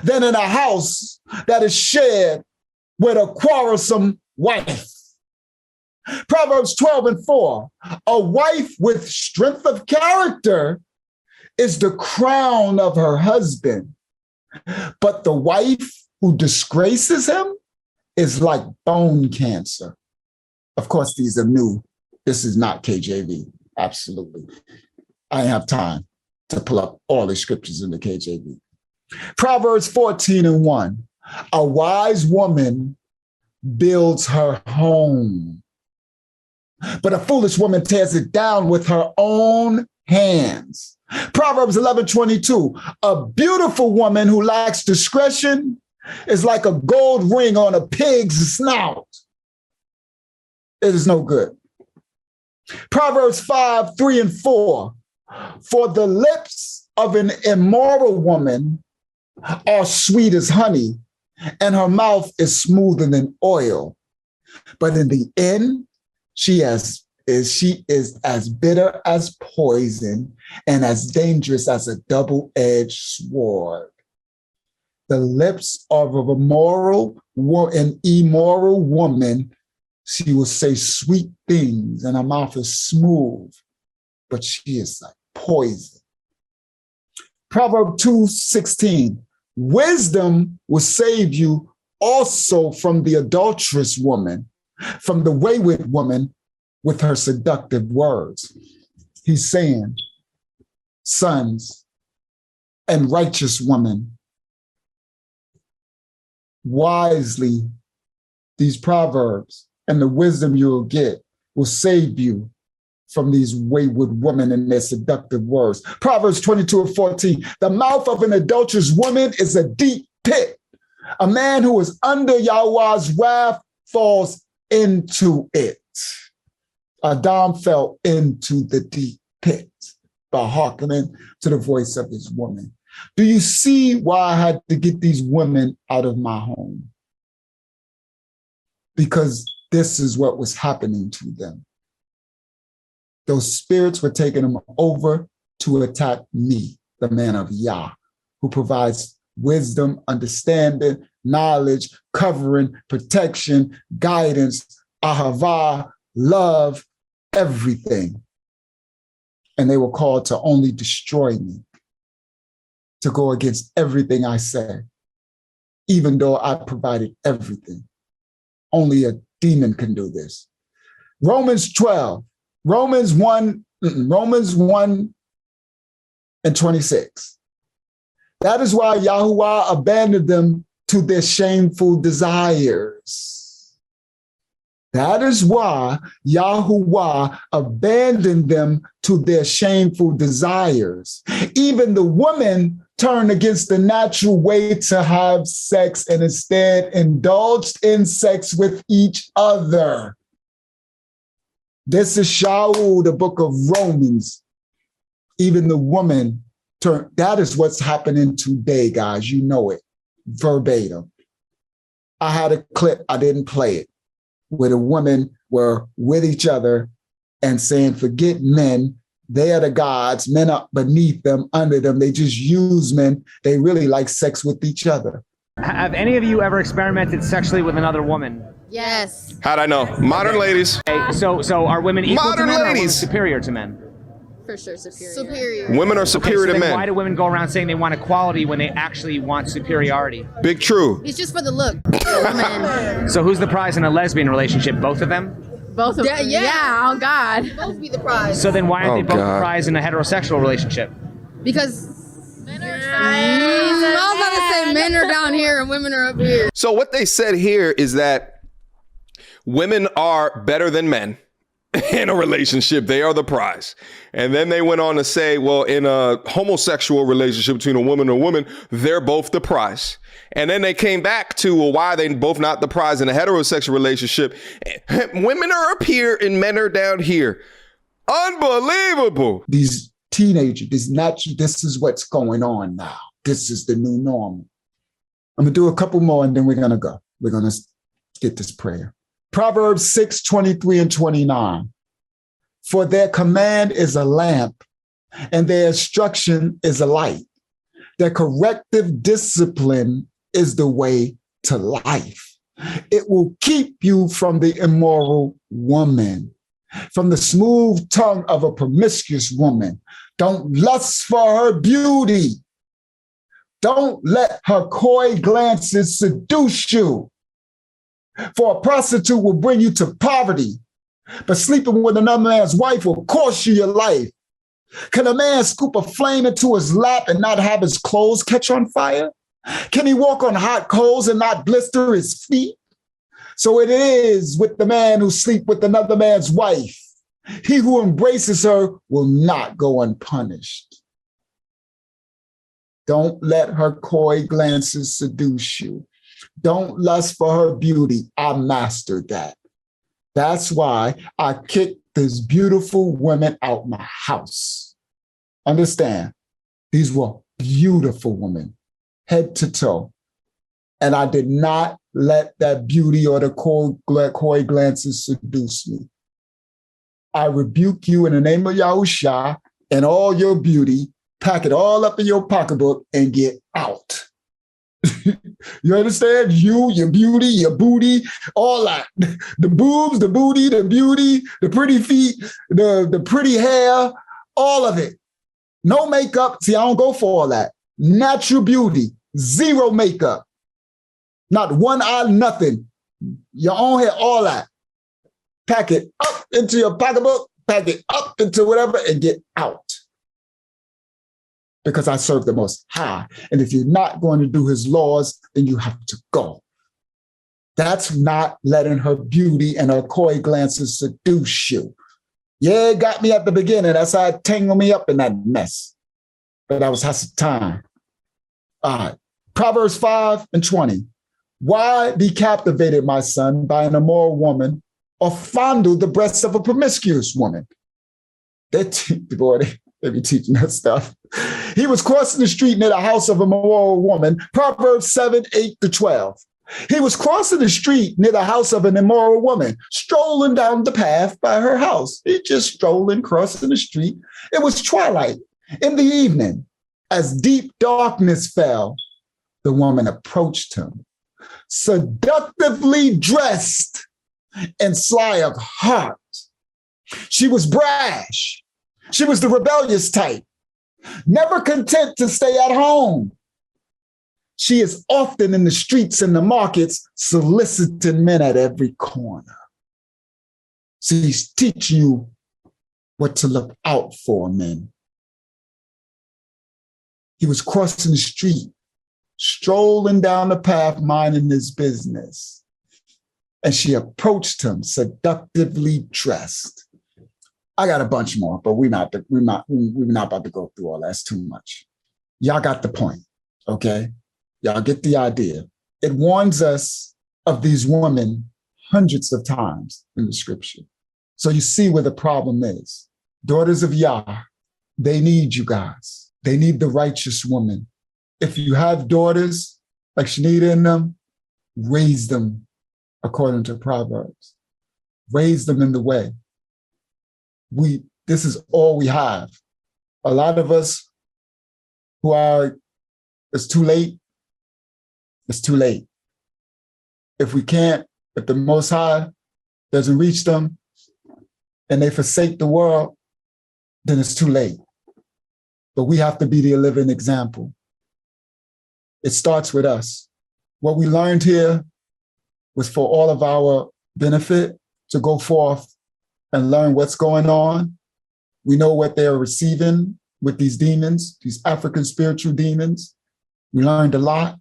than in a house that is shared with a quarrelsome wife. Proverbs 12:4. A wife with strength of character is the crown of her husband, but the wife who disgraces him is like bone cancer. Of course, these are new. This is not KJV. Absolutely. I didn't have time to pull up all the scriptures in the KJV. Proverbs 14:1. A wise woman builds her home, but a foolish woman tears it down with her own hands. Proverbs 11:22, a beautiful woman who lacks discretion is like a gold ring on a pig's snout. It is no good. Proverbs 5:3-4, for the lips of an immoral woman are sweet as honey, and her mouth is smoother than oil. But in the end, she is as bitter as poison and as dangerous as a double-edged sword. The lips of an immoral woman, she will say sweet things, and her mouth is smooth, but she is like poison. Proverbs 2:16, wisdom will save you also from the adulterous woman, from the wayward woman with her seductive words. He's saying, sons and righteous women, wisely, these proverbs and the wisdom you'll get will save you from these wayward women and their seductive words. Proverbs 22:14, the mouth of an adulterous woman is a deep pit. A man who is under Yahweh's wrath falls into it. Adam fell into the deep pit by hearkening to the voice of his woman. Do you see why I had to get these women out of my home? Because this is what was happening to them. Those spirits were taking them over to attack me, the man of Yah, who provides wisdom, understanding, knowledge, covering, protection, guidance, ahava, love, everything. And they were called to only destroy me, to go against everything I said, even though I provided everything. Only a demon can do this. Romans 1:26. That is why Yahuwah abandoned them to their shameful desires. That is why Yahuwah abandoned them to their shameful desires. Even the women turned against the natural way to have sex and instead indulged in sex with each other. This is Shaul, the book of Romans. Even the woman turned. That is what's happening today, guys. You know it, verbatim. I had a clip, I didn't play it, where the women were with each other and saying, forget men, they are the gods, men are beneath them, under them, they just use men, they really like sex with each other. Have any of you ever experimented sexually with another woman? Yes. How'd I know? Modern ladies. Okay, so are women equal Modern to men, or are women ladies. superior to men? For sure, superior. Women are superior so to then men. Why do women go around saying they want equality when they actually want superiority? Big true. It's just for the look. So who's the prize in a lesbian relationship? Both of them? Both of them. Yeah, oh God. Both be the prize. So then why aren't they both God. the prize in a heterosexual relationship? Because men are I was about to say men are down here and women are up here. So what they said here is that women are better than men in a relationship. They are the prize. And then they went on to say, well, in a homosexual relationship between a woman and a woman, they're both the prize. And then they came back to, well, why are they both not the prize in a heterosexual relationship? Women are up here and men are down here. Unbelievable. These teenagers, this is what's going on now. This is the new normal. I'm going to do a couple more and then we're going to go. We're going to get this prayer. Proverbs 6:23-29. For their command is a lamp and their instruction is a light. Their corrective discipline is the way to life. It will keep you from the immoral woman, from the smooth tongue of a promiscuous woman. Don't lust for her beauty. Don't let her coy glances seduce you. For a prostitute will bring you to poverty, but sleeping with another man's wife will cost you your life. Can a man scoop a flame into his lap and not have his clothes catch on fire? Can he walk on hot coals and not blister his feet? So it is with the man who sleeps with another man's wife. He who embraces her will not go unpunished. Don't let her coy glances seduce you. Don't lust for her beauty. I mastered that. That's why I kicked this beautiful women out my house. Understand, these were beautiful women, head to toe. And I did not let that beauty or the coy glances seduce me. I rebuke you in the name of Yahshua and all your beauty. Pack it all up in your pocketbook and get out. You understand? You, your beauty, your booty, all that. The boobs, the booty, the beauty, the pretty feet, the pretty hair, all of it. No makeup. See, I don't go for all that. Natural beauty, zero makeup. Not one eye, nothing. Your own hair, all that. Pack it up into your pocketbook, pack it up into whatever, and get out. Because I serve the Most High. And if you're not going to do his laws, then you have to go. That's not letting her beauty and her coy glances seduce you. Yeah, it got me at the beginning. That's how it tangled me up in that mess. But that was Hasatan. All right. Proverbs 5:20. Why be captivated, my son, by an immoral woman, or fondle the breasts of a promiscuous woman? They be teaching that stuff. He was crossing the street near the house of a immoral woman. Proverbs 7:8-12. He was crossing the street near the house of an immoral woman, strolling down the path by her house. He just strolling, crossing the street. It was twilight in the evening. As deep darkness fell, the woman approached him, seductively dressed and sly of heart. She was brash. She was the rebellious type, never content to stay at home. She is often in the streets and the markets, soliciting men at every corner. She's teaching you what to look out for, men. He was crossing the street, strolling down the path, minding his business. And she approached him, seductively dressed. I got a bunch more, but we're not about to go through all that. That's too much. Y'all got the point, okay? Y'all get the idea. It warns us of these women hundreds of times in the scripture. So you see where the problem is. Daughters of Yah, they need you guys. They need the righteous woman. If you have daughters like Shanita in them, raise them according to Proverbs. Raise them in the way. This is all we have. A lot of us who are, it's too late. It's too late. If the Most High doesn't reach them and they forsake the world, then it's too late. But we have to be the living example. It starts with us. What we learned here was for all of our benefit to go forth and learn what's going on. We know what they're receiving with these demons, these African spiritual demons. We learned a lot.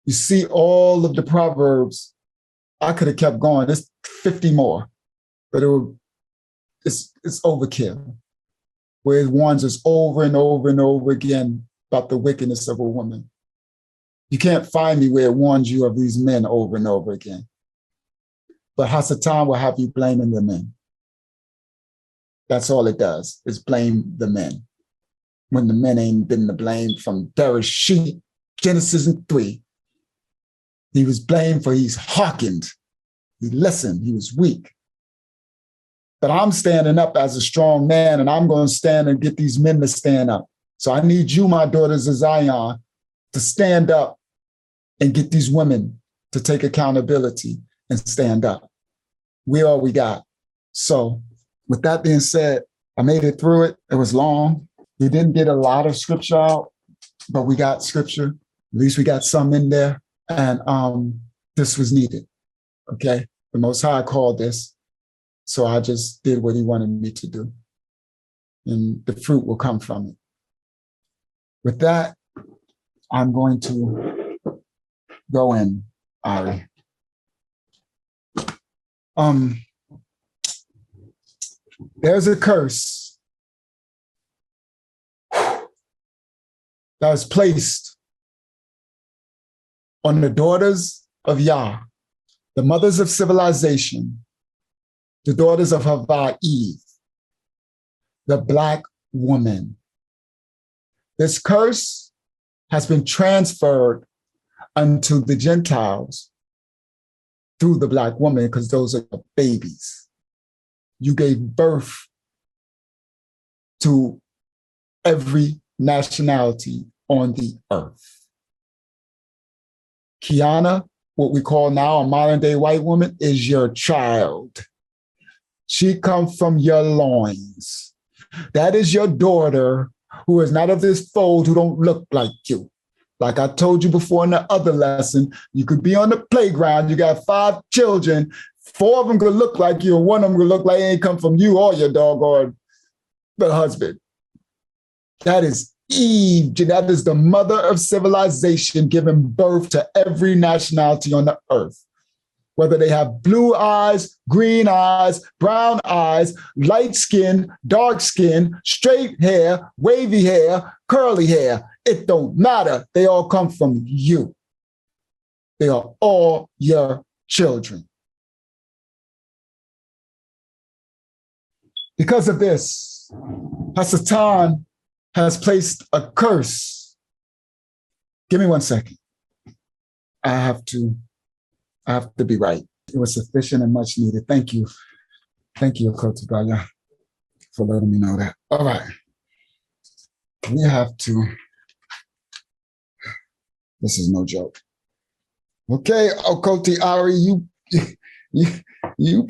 You see all of the Proverbs. I could have kept going. There's 50 more, but it's overkill. Where it warns us over and over and over again about the wickedness of a woman. You can't find me where it warns you of these men over and over again. But Hasatan will have you blaming the men. That's all it does, is blame the men. When the men ain't been to blame from Bereshit, Genesis 3. He was blamed for he's hearkened. He listened, he was weak. But I'm standing up as a strong man, and I'm going to stand and get these men to stand up. So I need you, my daughters of Zion, to stand up and get these women to take accountability and stand up. We're all we got. So with that being said, I made it through it. It was long. We didn't get a lot of scripture out, but we got scripture. At least we got some in there. And this was needed, okay? The Most High called this. So I just did what he wanted me to do. And the fruit will come from it. With that, I'm going to go in, Ari. There's a curse that was placed on the daughters of Yah, the mothers of civilization, the daughters of Havah, Eve, the Black woman. This curse has been transferred unto the Gentiles through the Black woman, because those are the babies. You gave birth to every nationality on the earth. Kiana, what we call now a modern day white woman, is your child. She comes from your loins. That is your daughter who is not of this fold, who don't look like you. Like I told you before in the other lesson, you could be on the playground, you got 5 children, 4 of them could look like you, and 1 of them could look like it ain't come from you or your dog or the husband. That is Eve. That is the mother of civilization, giving birth to every nationality on the earth. Whether they have blue eyes, green eyes, brown eyes, light skin, dark skin, straight hair, wavy hair, curly hair, it don't matter. They all come from you. They are all your children. Because of this, Hasatan has placed a curse. Give me 1 second. I have to be right. It was sufficient and much needed. Thank you. Thank you, Kotubaya, for letting me know that. All right. We have to. This is no joke. Okay, Okoti Ari, you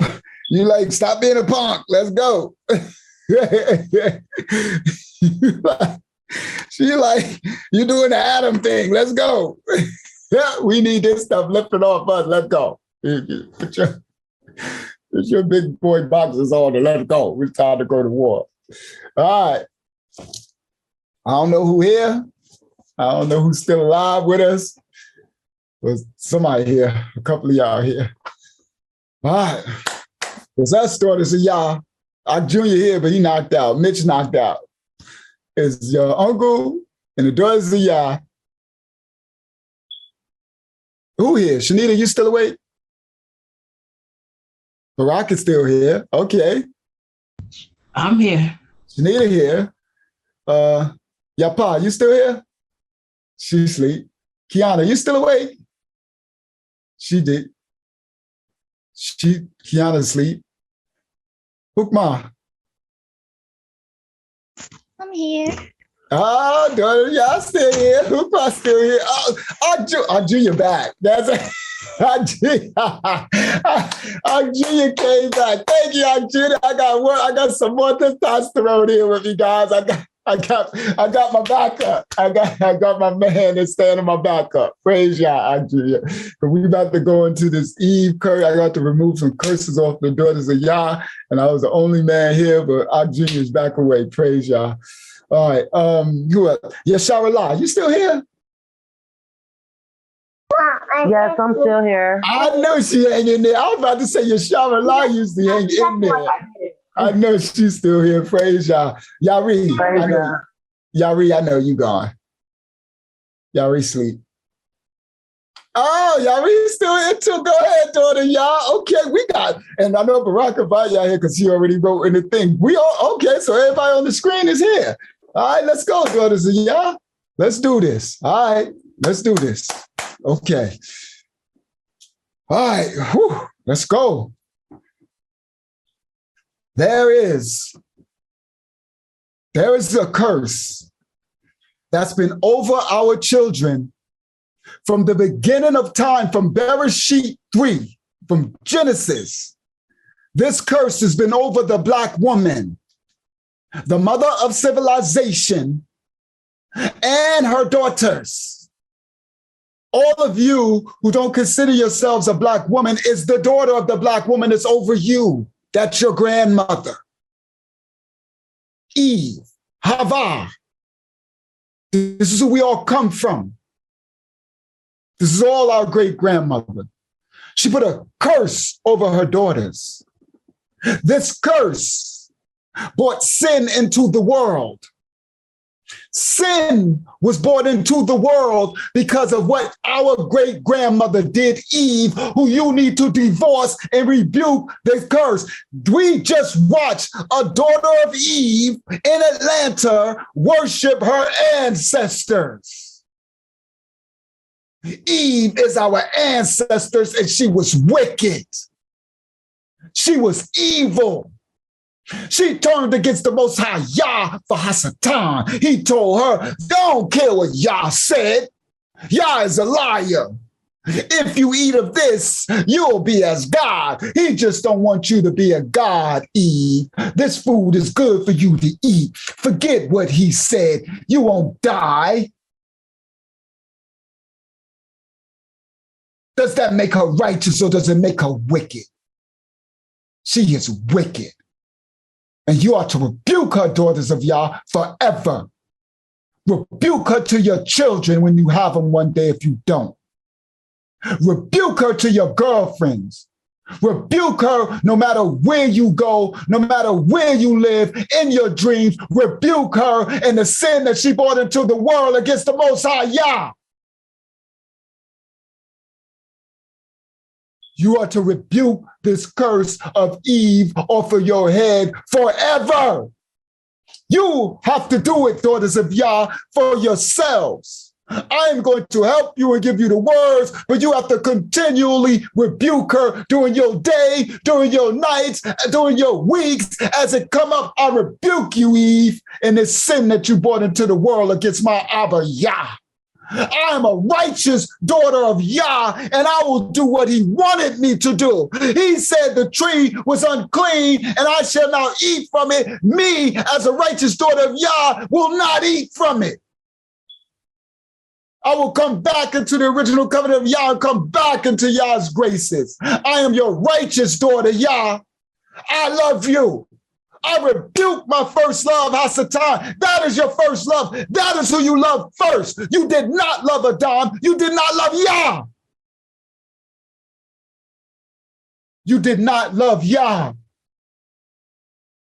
like, stop being a punk. Let's go. She like, you doing the Adam thing. Let's go. We need this stuff lifted off us. Let's go. Put your big boy boxes on and let's go. It's time to go to war. All right. I don't know who here. I don't know who's still alive with us. But somebody here, a couple of y'all here. All right. It's us, daughters of Yah. Our junior here, but he knocked out. Mitch knocked out. It's your uncle and the daughters of Yah. Who here? Shanita, you still awake? Barack is still here. Okay. I'm here. Shanita here. Yapa, you still here? She sleep. Kiana, you still awake? She did. Kiana asleep. Hukma. I'm here. Oh, daughter, y'all still here. Hukma still here. Oh, Junior back. That's it. Junior came back. Thank you, Junior. I got some more testosterone here with you guys. I got my backup. I got my man that's standing on my backup. Praise Yah, Junior. But we about to go into this Eve curse. I got to remove some curses off the daughters of Yah, and I was the only man here, but our Junior's back away. Praise Yah. All right. Who else? Yahshua, you still here? Yes, I'm still here. I know she hanging there. I was about to say Yahshua used to hang in there. I know she's still here. Praise Yah. Yari, I know you gone. Yari sleep. Oh, Yari's still here too. Go ahead, daughter. Y'all. Okay, we got, and I know Barack about y'all here because he already wrote in the thing. We all okay, so everybody on the screen is here. All right, let's go, daughters of Yah. Let's do this. All right, let's do this. Okay. All right, whew, let's go. There is a curse that's been over our children from the beginning of time, from Bereshit 3, from Genesis. This curse has been over the Black woman, the mother of civilization, and her daughters. All of you who don't consider yourselves a Black woman, is the daughter of the Black woman that's over you. That's your grandmother. Eve, Havah. This is who we all come from. This is all our great-grandmother. She put a curse over her daughters. This curse brought sin into the world. Sin was brought into the world because of what our great-grandmother did, Eve, who you need to divorce and rebuke the curse. We just watched a daughter of Eve in Atlanta worship her ancestors. Eve is our ancestors, and she was wicked. She was evil. She turned against the Most High Yah for Hasatan. He told her, don't care what Yah said. Yah is a liar. If you eat of this, you'll be as God. He just don't want you to be a God, Eve. This food is good for you to eat. Forget what he said. You won't die. Does that make her righteous or does it make her wicked? She is wicked. And you are to rebuke her, daughters of Yah, forever. Rebuke her to your children when you have them one day if you don't. Rebuke her to your girlfriends. Rebuke her no matter where you go, no matter where you live, in your dreams. Rebuke her and the sin that she brought into the world against the Most High Yah. You are to rebuke this curse of Eve off of your head forever. You have to do it, daughters of Yah, for yourselves. I am going to help you and give you the words, but you have to continually rebuke her during your day, during your nights, during your weeks. As it come up, I rebuke you, Eve, in this sin that you brought into the world against my Abba Yah. I am a righteous daughter of Yah, and I will do what he wanted me to do. He said the tree was unclean, and I shall not eat from it. Me, as a righteous daughter of Yah, will not eat from it. I will come back into the original covenant of Yah and come back into Yah's graces. I am your righteous daughter, Yah. I love you. I rebuke my first love, Hasatan. That is your first love. That is who you love first. You did not love Adam. You did not love Yah. You did not love Yah.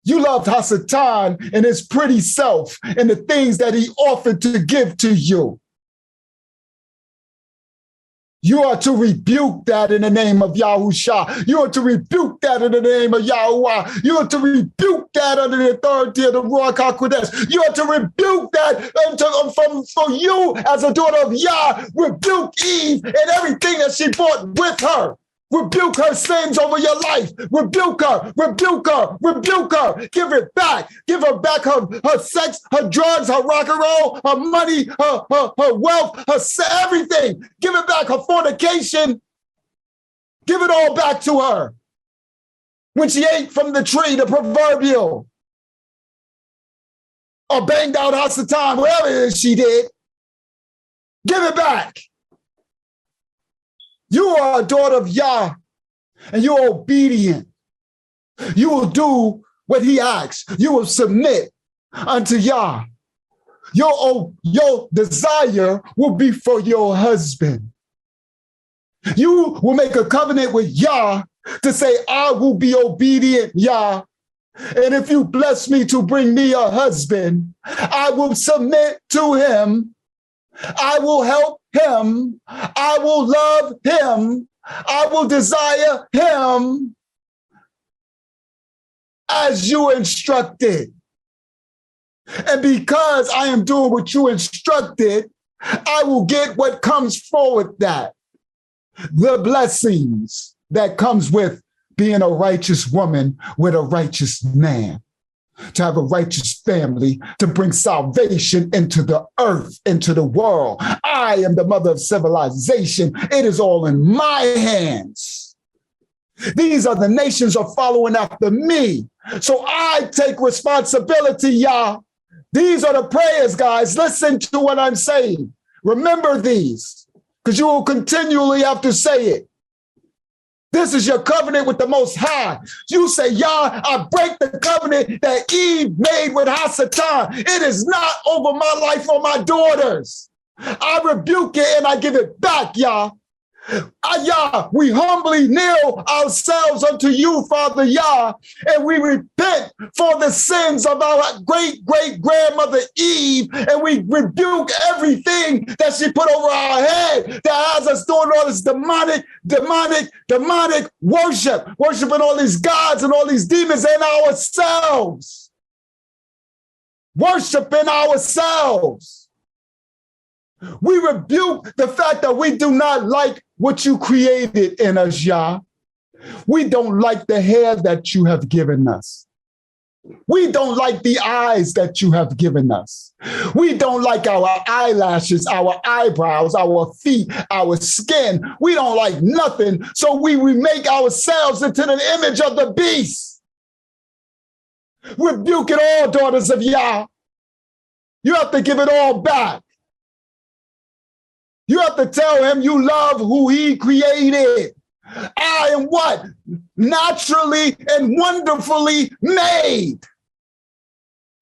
You loved Hasatan and his pretty self and the things that he offered to give to you. You are to rebuke that in the name of Yahusha. You are to rebuke that in the name of Yahuwah. You are to rebuke that under the authority of the Ruach HaKodesh. You are to rebuke that for you as a daughter of Yah. Rebuke Eve and everything that she brought with her. Rebuke her sins over your life. Rebuke her, rebuke her, rebuke her. Give it back. Give her back her sex, her drugs, her rock and roll, her money, her wealth, everything. Give it back, her fornication. Give it all back to her. When she ate from the tree, the proverbial, or banged out Hasatan, whatever it is she did, give it back. You are a daughter of Yah, and you're obedient. You will do what he asks. You will submit unto Yah. Your desire will be for your husband. You will make a covenant with Yah to say, I will be obedient, Yah. And if you bless me to bring me a husband, I will submit to him. I will help him. I will love him. I will desire him as you instructed. And because I am doing what you instructed, I will get what comes forward that. The blessings that comes with being a righteous woman with a righteous man. To have a righteous family, to bring salvation into the earth, into the world. I am the mother of civilization. It is all in my hands. These are the nations are following after me. So I take responsibility, Yah. These are the prayers, guys. Listen to what I'm saying. Remember these, because you will continually have to say it. This is your covenant with the Most High. You say, Yah, I break the covenant that Eve made with Hasatan. It is not over my life or my daughters. I rebuke it and I give it back, Yah. Yah, we humbly kneel ourselves unto you, Father Yah, and we repent for the sins of our great-great-grandmother Eve, and we rebuke everything that she put over our head that has us doing all this demonic worship, worshiping all these gods and all these demons and ourselves. Worshiping ourselves. We rebuke the fact that we do not like what you created in us, Yah. We don't like the hair that you have given us. We don't like the eyes that you have given us. We don't like our eyelashes, our eyebrows, our feet, our skin. We don't like nothing, so we remake ourselves into the image of the beast. Rebuke it all, daughters of Yah. You have to give it all back. You have to tell him you love who he created. I am what? Naturally and wonderfully made.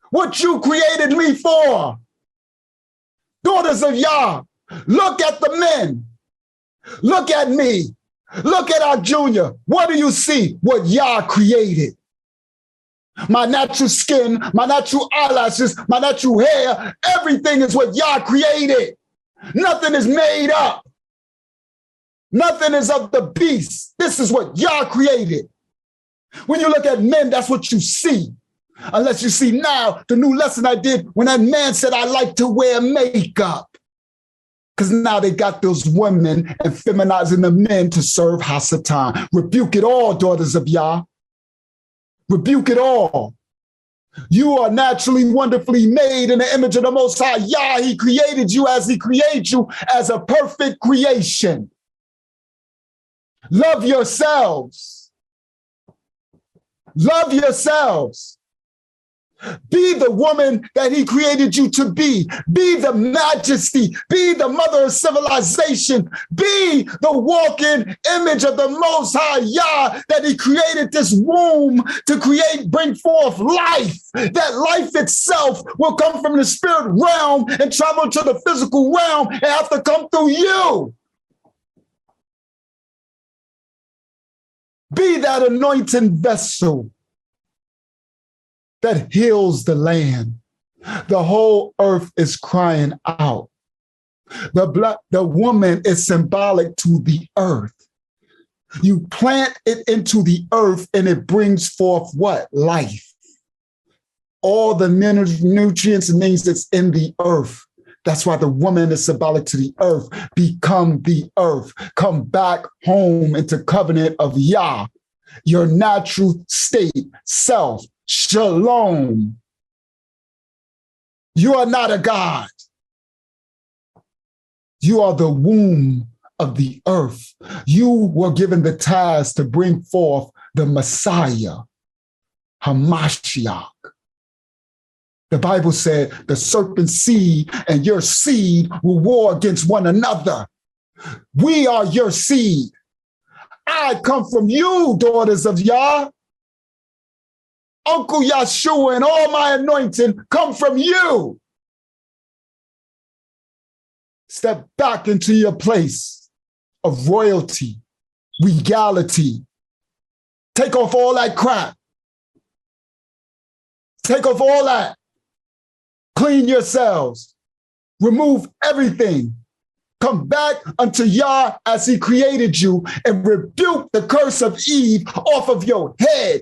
What you created me for. Daughters of Yah, look at the men. Look at me. Look at our junior. What do you see? What Yah created. My natural skin, my natural eyelashes, my natural hair, everything is what Yah created. Nothing is made up. Nothing is of the beast. This is what Yah created. When you look at men, that's what you see. Unless you see now the new lesson I did when that man said, I like to wear makeup. Because now they got those women and feminizing the men to serve Hasatan. Rebuke it all, daughters of Yah. Rebuke it all. You are naturally, wonderfully made in the image of the Most High Yah. He created you as he created you as a perfect creation. Love yourselves. Love yourselves. Be the woman that he created you to be. Be the majesty. Be the mother of civilization. Be the walking image of the Most High Yah, that he created this womb to bring forth life. That life itself will come from the spirit realm and travel to the physical realm and have to come through you. Be that anointing vessel that heals the land. The whole earth is crying out. The woman is symbolic to the earth. You plant it into the earth and it brings forth what? Life. All the nutrients and things that's in the earth. That's why the woman is symbolic to the earth. Become the earth. Come back home into covenant of Yah. Your natural state, self. Shalom. You are not a God. You are the womb of the earth. You were given the task to bring forth the Messiah, Hamashiach. The Bible said the serpent's seed and your seed will war against one another. We are your seed. I come from you, daughters of Yah. Uncle Yahshua and all my anointing come from you. Step back into your place of royalty, regality. Take off all that crap. Take off all that. Clean yourselves. Remove everything. Come back unto Yah as he created you and rebuke the curse of Eve off of your head.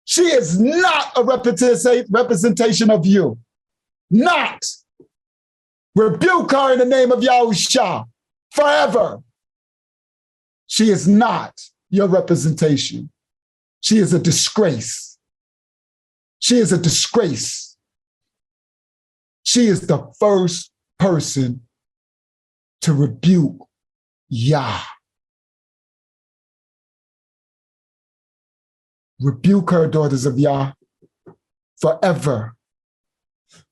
She is not a representation of you. Not. Rebuke her in the name of Yahshua forever. She is not your representation. She is a disgrace. She is a disgrace. She is the first person to rebuke Yah. Rebuke her, daughters of Yah, forever.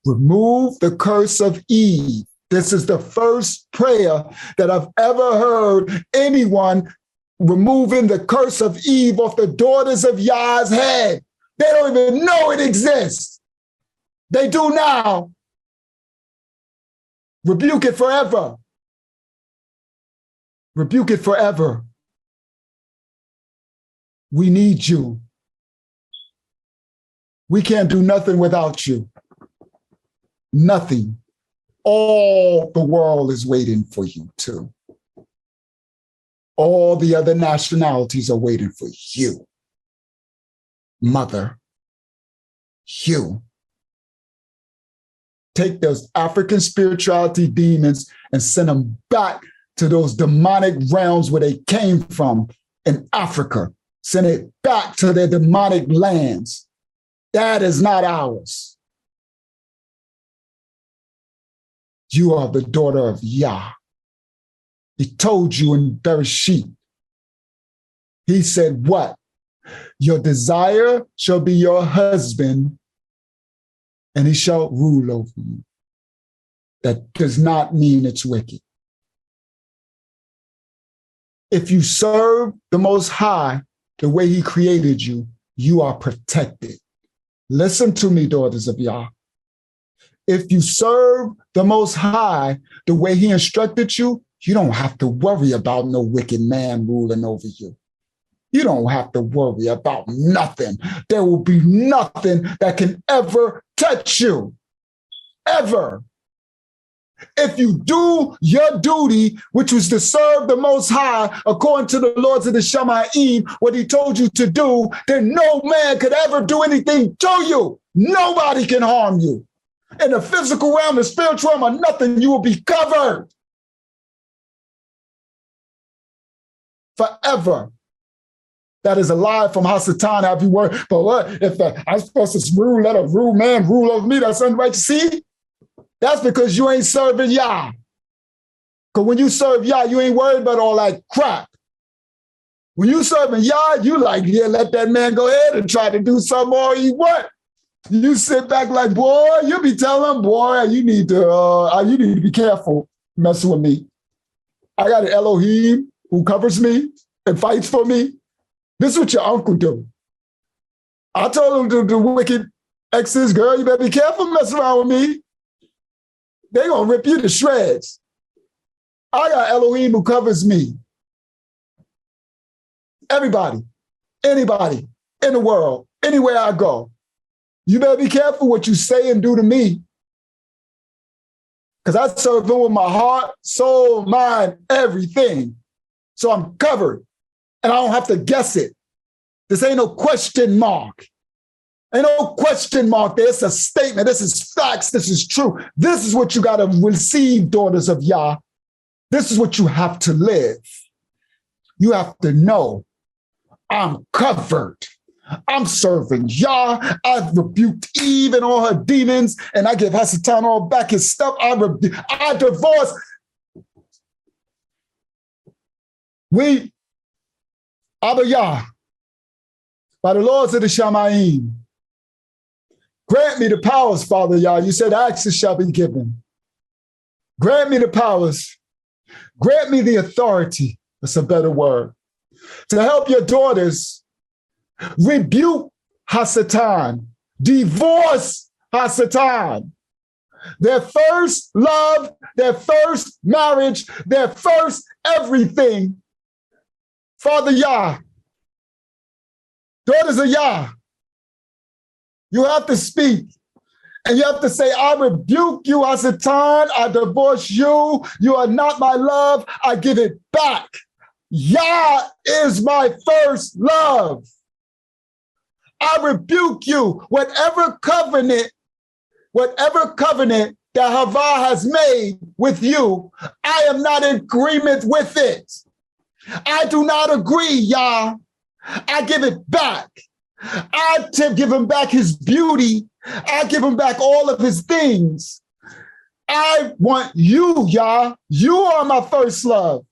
Remove the curse of Eve. This is the first prayer that I've ever heard anyone removing the curse of Eve off the daughters of Yah's head. They don't even know it exists. They do now. Rebuke it forever. Rebuke it forever. We need you. We can't do nothing without you. Nothing. All the world is waiting for you too. All the other nationalities are waiting for you. Mother, you. Take those African spirituality demons and send them back to those demonic realms where they came from in Africa. Send it back to their demonic lands. That is not ours. You are the daughter of Yah. He told you in Bereshit. He said, what? Your desire shall be your husband, and he shall rule over you. That does not mean it's wicked. If you serve the Most High the way he created you, you are protected. Listen to me, daughters of Yah. If you serve the Most High the way he instructed you, you don't have to worry about no wicked man ruling over you. You don't have to worry about nothing. There will be nothing that can ever touch you. Ever. If you do your duty, which was to serve the Most High, according to the Lords of the Shamayim, what he told you to do, then no man could ever do anything to you. Nobody can harm you. In the physical realm, the spiritual realm, or nothing, you will be covered. Forever. That is a lie from Hasatan. Have you word? But what if I'm supposed to rule, let a rule man rule over me? That's unrighteous. See? That's because you ain't serving Yah. Because when you serve Yah, you ain't worried about all that crap. When you serving Yah, you like, yeah, let that man go ahead and try to do something all he want. You sit back like, boy, you be telling him, boy, you need to be careful messing with me. I got an Elohim who covers me and fights for me. This is what your uncle do. I told him the wicked exes, girl, you better be careful messing around with me. They gonna rip you to shreds. I got Elohim who covers me. Everybody, anybody in the world, anywhere I go. You better be careful what you say and do to me. Because I serve him with my heart, soul, mind, everything. So I'm covered. And I don't have to guess it. This ain't no question mark. Ain't no question mark there. It's a statement. This is facts. This is true. This is what you got to receive, daughters of Yah. This is what you have to live. You have to know I'm covered. I'm serving Yah. I've rebuked Eve and all her demons, and I give Hasatan all back his stuff. I divorce. We, Abba Yah, by the Lords of the Shamayim, grant me the powers, Father Yah. You said access shall be given. Grant me the powers. Grant me the authority. That's a better word. To help your daughters rebuke Hasatan, divorce Hasatan. Their first love, their first marriage, their first everything. Father Yah, daughters of Yah, you have to speak. And you have to say, I rebuke you, Hasatan. I divorce you. You are not my love. I give it back. Yah is my first love. I rebuke you. Whatever covenant that Havah has made with you, I am not in agreement with it. I do not agree, Yah. I give it back. I give him back his beauty. I give him back all of his things. I want you, Yah. You are my first love.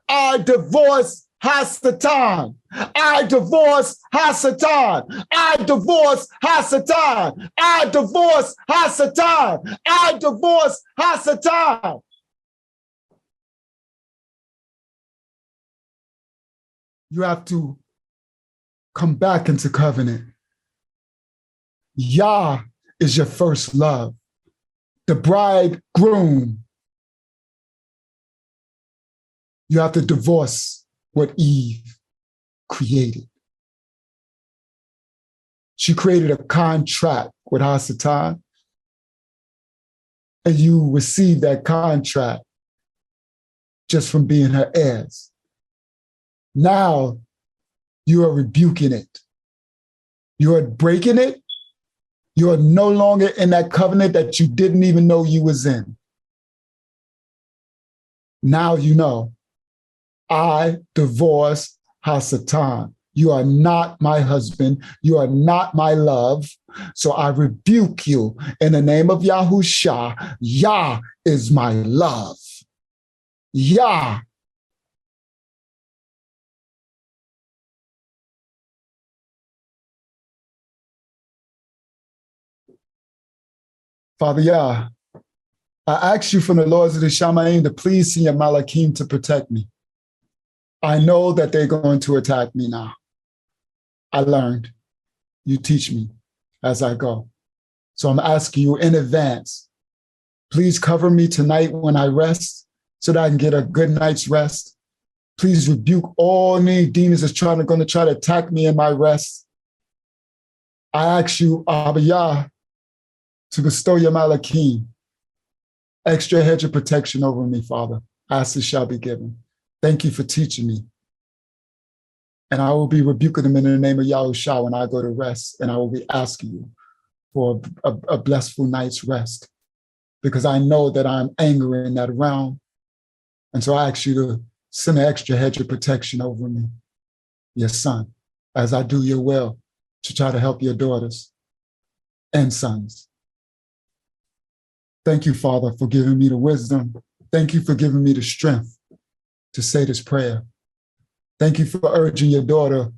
I divorce Hasatan. I divorce Hasatan. I divorce Hasatan. I divorce Hasatan. I divorce Hasatan. You have to come back into covenant. Yah is your first love, the bridegroom. You have to divorce what Eve created. She created a contract with Hasatan, and you receive that contract just from being her heirs. Now you are rebuking it. You are breaking it. You are no longer in that covenant that you didn't even know you was in. Now you know. I divorce Hasatan. You are not my husband. You are not my love. So I rebuke you in the name of Yahshua. Yah is my love. Yah. Father Yah, I ask you from the Lords of the Shamaim to please send your Malachim to protect me. I know that they're going to attack me now. I learned. You teach me as I go. So I'm asking you in advance, please cover me tonight when I rest so that I can get a good night's rest. Please rebuke all any demons that's going to try to attack me in my rest. I ask you, Abba Yah, to bestow your Malachim, extra hedge of protection over me, Father. Ask it shall be given. Thank you for teaching me. And I will be rebuking them in the name of Yahshua when I go to rest. And I will be asking you for a blissful night's rest, because I know that I'm angry in that realm. And so I ask you to send an extra hedge of protection over me, your son, as I do your will to try to help your daughters and sons. Thank you, Father, for giving me the wisdom. Thank you for giving me the strength to say this prayer. Thank you for urging your daughter,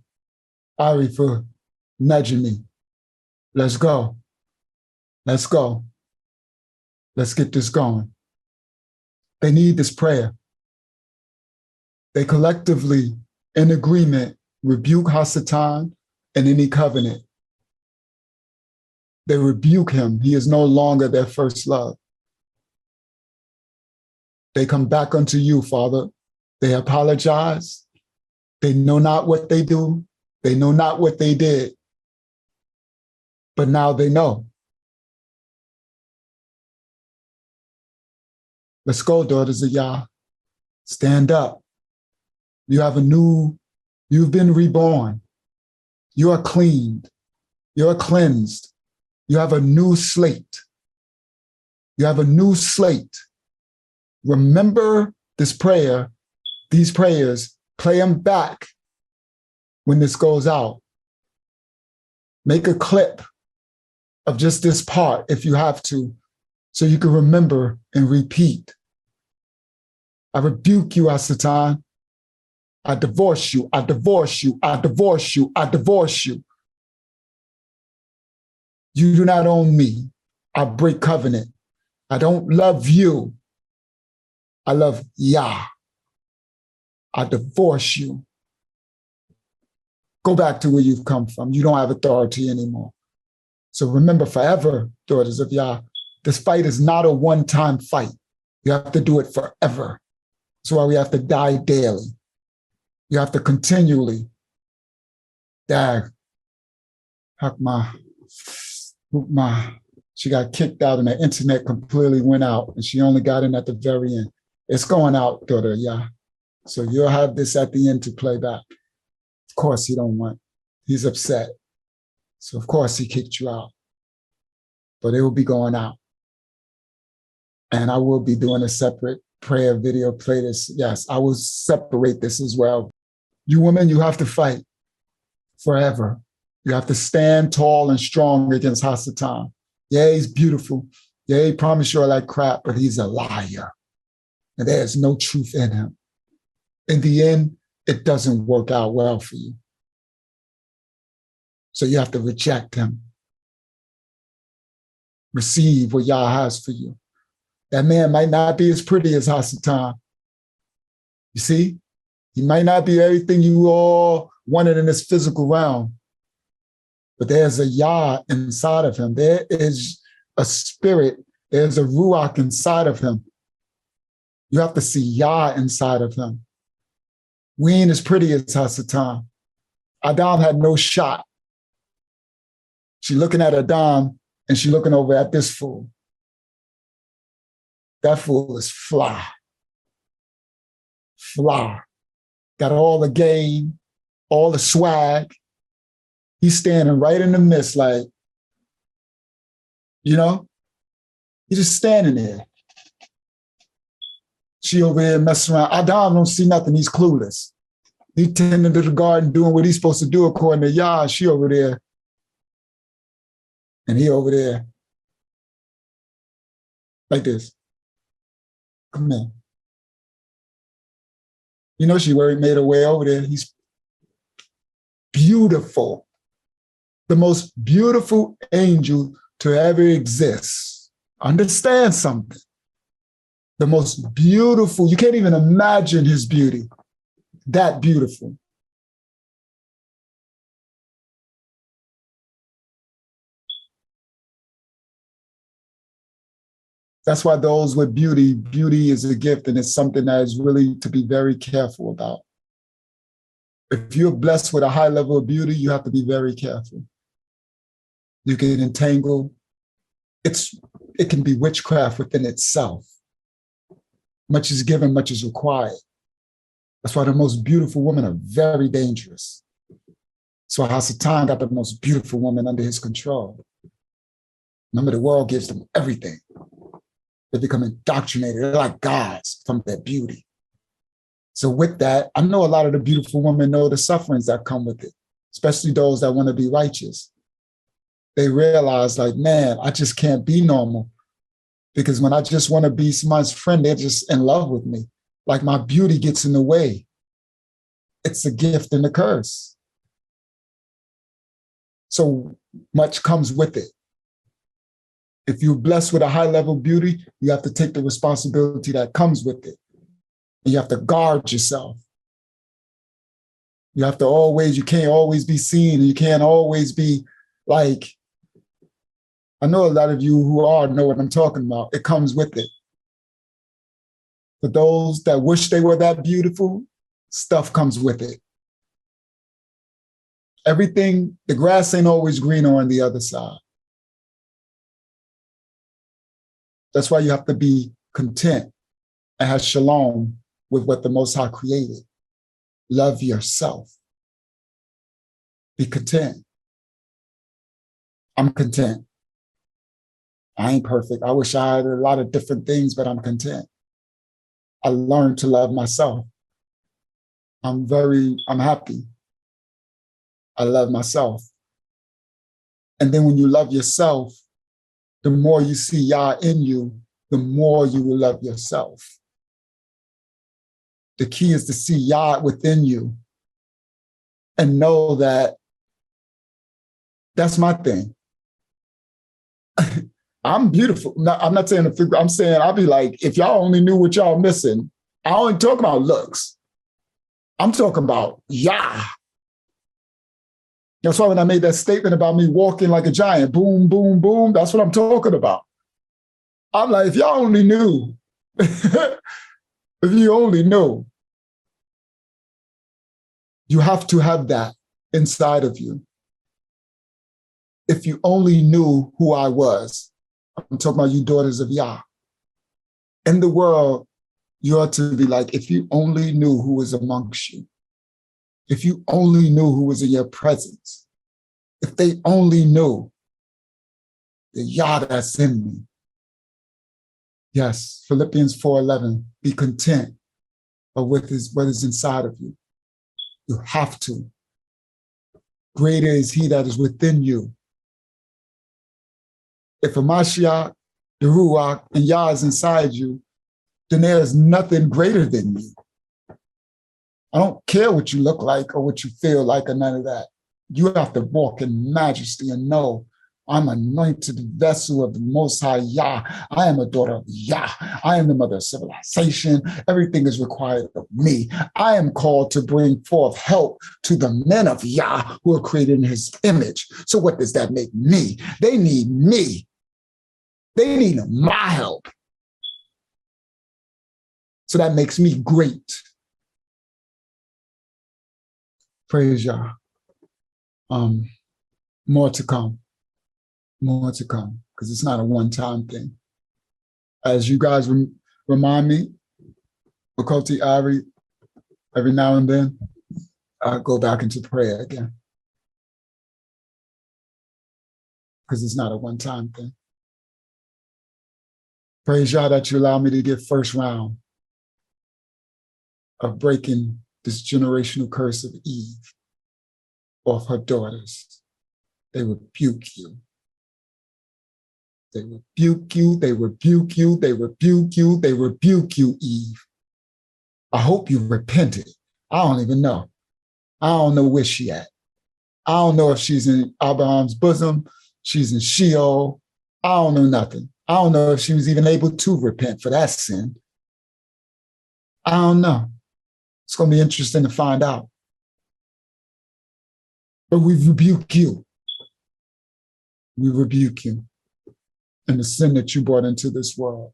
Ari, for nudging me. Let's go. Let's go. Let's get this going. They need this prayer. They collectively, in agreement, rebuke Hasatan and any covenant. They rebuke him. He is no longer their first love. They come back unto you, Father. They apologize. They know not what they do. They know not what they did. But now they know. Let's go, daughters of Yah. Stand up. You've been reborn. You are cleaned. You are cleansed. You have a new slate. You have a new slate. Remember this prayer, these prayers, play them back when this goes out. Make a clip of just this part if you have to, so you can remember and repeat. I rebuke you, Hasatan. I divorce you, I divorce you, I divorce you, I divorce you. You do not own me. I break covenant. I don't love you. I love Yah. I divorce you. Go back to where you've come from. You don't have authority anymore. So remember forever, daughters of Yah, this fight is not a one-time fight. You have to do it forever. That's why we have to die daily. You have to continually, dag, Hakma, Hukma. She got kicked out and the internet completely went out and she only got in at the very end. It's going out, daughter, yeah. So you'll have this at the end to play back. Of course he don't want. He's upset. So of course he kicked you out. But it will be going out. And I will be doing a separate prayer video, play this. Yes, I will separate this as well. You women, you have to fight forever. You have to stand tall and strong against Hasatan. Yeah, he's beautiful. Yeah, he promised you all that crap, but he's a liar. And there's no truth in him. In the end, it doesn't work out well for you. So you have to reject him. Receive what Yah has for you. That man might not be as pretty as Hasatan. You see? He might not be everything you all wanted in this physical realm. But there's a Yah inside of him. There is a spirit. There's a Ruach inside of him. You have to see Yah inside of him. We ain't as pretty as Hasatan. Adam had no shot. She looking at Adam and she looking over at this fool. That fool is fly. Fly. Got all the game, all the swag. He's standing right in the midst like, you know, he's just standing there. She over there messing around. Adam don't see nothing. He's clueless. He tending to the garden, doing what he's supposed to do according to Yah. She over there. And he over there. Like this. Come in. You know she made her way over there. He's beautiful. The most beautiful angel to ever exist. Understand something. The most beautiful, you can't even imagine his beauty. That beautiful. That's why those with beauty is a gift, and it's something that is really to be very careful about. If you're blessed with a high level of beauty, you have to be very careful. You can entangle. It can be witchcraft within itself. Much is given, much is required. That's why the most beautiful women are very dangerous. That's why Hasatan got the most beautiful woman under his control. Remember, the world gives them everything. They become indoctrinated. They're like gods from their beauty. So with that, I know a lot of the beautiful women know the sufferings that come with it, especially those that want to be righteous. They realize like, man, I just can't be normal. Because when I just want to be somebody's friend, they're just in love with me. Like my beauty gets in the way. It's a gift and a curse. So much comes with it. If you're blessed with a high level beauty, you have to take the responsibility that comes with it. And you have to guard yourself. You have to you can't always be seen. You can't always be like, I know a lot of you who know what I'm talking about. It comes with it. For those that wish they were that beautiful, stuff comes with it. Everything, the grass ain't always greener on the other side. That's why you have to be content and have shalom with what the Most High created. Love yourself. Be content. I'm content. I ain't perfect. I wish I had a lot of different things, but I'm content. I learned to love myself. I'm happy. I love myself. And then when you love yourself, the more you see Yah in you, the more you will love yourself. The key is to see Yah within you and know that that's my thing. I'm beautiful. I'm not saying I'm saying I'll be like, if y'all only knew what y'all missing, I only talk about looks. I'm talking about Yah. That's why when I made that statement about me walking like a giant, boom, boom, boom, that's what I'm talking about. I'm like, if y'all only knew, if you only knew, you have to have that inside of you. If you only knew who I was, I'm talking about you daughters of Yah. In the world, you ought to be like, if you only knew who was amongst you, if you only knew who was in your presence, if they only knew the Yah that's in me. Yes, Philippians 4:11, be content with what is inside of you. You have to. Greater is he that is within you. If a Mashiach, the Ruach, and Yah is inside you, then there is nothing greater than you. I don't care what you look like or what you feel like or none of that. You have to walk in majesty and know I'm anointed vessel of the Most High Yah. I am a daughter of Yah. I am the mother of civilization. Everything is required of me. I am called to bring forth help to the men of Yah who are created in his image. So what does that make me? They need me. They need my help. So that makes me great. Praise Yah. More to come. More to come, because it's not a one-time thing. As you guys remind me, Makoti Ari, every now and then, I go back into prayer again. Because it's not a one-time thing. Praise Yah that you allow me to get first round of breaking this generational curse of Eve off her daughters. They rebuke you. They rebuke you, they rebuke you, they rebuke you, they rebuke you, Eve. I hope you repented. I don't even know. I don't know where she at. I don't know if she's in Abraham's bosom, she's in Sheol. I don't know nothing. I don't know if she was even able to repent for that sin. I don't know. It's going to be interesting to find out. But we rebuke you. We rebuke you and the sin that you brought into this world.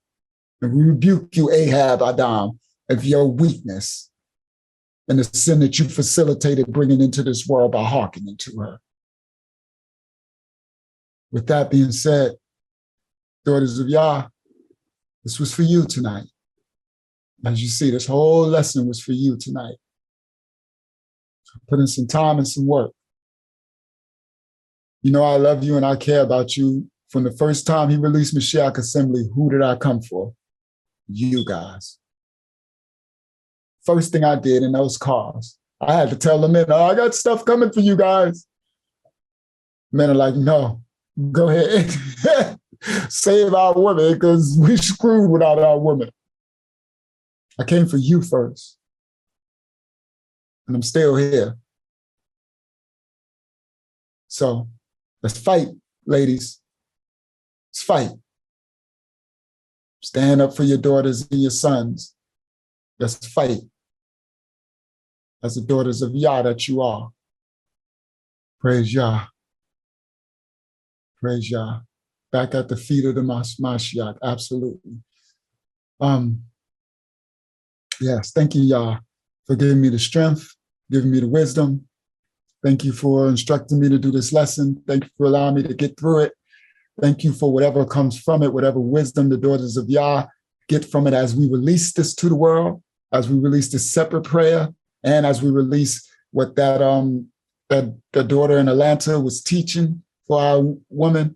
And we rebuke you, Ahab, Adam, of your weakness and the sin that you facilitated bringing into this world by hearkening to her. With that being said, daughters of Yah, this was for you tonight. As you see, this whole lesson was for you tonight. So put in some time and some work. You know I love you and I care about you. From the first time he released Mashiach Assembly, who did I come for? You guys. First thing I did in those cars, I had to tell the men, oh, I got stuff coming for you guys. Men are like, no, go ahead. Save our women because we screwed without our women. I came for you first. And I'm still here. So let's fight, ladies. Let's fight. Stand up for your daughters and your sons. Let's fight. As the daughters of Yah that you are. Praise Yah. Praise Yah. Back at the feet of the Mashiach, absolutely. Yes, thank you, Yah, for giving me the strength, giving me the wisdom. Thank you for instructing me to do this lesson. Thank you for allowing me to get through it. Thank you for whatever comes from it, whatever wisdom the daughters of Yah get from it as we release this to the world, as we release this separate prayer, and as we release what that daughter in Atlanta was teaching for our woman.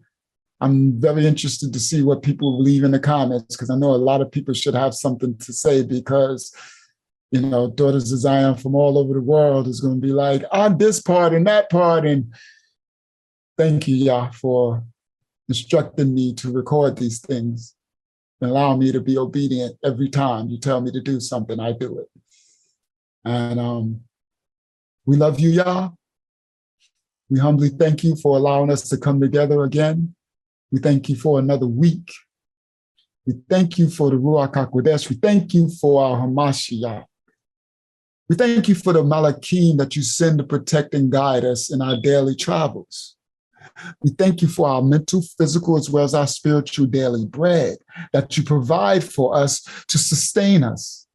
I'm very interested to see what people leave in the comments, because I know a lot of people should have something to say, because, you know, Daughters of Zion from all over the world is going to be like, on this part and that part. And thank you, Yah, for instructing me to record these things and allow me to be obedient every time you tell me to do something, I do it. And we love you, Yah. We humbly thank you for allowing us to come together again. We thank you for another week. We thank you for the Ruach HaKodesh. We thank you for our Hamashiach. We thank you for the Malachim that you send to protect and guide us in our daily travels. We thank you for our mental, physical, as well as our spiritual daily bread that you provide for us to sustain us,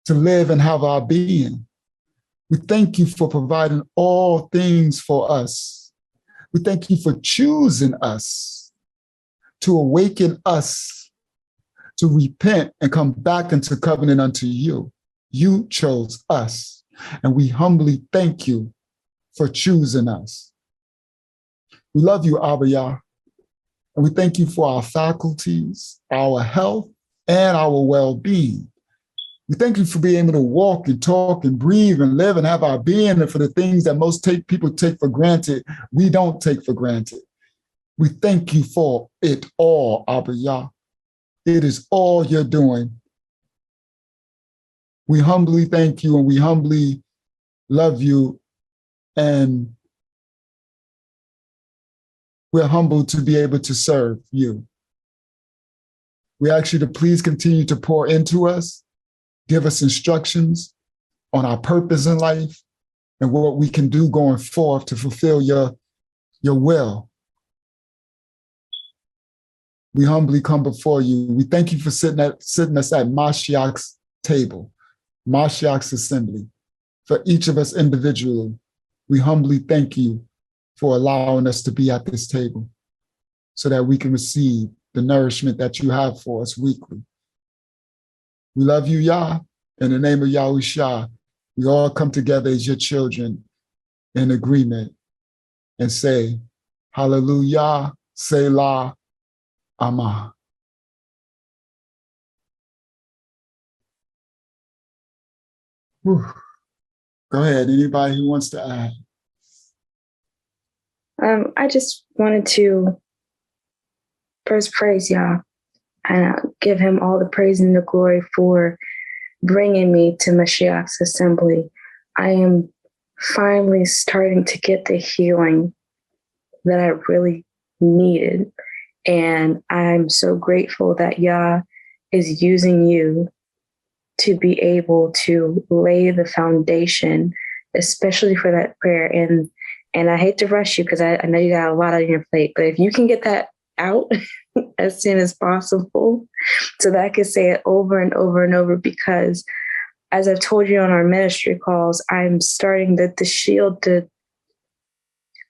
to live and have our being. We thank you for providing all things for us. We thank you for choosing us, to awaken us, to repent and come back into covenant unto you. You chose us, and we humbly thank you for choosing us. We love you, Abba Yah, and we thank you for our faculties, our health, and our well-being. We thank you for being able to walk and talk and breathe and live and have our being, and for the things that most people take for granted, we don't take for granted. We thank you for it all, Abba Yah. It is all you're doing. We humbly thank you and we humbly love you, and we're humbled to be able to serve you. We ask you to please continue to pour into us, give us instructions on our purpose in life and what we can do going forth to fulfill your will. We humbly come before you. We thank you for sitting us at Mashiach's table, Mashiach's assembly. for each of us individually, we humbly thank you for allowing us to be at this table so that we can receive the nourishment that you have for us weekly. We love you, Yah. In the name of Yahshua, we all come together as your children in agreement and say, Hallelujah, Selah, Amah. Whew. Go ahead, anybody who wants to add. I just wanted to first praise Yah and give him all the praise and the glory for bringing me to Mashiach's assembly. I am finally starting to get the healing that I really needed. And I'm so grateful that Yah is using you to be able to lay the foundation, especially for that prayer. And I hate to rush you because I know you got a lot on your plate, but if you can get that out as soon as possible so that I can say it over and over and over, because as I've told you on our ministry calls, I'm starting that the shield, the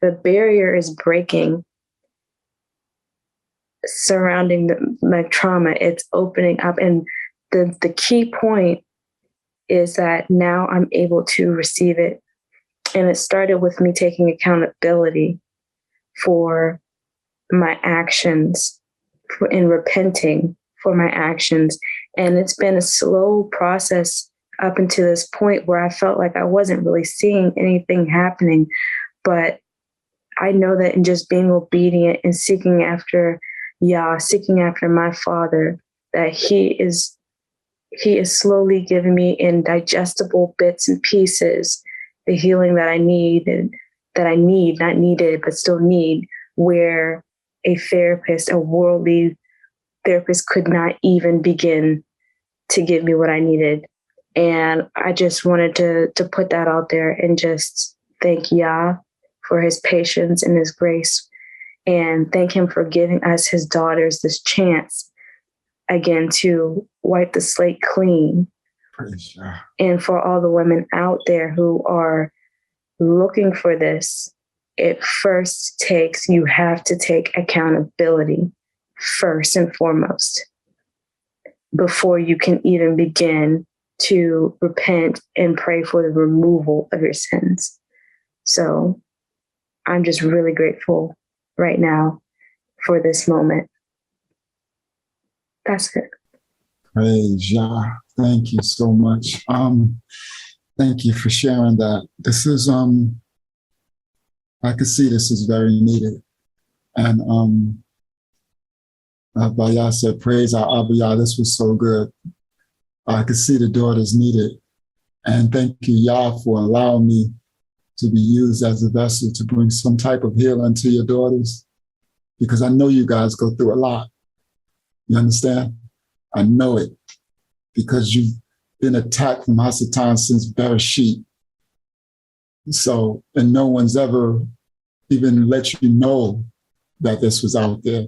barrier is breaking surrounding my trauma. It's opening up. And the key point is that now I'm able to receive it. And it started with me taking accountability for my actions in repenting for my actions. And it's been a slow process up until this point where I felt like I wasn't really seeing anything happening. But I know that in just being obedient and seeking after Yah, seeking after my Father, that He is slowly giving me in digestible bits and pieces the healing that I need, and that I need, not needed, but still need, where a therapist, a worldly therapist, could not even begin to give me what I needed. And I just wanted to put that out there and just thank Yah for his patience and his grace, and thank him for giving us, his daughters, this chance again to wipe the slate clean. And for all the women out there who are looking for this, it first takes, you have to take accountability first and foremost before you can even begin to repent and pray for the removal of your sins. So I'm just really grateful right now for this moment. That's it. Praise Yah. Thank you so much. Thank you for sharing that. This is, I can see this is very needed. And Abaya said, praise our Abba Yah, this was so good. I could see the daughters needed. And thank you, Yah, for allowing me to be used as a vessel to bring some type of healing to your daughters. Because I know you guys go through a lot. You understand? I know it. Because you've been attacked from Hasatan since Bereshit. So, and no one's ever even let you know that this was out there.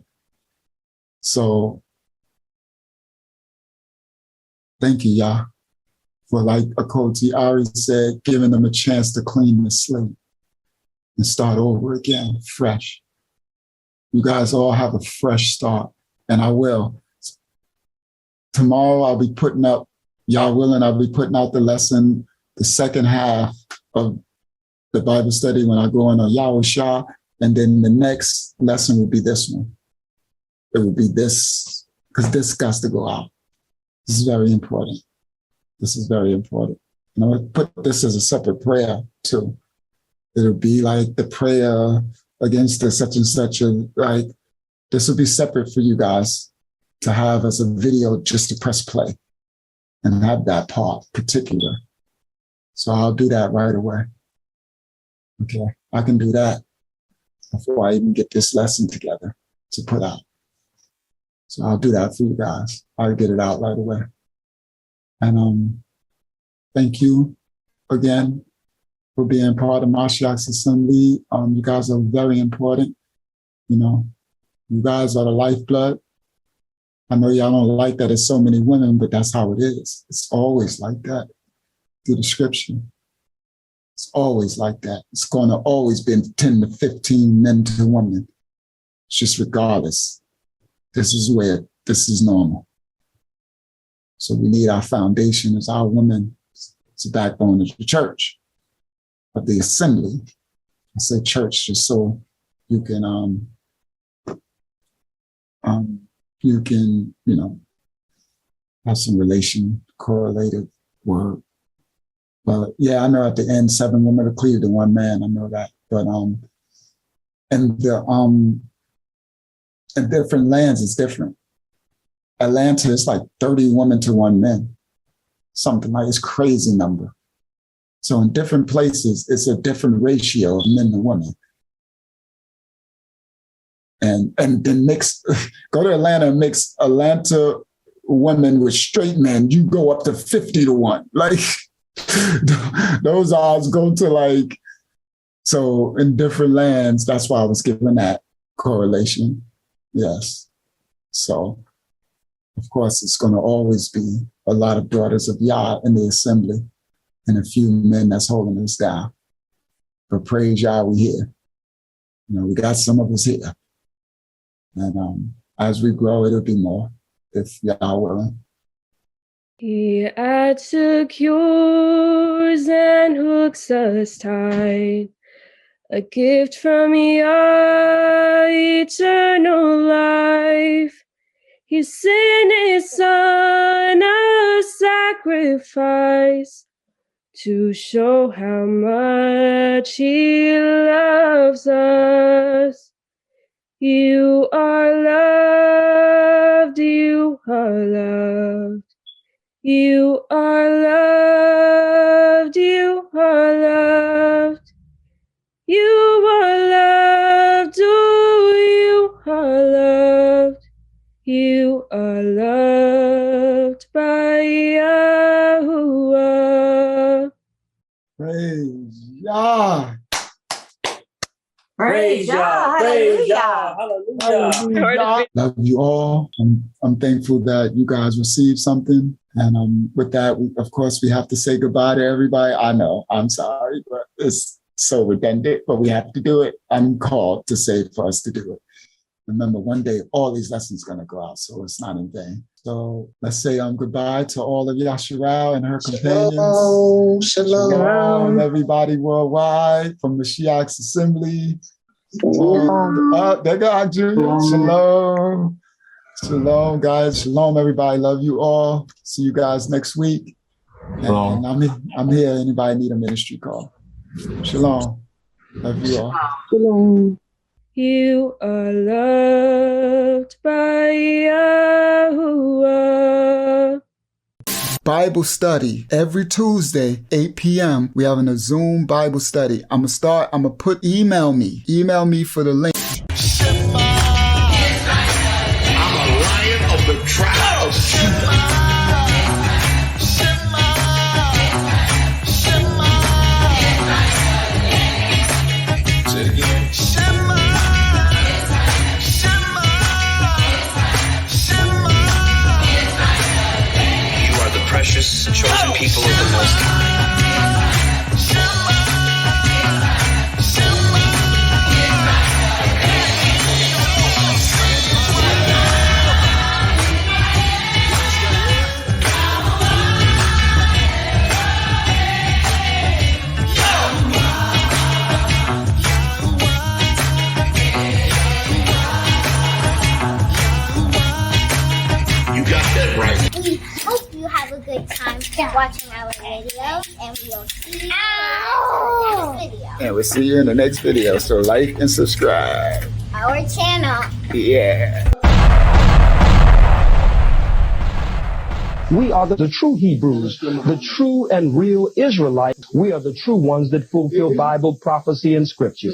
So, thank you, Yah, for, like Akoti Ari said, giving them a chance to clean the slate and start over again, fresh. You guys all have a fresh start, and I will. Tomorrow I'll be putting up, Yah willing, I'll be putting out the lesson, the second half of the Bible study when I go on Yahshua, and then the next lesson will be this one. It will be this, because this got to go out. This is very important. This is very important. And I'm going to put this as a separate prayer too. It'll be like the prayer against the such and such, like this will be separate for you guys to have as a video just to press play and have that part particular. So I'll do that right away. Okay, I can do that before I even get this lesson together to put out. So I'll do that for you guys. I'll get it out right away. And thank you again for being part of Mashiach's assembly. You guys are very important. You know, you guys are the lifeblood. I know y'all don't like that there's so many women, but that's how it is. It's always like that through the scripture. It's always like that. It's going to always be 10 to 15 men to women. It's just regardless. This is normal. So we need our foundation as our women. It's the backbone of the church, of the assembly. I say church just so you can, have some correlated word. But yeah, I know at the end, 7 women are cleaved to 1 man. I know that. But in different lands, it's different. Atlanta is like 30 women to 1 man. Something like this crazy number. So in different places, it's a different ratio of men to women. And then go to Atlanta and mix Atlanta women with straight men, you go up to 50 to 1. Like those odds go to so in different lands, that's why I was given that correlation. Yes. So of course, it's going to always be a lot of daughters of Yah in the assembly and a few men that's holding us down. But praise Yah, we here. We got some of us here. And as we grow, it'll be more, if Yah willing. He adds secures and hooks us tight. A gift from Yah, eternal life. He sent his son a sacrifice to show how much he loves us. You are loved, you are loved. You are loved, you are loved. You are loved, oh, you are loved. You are loved by Yahshua. Praise Yah. Praise Yah. Hallelujah. Hallelujah. Love you all. I'm thankful that you guys received something. And with that, of course, we have to say goodbye to everybody. I know, I'm sorry, but it's so redundant, but we have to do it. I'm called to say for us to do it. Remember, one day, all these lessons are going to go out, so it's not in vain. So let's say goodbye to all of Yahshua and her companions. Shalom. Shalom, everybody worldwide from Mashiach's assembly. There go Andrew. Shalom. Shalom, guys. Shalom, everybody. Love you all. See you guys next week. And I'm here. Anybody need a ministry call? Shalom. Love you all. Shalom. You are loved by Yahshua. Bible study every Tuesday, 8 p.m. We having a Zoom Bible study. I'm gonna put email me for the link. I'm a lion of the tribe of Judah. Say it again. Precious chosen people of the Most High. You got that right. We hope you have a good time watching our videos, and we'll see you in the next video. And we'll see you in the next video. So like and subscribe. Our channel. Yeah. We are the true Hebrews, the true and real Israelites. We are the true ones that fulfill Bible prophecy and scripture.